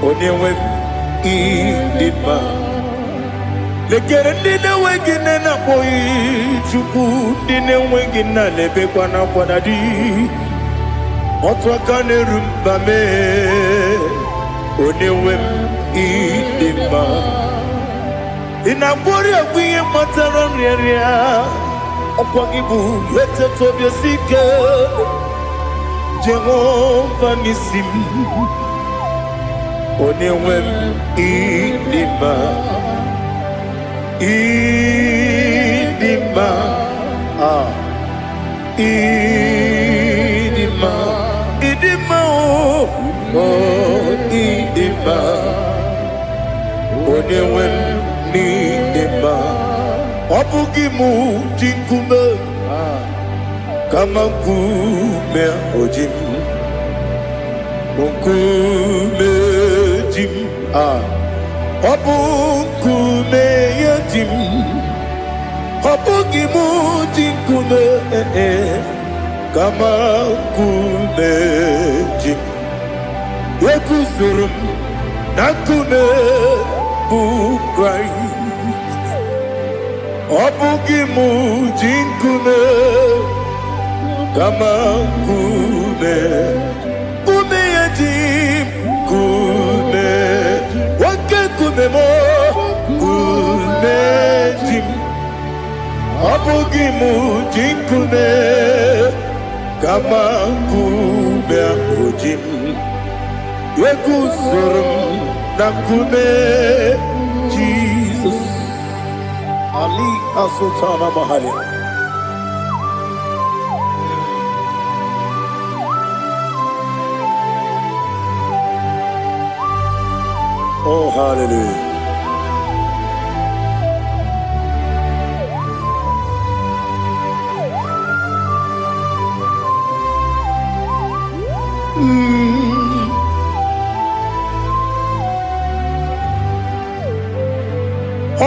Onyewe the man. Lekere ndine wengine na boyi Chukwu ndine wengine lebekwa na kwanadi. Otu aka na-erumba me onyewe m ịdị mma. Ị na-agwọrị ọgwụ ihe matara nrịarịa. Ọkwa gị bụ eteta obi esi ike Jehova n'isi m. Onyewe m ịdị mma. Ịdị mma ịdị mma ịdị mma ịdị mma onyewe m n'ịdị mma. Ọ bụghị mụ ji nkume kama nkume oji m. Nkume ji m ọ bụ nkume ya ji m. Ọ bụghị mụ ji nkume kama nkume ji m. Eguzoro m na nkume bụ Kraịst. Ọ bụghị mụ ji nkume kama nkume. Nkume ya ji m nkume. Nwoke nkume m nkume ji m. Ọ bụghị mụ ji nkume kama nkume ahụ ji m. Eguzoro m na nkume Jizọs. Ali Asutana Mahali. Oh, hallelujah.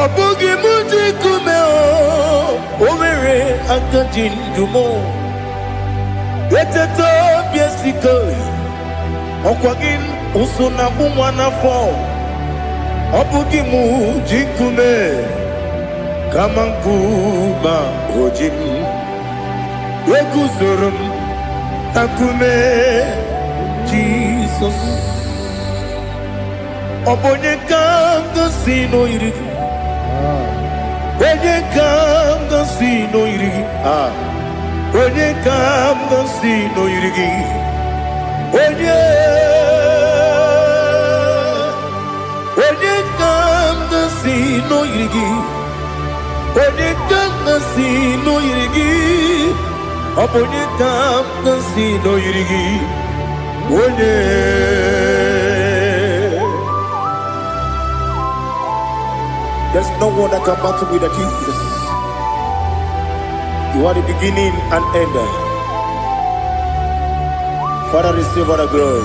Obugi muji kume omere akajindumo. Eteto biesiko okwagin usuna kumwana fo. Obugi muji kume kamankuma ojim. Wekuzorum akume Jesus. Obonye kanga sino irigi. Onye kanga sino irigi. Onye kanga sino irigi. Onye kanga sino irigi. Onye kanga sino irigi. Obonye kanga sino irigi. Onye. There's no one that can battle with Jesus. You are the beginning and end. Father, receive all the glory.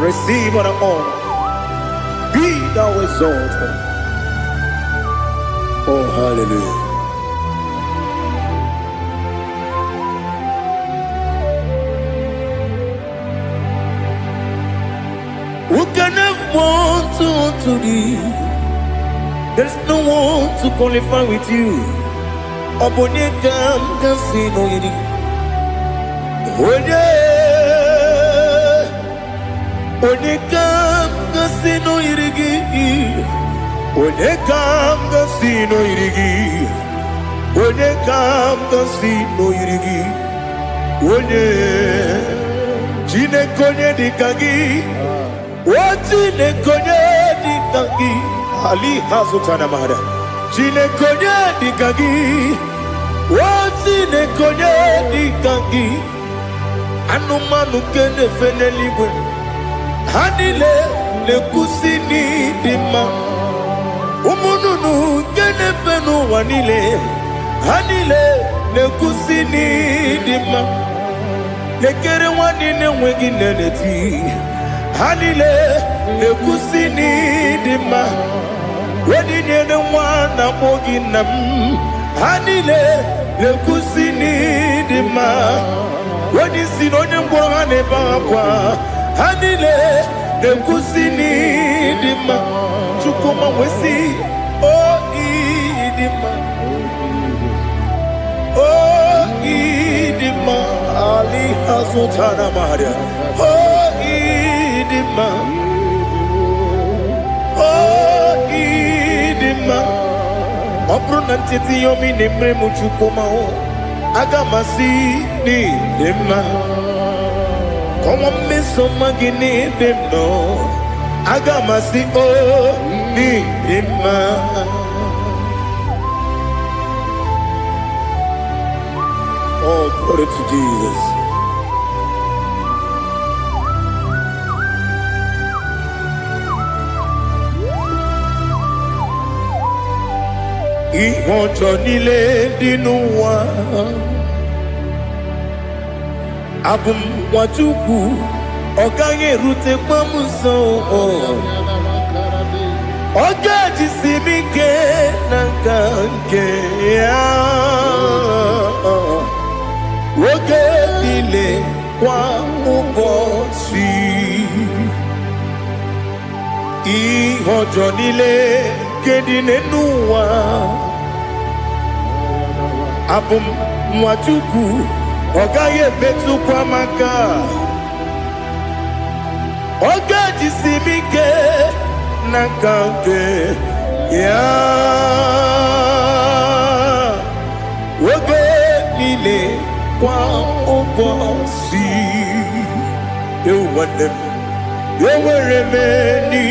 Receive all the honor. Be thou exalted. Oh, hallelujah. Who can have one to thee? There's no one to qualify with you. Obonye kanga sino yiri. Onye kanga sino yirigi. Onye kanga sino yirigi. Onye kanga sino yirigi. Onye jine konye dikagi. Wajine konye dikagi. Ali hazutana mahada. Jine konye dikagi. Wajine konye dikagi. Anumanu kene feneliwe. Hanile le kusini dima. Umununu kene fenu wanile. Hanile le kusini dima. Lekere wanine wengi neneti. Hanile le kusini dima. Wedi nyene wana mogi nam. Hanile le kusini dima. Wedi sinonye mbwangane bakwa. Hanile le kusini dima. Chukuma wesi oh idima. Oh idima. Ali hazutana maria. Oh idima. Oh idima. Obruna titi yomi nemre muchukuma o. Agamasi ni dima. Como me somagini demno. Agamasi o ni dima. Oh, glory to Jesus. Ihojo nile dinuwa. Abum wajuku oganye rute kwamuso. Oga jisimike nankanke ya. Oge nile kwa ubosi. Ihojo nile kedine nuwa. Abum wajuku ogaye betu kwa maka. Oga jisimike nakanke ya. Oge nile kwa ubosi. Yeweremeni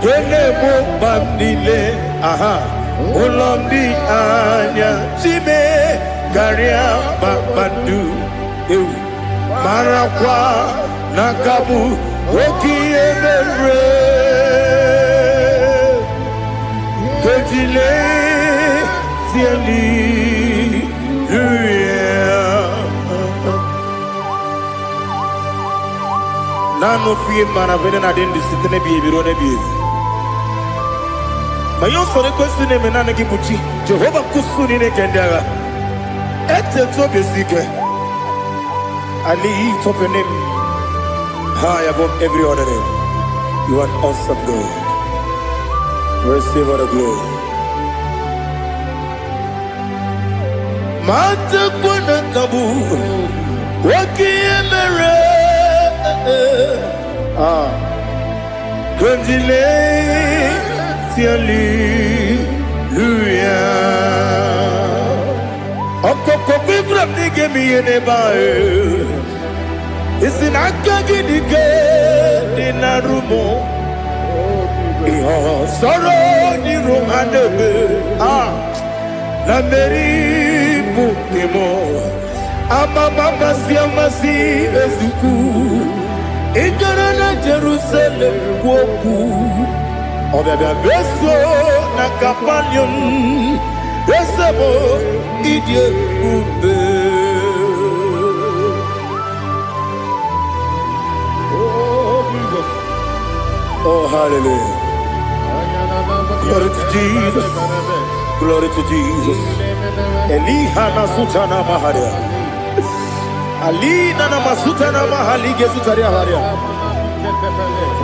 Kelebo bandile, aha, Olomdi anya, Chime, Garia babandu, Marakwa, Nakabu, Oki emere, Kejile, Siali, Nano fie maravene na den disitene bi ebiro ne bi. Mayon for the question name and Anakipuchi, Jehovah Kusuni Kendaga. Ete Tobe Sike. I lift up your name high above every other name. You are awesome God. Receive all the glory. Mata Kuna Kabu, Waki Emere. Gondile, hallelujah. Okoko Bibra Nige mi enebae. Isin akagi nige dinarumo. Iho soro ni romanebe. La meri bukimo. Ama mama siamasi ezuku. Igarana Jerusalem woku. Obebe beso na kapanium. Besabo idie ube. Oh, Jesus. Oh, hallelujah. Glory to Jesus. Glory to Jesus. Elihana sutana maharia. Alina na masutana mahali gesutaria haria.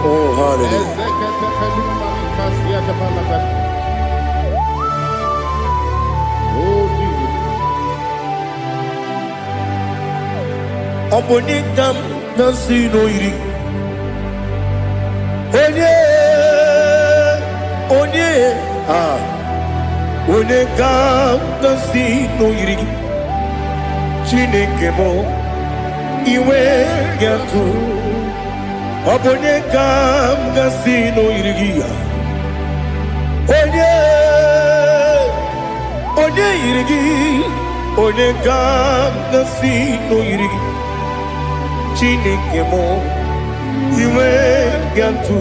Oh, hallelujah. Oh, Jesus. Obonikam nasino iri. Onye, onekam nasino iri. Chineke mo iwe gatu. Obonekam nasino iri. Onye irigi, onekam nasino iri. Chineke mo iwe gatu.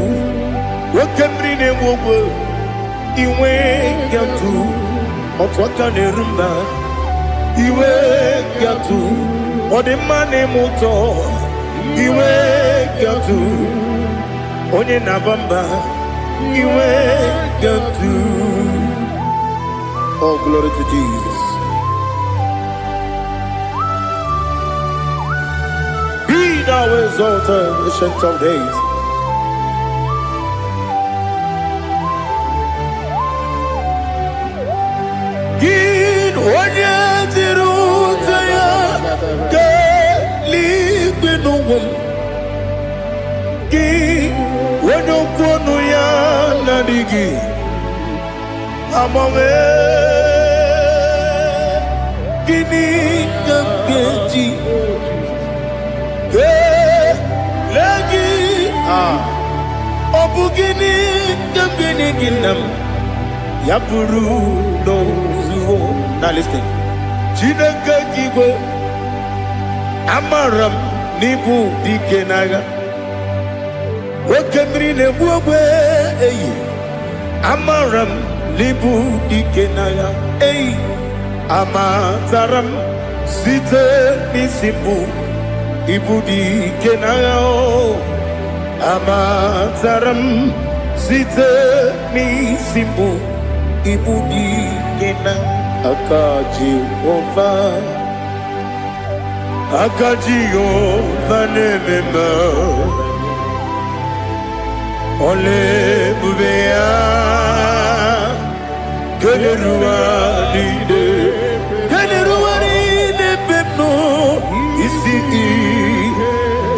Wakemri ne wogo iwe gatu. Otwaka ne rumba iwe gatu. Odemane moto iwe gatu. Onye nabamba iwe gatu. Oh, glory to Jesus. Be thou exalted, ancient of days. Gid onye tirutaya ke libinum. Gid onye kwonu ya nadigi. Amame Gini Kamkeji Ke Lagi Obu Gini Kamkeni Ginam Yapuru No Zuho. Now listen. Chineke Kigwe Amaram Nibu Dikenaga Wakemri Nebuwe Amaram Libu Ikenaya, Amazaram, Site Misibu, Ibudi Kenaya, Amazaram, Site Misibu, Ibudi Kenaya, Akaji Ova Nemema, Ole Bubea. Keneruari pepno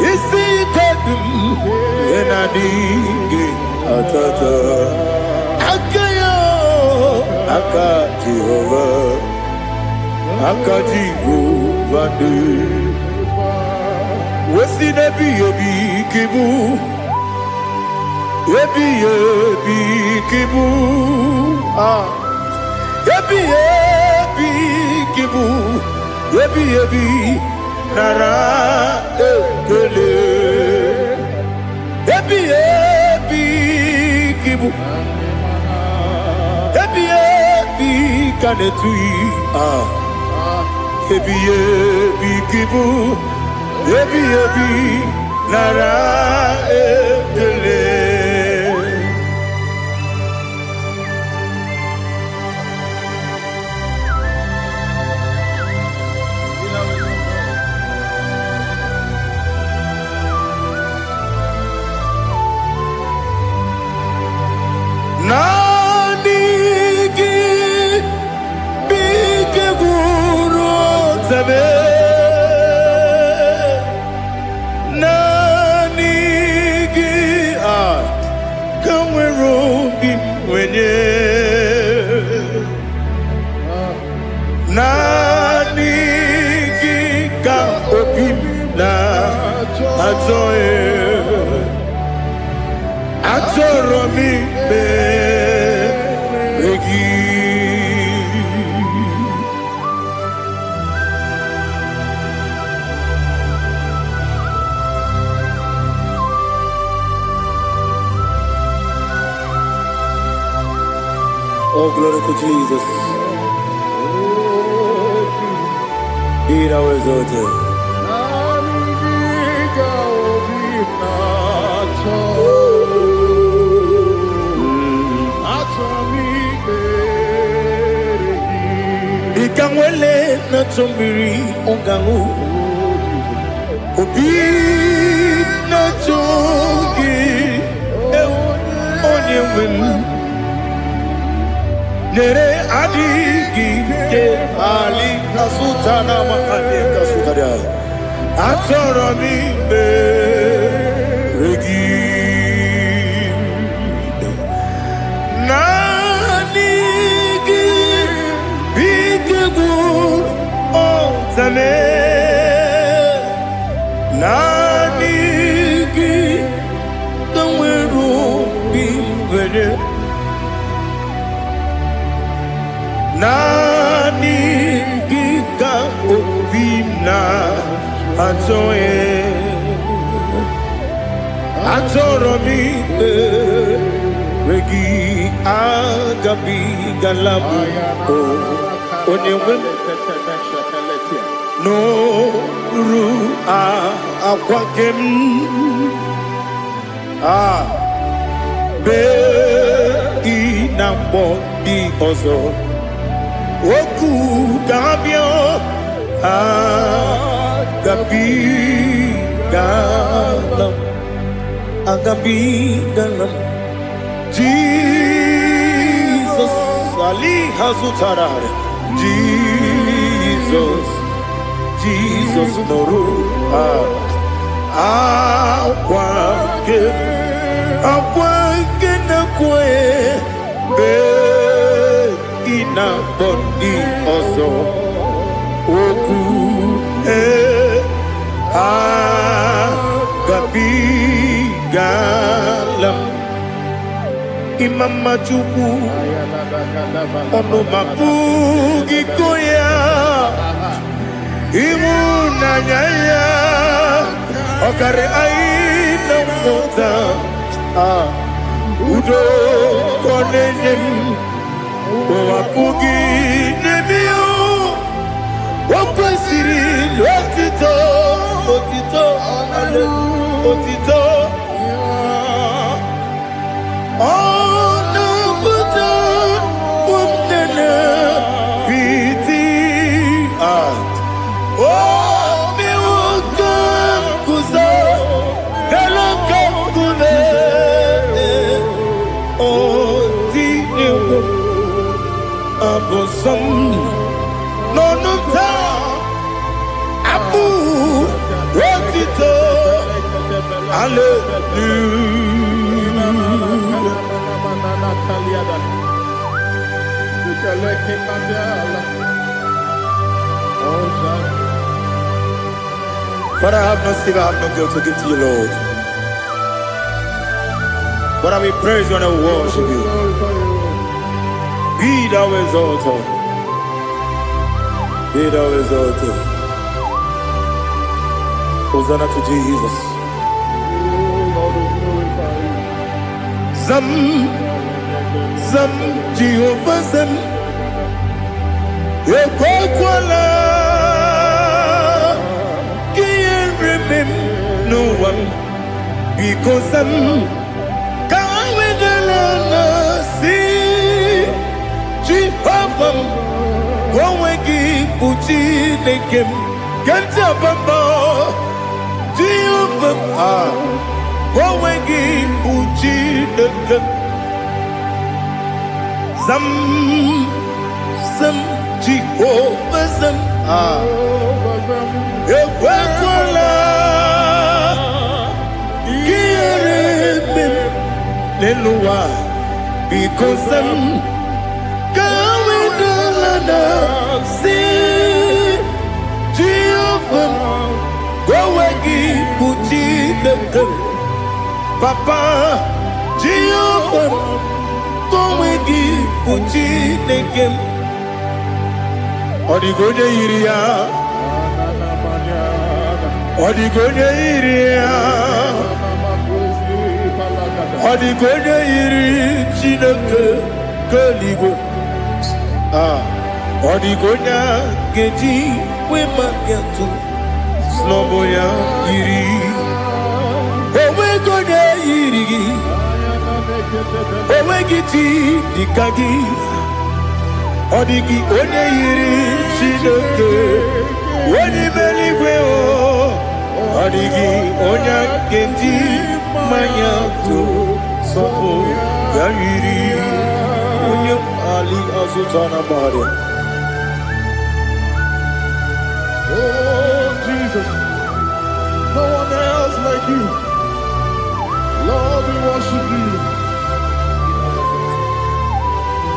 isi kadum enadinge atata akayo Jehova de wesi nebi yobi kibu Yebi kibu, yebi nara ekele. Yebi kibu, yebi kanetui. Yebi kibu, yebi nara ekele. Ruby when you Nani Gika Opim Na Atoe Atoromi Regi. Oh, glory to Jesus. Be thou exalted. Ikangwele na chombiri ongangu. Obi na chogi. Onye wim. Nere adigi ke ali kasutana mahane kasutaria atorami be regi nanigi bigegu o zame nanigi kamweru bimwere Nani Gika Opina Atoe Atoromi Regi Agabi Galabu Onyewen No Ru Aquakem Be Inambo Di Ozo Oku Gabio Agabi Galam Agabi Galam Jesus Ali Hazutarare Jesus Noru Aquake Nakwe Be Ina bondi ozo oku gabi galam imama chuku ono mapugi koya imuna nyaya okare aina mota udo konenem Wapugi nebio Wakwasiri Lotito Otito Otito Ono Buta Umnene Piti Oh Miwaka Kuzo Galaka Kune Oh Dini Abosam Nonuta Abu Rotito But I have no still, I have no guilt to give to you, Lord. But I will praise you and I will worship you. Be thou exalted. Be thou exalted. Hosanna to Jesus. Zam Jehovah Zam Ekwakwala Can't remember no one because I'm Can't wait the see Jehovah Wawegi Uchi Nekem Ganja Bamba Jehovah Wawegi Uchi Nekem Zam Jehovah Zam Ekwakwala Kieremem Neluwa because going down see Jehovah go wagi puji dekem Papa Jehovah go wagi puji dekem Odigonya iria Odigonya iria Odigonya iri chineke keligo Odigonya geji wema getu Sloboya iri Owegonya iri Owegiti dikagi Odigi onye iri chineke Wani meligwe o Odigi onya geji manya tu Sopo ya iri Onye ali azutana bari Oh, Jesus, no one else like you. Lord, we worship you.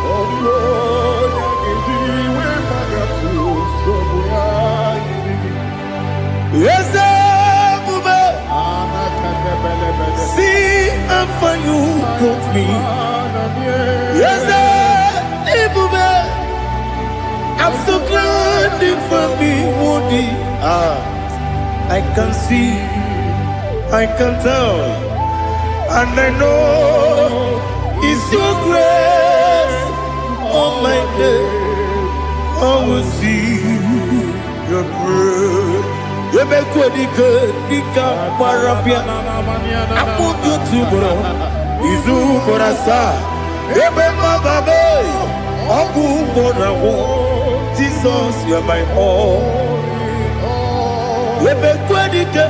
Oh, Lord, I give you my gratitude. So we are Yes, Bube See how far you brought me Yes, Bube I'm so glad you found me woody. I can see, I can tell, and I know it's your grace on my day. I will see your grace. You make what you could, you can't parapia. I put you to bro, Izu Borasa, you make my baby. Aku Bonawo. Jesus, you're my all. Lebe kwadike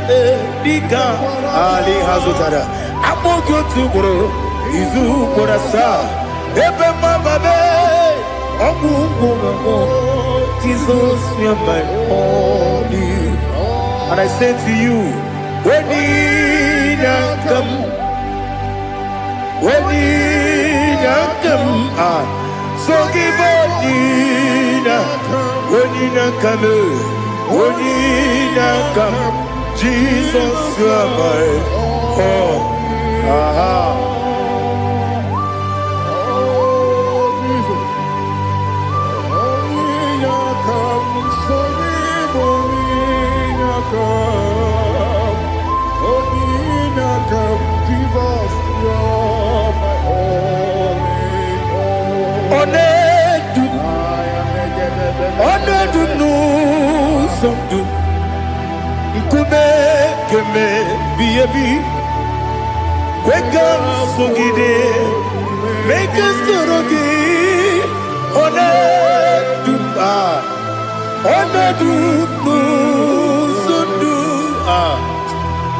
dika Ali Hazutara. Amo gotu bro. Izu borasa. Ebe mababe. Ogu bonago. Jesus, you're my all. And I say to you, when you come, when you come, so give Onina come, Onina come, Jesus, you are my all. Oh, Jesus. Onina come, so give Onina come. Onina come, Jesus, you are my all. Onedu no somdu Ikume keme biyebi Kwekam sugide Make us torogi Onedu no somdu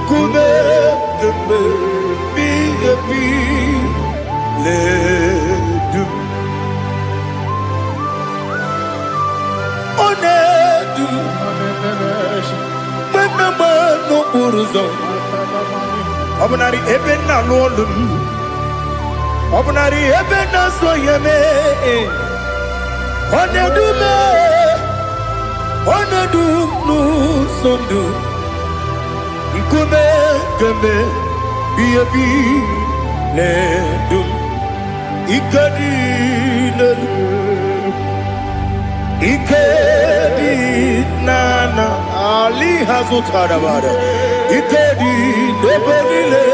Kume keme biyebi Ledu Onedu Menama no uruzo Obunari ebe na lolum Obunari ebe na soyeme Onedu me Onedu no sondu Nkume keme biyebi ledum Ikadi lelu Ikedi nana Ali Hazutara bada Ikedi nebelile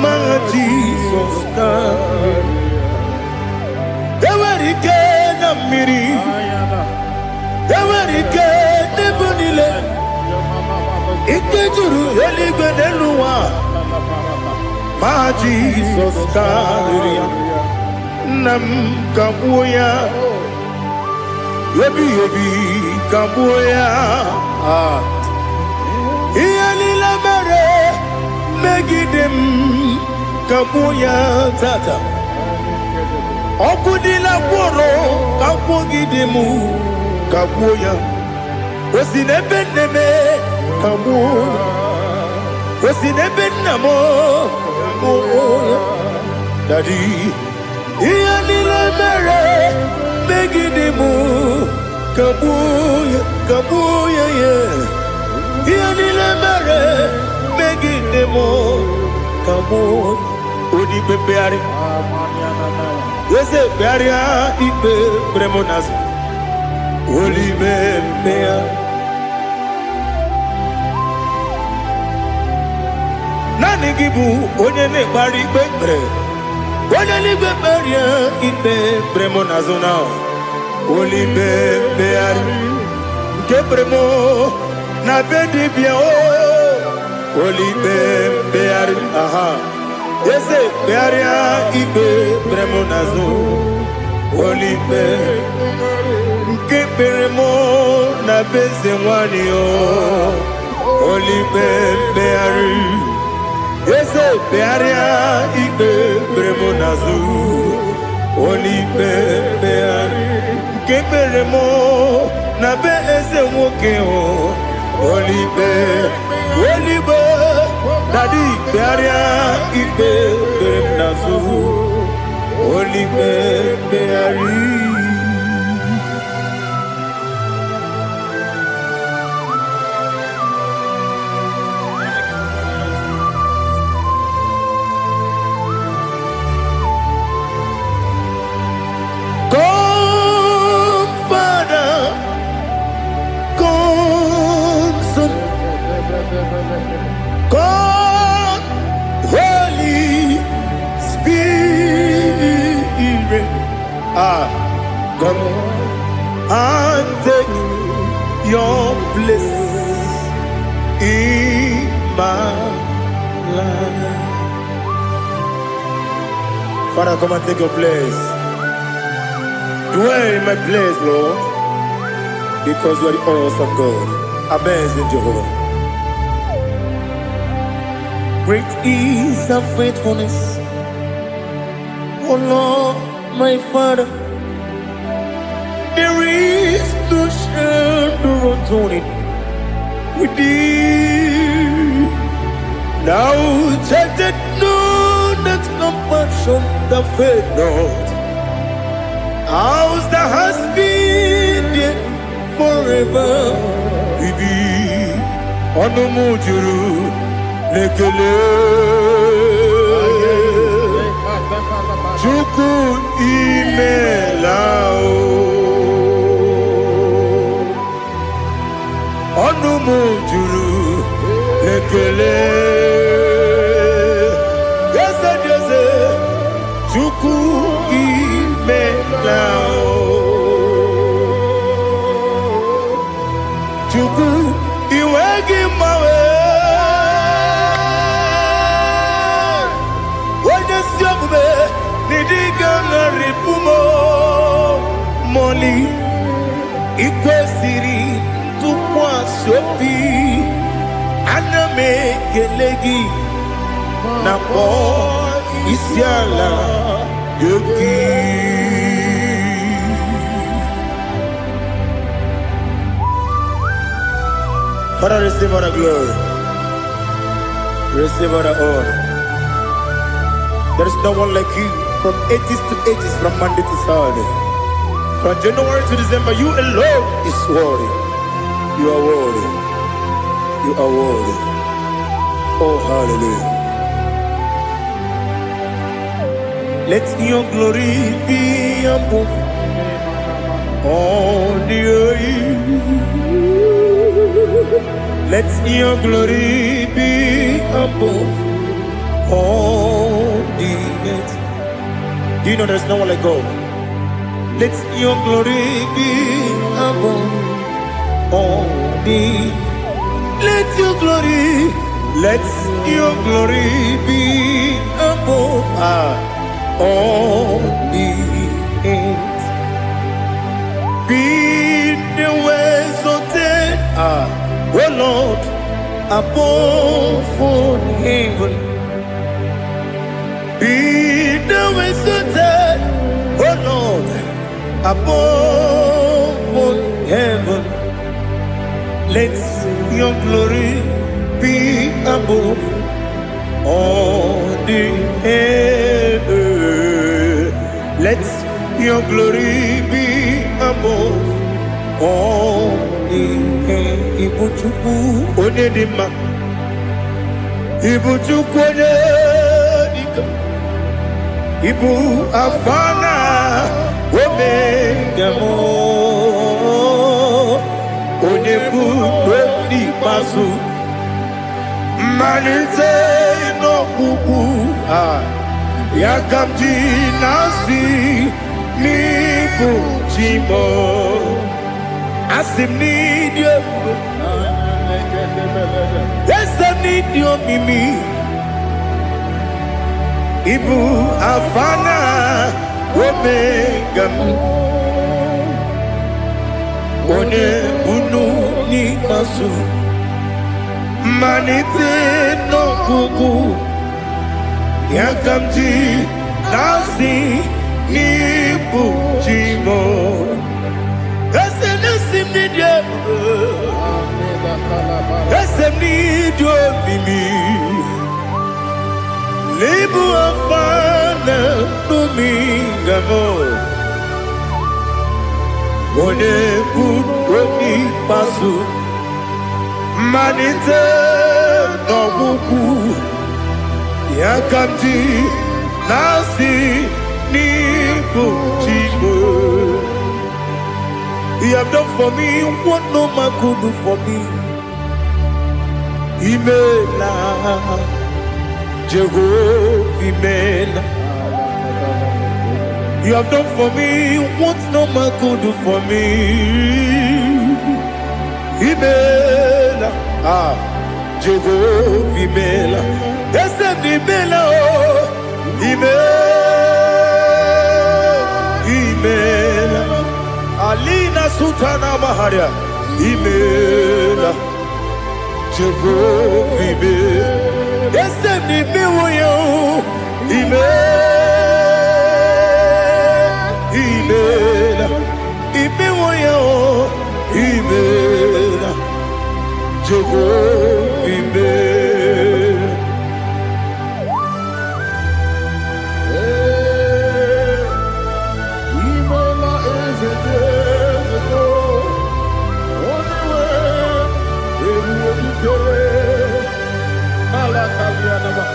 Ma Jesus come Ewerike na miri Ewerike nebelile Ikejuru eligwe neluwa Ma Jesus come Nam kabuya Yebi kabuya Iyalila mere Megidem kabuya tata Okudila kworo kabugidemu kabuya Osinebe kabuya Osinebe namo Daddy, Ianila Mere, Megidimu, Kabuya, Kabuya, Ianila Mere, Megidimu, Kabuya, Udi Bebeari, yes, Bearia, Ibe, Bremonas, Uli Bebea. Nani gibu onye ne-ekpari ikpe ekpere onye n'igwe kperie ikpe bremo na zona olibe begharị nke bremo na be dibịa olibe begharị aha eze begharịa ikpe bremo na zo olibe nke bremo na be eze nwanyị olibe begharị ese bearia ikpe bremo nazu olipe beari nke beremo na be eze nwoke olipe olibe dadi bearia ikpe brem nazu olipe beari. God, Holy Spirit, Come and take your place in my life. Father, come and take your place. Dwell in my place, Lord, because you are the awesome God. Amazing Jehovah. Great is thy faithfulness, O Lord, my Father. There is no shadow of turning with thee. Now check that no, that compassion that faith not. Ours that has been there forever. We be on the mujuru lekele. Chuku imelao. On the mujuru lekele. Yes, yes, Chuku imelao. Chuku iwegi mawe. Wanyesiogbe nidiga ngaripumo. Moli ikwesiri tukwa sopi. Aname kelegi na po isiala yoki. Father, receive all the glory. Receive all the honor. There is no one like you from ages to ages, from Monday to Saturday. From January to December, you alone is worthy. You are worthy. You are worthy. Oh, hallelujah. Let your glory be above all the earth. Let your glory be above all the earth. Do you know there's no one like God? Let your glory be above all the earth. Let your glory be above all the earth. Be the ways of death, oh Lord, above all heaven. Be the ways of death, oh Lord, above all heaven. Let your glory be above all the air. Let your glory be above all the air. Ibuchukwu Onedima, Ibuchukwu Onedika, Ibu Afana Omega mo, Onebu Oni Masu, Manite no Kuku, Yakamji Nasi, Nibu Chimo, Asim need you, yes I need you Mimi, Ibu Afana Omega One Bunu Ni Masu Manite no Kuku Yakamji Nasi Nibu Chimo Ese Nasim Nidia Ese Nidio Mimi Libu Afana Numingamo One Buni Pasu Manite no Buku Yakamji Nasi Nibu Chibo. You have done for me what no man could do for me. Imela Jehovah Imela. You have done for me what no man could do for me. Imela, Jehovah Imela. Yes, Imela, Imela, Alina Sutana Maharia. Imela, Jehovah Imela. Yes, Imela, Imela, Imela, Jehovah Imela. Imela is a Jericho. Only way it will be good. Alakalianaba.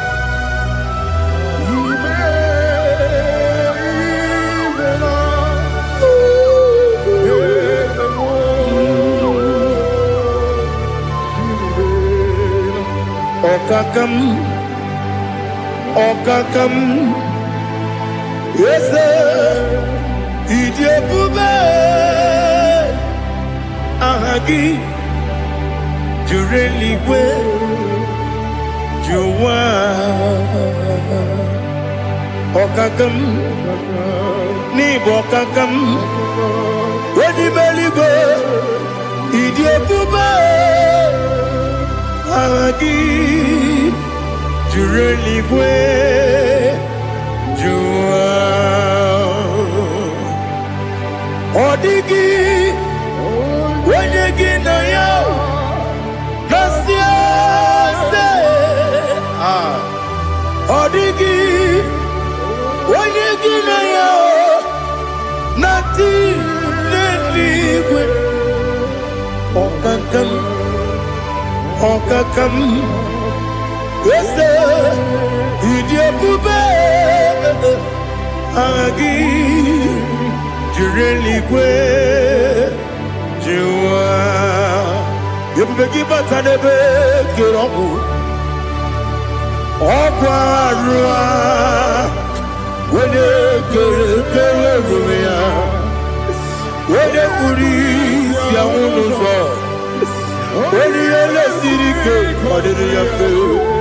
Okakam, yes, Idiabube, Ahagi, Jureligwe, Juwa, Okakam, Nibokakam, Wedibeligo, Idiabube, Ahagi. Jureligwe Jua Odigi Wenyegi na ya Nasia se Odigi Wenyegi na ya Nati Neligwe Okakam Okakam Yes, Idiabube, Agi, Jureligwe, Jua, Yabegi Batanebe, Kiroku, Oquarua, when they police, Yamuno, when the city came, what did you feel?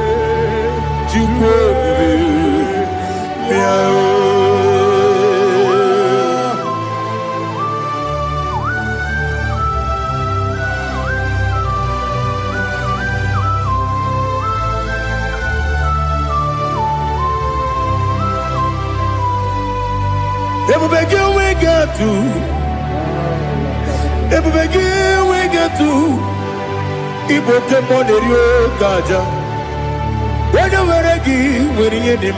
When you were a gay, when you did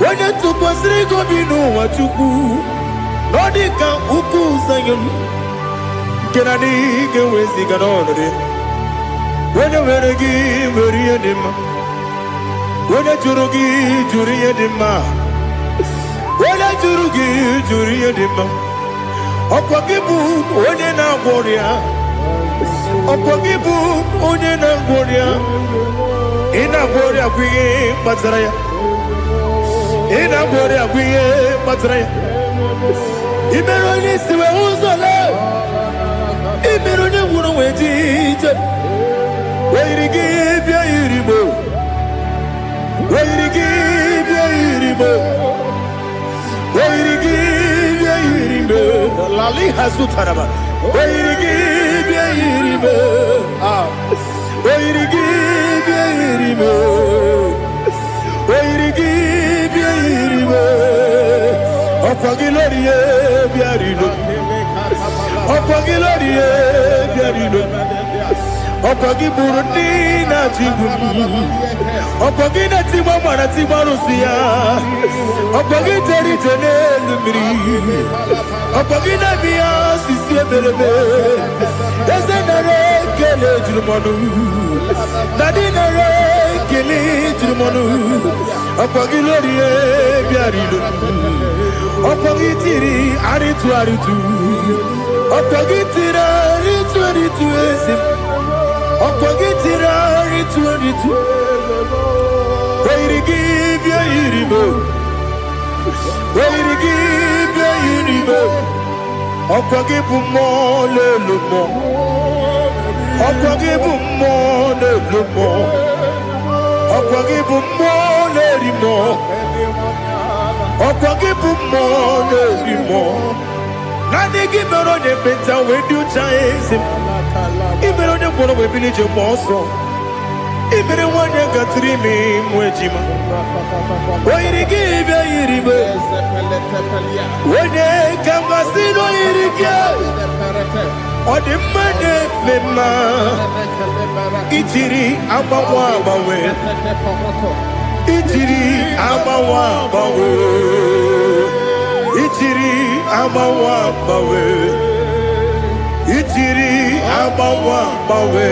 when you took was go be know what you do. Nodika uku sayum. Can I dig away sigan on it? When you were a gay, when you did when you jurugi, jury dima. When you jurugi, jury dima. Opagibu, when you na warrior. Opagibu, when you na warrior. In a warrior, we Mazaraya. In a warrior, we Mazaraya. Imeroni, see where who's alive. Imeroni, wouldn't wait it. Where you give your iribo. Where you give your iribo. Where you give your iribo. Lali has to Taraba. Where you give your iribo. Where you give your iribo. Where you give your iribo. Opagilorie biarino. Opagilorie biarino. Opagiburi na jibu. Opagina timama na timarusia. Opagiteri tenelumri. Opagina biya sisi ebelebe. Ezenare kele jurumanu. Nadinare kele jurumanu. Opagilorie biarino. Opagitiri aritu aritu. Opagitira aritu aritu esim. Opagitira aritu aritu. Where you give your iribo. Where you give your iribo. Opagibu mo le lumo. Opagibu mo le lumo. Opagibu mo le rimo. Opagibu mo le rimo. Nani gibero de beta we do chase. Ibero de bono we village moso. Ibero wanya gatrimi mwejima. Where give your iribo. Where kamasino irike. Ode mane mema. Itiri abawa bawe. Itiri abawa bawe. Itiri abawa bawe. Itiri abawa bawe.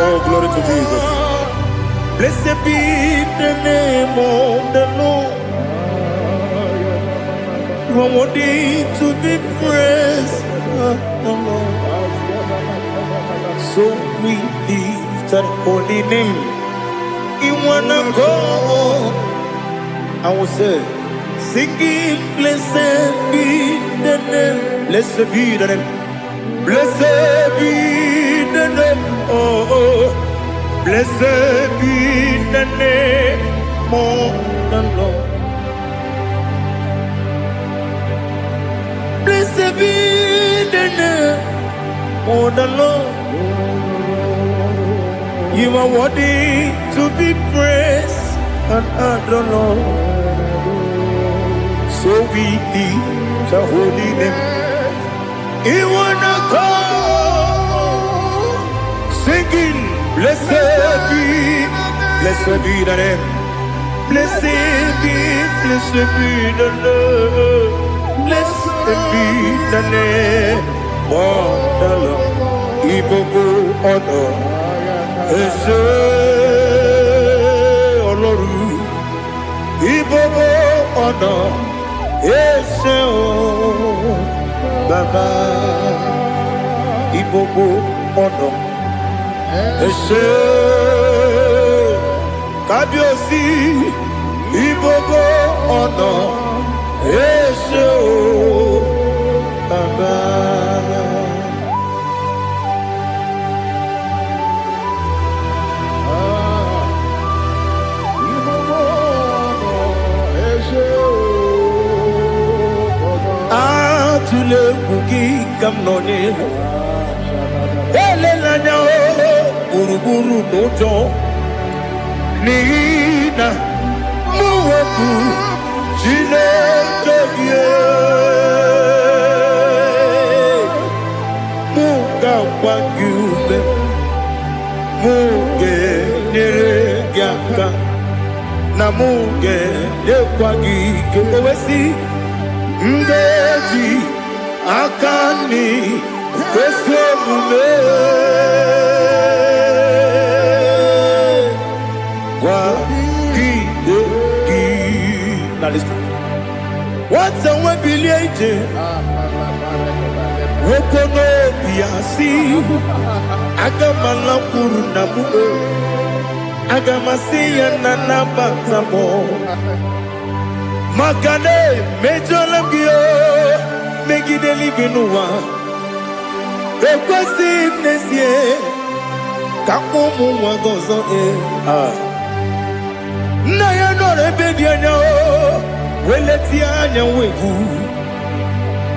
Oh, glory to Jesus. Blessed be the name of the Lord. You are worthy to be praised, the Lord. So we lift that holy name. You wanna go? I will say, singing, blessed be the name. Blessed be the name. Blessed be the name. Oh, blessed be the name of the Lord. Blessed be the name of the Lord. You are worthy to be praised and adored, Lord. So we lift the holy name. You wanna go singing, blessed be the name. Blessed be the Lord. Blessed be the name of the Lord. Ibobo ono ese oloru. Ibobo ono ese o baba. Ibobo ono ese kabiosi. Ibobo ono ese o baba. Atule kuki kamnoni. Ele lanya o buruburu nojo. Nina Woku Chineke Muga Wanyume Muge Neregiaka Na muge Nekwagike Owesi Ngeji Akani Kwesemume Now listen. What's a one billion? Wokono biasi. Agamala kurunamu. Agamasiya nanabazamo. Makane mejolamgio. Megide livinua. Rekwesi nesie. Kakumu wagozo na ya no rebedi anya o weleti anya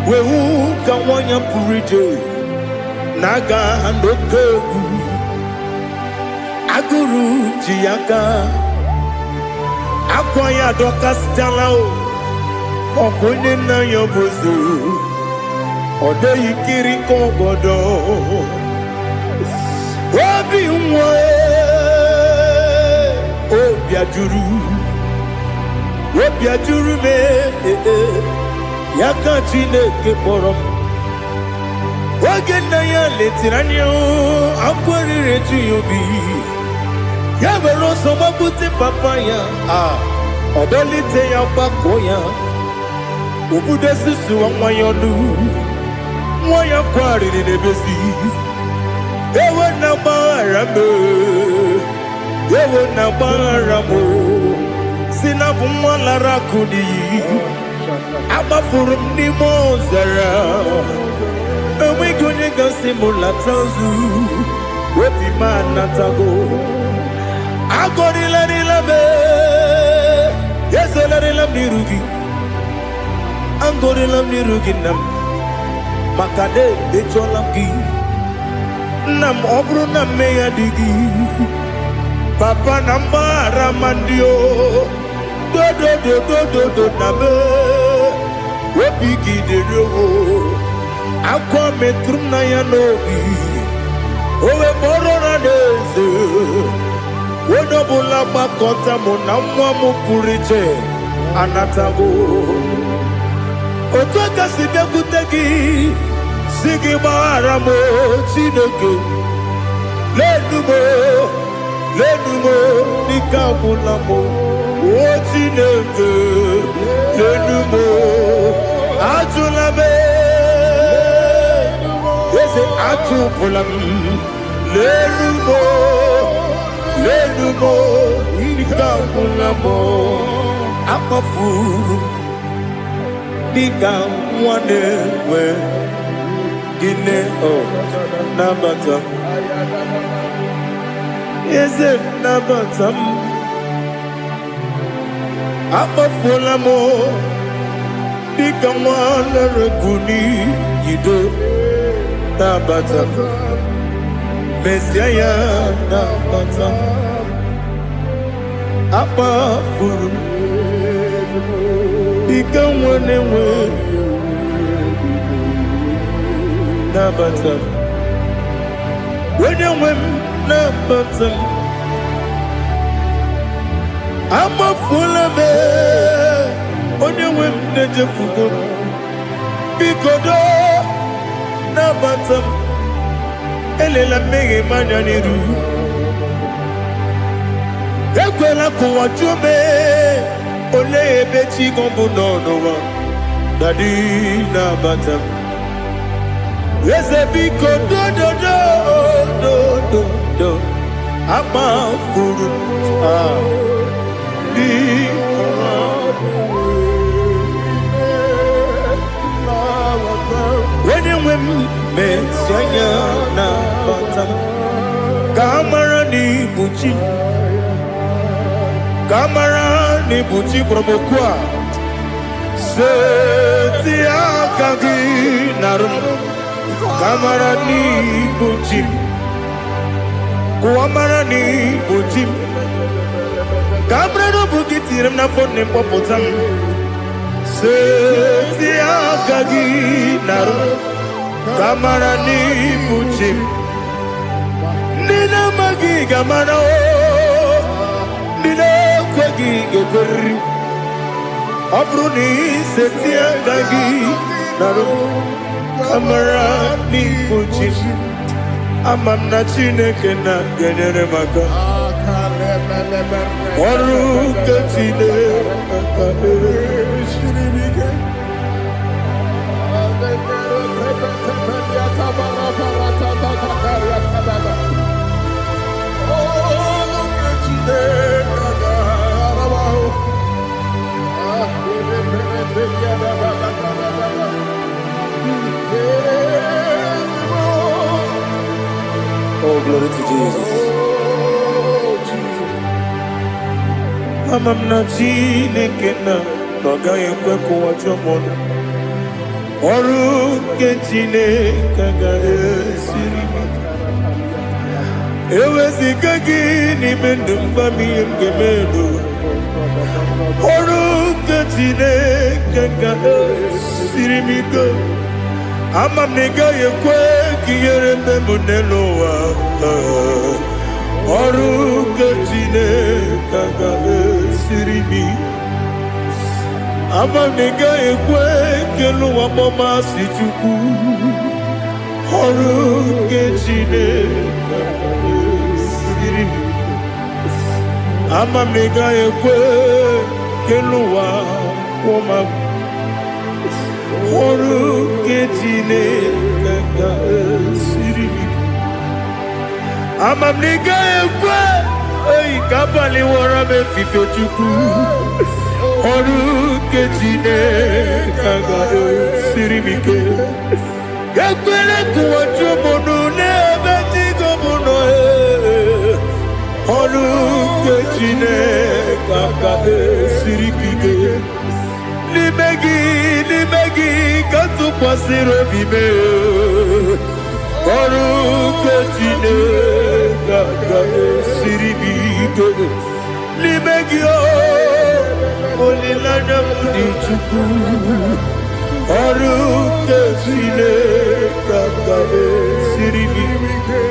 wehu ka wanya purije naga ndoku aguru jiaka akwanya doka stala o okunye na yo bozu ode yikiri ko godo obi nwa Obiajuru me Yaka Chineke kpọrọ Oge nna ya letiri anya akwarịrị eju ya obi ya were ọsọ gbapute papa ya ọdọlite ya gbakọ ya obodo susu nwa ya ọnụ nwa ya kwarịrị n'ebezi ewe na gbaghara me ewe na gbaghara mo si na bụ nwa lara kudi agbafuru m n'ime ọzara enweghị onye gasị m lata ozu obi m anatago agọrịlarịla m ezolarịla m n'iru gị agọrịla m n'iru gị nna m maka na echọla m gị nna m ọ bụrụ na mmehie dị gị papa na mgbaghara ma ndị o dodododododo na me obi gị dịrị owo akwa metụrụ m na ya n'obi owe kpọrọ na n'eze onye ọbụla gbakọta mụ na nwa m pụrụ iche anatago otu aka si bịakwute gị si gị gbaghara m Chineke lenumo dịka agwụla m o Chineke lenumo ajụla m eze atụpụla m lenumo dịka agwụla m akpafuru dịka nwa na-enwe gịnị nabata eze nabata m akpafuola m dịka nwa na-erekuni yido nabata mesia ya nabata akpafuru dịka nwa na-enwe nabata onye nwe m nabata amafuola m onye nwe m na-ejefugo bikodo nabata m elela mmehie m anya n'iru ekwela ka ụwa jụọ m olee ebe chi gị bụ n'ụwa dadi nabata m eze biko do amafuru when you mesianya na bata kamara ni buchi promokwa seti akagi narum kamara ni buchi kuamara ni buchi Cabrero Bukitiram na phone popotam. Setia Kagi Naru Kamarani Buchim Nina Magi Gamano Nina Kwagi Gabri Abruni Setia Kagi Naru Kamarani Buchim Amamna Chineke na Genere Maka Oru Kachine Oh, glory to Jesus. Amamna Chineke na Noga Yekwe Kuwachomon Oru Chineke ga esiri Ewezi Kagi ni mendumba miyemgemelu Oru Chineke ga esiri migo Amamnega Yekwe Kiyere Memuneloa Oru Chineke ga esiri migo Amamnega Yekwe Keluwa Mama Sichuku Oru Chineke esiri migo Amamnega Yekwe Keluwa Mama Oru Chineke esiri migo Amamnega Yekwe Ei kabali wara me fife chuku Oru Chineke esiri migo Yakwele kuwacho mono nebe tigo mono Oru Chineke esiri migo Limegi kantu pasiro bime Oru Chineke esiri migo Limegi olilanya mudi chuku Oru Chineke esiri migo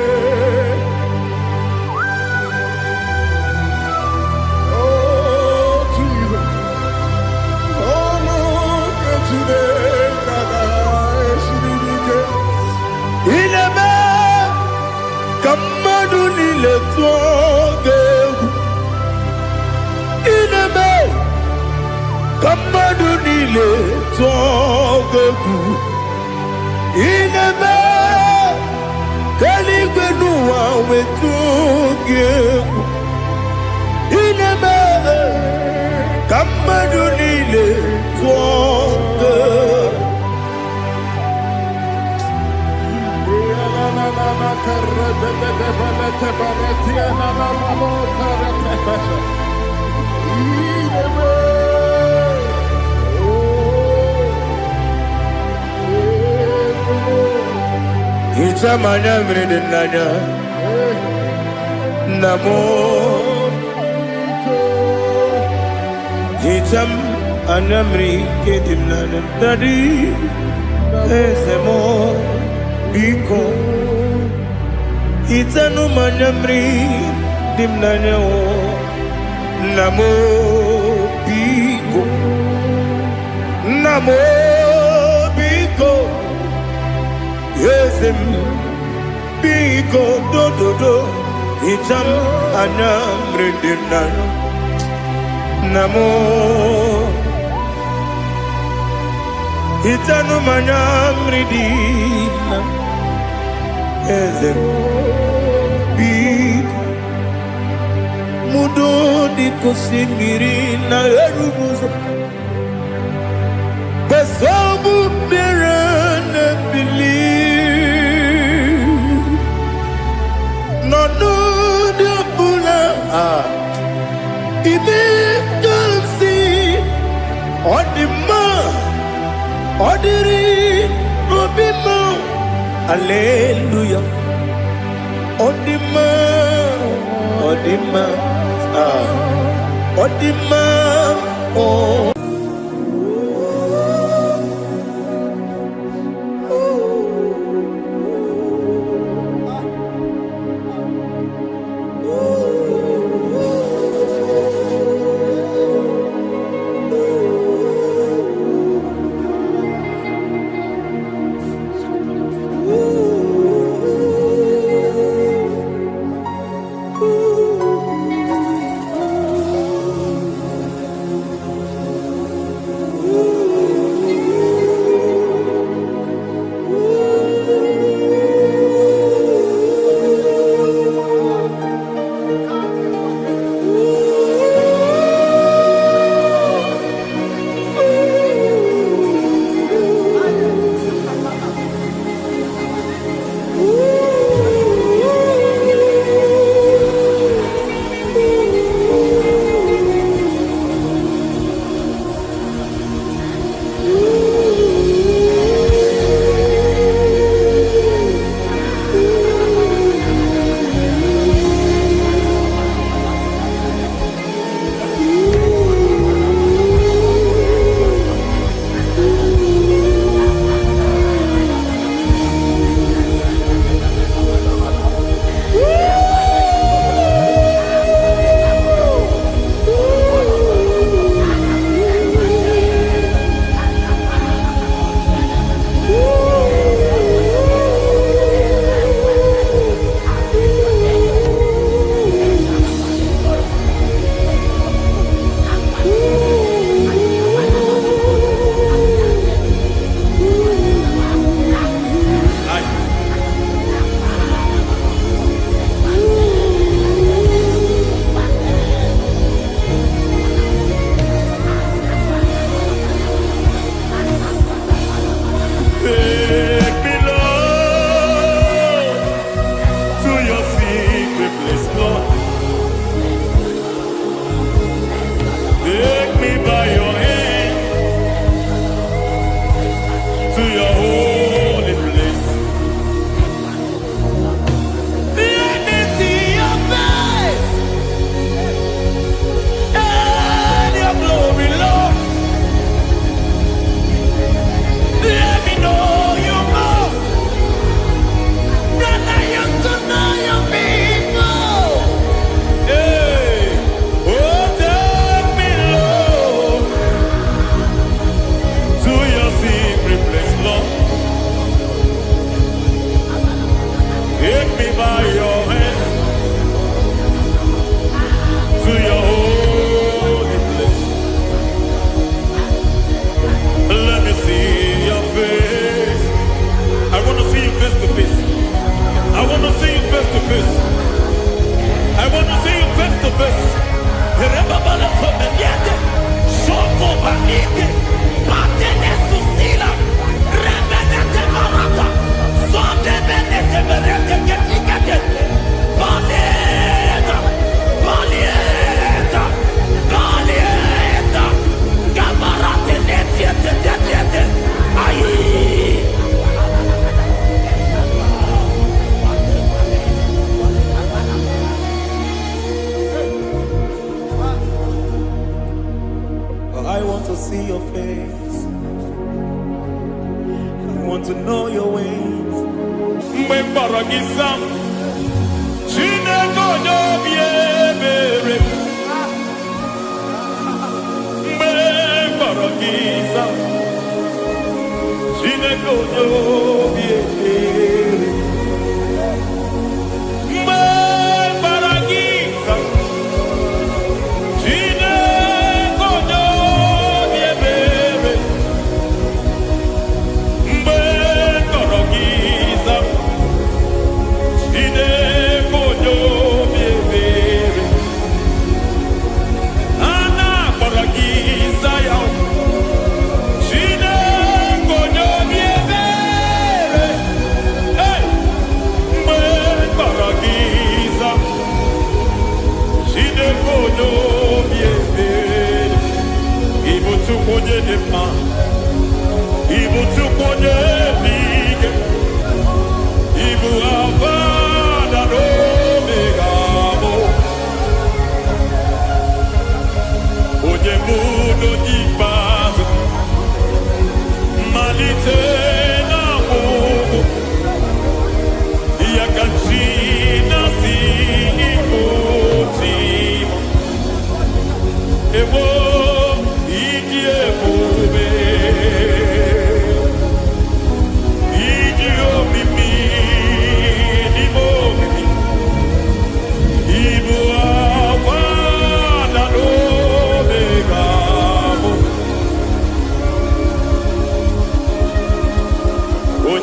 Ineme Kamadu nile tuoge Ineme Kamadu nile tuoge Ineme Kaligwe nuwa wetuge Ineme Kamadu nile tuoge Ichamanya mridinanya Namo Icham anamri kedimnana Tadi Ezemo Biko Itanu manyamri dimnanya o Namo Biko Namo Biko Yesem Biko do do do Icham anamri dimnanya Namo Itanu manyamri dimnanya Ezem Biko Mudo di kusimiri na erumuzo Besobu mirene believe No no di bula Ibe kansi Odima Odiri Obima Hallelujah. Odima. Odima, oh.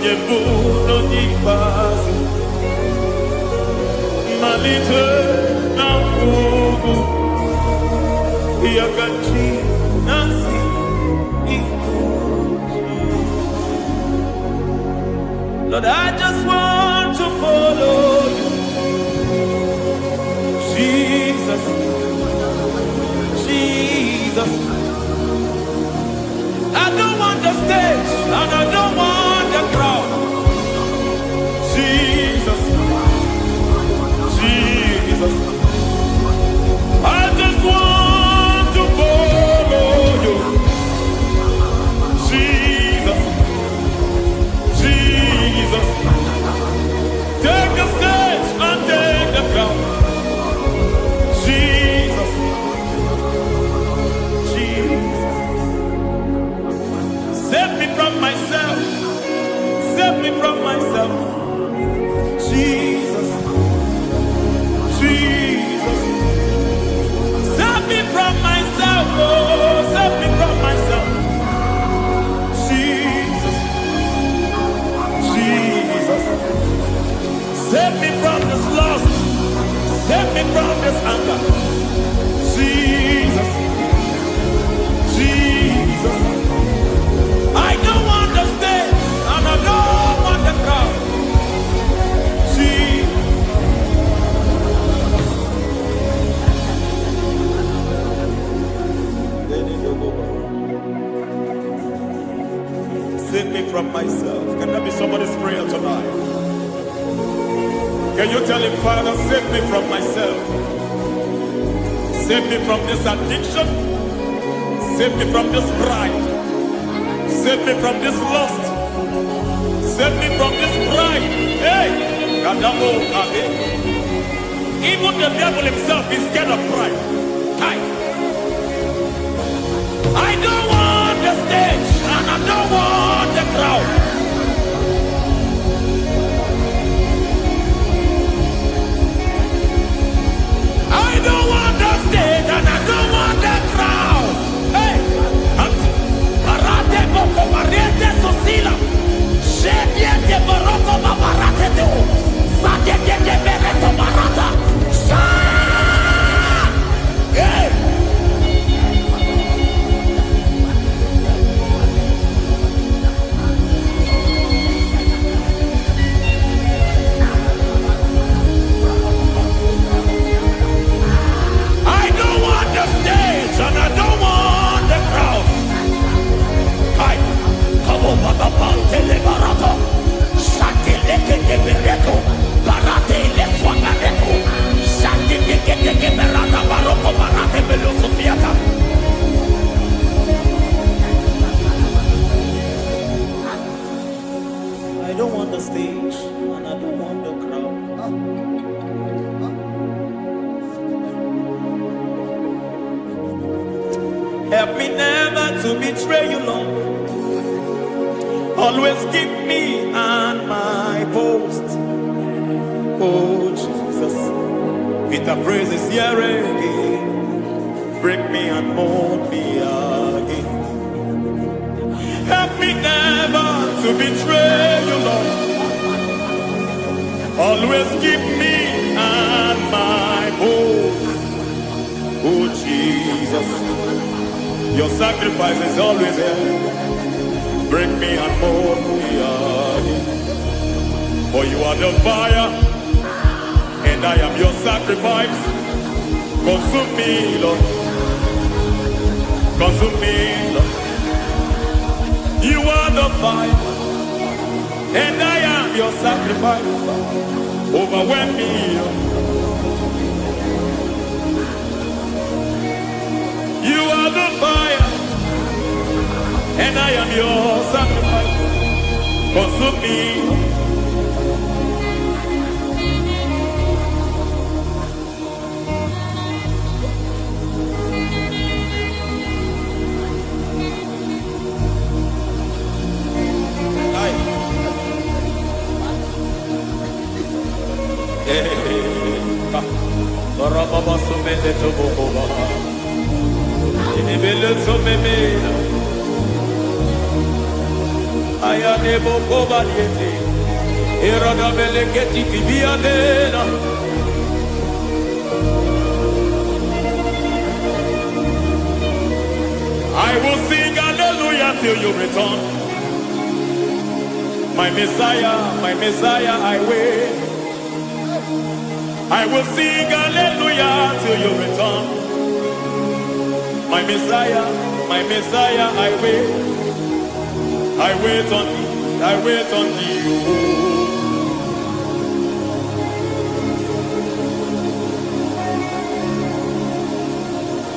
onye mbụ n'onye ikpeazụ mmalite na ngwụgwụ ya ka chi na-asị ikwu Lord, I just want to follow you Jesus Jesus I don't want the stage and I don't want the crowd Jesus Jesus I just want to follow you Jesus Jesus take the stage and take the crowd Jesus save me from myself. Save me from myself. Jesus. Jesus. Save me from myself. Oh, save me from myself. Jesus. Jesus. Save me from this lust. Save me from this anger. Jesus. Jesus. I don't want the stage and I don't want the crowd. See, save me from myself. Can that be somebody's prayer tonight? Can you tell him, Father, save me from myself? Save me from this addiction. Save me from this pride. Save me from this lust. Save me from this pride. Hey! Even the devil himself is scared of pride. Hi. I don't want the stage and I don't want the crowd. I don't want the stage and I don't want the crowd. Hey! Barate boko barete sosila. Shediete baroko babarate teo. Sadete bereto barata. Sa! Hey! I don't want the stage and I don't want the crowd. Hi, come on, Baba, tele barato, shati leke bereto, barate le swagareto, shati leke berata baroko barate belo sofiata. I don't want the stage and I don't want the crowd. Help me never to betray you, Lord. Always keep me on my post. Oh Jesus, with the praises here again, break me and mold me again. Help me never to betray you, Lord. Always keep me on my post. Oh Jesus, your sacrifice is always there. Break me and mold me again. For you are the fire, and I am your sacrifice. Consume me, Lord. Consume me, Lord. You are the fire, and I am your sacrifice. Overwhelm me, Lord. You are the fire, and I am your sacrifice. Consume me. Aya nebo kobaliete. Eroda beleketi kibiadena. I will sing hallelujah till you return. My Messiah, I wait. I will sing hallelujah till you return. My Messiah, I wait. I wait on thee, I wait on thee.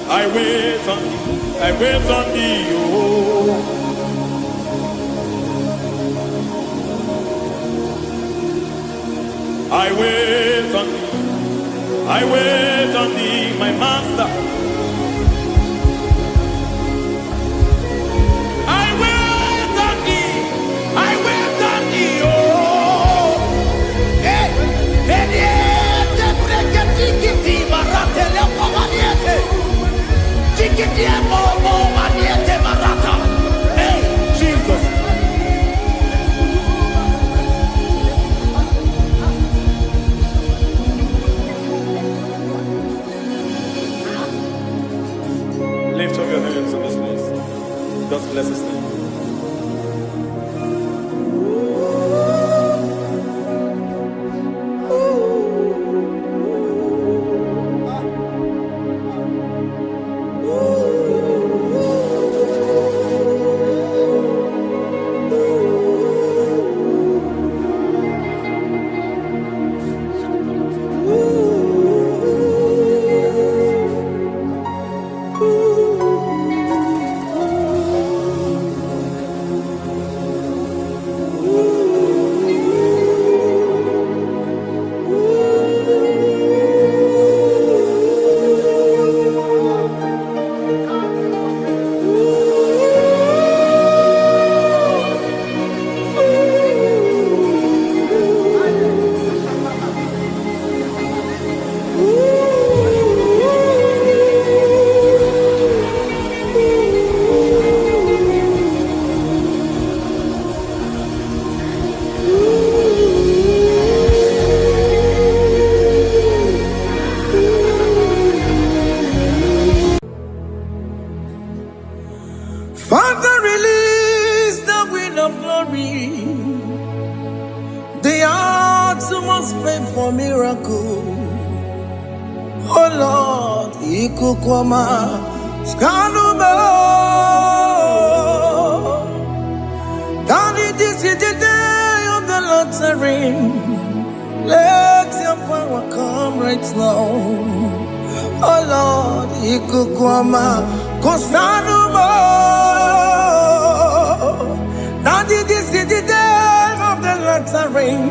I wait on thee, I wait on thee. I wait on thee, I wait on thee, my master. I wait on thee, I wait on thee, oh. Hey, hey, tikiti marate le pomaniete, tikiti mo maniete marata. Hey, Jesus. Lift up your hands in this place. God bless His name. Father, release the wind of glory. The hearts must pray for miracle. Oh Lord, Ikukwama, Skanuba. Daddy, this is the day of the Lord's ring. Let your power come right now. Oh Lord, Ikukwama, Kosanuba. Daddy, this is the day of the Lord's ring.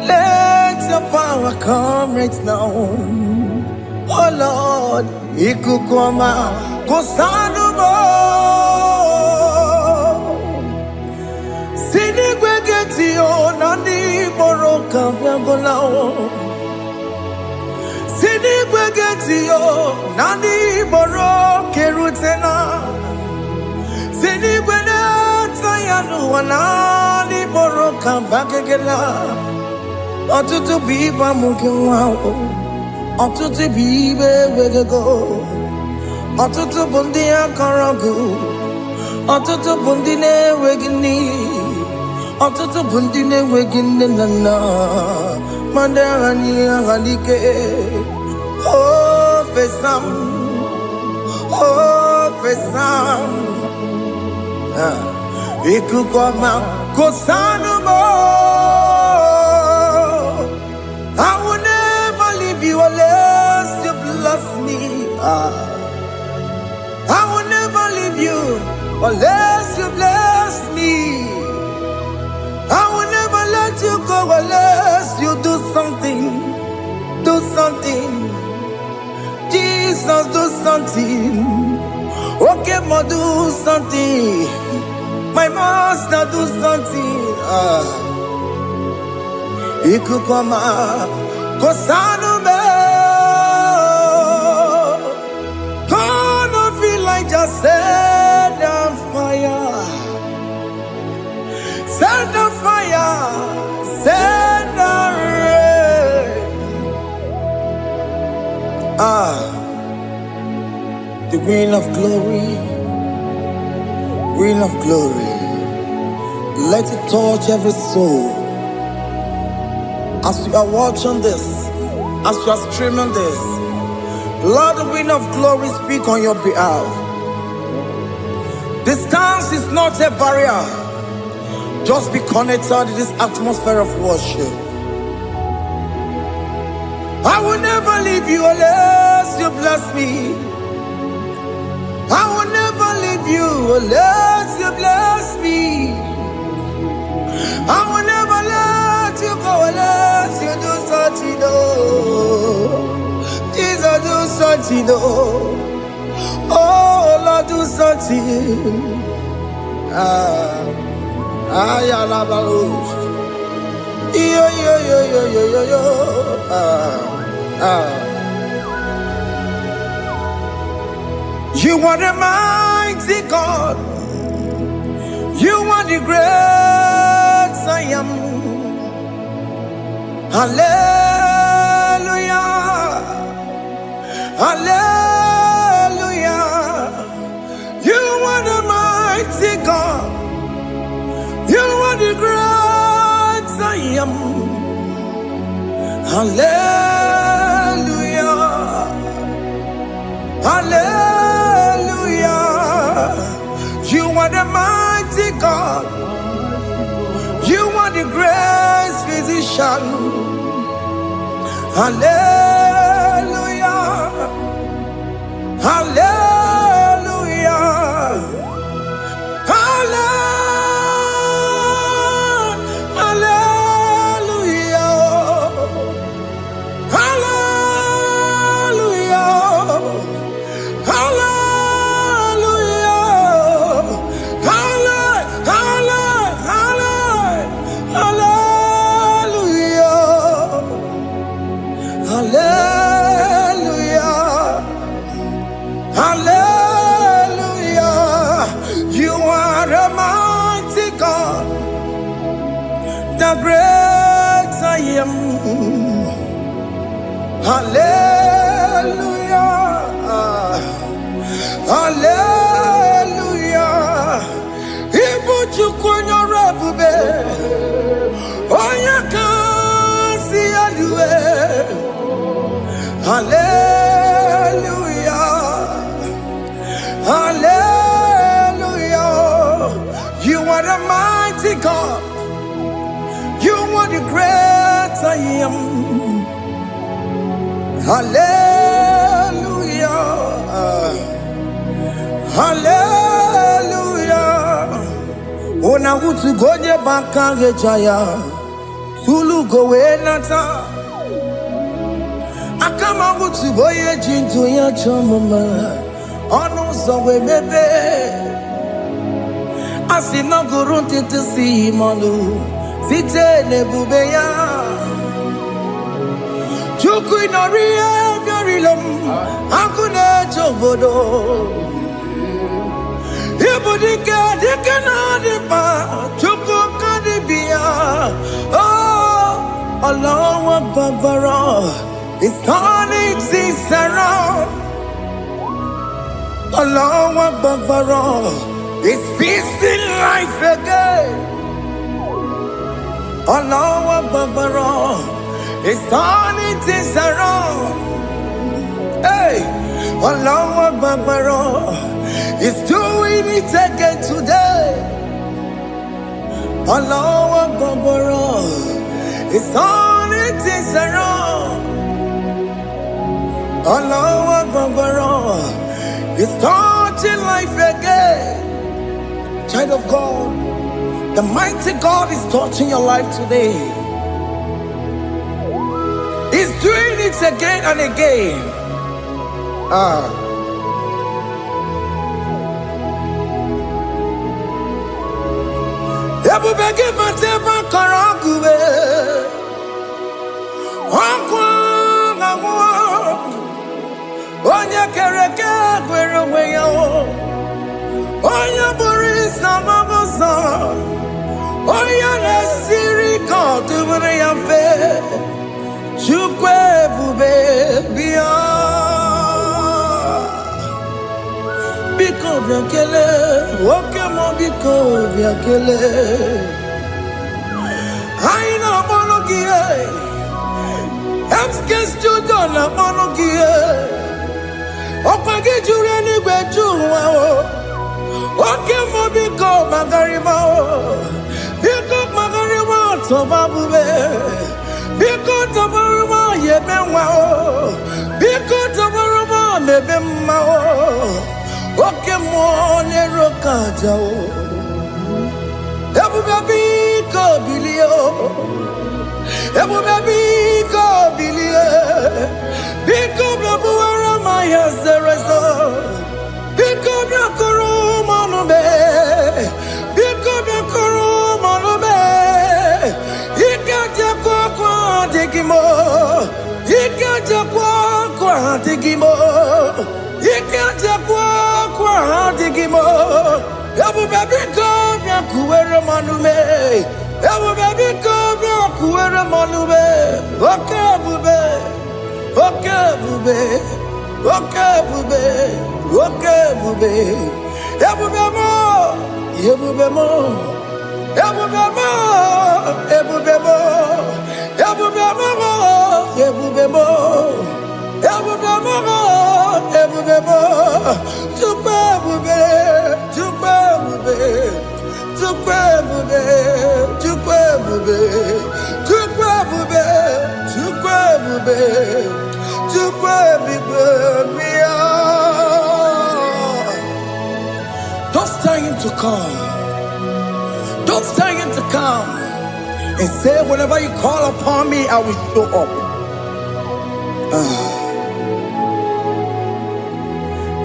Let your power come right now. Oh Lord, Ikukwama, Kosanuba. Sinigwegetio, Nandi Boroka, Vyangolao. Sinigwegetio, Nandi Boroke Rutena. Sinigwena, Tayanu, Nandi Boroka, Bakegela. Ọtụtụ bụ ibe amụghị nwa ahụ, ọtụtụ bụ ibe ewegego, ọtụtụ bụ ndị akọrọ gụ, ọtụtụ bụ ndị na-enweghị nne, ọtụtụ bụ ndị na-enweghị nne na nna, ma ndị agha n'ihe agha n'ike. O fesam, o fesam, ikuku ọma kosanu mo. I will never leave you unless you bless me. I will never leave you unless you bless me. I will never let you go unless you do something. Do something. Jesus, do something. Okay, ma, do something. My master, do something. Ikukwama, Kosanume. Gonna feel like just set on fire. Queen of glory, Queen of glory, let it touch every soul. As you are watching this, as you are streaming this, Lord, the Queen of glory, speak on your behalf. Distance is not a barrier. Just be connected to this atmosphere of worship. I will never leave you unless you bless me. I will never leave you unless you bless me. I will never let you go unless you do something. Jesus, do something. Oh, Lord, do something. You are the mighty God. You are the great I am. Hallelujah. Hallelujah. You are the mighty God. You are the great I am. Hallelujah. Hallelujah. You are the mighty God. You are the great physician. Hallelujah. Hallelujah. The great I am. Hallelujah. Hallelujah. Ibu chukwanya rabube. Oya kasi aluwe. Hallelujah. Hallelujah. You are the mighty God. You are the great I am. Hallelujah. Hallelujah. Ona utu gonye bakange jaya. Tulu gowe nata. Akama utu boye jintu ya chomama. Onu zowe bebe. Asina gurunti tisi manu. Site nebubeya Chuku inoria garilom Akune chobodo Ibudika dikana dipa Chuku kadibia Oh Allah Akbar It's turning things around Allah Akbar It's peace in life again Allah Akbar, it's turning things around. Hey, Allah Akbar, it's doing it again today. Allah Akbar, it's turning things around. Allah Akbar, it's touching life again. Child of God, the mighty God is touching your life today. He's doing it again and again. Ebubegi mateba karaguwe. Wakwa ngwa. Onye kereke gwere weyo. Onye burisa mabusa. Oya nesiri kodubure yafe. Chukwe bube biya. biakele, oke mo biko biakele. Aina monogie, SuperiorKonceptStudios na monogie. Opagi jure ni gbejuwa o. Oke mo biko magarima o. Biko magarima to babube. Biko to baruma yebenwa o. Biko to baruma mebemma o. Oke mo ne rokaja o. Ebu baby ko bilio. Ebu baby ko bilio. Biko babu ara maya zerezo. Biko bakuru manube. Biko bakuru manube. Ikaja kwa digimo. Ikaja kwa digimo. Ikaja kwa digimo. Ebu baby ko kuere manume. Ebu baby ko kuere manume. Oke bube. Oke bube. Oke bube. Oke bube. Ebu bemo. Ebu bemo. Ebu bemo. Ebu bemo. Ebu bemo. Ebu bemo. Ebu bemo. Ebu bemo. Tupe bube. Tupe bube. Tupe bube. Tupe bube. Tupe bube. Tupe bube. Tupe bube. Don't tell him to come. Don't tell him to come. And say, whenever you call upon me, I will show up.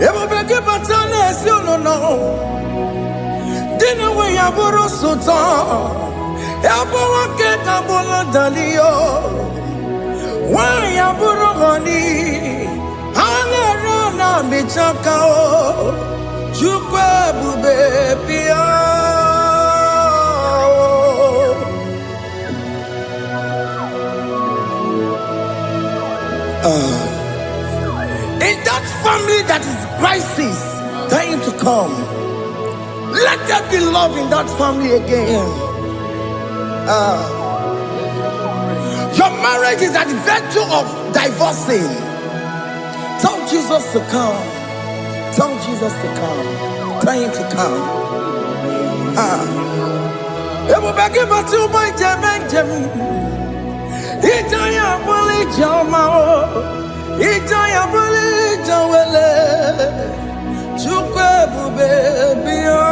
Everybody but honest, you don't know. Dinner way I borrow sultan. Elbow get a bola dalio. Why I borrow honey? Hana rana michakao. Chukwe bube pia. In that family that is crisis, tell him to come. Let there be love in that family again. Your marriage is at the verge of divorcing. Tell Jesus to come. Tell Jesus to come. Tell him to come. Everybody but you my Benjamin. Itaya buli jamao. Itaya buli jawele. Chukwe bube biya.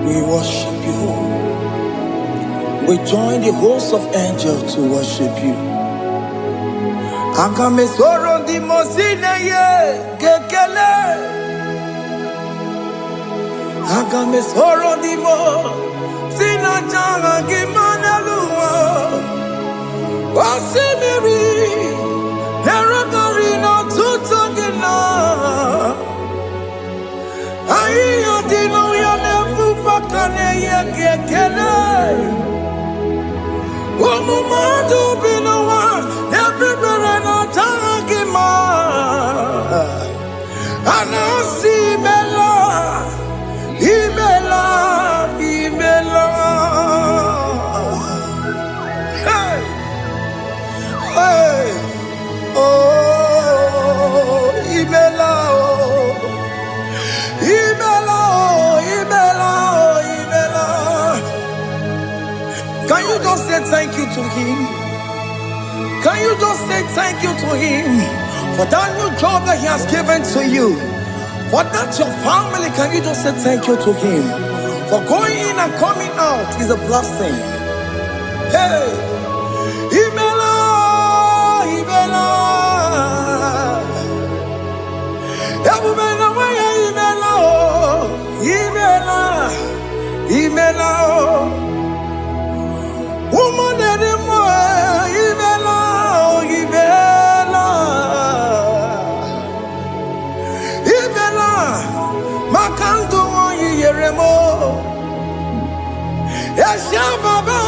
We worship you. We join the host of angels to worship you. Akame soro di mosine ye kekele. Akame soro di mo sina janga gimana luwa. Wasimiri nerakari no tutogina. Ayo dino ya nefu fakane ye kekele. Omumadu binowa everybody no tangima. Anasi mela, imela, imela. Hey, hey, oh, imela, oh, imela, oh, imela, oh, imela. Can you just say thank you to him? Can you just say thank you to him for that new job that he has given to you? For that your family, can you just say thank you to him? For going in and coming out is a blessing. Hey, Imela, Imela, Imela, Imela, Imela, woman anymore, Imela, Imela, Imela, Makandu, Yeremo, Yasha Baba.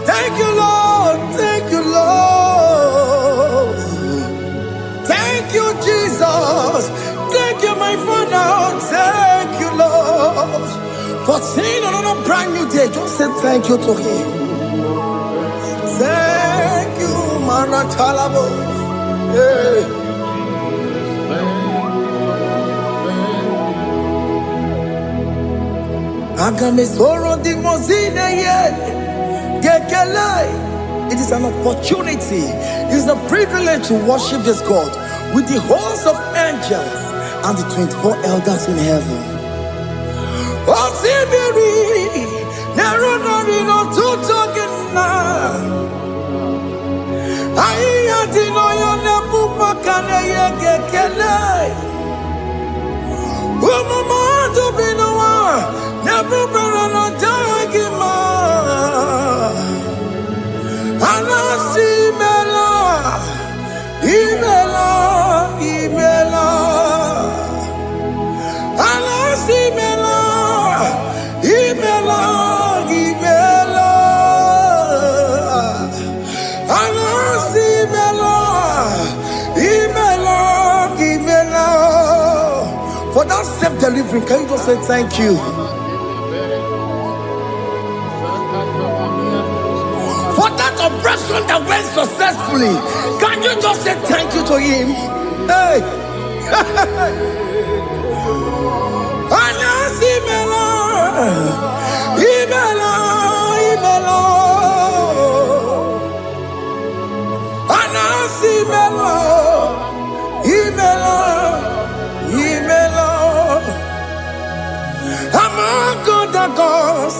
Thank you, Lord. Thank you, Lord. Thank you, Jesus. Thank you, my Father. Thank you, Lord. For seeing another brand new day, just say thank you to Him. Thank you, Manatalabo. Yeah. It is an opportunity, it is a privilege to worship this God with the host of angels and the 24 elders in heaven. For that self-delivery, can you just say thank you? For that operation that went successfully, can you just say thank you to Him? Hey! Among other gods,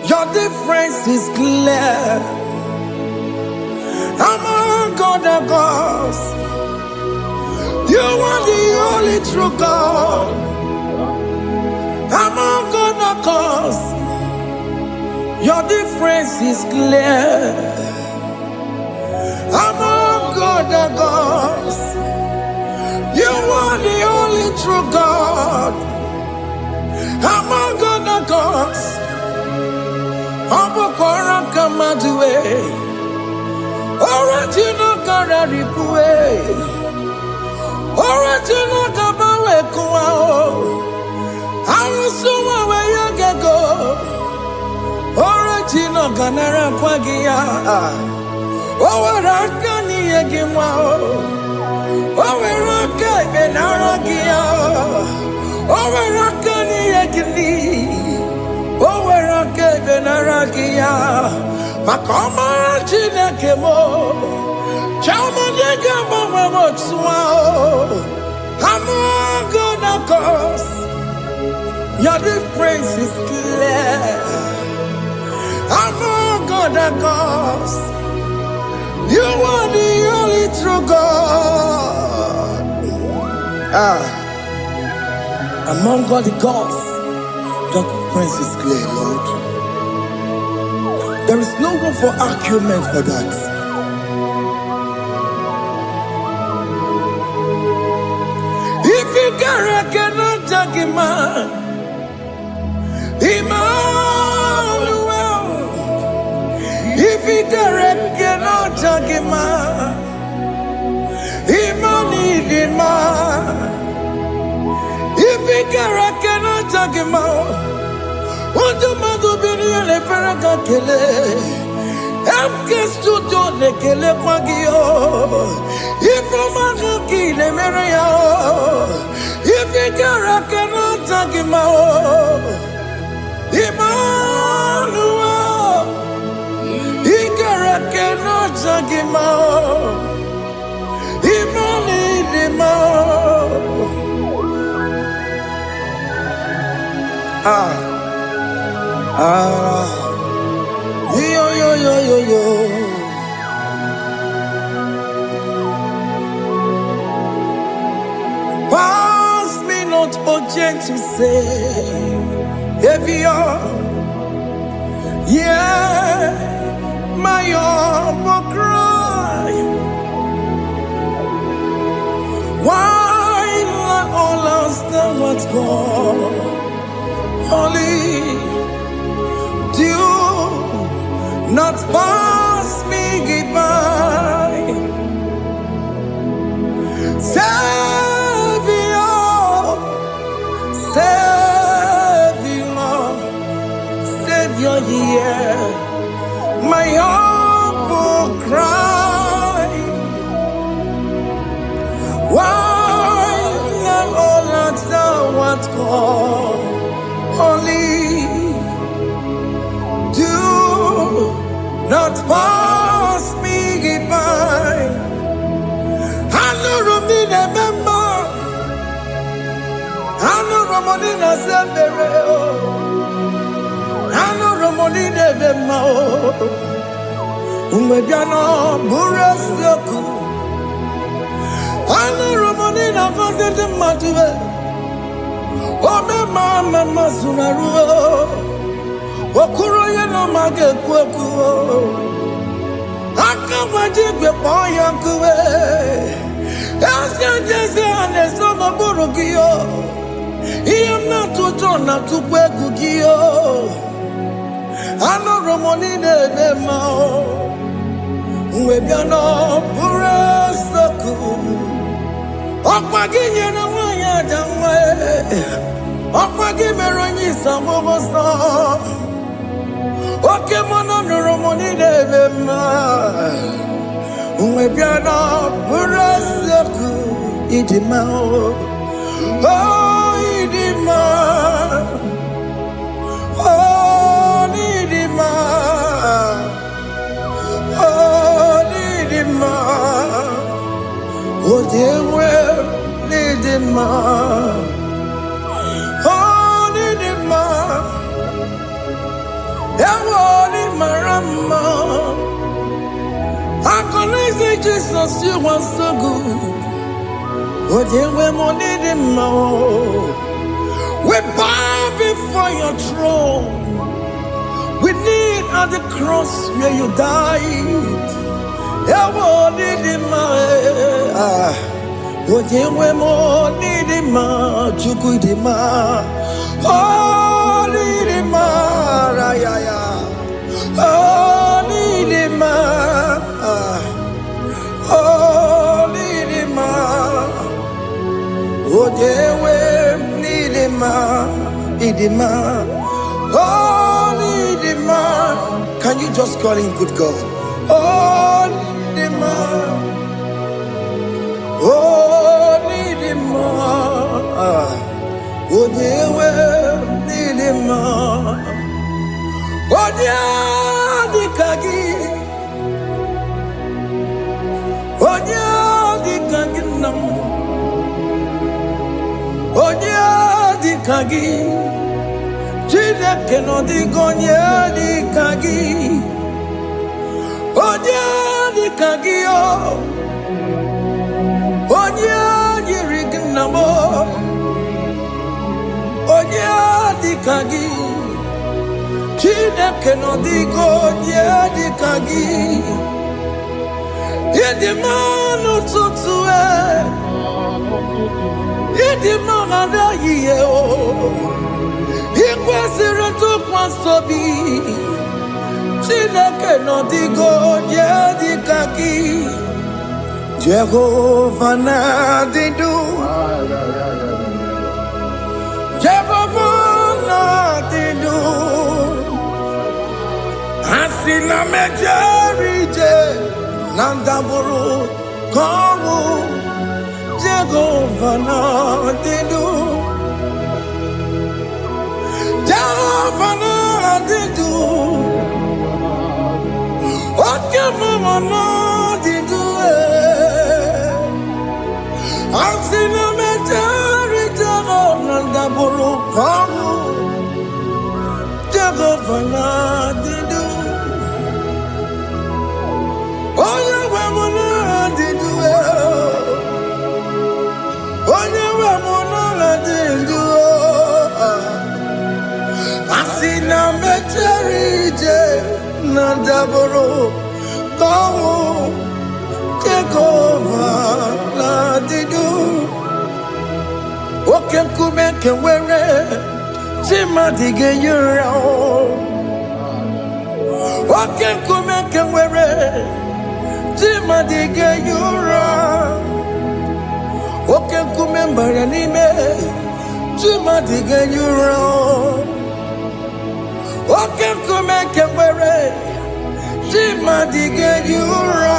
your difference is clear. Among other gods, you are the only true God. Among other gods, your difference is clear. Among other gods, you are the only true God. Among other gods, Abokora Kamadue, original Kararikue, original Kabawe Kuao, Arusuma Wayagago, original Ganara Pagia, Owarakani Yagimao, Owaraka Benaragia. Owarakani Yagini, Owaraka Benaragia, Makoma Chinakemo, Chamanegama Motswao, Among other gods, your difference is clear. Among other gods, you are the only true God. Among all the gods, your difference is clear, Lord. There is no room for argument for that. If you cannot judge him, Emmanuel. If you cannot judge him, Emmanuel. If you cannot judge him, what do you do? Le Ferragakele, MK Studio, le Kele Pagio, if you Manaki, le Merea, if you cannot judge him, Emmanuel, he cannot judge him, yo. Pass me not, oh gentle Savior, yeah, my humble cry. Why not all us that what's gone? Only do not pass me by. Savior, Savior, Savior, hear my humble cry. Why not all that thou art called holy? Do not pass me by. Hano Romina member, Hano Romonina Severeo, Hano Romonina member, Umbebiano Burasoku, Hano Romonina Vasete Matue, Ome Mama Sunaruo, Okuro Yano Mage Kweku. Akamajigwe poyankuwe Asyanjese anesoma burugiyo Iyamna tutona tupwegugiyo Ano romonine bemao Mwebiano burasoku Okwaginye na wanya jamwe Okwagimeronyi sambobosa Oke mono romoni devema, umwebiana burasaku idima oh idima oh idima oh idima oh dewe idima oh idima. Ewoli marama, I can say Jesus, you are so good. Oh, dear, we need him more. We bow before your throne. We need at the cross where you died. Ewoli marama, oh, dear, we need him more. Chukudima, oh, need him more. Oh, Nidima, oh, Nidima, oh, Dewe, Nidima, Nidima, oh, Nidima. Can you just call him good God? Oh, Nidima, oh, Nidima, oh, Dewe, Nidima. Odia di kagi nam Odia di kagi Chide keno di gonye di kagi Odia di kagi Odia di rignamo Odia di kagi Chineke no digo di kagi Yedi manu tutue Yedi manada yiye o Ikwesire tukwa sobi Chineke no digo di kagi Jehovah na didu Jehovah na didu Asina mejerije Nandaburu Kongu Jehovah na didu Jehovah na didu Oke mama na didu Asina mejerije Nandaburu Kongu Jehovah na didu Asina mecherije Nandaburu Kongu Jehovah na didu Oke kumeke were Chima dige yura Oke kume kenwere Jima dige yura Oke kume mbara nime Jima dige yura Oke kume kenwere Jima dige yura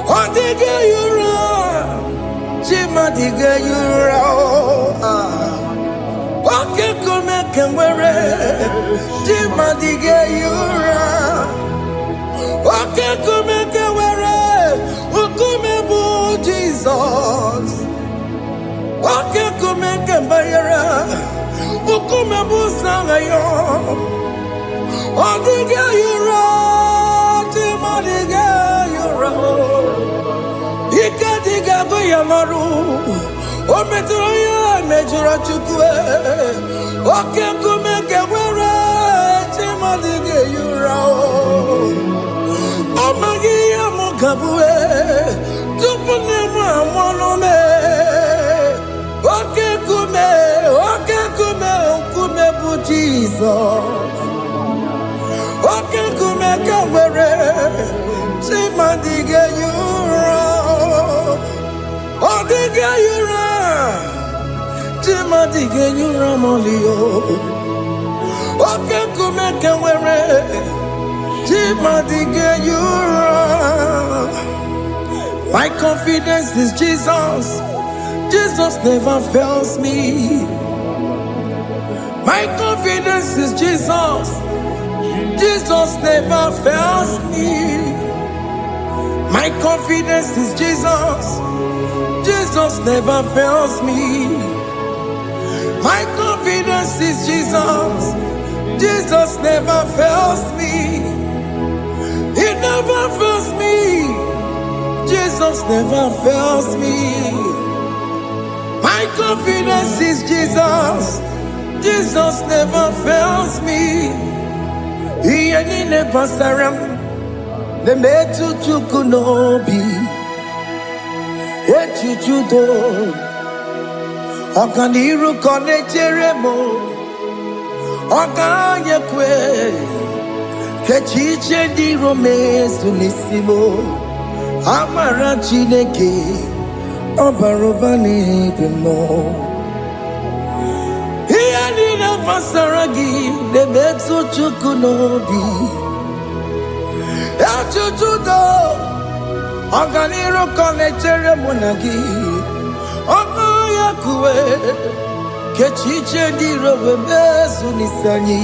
Odige yura Jima dige yura Oke kume kenwere Jima dige yura Oke kume kenwere Ukume bu Jesus Oke kume kenbayera Ukume bu sangayo Odige yura Jima dige yura Ika diga goyamaru Ometroya mejura chukwe Oke kume kenwere Jima dige yura Amagi ya mukabue Tupune mwamonome Oke kume bu Jesus Oke kume kenwere Jima dige yura Odige yura Jima dige yura molio Oke kume kenwere Jima dige yura My confidence is Jesus Jesus never fails me My confidence is Jesus Jesus never fails me My confidence is Jesus Jesus never fails me My confidence is Jesus Jesus never fails me He never fails me Jesus never fails me My confidence is Jesus Jesus never fails me He ain't never saram The metu chukunobi Echuchudo Okaniru kone jeremo Okanye kwe Kechiche di romezu nisimo Amara chineke Obarobani demo Iya nina masaragi De metu chukunobi Echuchudo Okaniru kone jeremo nagi Okanye kwe Kechiche di romezu nisanyi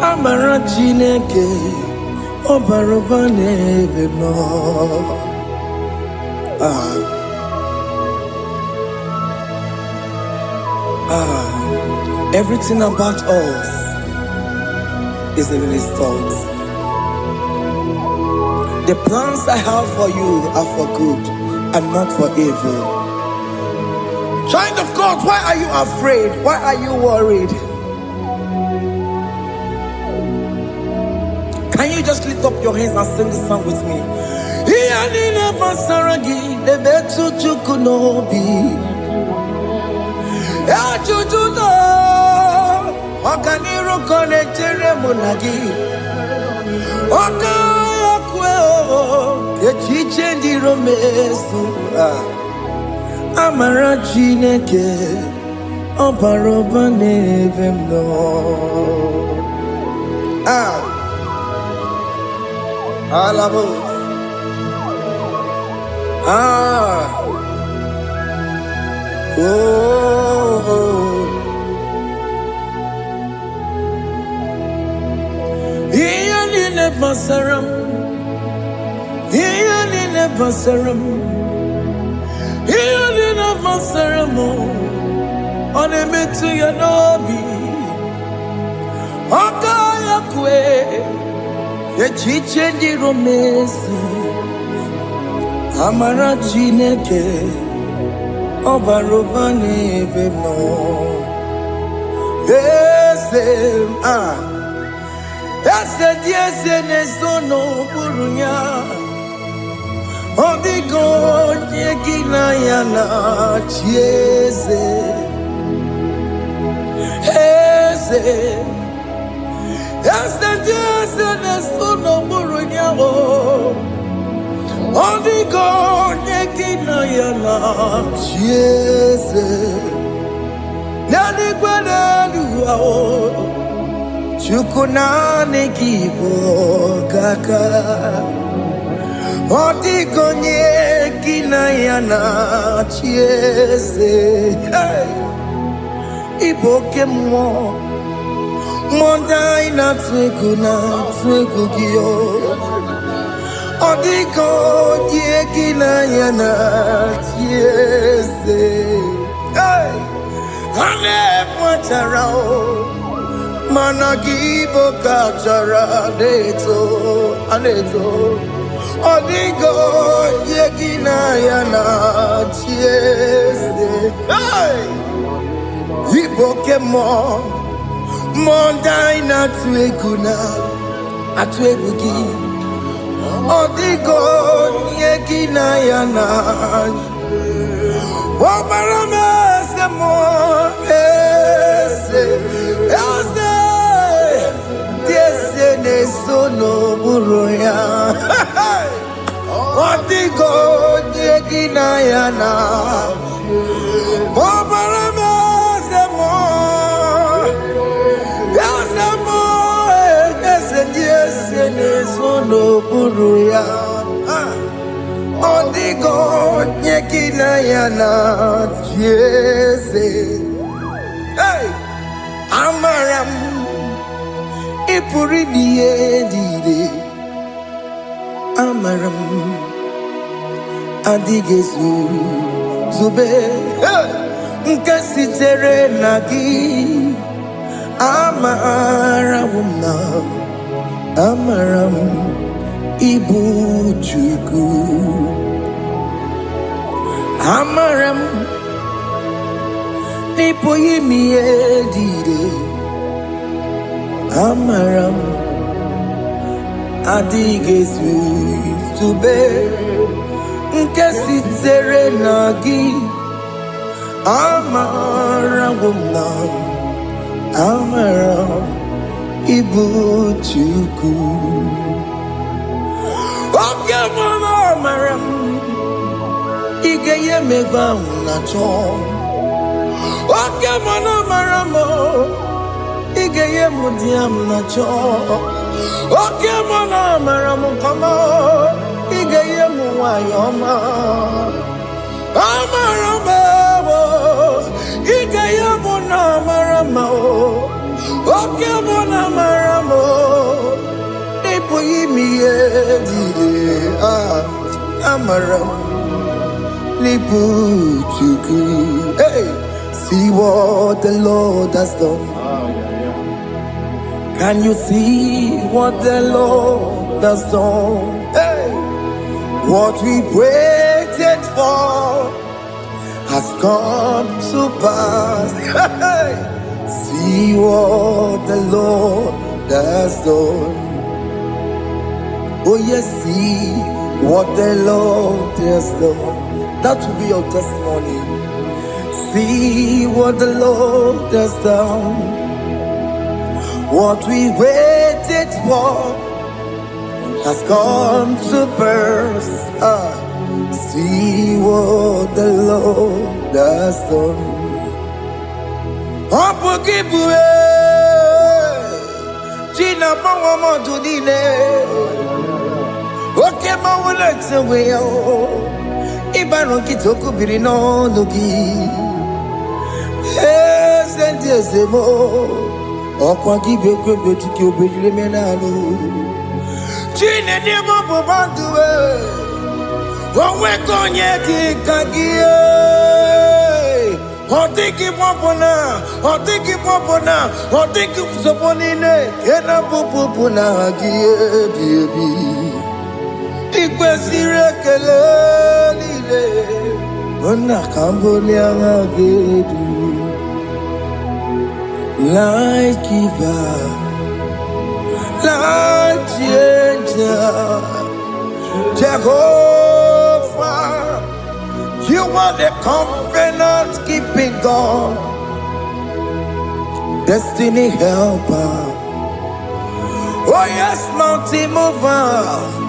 Amara chineke Obarobane demo Everything about us is in His thoughts. The plans I have for you are for good and not for evil. Child of God, why are you afraid? Why are you worried? Can you just lift up your hands and sing this song with me? Iyanina masaragi nebetu chukunobi Echuchudo Okaniru kone jeremo nagi Okaya kweo Kechiche ndi romesu Amara chineke Obaroba nevemno Alabo Iyanine basaram Iyanine basaram Iyanine basaram Onemetu yanobi Okaya kwe Echiche ndi romesu Amara chineke Obaroba nevemno Ese dieze nesono burunya Odigo nyegina yana chieze Yes, no murunyao. Odigo nekina yana. Yes. Nani kwanaluao. Chukuna nekibo kaka. Odigo nekina yana. Yes. Iboke mo. Mondai na twegu gio. Odiko dieki na yana tiese. Hey, ane mwacharao. Managibo kachara aneto. Odiko dieki na yana tiese. Hey, iboke mo. Mondai na atwegugi Odigo yekina yana Wabarame se mo Ese ne sono buruya Odigo yekina yana Wabarame se mo Sono buruya Odigo nyekina yana jese. Hey, amaram ipuri diye amaram adigezu zube nkasitere nagi amaramuna amaram ibu chuku amaram nipo yimi edide amaram adigezu tube nkesitere nagi amaramuna amaram ibu chuku oke mama maram igeye megba na cho oke mama maram igeye mudiam na cho oke mama maram kama igeye muwayoma amaram igeye mona maram oke mona maramo nipo yimi edide amaram nipo chuku. Hey, see what the Lord has done. Can you see what the Lord has done? Hey, what we waited for has come to pass. Hey, see what the Lord has done. Oh yes, see what the Lord has done. That will be your testimony. See what the Lord has done. What we waited for has come to pass. See what the Lord has done. Opokibue China bawa modudine Oke mawulekse weyo Ibano kitoku birino nugi Senti esemo Okwa kibekwe betuki obejile menalo Chine demo bobanduwe Onwe konye kikagie Otiki popona, otiki soponine, kena pupuna gie baby. Ikwesire kelele, ona kambolia gedu. Like giver, like changer, Jehovah. You are the covenant keeping God, destiny helper, Oh yes, mountain mover,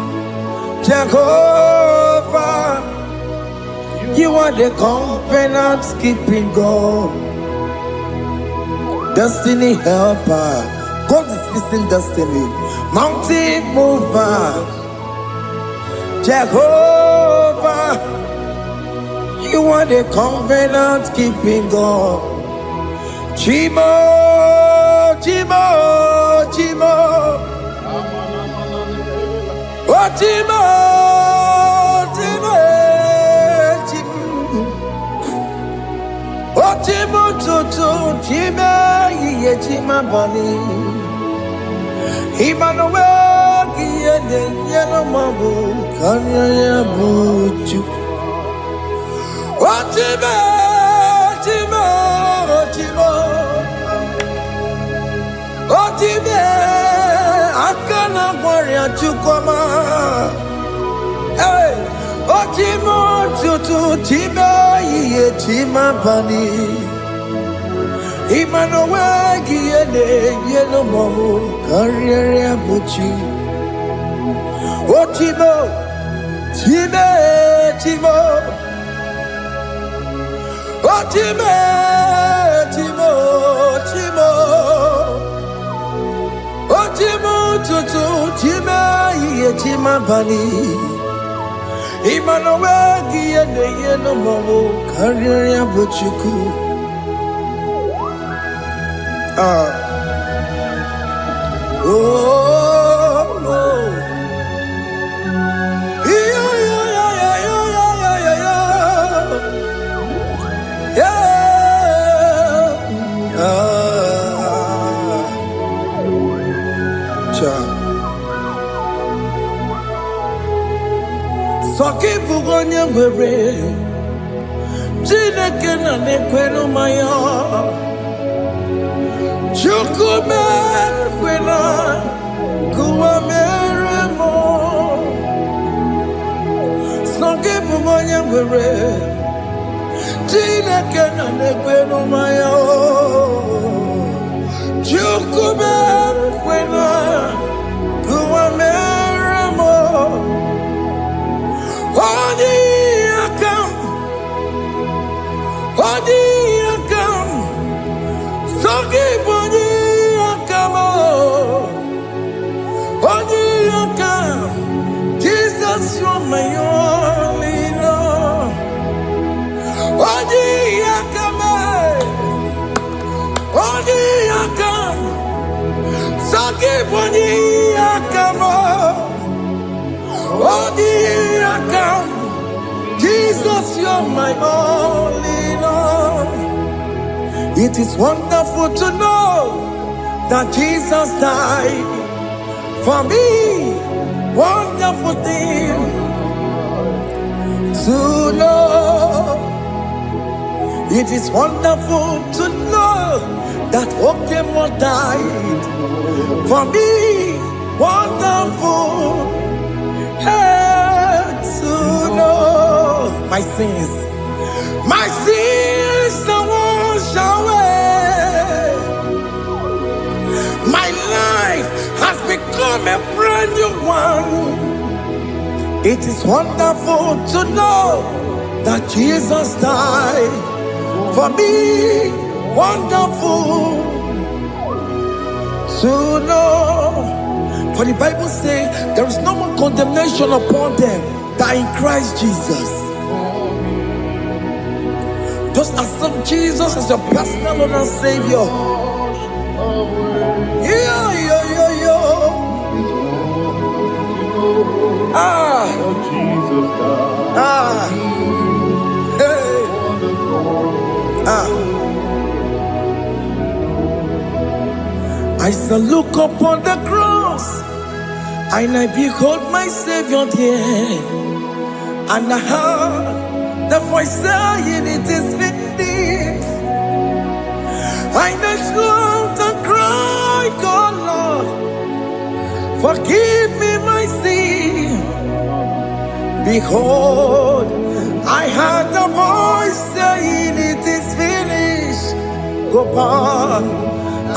Jehovah. You are the covenant keeping God, destiny helper. God is fixing destiny. Mountain mover, Jehovah. You are the covenant keeping God. Chimo, Chimo, Chimo. Oh, Chimo, Chimo, Chimo. Oh, Chimo, Tutu, Chimo, Ye, Chima, Bani. Emmanuel, Yende, Yellow Mabu, Kanya, Buchu. Oh, Chimo, Chimo, Chimo. Oh, Chimo, Akana, Warrior, Chukoma. Hey, oh, Chimo, Tutu, Chimo, Ye, Chima, Bani. Emmanuel, Yende, Yellow Mabu, Kanya, Buchu. Oh, Chimo, Chimo, Chimo. Oh, Chimo, Chimo, Chimo. Oh, Chimo, Tutu, Chimo, Ye, Chima, Bani. Emmanuel, Yende, Yellow Mabu, Kanya, Buchu. Oh, oh. Yeah, yeah, yeah, yeah, yeah, yeah, yeah, yeah. Cha. Soki bugonye ngwere, Chineke na nekwenu maya. Chukume kwena kuwa meremo. Songe bugonye ngwere, Chineke na nekwenu maya. Chukume kwena kuwa meremo. Odi akam, Odi akam. Songe boni akamo, Odi akam. Jesus, you're my only Lord. Odi akamo, Odi akam. Songe boni akamo, Odi akam. Jesus, you're my only Lord. It is wonderful to know that Jesus died for me. Wonderful thing to know. It is wonderful to know that Okemo died for me. Wonderful to know my sins are washed away. My life has become a brand new one. It is wonderful to know that Jesus died for me. Wonderful to know. For the Bible says there is no more condemnation upon them that are in Christ Jesus. Just accept Jesus as your personal Lord and Savior. Yeah, yeah, yeah, yeah. Ah, Jesus died. ah, hey, ah. I shall look upon the cross, and I behold my Savior there, and I heard the voice saying, "It is finished." I knelt and cried, "God, Lord, forgive me my sin." Behold, I heard the voice saying, "It is finished." Go back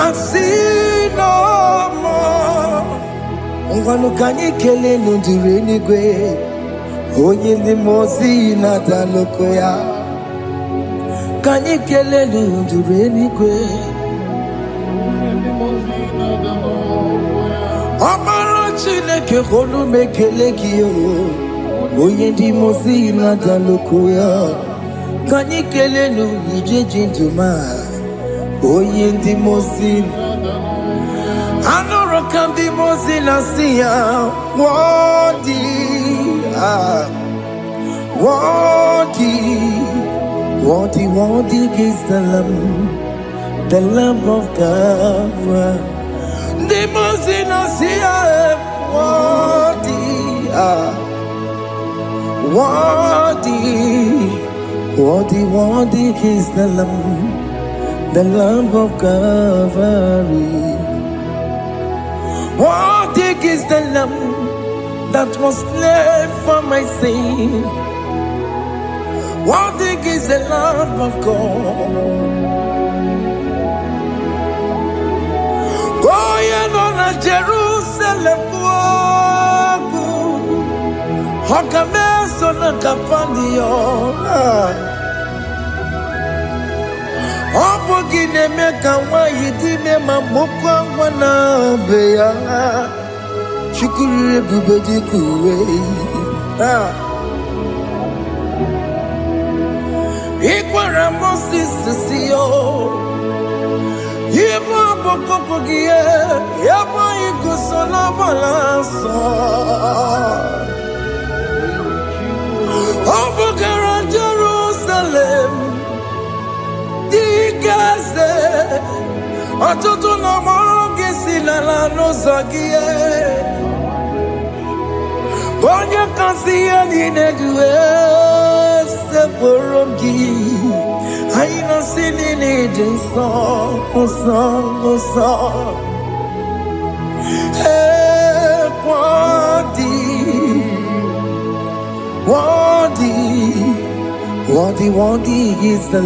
and sin no more. ngwanu kanyi kele nundure nigwe onye ndị mozi na-adaloko ya kanyi kele nundure nigwe ọmara Chineke kolu mekele gị onye ndị mozi na-adaloko ya kanyi kele n'ijeji ndụma onye ndị mozi anụrụ ka ndị mozi na-asị ya worthy is the Lamb of God. The mozi na-asị ya worthy is the Lamb of Calvary. Worthy is the Lamb that was slain for my sin. Worthy is the Lamb of God. Going on a Jerusalem walk, Hakames on a Capandio. Opogine meka wa yidime mamoko wana beya shukuru bubedi kuwe ikwara Moses siyo yebo boko giye yebo igusola balanso Opogara Jerusalem Dikaze Atutu na moge silala no zagie Bonye kansiya ninedue Seporomgi Aina sinini jinso Oso Worthy is the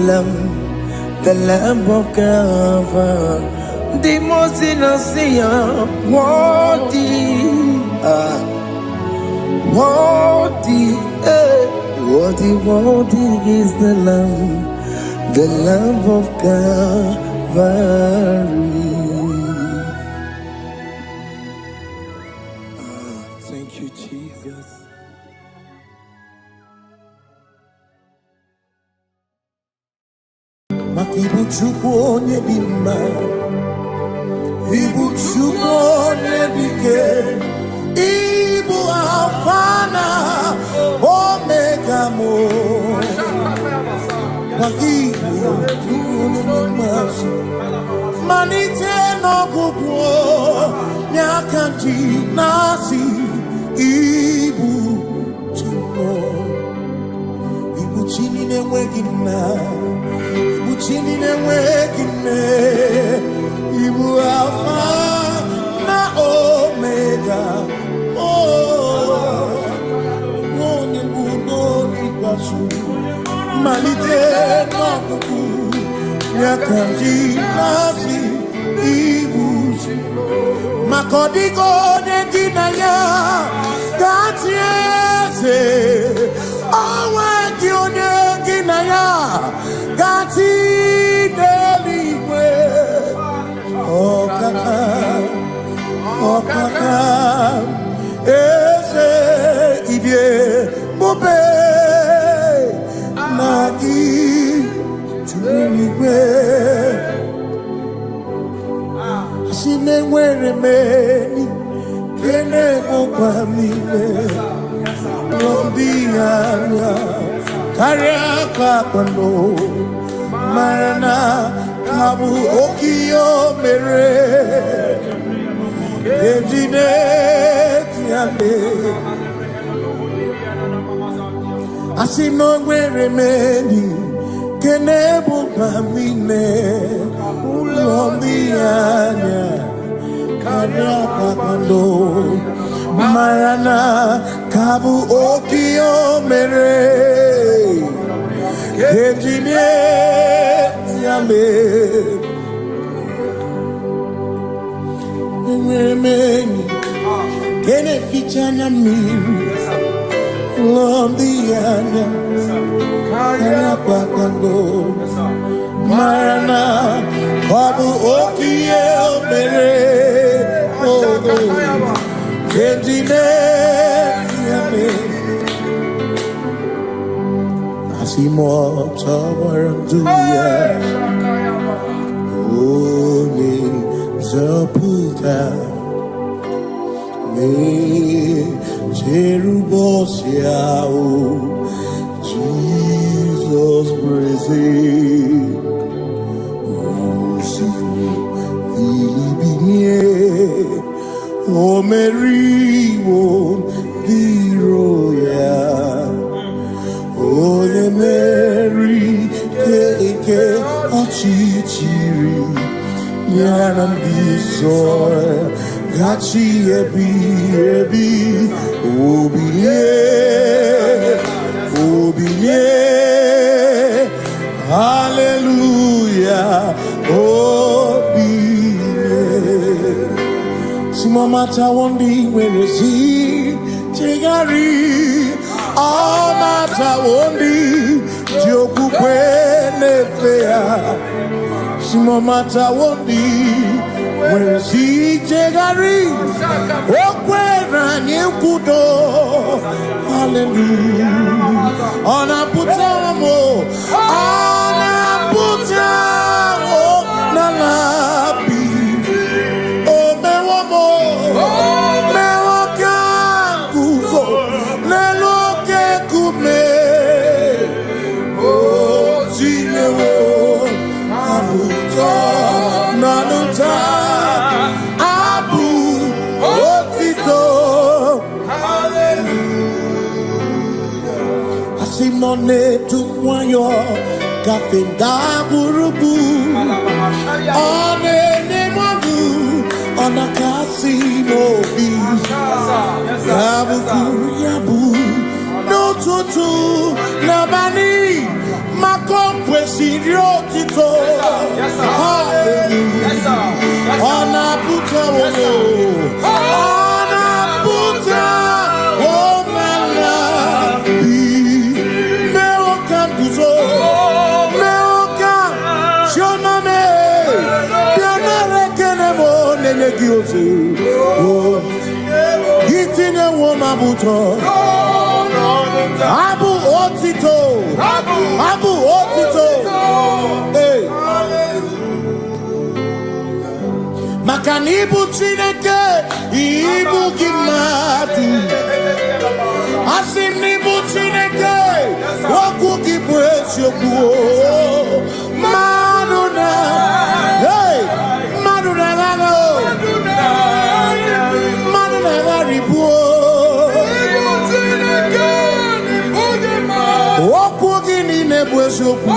Lamb of God. The most innocent, worthy is the Lamb of God. Thank you, Jesus. Ibu chukwu onye dị mma Ibu chukwu onye dike Ibu Alfa na Omega mo Ibu chukwu onye dị mma Malite n'ọgwụgwụ Nyaka ji nasi Ibu chukwu Ibu chini n'enweghị nna Chini n'enweghị nne Ibu Alfa na Omega onye bụ n'ikpeazụ malite n'ọgwụgwụ ya ka ndị na-asị Ibu maka ọ dịghị onye gị na ya ga-atị eze onweghị onye gị na ya ga-atị n'eluigwe ọkaka eze ibie bube na gị juru n'igwe si na-enwere meni kene bụkwa niile n'obi anya karịa ka kpando mara na ka bụ oke ihe o mere ejide tiale asị na o nwere meni kene bụkwa niile ụlọ ndị anya karịa ka kpando mara na ka bụ oke ihe o mere ejide tiale enwere meni Kene fichana miri Lombiana Kaya Pakando Marana Babu Okie Mere Kendine Yame Asimo Tawaranduya Oni Zaputa Me Jerubosiao Jesus praise Osi Ilibinye O Mary won the royal O Mary Keke Achichiri Nyanam Bisoy Gachi Ebi Obiye Hallelujah Obiye Simamata wondi werezi Tigari Amata wondi Joku kwenefea Simamata wondi werezi Tigari Okwera nyekudo Hallelujah Ona putamo Nalabi Simone tukwayo kafenda burubu One nemagu Ona kasi mobi Yabu No tutu Nabani Makompwe sirio tito Hallelujah Ona puta wono Ona puta Gitine woma buto Abu otito Hey Makanibu chineke Ibu kimatu Asinibu chineke Waku kibwesi okuo Maduna Hey Maduna gano Okugini nebwesoku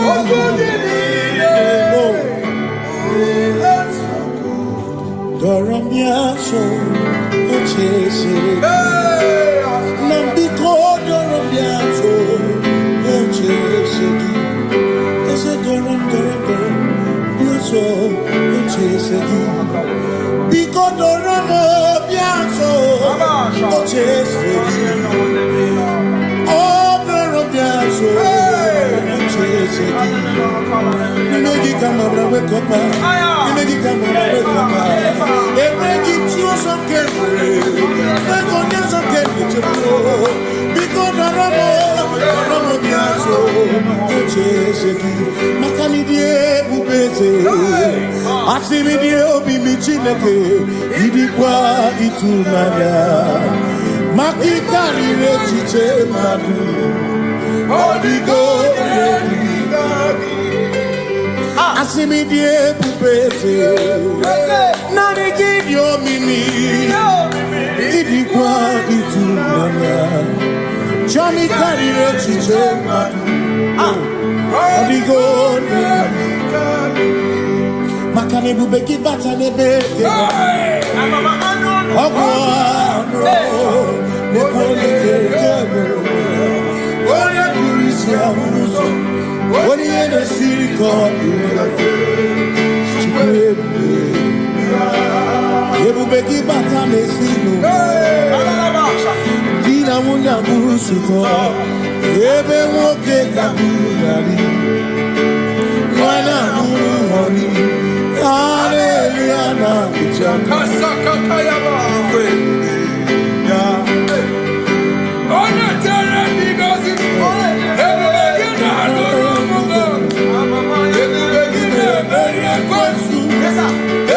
Doramiaso Ochese Nambiko Doramiaso Ochese Ese Doram Biaso Ochese Biko Doramiaso Ochese Nimegi kama brawe kopa Nimegi kama brawe kopa Emegi tiyo sokene Megonya sokene chepo Biko Doramo biaso Ocheseki Makani die bubeze Asimi die obi michineke Idikwa itumanya Makikari rechiche madu Odigo Asimi die pupete Nani gidio mimi Idikwa itumanya Chami karire chiche madu Odigo Makane bubeki bata nebeke Ogwa Nepoli kere Oye kurisi amuruso Oye ene siri kodu Chikwe Ebubeki bata mesino. Dina munya burusuto. Ebe woke kabudari. Wana muhoni. Hallelujah na kuchaka. Kasakatayaba. Ona tere bigozi. Ebubeki na adoromugo. Ebubeki na beria kwansu.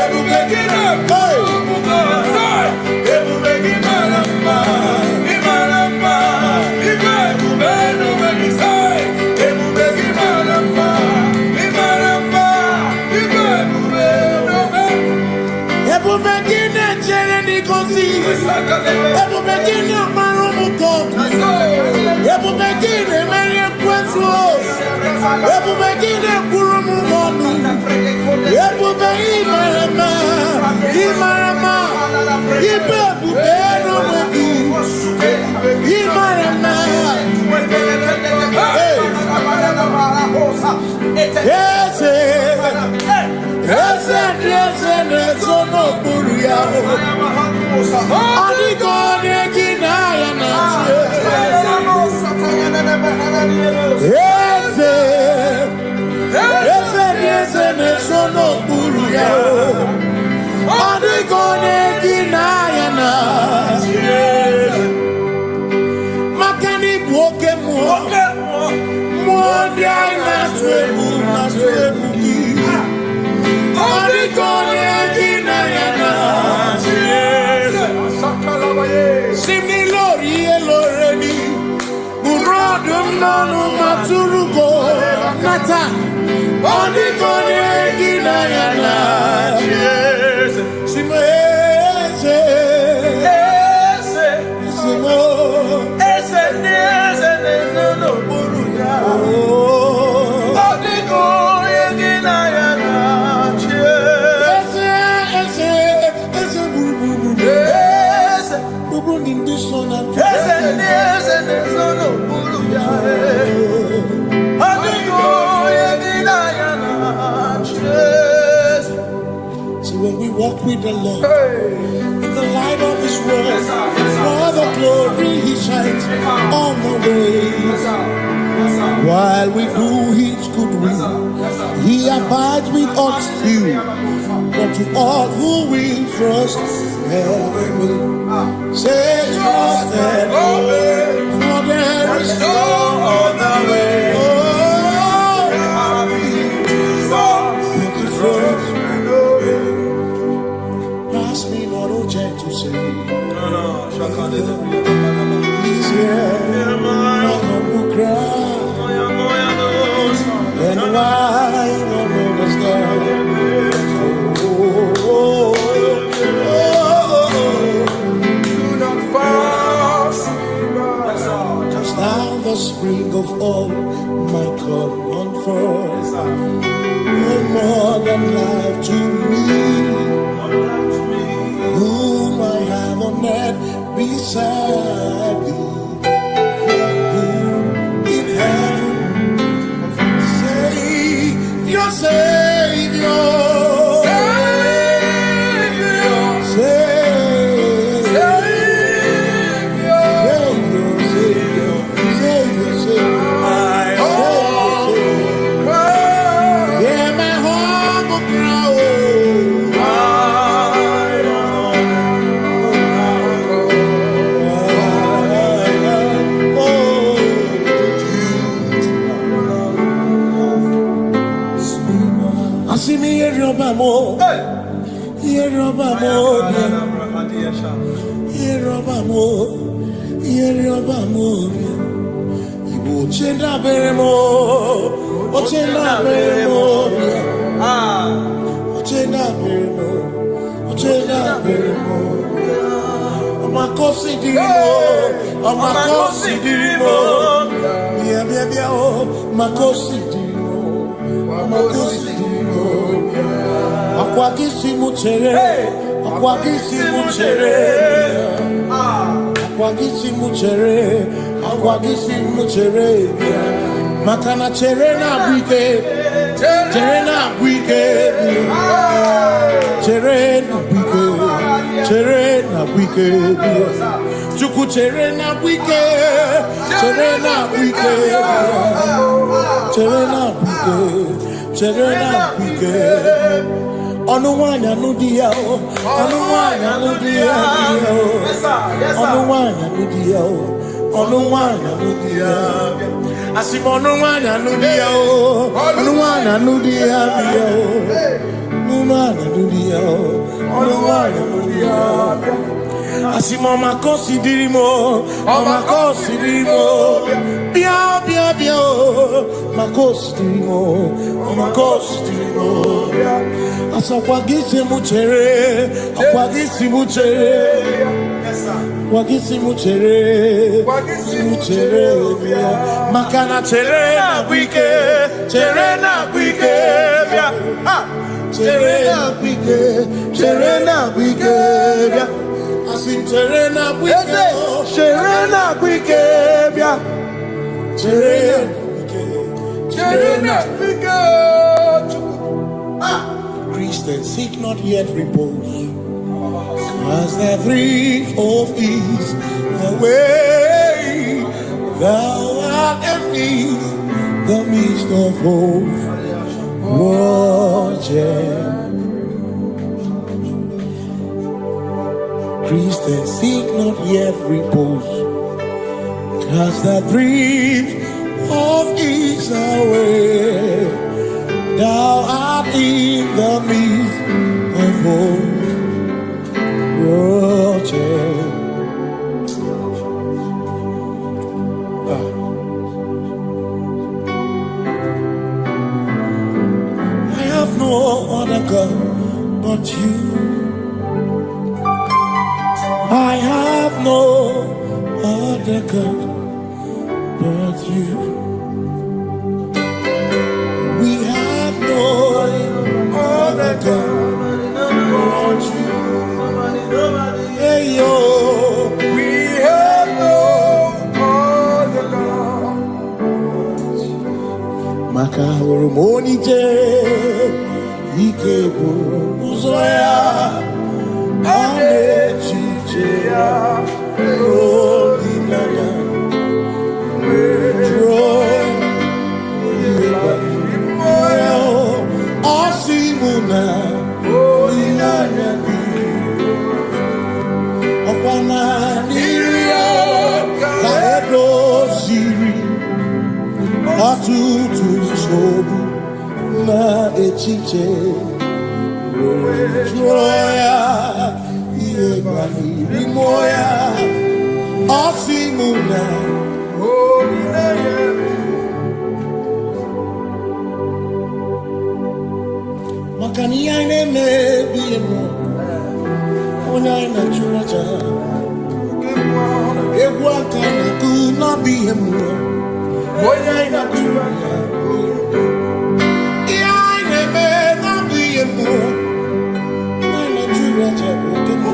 Ebubeki na adoromugo. Ebubeki maramba. Imaramba. Ibebubeno benisai. Ebubeki maramba. Imaramba. Ibebubeno benisai. Ebubeki na chere ni kosi. Ebubeki na marumuko. Ebubeki na meria kwansu. Ebubeki na kurumumonu. Ebubeki maramba. Imaramba. Ibebubeno benisai. Imaramba. Nezono buruya. Adigone kinaya natie. Nezono buruya. Adigone kinaya natie. Makani buoke muoke. Muondia inaswebu naswebu ki. Adigone kinaya natie. Similori eloreni. Burodum nanu maturugo. Nata. Adigone kinaya natie. Simese. Simo. No buruya. Adigone kinaya natie. So when we walk with the Lord, in the light of His word, for the glory He shines on the way. While we do His good will, He abides with us still. But to all who will trust and will say trust and obey, for there is no other way. Oh, but to trust and obey. Pass me not, oh gentle say. He's here, my humble cry. And why don't understand? The spring of all my cup unfurls. You're more than life to me. Whom I have on earth beside thee. Who in heaven Savior, Savior. Makana cherena bwike, cherena bwike, cherena bwike. chere na wike Chuku chere na wike chere na wike chere na wike Onuwanya nudia Onuwanya nudia Onuwanya nudia Onuwanya nudia Onuwanya nudia Onuwanya nudia Onuwanya nudia Mama considerimo Bia Makosidimo Asakwagisi muchere Makana chere na wike bia chere na wike bia Asim chere na wike bia chere na wike Christians seek not yet repose, cause the brief of ease away. Thou art amidst the midst of hope. Watching. Christians seek not yet repose, cause the brief of ease away. Thou art in the midst of hope. I have no other God but you. I have no other God but you. We have no other God but you. Hey yo, we have no other God. Makahuru monite, ikebu uzoya, anechichea, rolinaya, joy, moyo, asimuna, linaya. Atutu sobu na echiche joya iebani moya asimuna makani ane mebi emo ona ina churaja ewa kana ku na bi emo Oya ina kura ya ine me na biye mo na na chura cha botomo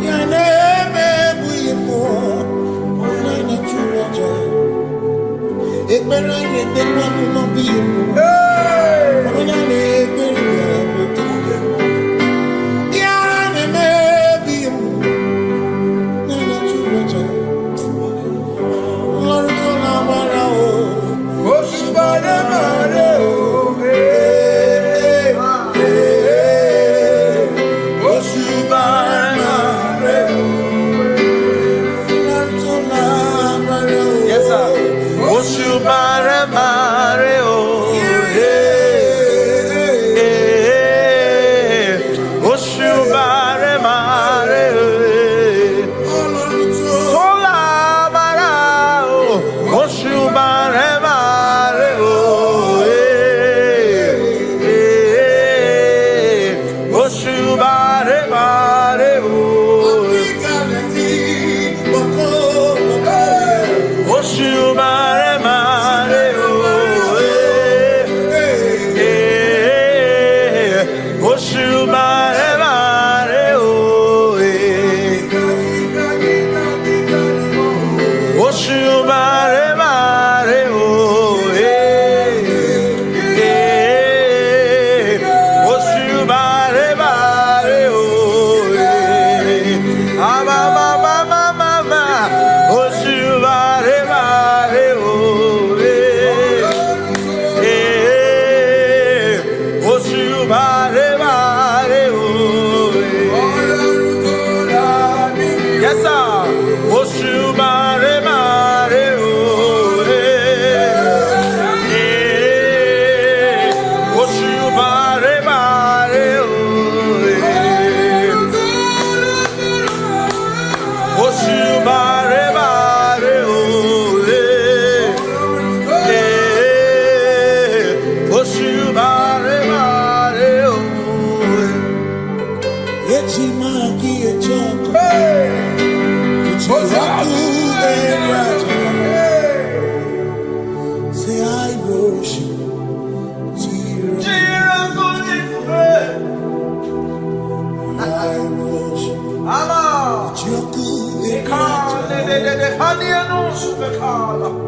ya ne me biye mo na na chura cha ekbera ne te kwanu no biye mo na ne ekbera ya botomo ya ne me biye mo na na chura cha Oshubare mare o worship. I worship.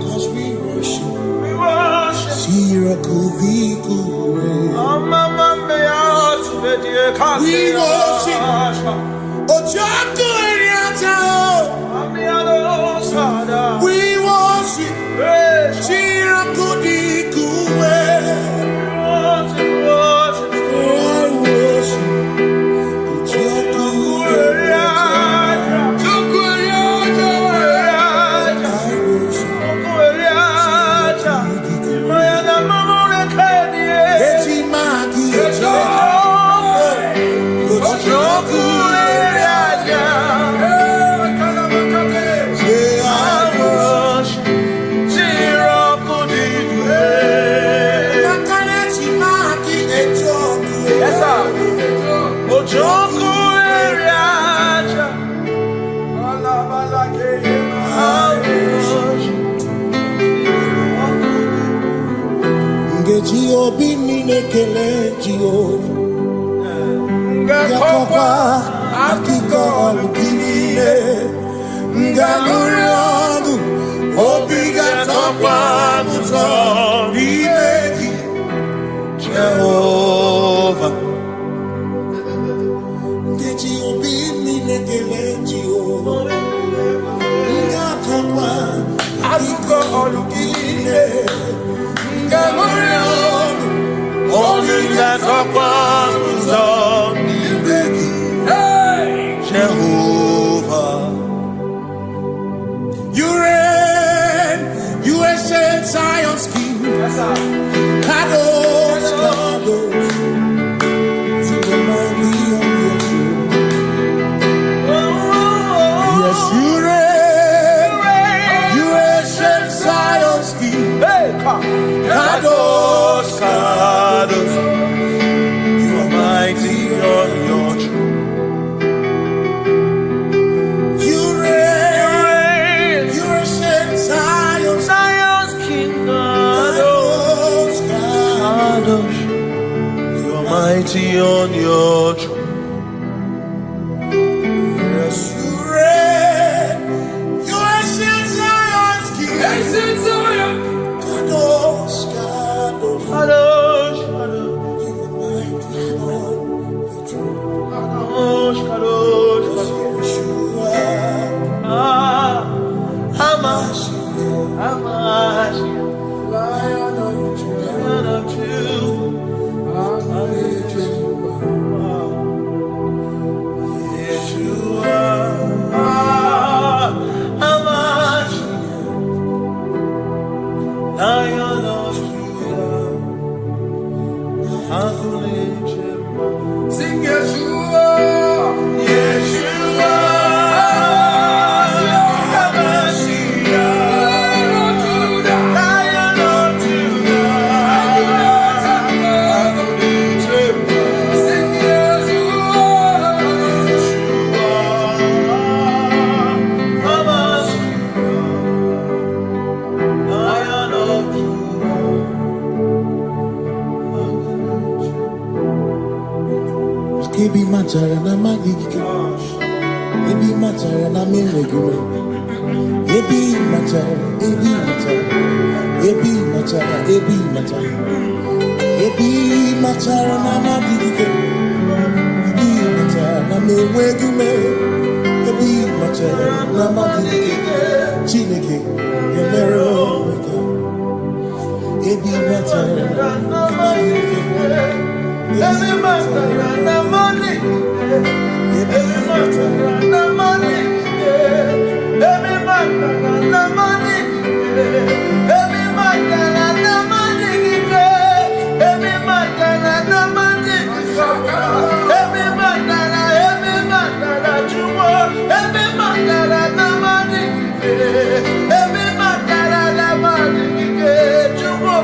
Cause we worship. Sirakuviku. We worship. Ojaku Eriata. We worship. Sirakudiku. Obi minekele Jehovah Ngakokwa akiko olukile Ngalurionu Obi gatokwa muto Imeki Jehovah Ngeji obi minekele Jehovah Ngakokwa akiko olukile Ngalurionu Jehovah, you reign, you ancient Zion's King. Kadosh, Kadosh, you are mighty on your throne. Yes, you reign, you ancient Zion's King. Kadosh, Kadosh, you are mighty on your throne. You reign, you ancient Zion's King. Kadosh, Kadosh, you are mighty on your throne. Yes, you reign, you ancient Zion's King. Ancient Zion. Kadosh, Kadosh, Kadosh, Kadosh, you are mighty on your throne. Kadosh, Kadosh, Yeshua, Hamash, Lion of Yeshua, Hamash, Lion of sing Yeshua, Yeshua, Lion of Judah, sing Yeshua, Lion of Judah. Ebi matara na magigike, ebi matara na menwegure, ebi matara, ebi matara, ebi matara, ebi matara, ebi matara na magigike, ebi matara na menwegure, ebi matara na magigike, Chineke emere omega, ebi matara na magigike. Every matter na money, every matter na money, every matter na money, every matter na money, every matter na money, every matter na chimo, every matter na money, every matter na money, chimo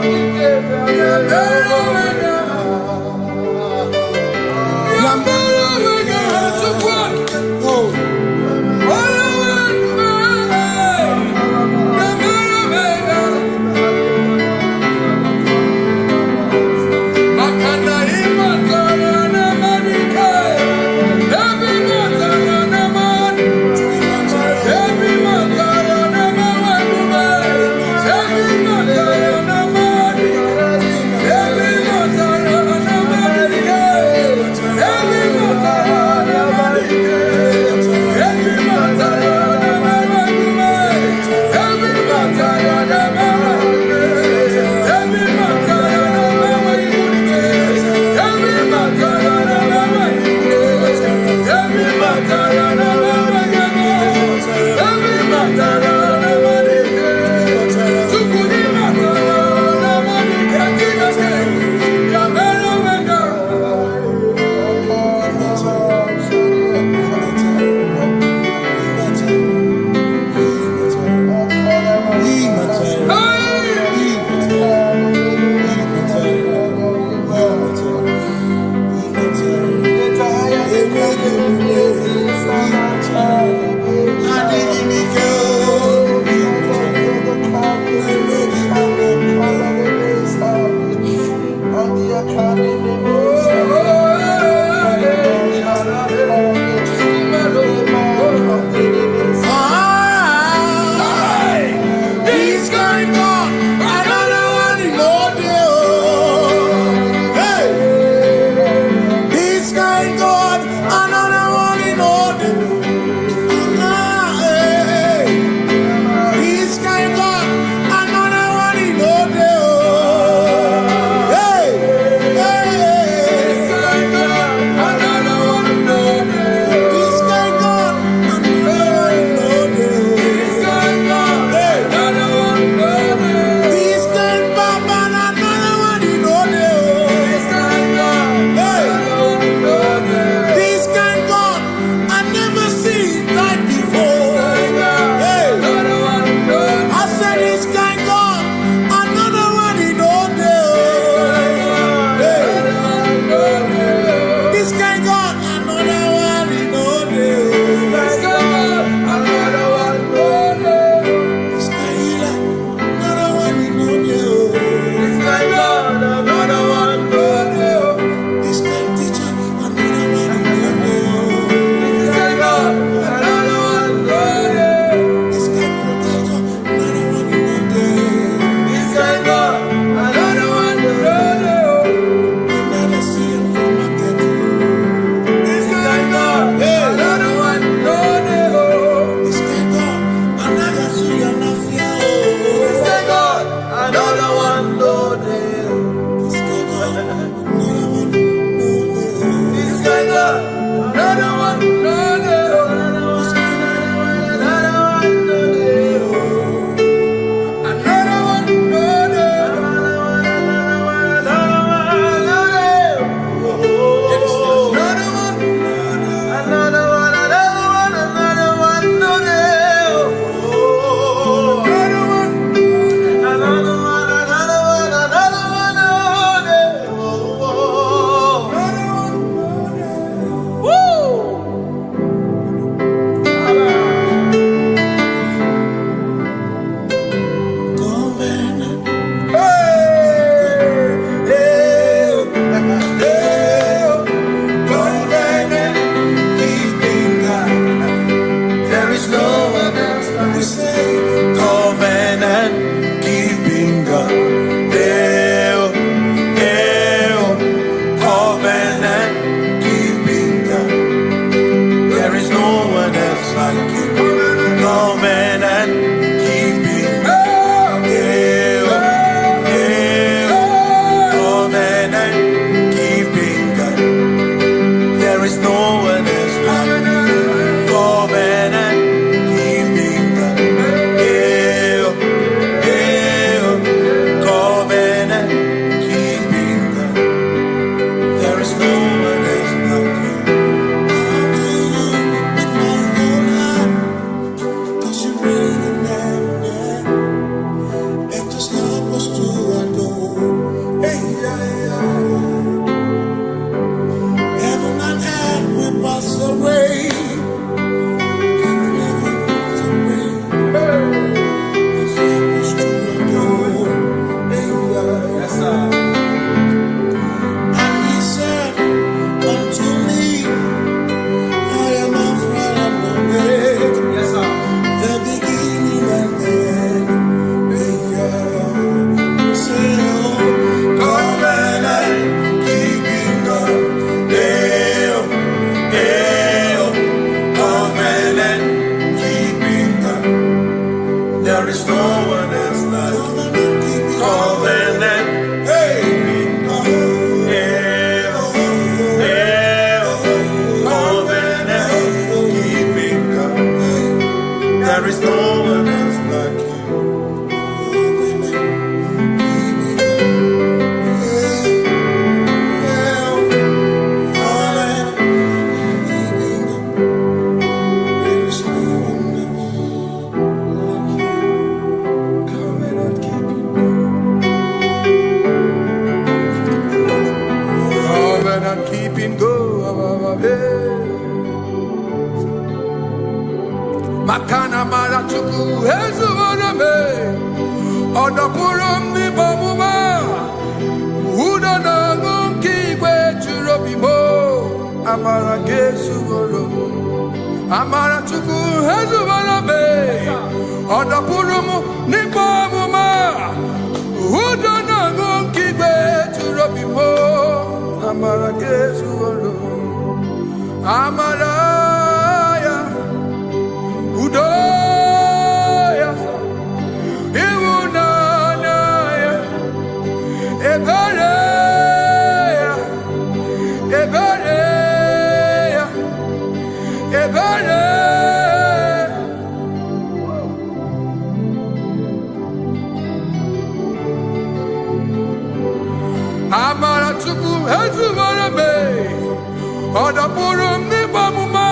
Amara chuku hezu marabe, odapurum ni bamuma,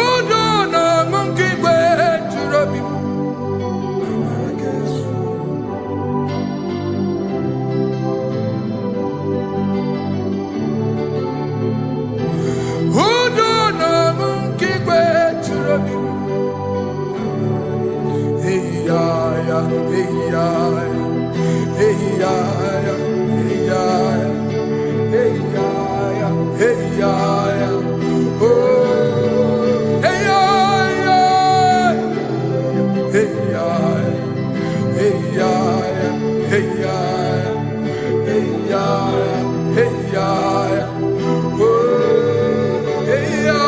udo na mungi kwe churobi. Udo na mungi kwe churobi. Hey ya ya, hey ya ya, hey ya ya. Hey ya ya, oh, hey ya ya, hey ya, hey ya ya, hey ya, hey ya, hey ya, oh, hey ya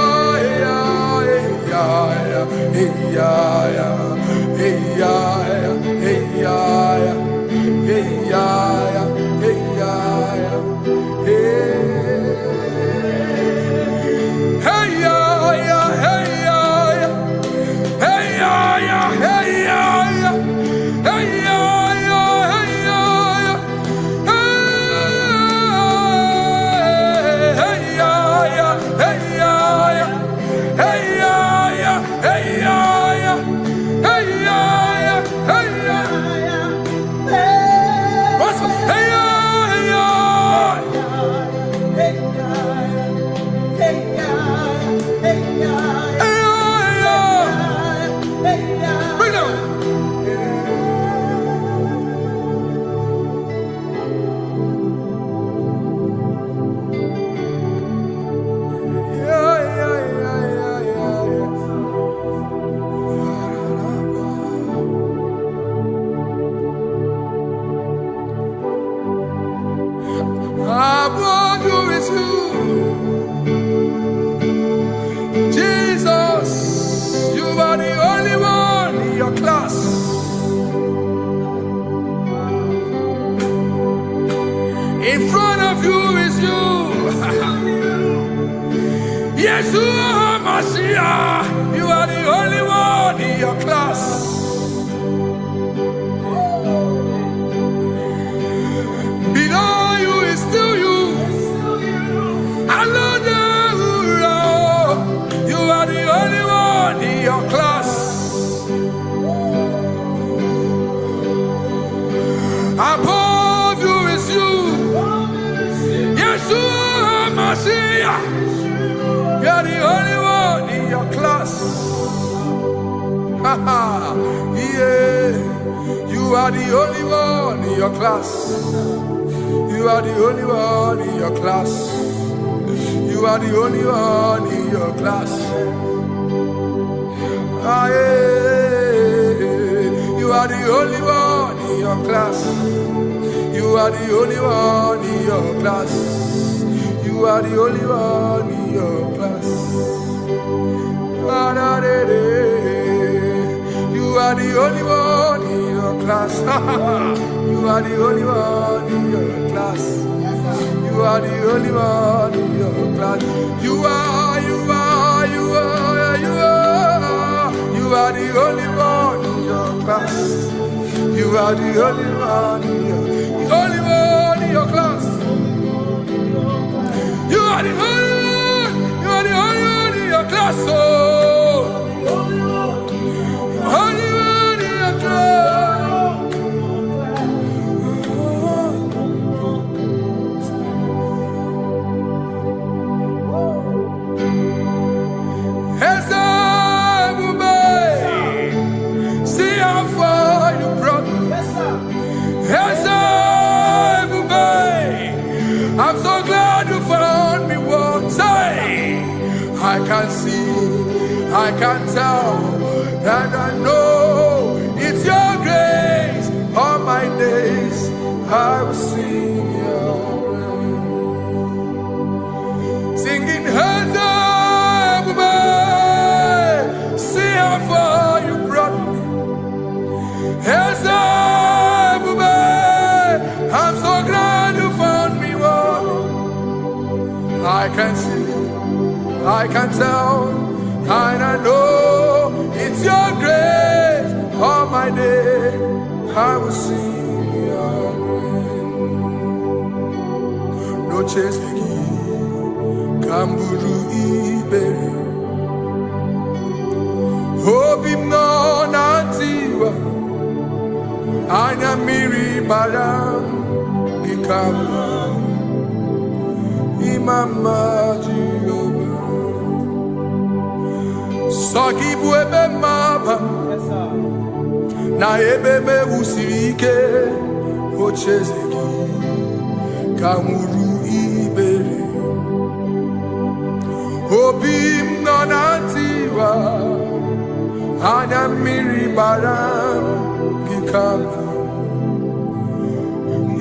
ya, hey ya ya, hey ya ya, hey ya ya, hey ya ya, hey ya ya, hey ya ya, hey. In front of you is you. Yeshua Mashiach, you are the only one in your class. Below you is still you. You are the only one in your class. Above you is you. Yeshua Mashiach, you are the only one in your class. Yeah, you are the only one in your class. You are the only one in your class. You are the only one in your class. Ah, yeah. You are the only one in your class. You are the only one in your class. You are the only one in your class. You are the only one in your class. You are the only one in your class. You are the only one in your class. You are the only one in your class. You are the only one in your class. You are the only one in your class. Oh, only one in your class. See how far you brought me. Yes, sir. I'm so glad you found me once. I can see, I can tell, and I know it's your grace. All my days I will sing your praise. Singing, see how far you brought me. I'm so can see, I can tell, and I know it's your grace. All my day I will sing your grace. No chasing, Kamburu Ibe. Hope him no nantiwa, Anya Miri Baram, Ikama, Imama Jehovah. Saki buebe maba, na ebebe usirike, ochezeki, Kamuru Ibere. Hope him no nantiwa, Anya Miri Baram, Ikama,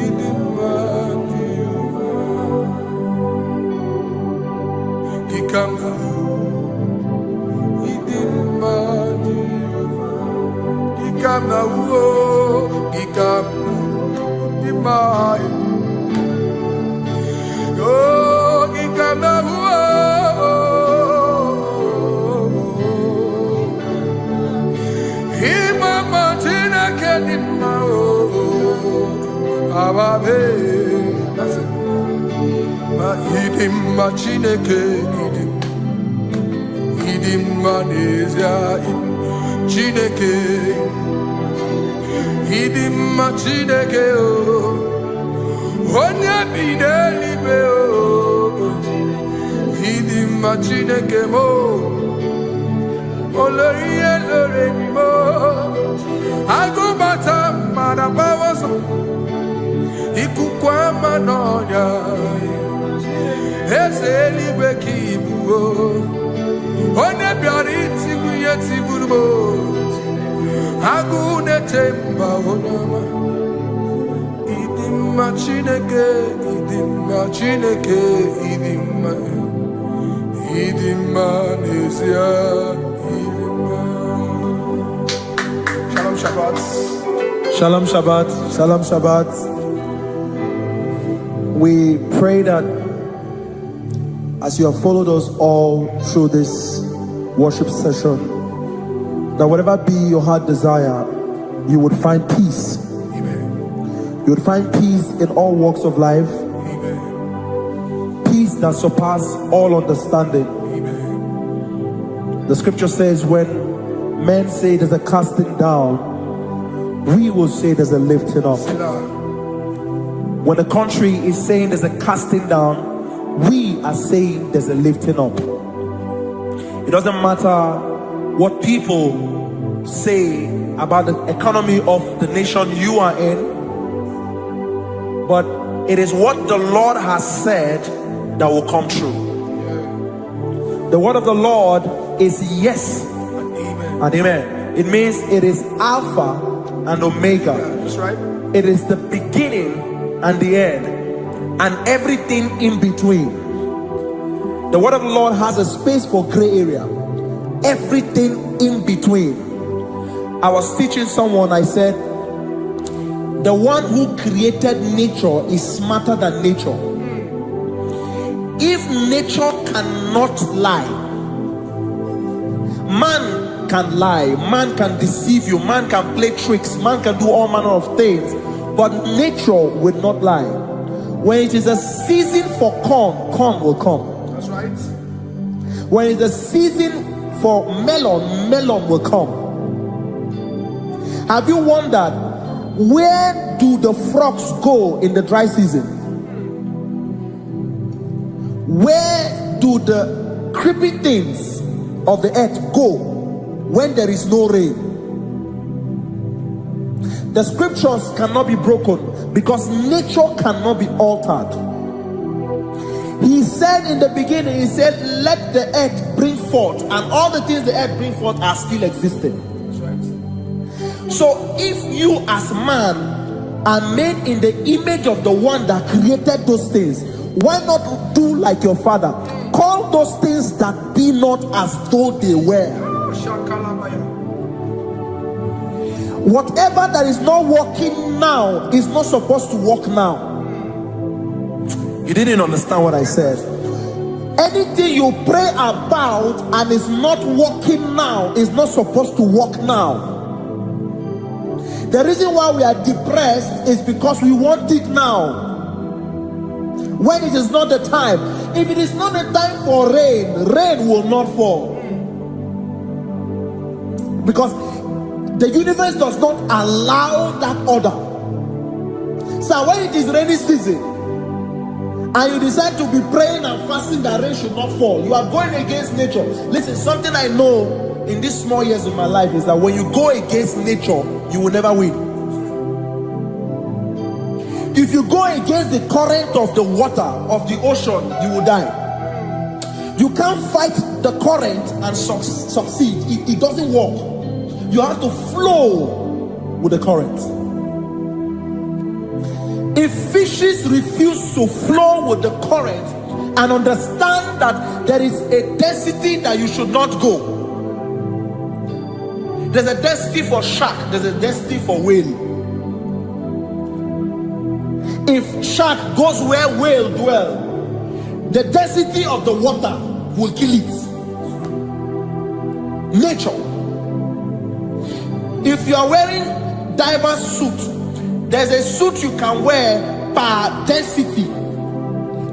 Idima Jehovah, Ikama, Idima Jehovah, Ikama, Ikama, Idima, oh, Ikama, Idim Chineke, Idim Naija, Chineke, Idim Chineke, Onya Bidelibe, Idim Chineke mo, Oloriye Lorenimo, Agubata Manabawaso. Ikukwa manonya Ezeli bekibuo One biari tiguye tigurubo Agune temba onama Idima Chineke, Idima Chineke, Idima Naija, Idima. Shalom Shabbat. Shalom Shabbat. Shalom Shabbat. We pray that as you have followed us all through this worship session, that whatever be your heart desire, you would find peace. Amen. You would find peace in all walks of life. Amen. Peace that surpasses all understanding. Amen. The scripture says when men say there's a casting down, we will say there's a lifting up. When the country is saying there's a casting down, we are saying there's a lifting up. It doesn't matter what people say about the economy of the nation you are in, but it is what the Lord has said that will come true. The word of the Lord is yes and amen. It means it is Alpha and Omega. That's right. It is the beginning and the end, and everything in between. The word of the Lord has a space for gray area. Everything in between. I was teaching someone, I said, the one who created nature is smarter than nature. If nature cannot lie, man can lie, man can deceive you, man can play tricks, man can do all manner of things, but nature will not lie. When it is a season for corn, corn will come. That's right. When it's a season for melon, melon will come. Have you wondered, where do the frogs go in the dry season? Where do the creepy things of the earth go when there is no rain? The scriptures cannot be broken because nature cannot be altered. He said in the beginning, he said, let the earth bring forth, and all the things the earth bring forth are still existing. That's right. So if you as man are made in the image of the one that created those things, why not do like your father? Call those things that be not as though they were. Whatever that is not working now is not supposed to work now. You didn't understand what I said. Anything you pray about and is not working now is not supposed to work now. The reason why we are depressed is because we want it now, when it is not the time. If it is not the time for rain, rain will not fall, because the universe does not allow that order. So when it is rainy season and you decide to be praying and fasting that rain should not fall, you are going against nature. Listen, something I know in these small years of my life is that when you go against nature, you will never win. If you go against the current of the water of the ocean, you will die. You can't fight the current and succeed. It doesn't work. You have to flow with the current. If fishes refuse to flow with the current and understand that there is a density that you should not go, there's a density for shark, there's a density for whale. If shark goes where whale dwell, the density of the water will kill it. Nature. If you are wearing diver's suit, there's a suit you can wear per density.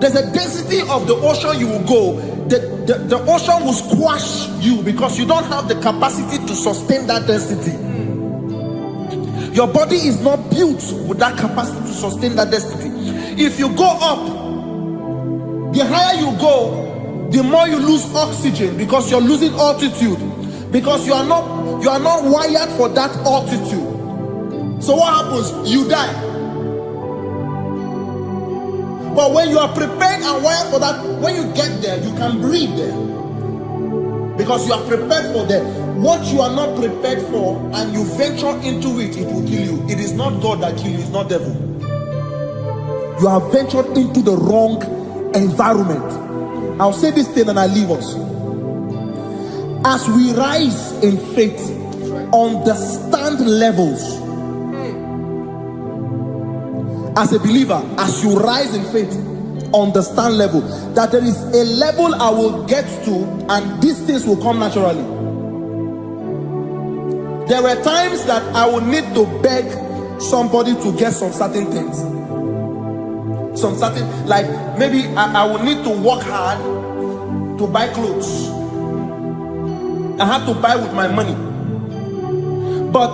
There's a density of the ocean you will go. The ocean will squash you because you don't have the capacity to sustain that density. Your body is not built with that capacity to sustain that density. If you go up, the higher you go, the more you lose oxygen because you're losing altitude, because you are not wired for that altitude. So what happens? You die. But when you are prepared and wired for that, when you get there, you can breathe there, because you are prepared for that. What you are not prepared for and you venture into it, it will kill you. It is not God that kills you, it's not devil. You have ventured into the wrong environment. I'll say this thing and I leave us. As we rise in faith, understand levels. As a believer, as you rise in faith, understand level. That there is a level I will get to and these things will come naturally. There were times that I would need to beg somebody to get some certain things. Some certain, like maybe I would need to work hard to buy clothes. I have to buy with my money. But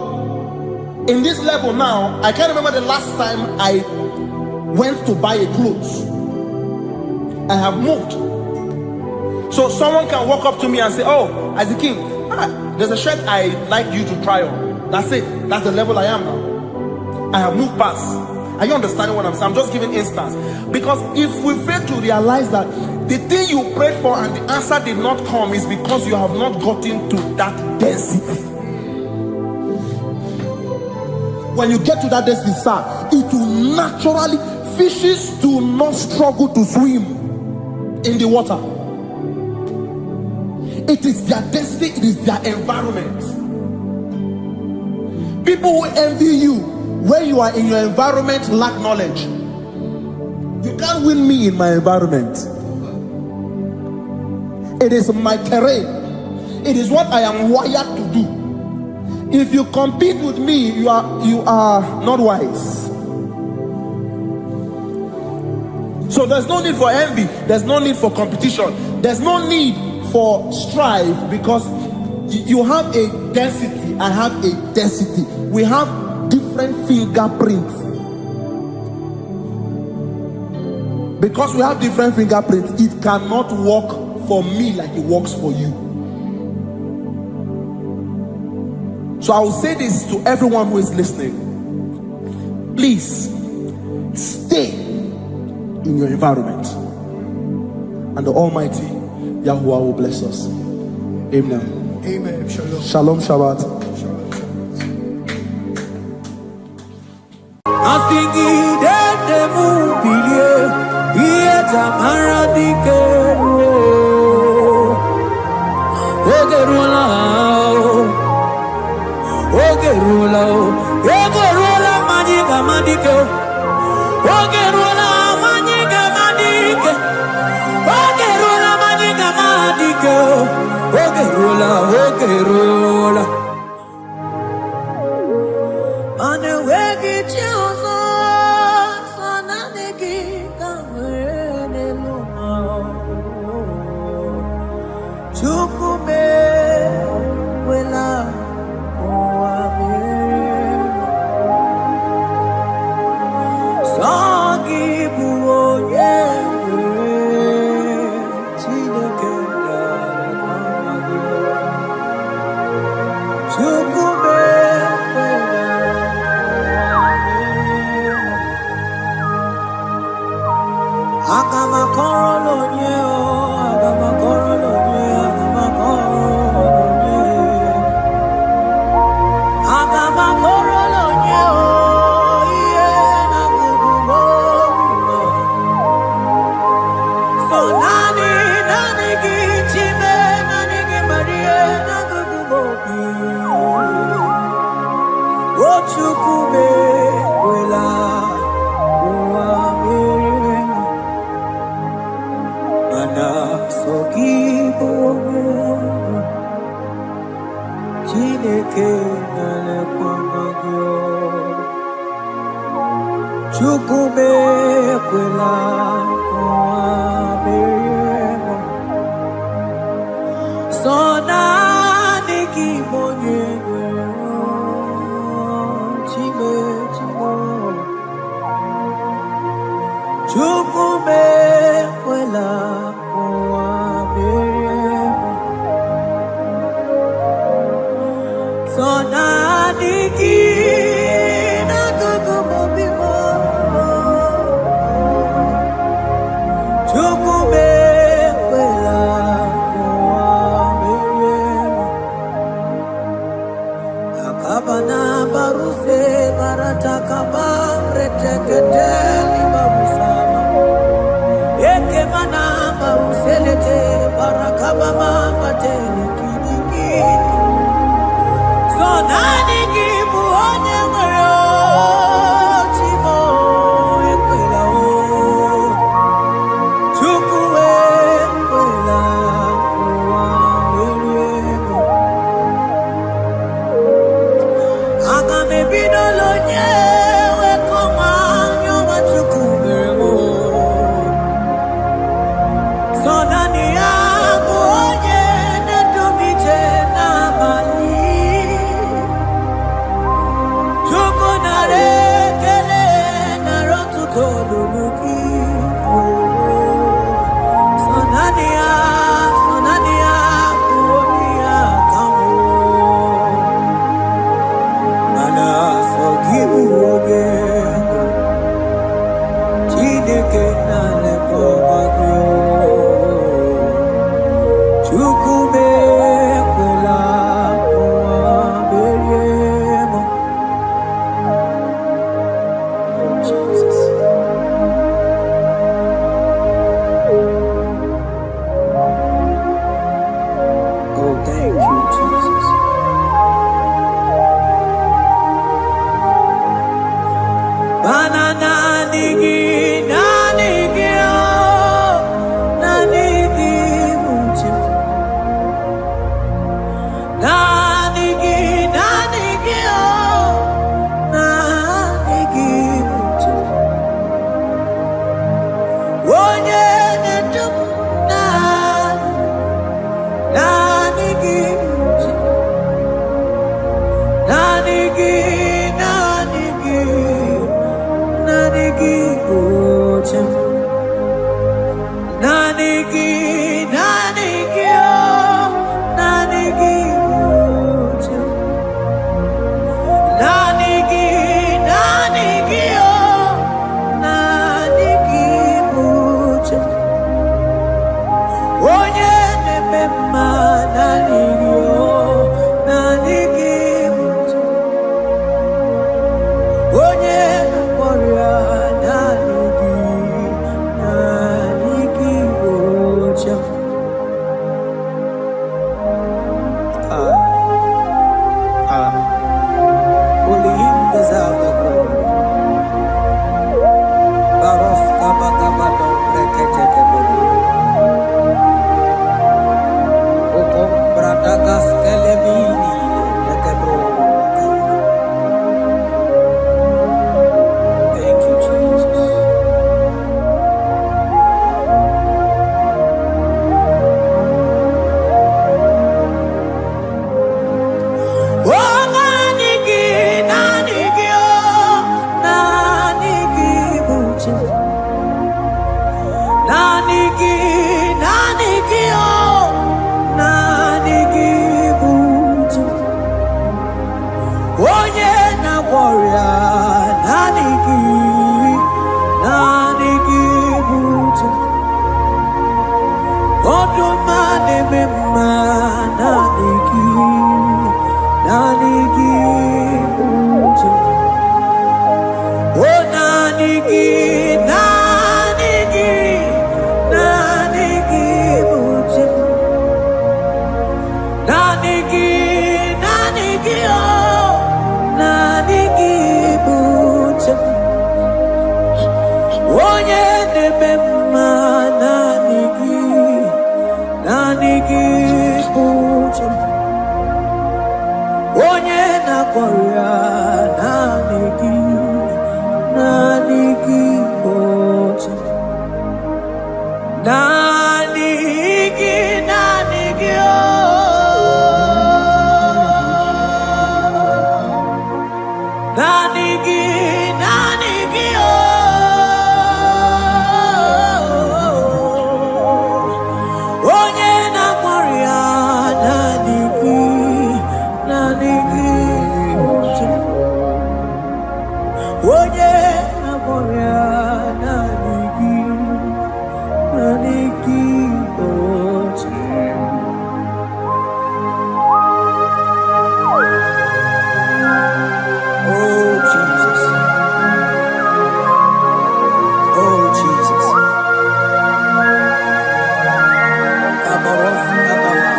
in this level now, I can't remember the last time I went to buy a clothes. I have moved. So someone can walk up to me and say, "Oh, as a king, there's a shirt I like you to try on." That's it. That's the level I am now. I have moved past. Are you understanding what I'm saying? I'm just giving instance. Because if we fail to realize that the thing you prayed for and the answer did not come is because you have not gotten to that density. When you get to that density, sir, it will naturally, fishes do not struggle to swim in the water. It is their density, it is their environment. People who envy you when you are in your environment lack knowledge. You can't win me in my environment. It is my terrain. It is what I am wired to do. If you compete with me, you are not wise. So there's no need for envy. There's no need for competition. There's no need for strife, because you have a density. I have a density. We have different fingerprints. Because we have different fingerprints, it cannot work for me like it works for you. So I will say this to everyone who is listening. Please stay in your environment, and the Almighty Yahuwah will bless us. Amen. Amen. Shalom. Shalom Shabbat. Ogerula rola. On a wegi chioso, sana negi kamene luma. Chukume wela koamena. Sagi buonye chineke dara chukume agama korolo nye o agama korolo nye agama korolo nye agama korolo nye o iye na gugumo so nani gi chime nani gi marie na gugumo o chukume wela Chineke nale kwamagyo Chukume kwela kwameyemo Sona niki monyenye Chime chimo Chukume kwela Sonaniki na kukumobimo Chukume kwela kuameyemo Akabana baruse baratakaba reteketeli barusama Eke mana onye na-eme mma naanị gị bụ chi m. Onye na-agwọrọ ya naanị gị bụ chi m. Naanị gị oh. Naanị gị oh. Onye na-agwọrọ ya naanị gị oh, chi m. Onye na-agwọrọ ya naanị gị oh, chi m. Oh Jesus, oh Jesus. Kabaros, kababa.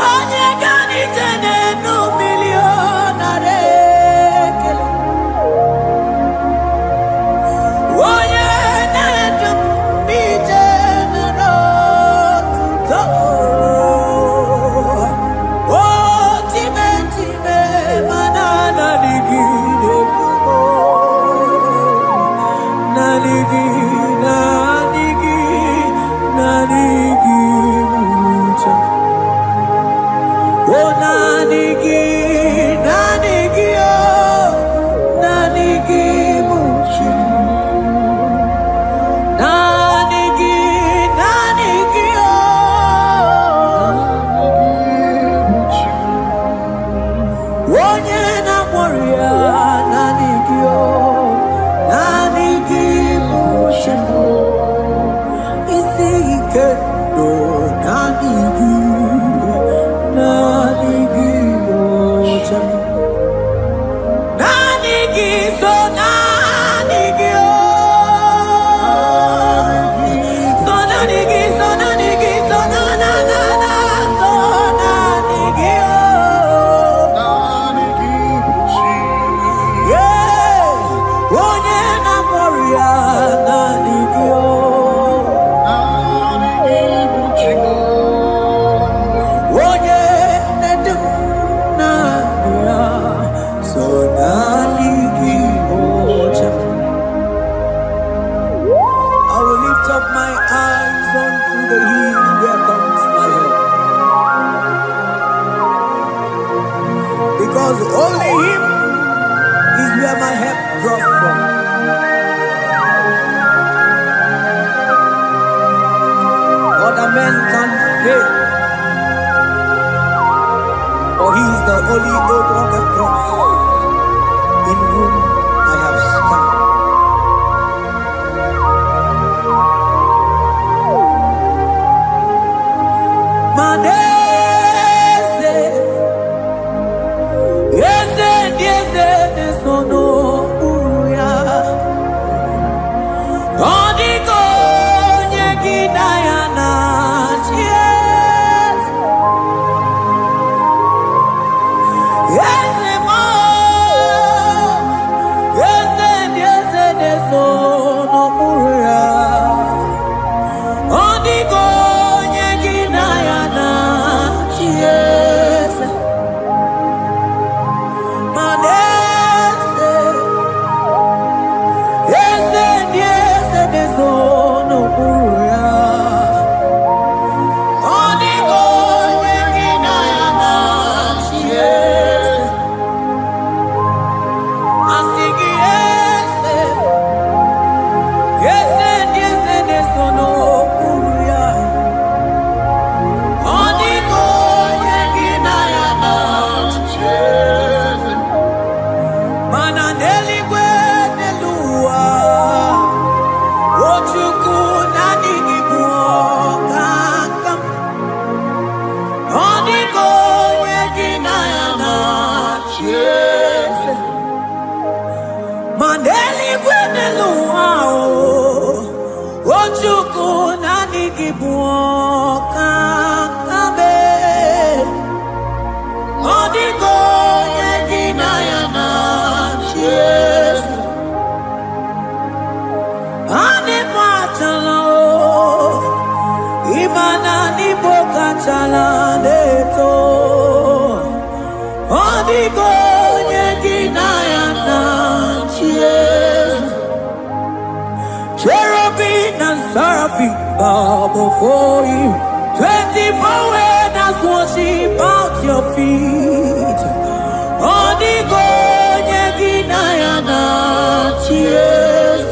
Onye ganite n'enu milionare kele. Onye na-edu ije n'otuto. O time mana naanị gị na-ebubo. Naanị gị uche. Oh, naanị gị oh, naanị gị bụ chi m. Naanị gị oh. Onye na-agwọrọ ya naanị gị oh, naanị gị bụ chi m. Isi ike no naanị gị. Naanị gị oh, chi m. Naanị gị so naanị gị oh. So naanị gị so naanị gị so na so naanị gị oh. Yeah, onye na-agwọrọ ya naanị gị oh. Onye na-edu naanị ya so naanị gị oh, chi m. I will lift up my eyes unto the hill where comes my help, because only Him is where my help draws from. Other men can fail, for He is the only hope of the cross, in whom I have stand. Manese, ese sono uya. Odiko nyeki dayana chies. Ese mo, ese sono uya. Odiko nyeki dayana chies. Manese, ese sono uya. Odiko nyeki dayana chies. Asigi ese sono uya. Odiko nyeki dayana chies. buoka kabe odigo yegina yana cheers ane machala imana ni boka chala deto odigo yegina yana cheers cherubim and seraphim bow before you. 24 elders worship at your feet. Odigo yegina yana cheers.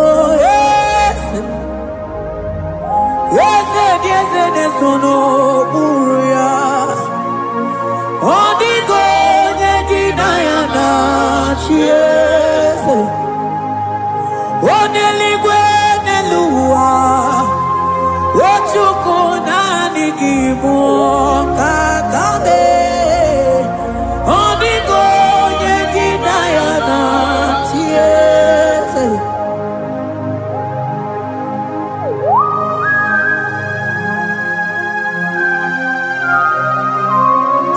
Oh yes, yes, yes, yes, no buria. Odigo yegina yana cheers. Oneligwe nelua Ochukuna nigibu kakabe Onigo yegina yana tiese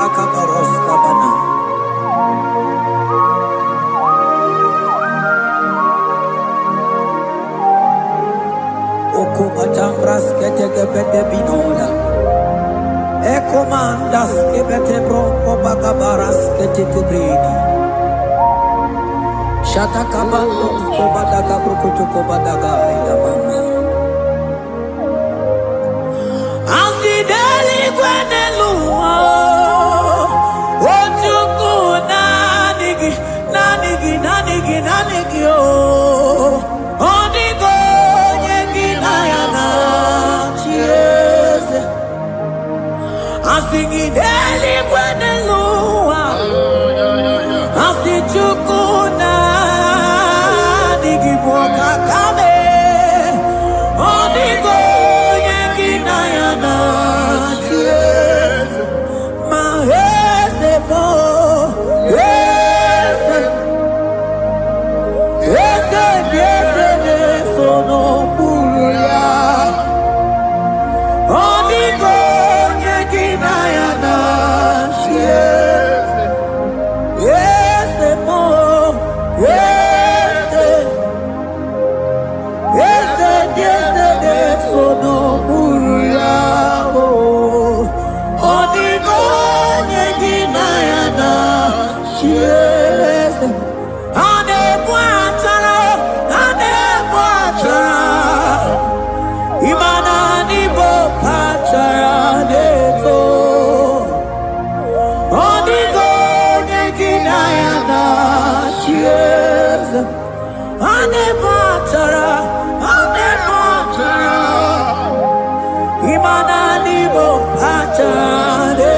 Akabaros kabana Okumatambras keteke bete binola Ekomandas kebete bronco bagabaras keteke brini Shata kabandos kobadaga brukutu kobadaga ila mama Asideli kwenelua Ochuku nanigi oh Onigo Asingideli kwenelua Asichukuna Nigiboka kabe Onigo yegina yana cheers Mahese bo Yese Yese Yese Nesono buria Onigo Imana nibo achade